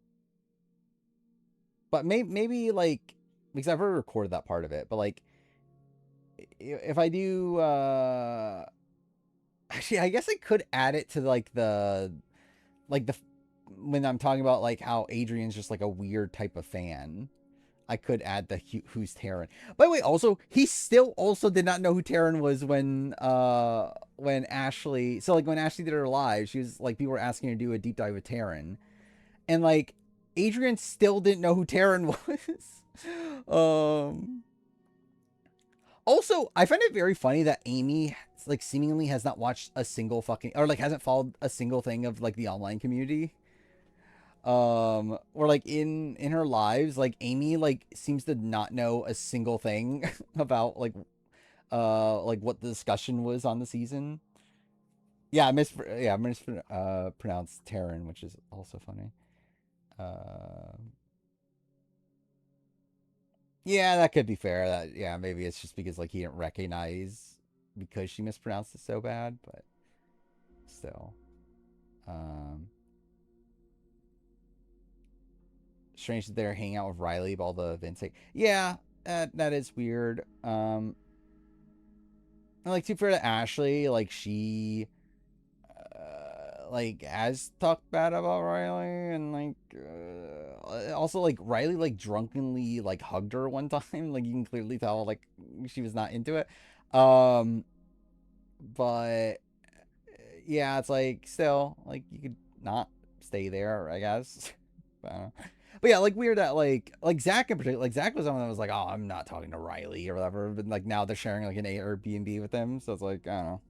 But maybe like, because I've already recorded that part of it, but like, if I do, actually, I guess I could add it to like the when I'm talking about like how Adrian's just like a weird type of fan. I could add the who's Taryn. By the way, also he still also did not know who Taryn was when Ashley. So like when Ashley did her live, she was like, people were asking her to do a deep dive with Taryn, and like Adrian still didn't know who Taryn was. Also, I find it very funny that Amy like seemingly has not watched a single fucking, or like hasn't followed a single thing of like the online community. Or like in her lives, like Amy like seems to not know a single thing about like what the discussion was on the season. Yeah, I mispronounced Taryn, which is also funny. Yeah, that could be fair. That, yeah, maybe it's just because like he didn't recognize because she mispronounced it so bad, but still. Strange that they're hanging out with Riley of all the events. Yeah, that is weird. And like, to be fair to Ashley, like she like has talked bad about Riley, and like also like Riley like drunkenly like hugged her one time. Like you can clearly tell like she was not into it. But yeah, it's like still like you could not stay there, I guess. I don't know. But yeah, like weird that like Zach in particular, like Zach was someone that was like, oh, I'm not talking to Riley or whatever. But like now they're sharing like an Airbnb with him, so it's like, I don't know.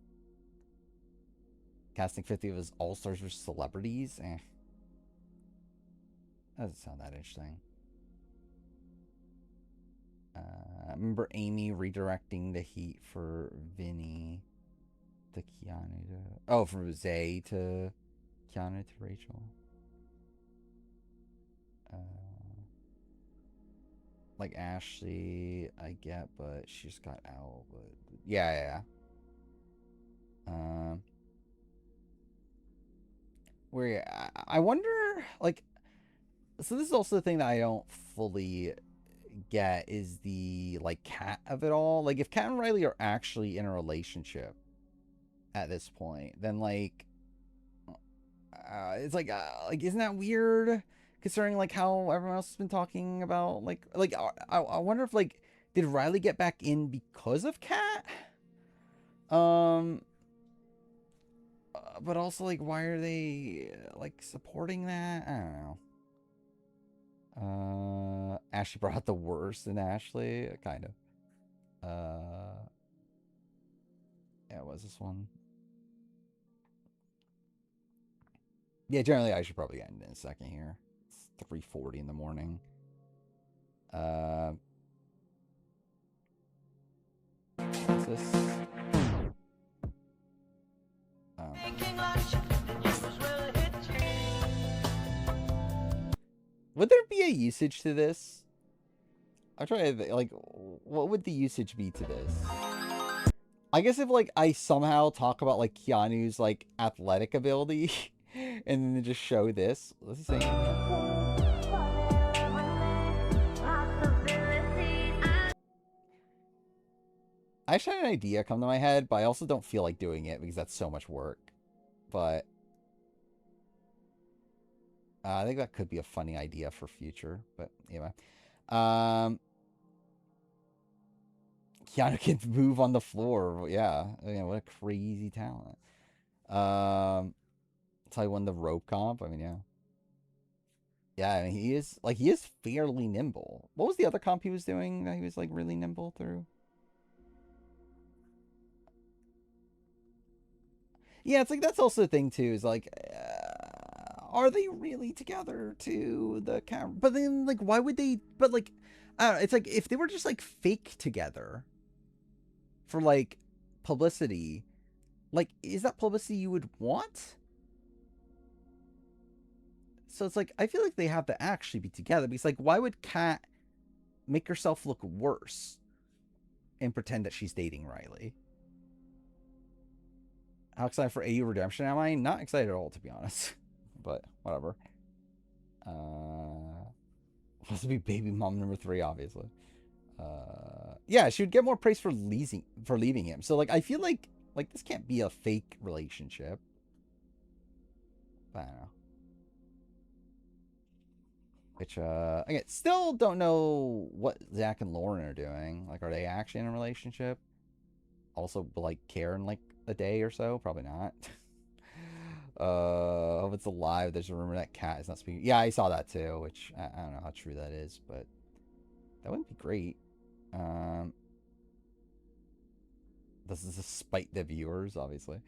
Casting 50 of his all-stars for celebrities? Doesn't sound that interesting. I remember Amy redirecting the heat for Vinny to Keanu to... Oh, from Zay to Keanu to Rachel. Like Ashley, I get, but she just got out. But yeah. Where I wonder, like, so this is also the thing that I don't fully get is the like Kat of it all. Like, if Kat and Riley are actually in a relationship at this point, then like, it's like isn't that weird? Considering like how everyone else has been talking about like I wonder if like did Riley get back in because of Kat? But also like why are they like supporting that? I don't know. Ashley brought out the worst in Ashley, kind of. Yeah, what was this one? Yeah, generally I should probably end in a second here. It's 3:40 in the morning. What's this? Would there be a usage to this? I'm trying to think, like, what would the usage be to this? I guess if like I somehow talk about like Keanu's like athletic ability and then just show this. Let's see. I actually had an idea come to my head, but I also don't feel like doing it because that's so much work. But I think that could be a funny idea for future. But anyway, Keanu can move on the floor. Yeah, what a crazy talent. That's how he won the rope comp. I mean, yeah. Yeah, I mean, he is fairly nimble. What was the other comp he was doing that he was like really nimble through? Yeah, it's like that's also the thing too. Is like, are they really together to the camera? But then, like, why would they? But like, I don't know. It's like if they were just like fake together for like publicity, like, is that publicity you would want? So it's like I feel like they have to actually be together because like, why would Kat make herself look worse and pretend that she's dating Riley? How excited for AU Redemption am I? Not excited at all, to be honest. But whatever. Supposed to be baby mom number 3, obviously. Yeah, she would get more praise for leaving him. So like, I feel like this can't be a fake relationship. I don't know. Which, again, still don't know what Zach and Lauren are doing. Like, are they actually in a relationship? Also, like, care in, like, a day or so? Probably not. If it's alive, there's a rumor that Kat is not speaking. Yeah, I saw that too, which I don't know how true that is, but that wouldn't be great. This is to spite the viewers, obviously.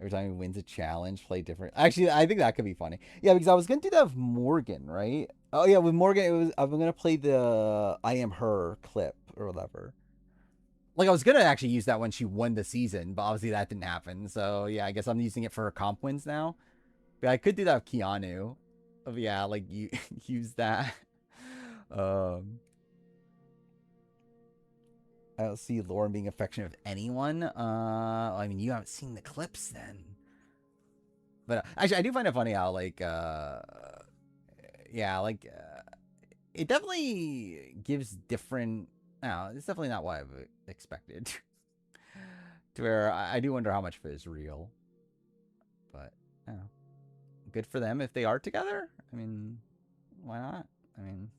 Every time he wins a challenge, play different. Actually, I think that could be funny. Yeah, because I was gonna do that with Morgan, right? Oh yeah, with Morgan, I'm gonna play the "I Am Her" clip or whatever. Like I was gonna actually use that when she won the season, but obviously that didn't happen. So yeah, I guess I'm using it for her comp wins now. But I could do that with Keanu. Oh yeah, like you use that. I don't see Lauren being affectionate with anyone. I mean, you haven't seen the clips then. But actually, I do find it funny how, like, yeah, like, it definitely gives different. No, it's definitely not what I've expected. To where I do wonder how much of it is real. But, I don't know. Good for them if they are together. I mean, why not? I mean,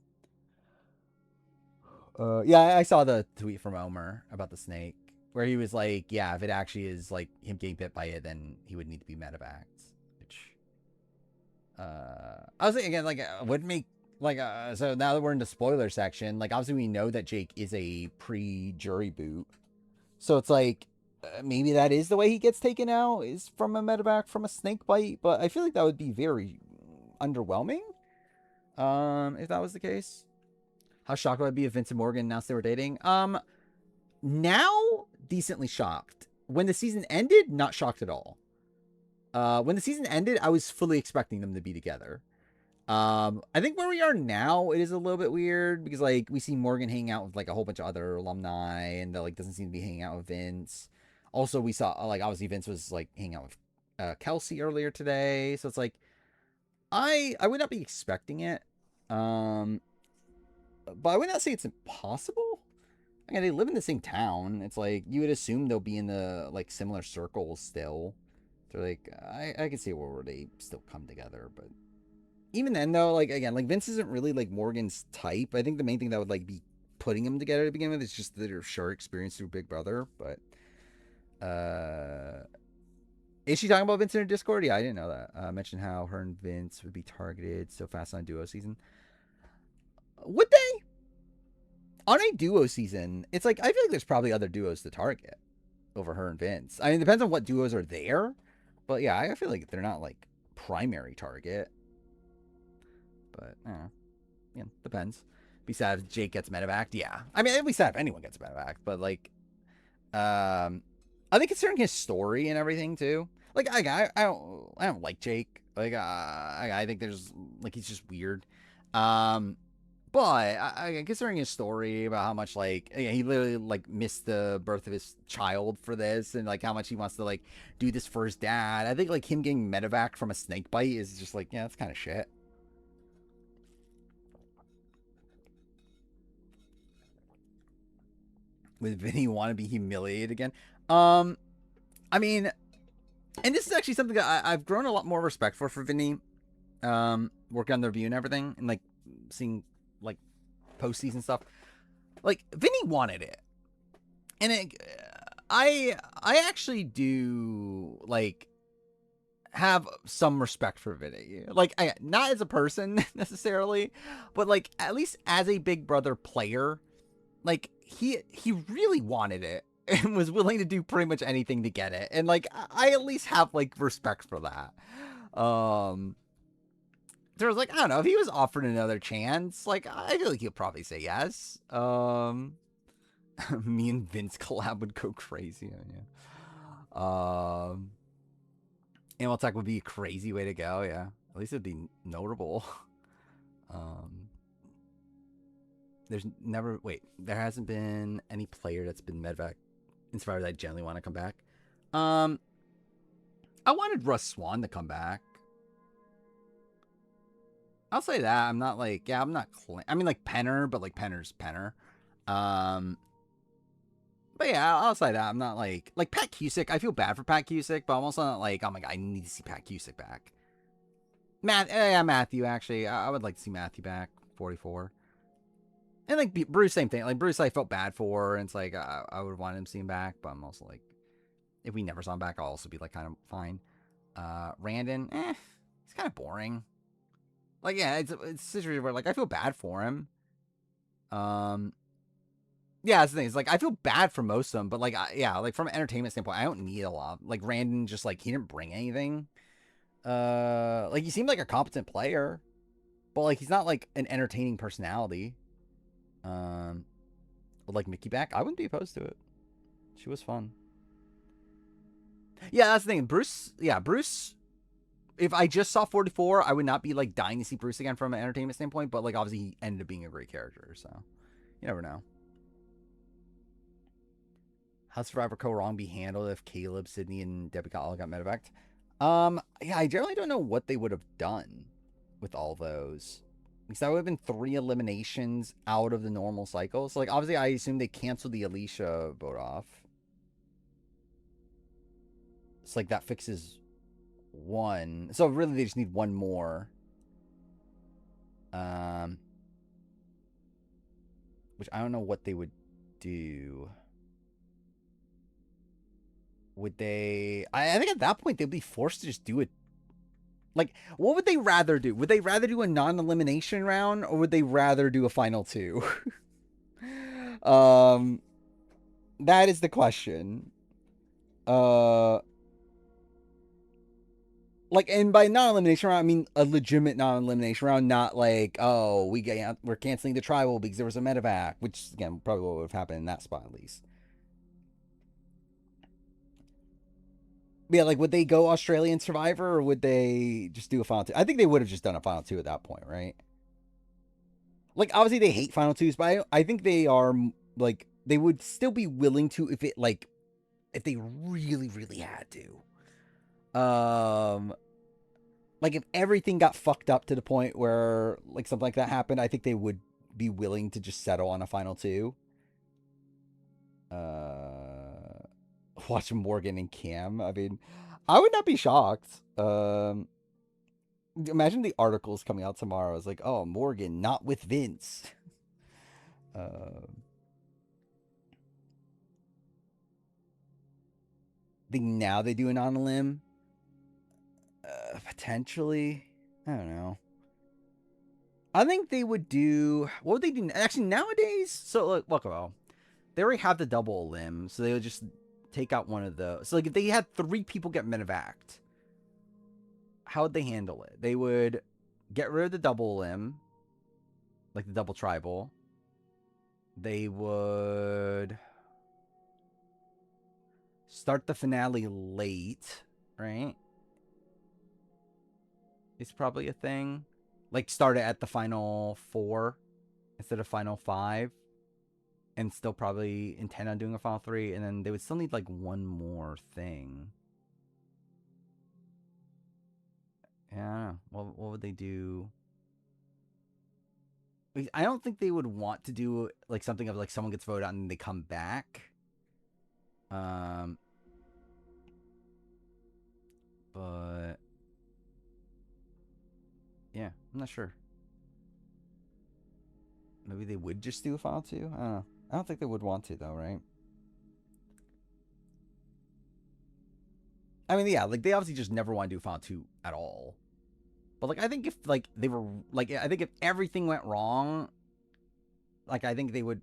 yeah, I saw the tweet from Omer about the snake, where he was like, yeah, if it actually is like him getting bit by it, then he would need to be medevaced. Which, I was thinking again, like, would make like, so now that we're in the spoiler section, like, obviously we know that Jake is a pre-jury boot, so it's like maybe that is the way he gets taken out, is from a medevac from a snake bite, but I feel like that would be very underwhelming, if that was the case. How shocked would I be if Vince and Morgan announced they were dating? Now, decently shocked. When the season ended, not shocked at all. When the season ended, I was fully expecting them to be together. I think where we are now, it is a little bit weird because, like, we see Morgan hanging out with, like, a whole bunch of other alumni and, like, doesn't seem to be hanging out with Vince. Also, we saw, like, obviously Vince was, like, hanging out with Kelsey earlier today. So it's like, I would not be expecting it. But I would not say it's impossible. Again, they live in the same town. It's like you would assume they'll be in the like similar circles still. They're like, I can see where they still come together, but even then though, like again, like Vince isn't really like Morgan's type. I think the main thing that would like be putting them together to begin with is just their short experience through Big Brother. But is she talking about Vince in her Discord? Yeah, I didn't know that. I mentioned how her and Vince would be targeted so fast on duo season. Would they? On a duo season, it's like, I feel like there's probably other duos to target over her and Vince. I mean, it depends on what duos are there. But yeah, I feel like they're not like primary target. But, yeah, depends. Be sad if Jake gets medevaced. Yeah. I mean, it'd be sad if anyone gets medevaced. But like, I think considering his story and everything too. Like, I don't like Jake. Like, I think there's, like, he's just weird. But considering his story about how much like he literally like missed the birth of his child for this, and like how much he wants to like do this for his dad, I think like him getting medevac from a snake bite is just like, yeah, that's kind of shit. Would Vinny want to be humiliated again? I mean, and this is actually something that I've grown a lot more respect for Vinny. Working on the review and everything, and like seeing like postseason stuff. Like Vinny wanted it, and I actually do like have some respect for Vinny. Like not as a person necessarily, but like at least as a Big Brother player, like he really wanted it and was willing to do pretty much anything to get it, and like I at least have like respect for that. There was like, I don't know, if he was offered another chance, like I feel like he'll probably say yes. Me and Vince collab would go crazy. Yeah. Animal Tech would be a crazy way to go. Yeah, at least it'd be notable. There hasn't been any player that's been medevac inspired that I generally want to come back. I wanted Russ Swan to come back. I'll say that. I'm not like, yeah, I'm not. I mean, like Penner, but like Penner's Penner. But yeah, I'll say that. I'm not like Pat Cusick. I feel bad for Pat Cusick, but I'm also not like, oh my god, I need to see Pat Cusick back. Yeah, Matthew. Actually, I would like to see Matthew back. 44. And like Bruce, same thing. Like Bruce, I felt bad for, and it's like I would want him to see him back, but I'm also like, if we never saw him back, I'll also be like kind of fine. Randon, it's kind of boring. Like, yeah, it's a situation where like I feel bad for him. Yeah, that's the thing. It's like I feel bad for most of them, but like, yeah, like from an entertainment standpoint, I don't need a lot. Like Randon, just like he didn't bring anything. Like he seemed like a competent player, but like he's not like an entertaining personality. Would like Mickey back? I wouldn't be opposed to it. She was fun. Yeah, that's the thing. Bruce, yeah, Bruce. If I just saw 44, I would not be like dying to see Bruce again from an entertainment standpoint. But like, obviously, he ended up being a great character, so you never know. How Survivor Co. Wrong be handled if Caleb, Sydney, and Debbie all got medevaced? Yeah, I generally don't know what they would have done with all those. Because that would have been 3 eliminations out of the normal cycle. So, like, obviously, I assume they canceled the Alicia vote off. It's like that fixes 1. So, really, they just need 1 more. Which I don't know what they would do. Would they... I think at that point, they'd be forced to just do it. Like, what would they rather do? Would they rather do a non-elimination round, or would they rather do a final 2? That is the question. Like, and by non-elimination round, I mean a legitimate non-elimination round, not like, oh, we're canceling the tribal because there was a medevac, which, again, probably what would have happened in that spot, at least. Yeah, like, would they go Australian Survivor, or would they just do a Final 2? I think they would have just done a Final 2 at that point, right? Like, obviously, they hate Final 2s, but I think they are, like, they would still be willing to if they really, really had to. Like, if everything got fucked up to the point where, like, something like that happened, I think they would be willing to just settle on a Final 2. Watch Morgan and Cam. I mean, I would not be shocked. Imagine the articles coming out tomorrow. It's like, oh, Morgan not with Vince. I think now they do it on a limb. Potentially. I don't know. I think they would do... What would they do? Actually, nowadays... So, look, well, they already have the double limb, so they would just take out one of those. So, like, if they had 3 people get medevaced, how would they handle it? They would get rid of the double limb, like the double tribal. They would start the finale late, right? It's probably a thing. Like, start it at the final 4 instead of final 5. And still probably intend on doing a final 3. And then they would still need, like, 1 more thing. Yeah, I don't know. What would they do? I don't think they would want to do, like, something of, like, someone gets voted out and then they come back. But... yeah, I'm not sure. Maybe they would just do a final 2? I don't know. I don't think they would want to, though, right? I mean, yeah, like, they obviously just never want to do final 2 at all. But, like, I think if, like, they were, like, I think if everything went wrong, like, I think they would,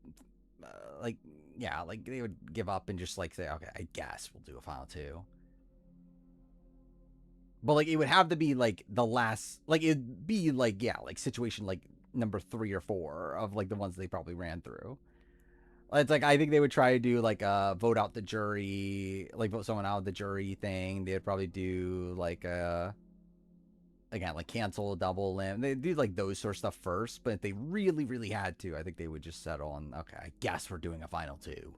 like, yeah, like, they would give up and just, like, say, okay, I guess we'll do a final 2. But, like, it would have to be, like, the last, like, it'd be, like, yeah, like, situation, like, number 3 or 4 of, like, the ones they probably ran through. It's like, I think they would try to do, like, vote out the jury, like, vote someone out of the jury thing. They'd probably do, like, again, like, cancel a double limb. They'd do, like, those sort of stuff first. But if they really, really had to, I think they would just settle on, okay, I guess we're doing a final 2.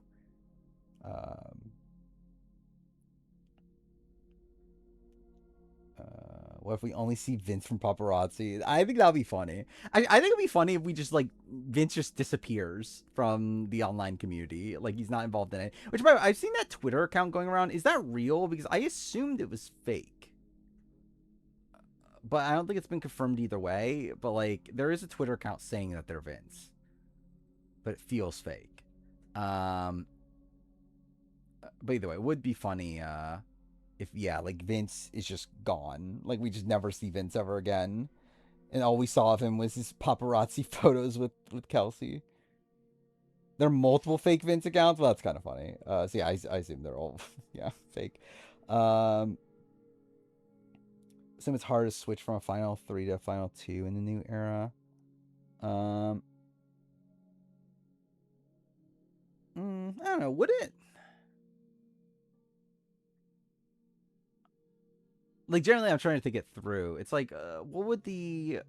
What if we only see Vince from paparazzi? I think that'd be funny. I think it'd be funny if we just like Vince just disappears from the online community, like he's not involved in it. Which, by the way, I've seen that Twitter account going around. Is that real? Because I assumed it was fake, but I don't think it's been confirmed either way. But like, there is a Twitter account saying that they're Vince, but it feels fake. But either way, it would be funny. If, yeah, like, Vince is just gone. Like, we just never see Vince ever again. And all we saw of him was his paparazzi photos with Kelsey. There are multiple fake Vince accounts. Well, that's kind of funny. So, yeah, I assume they're all, yeah, fake. So it's hard to switch from a Final 3 to a Final 2 in the new era. I don't know. Would it? Like, generally, I'm trying to think it through. It's like, what would the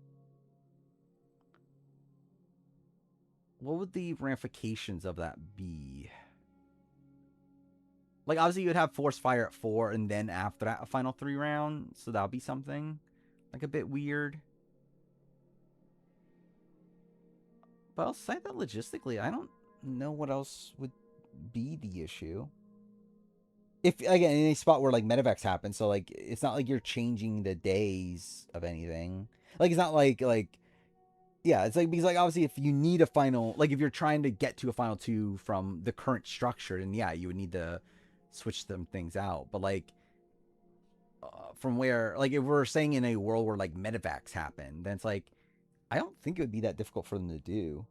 ramifications of that be? Like, obviously, you'd have Force Fire at 4, and then after that, a Final 3 round. So that would be something. Like, a bit weird. But I'll say that logistically, I don't know what else would be the issue. If, again, in a spot where, like, medevacs happen, so, like, it's not like you're changing the days of anything. Like, it's not like, yeah, it's like, because, like, obviously, if you need a final, like, if you're trying to get to a Final 2 from the current structure, then, yeah, you would need to switch some things out. But, like, from where, like, if we're saying in a world where, like, medevacs happen, then it's like, I don't think it would be that difficult for them to do.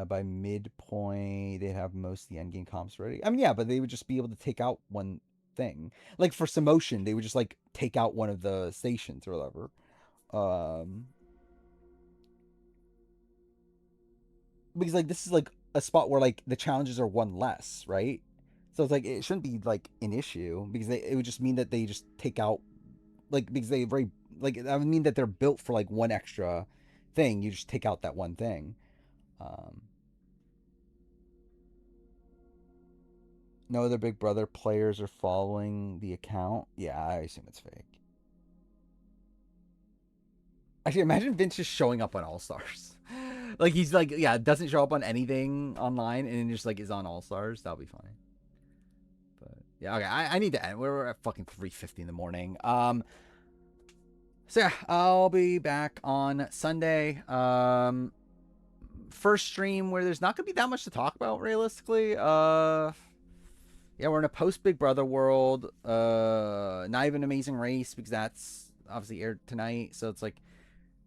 By midpoint, they'd have most of the endgame comps ready. I mean, yeah, but they would just be able to take out one thing. Like, for Samotion, they would just, like, take out one of the stations or whatever. Because, like, this is, like, a spot where, like, the challenges are one less, right? So it's, like, it shouldn't be, like, an issue. Because it would just mean that they just take out, like, because they very, like, that would mean that they're built for, like, one extra thing. You just take out that one thing. No other Big Brother players are following the account. Yeah, I assume it's fake. Actually, imagine Vince just showing up on All Stars. Like, he's like, yeah, doesn't show up on anything online and then just like is on All Stars. That'll be funny. But yeah, okay, I need to end. We're at fucking 3:50 in the morning. So yeah, I'll be back on Sunday. First stream where there's not gonna be that much to talk about realistically. Yeah, we're in a post Big Brother world. Not even Amazing Race because that's obviously aired tonight. So it's like,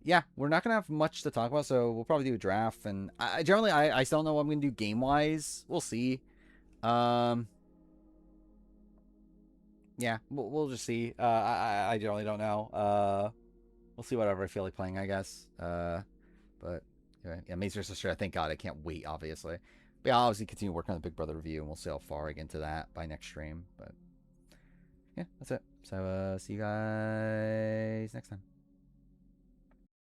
yeah, we're not gonna have much to talk about. So we'll probably do a draft. And I generally still don't know what I'm gonna do game wise. We'll see. Yeah, we'll just see. I generally don't know. We'll see whatever I feel like playing, I guess. But yeah, Mazer Sister, thank God, I can't wait, obviously. But yeah, I'll obviously continue working on the Big Brother review, and we'll see how far I get into that by next stream. But yeah, that's it. So see you guys next time.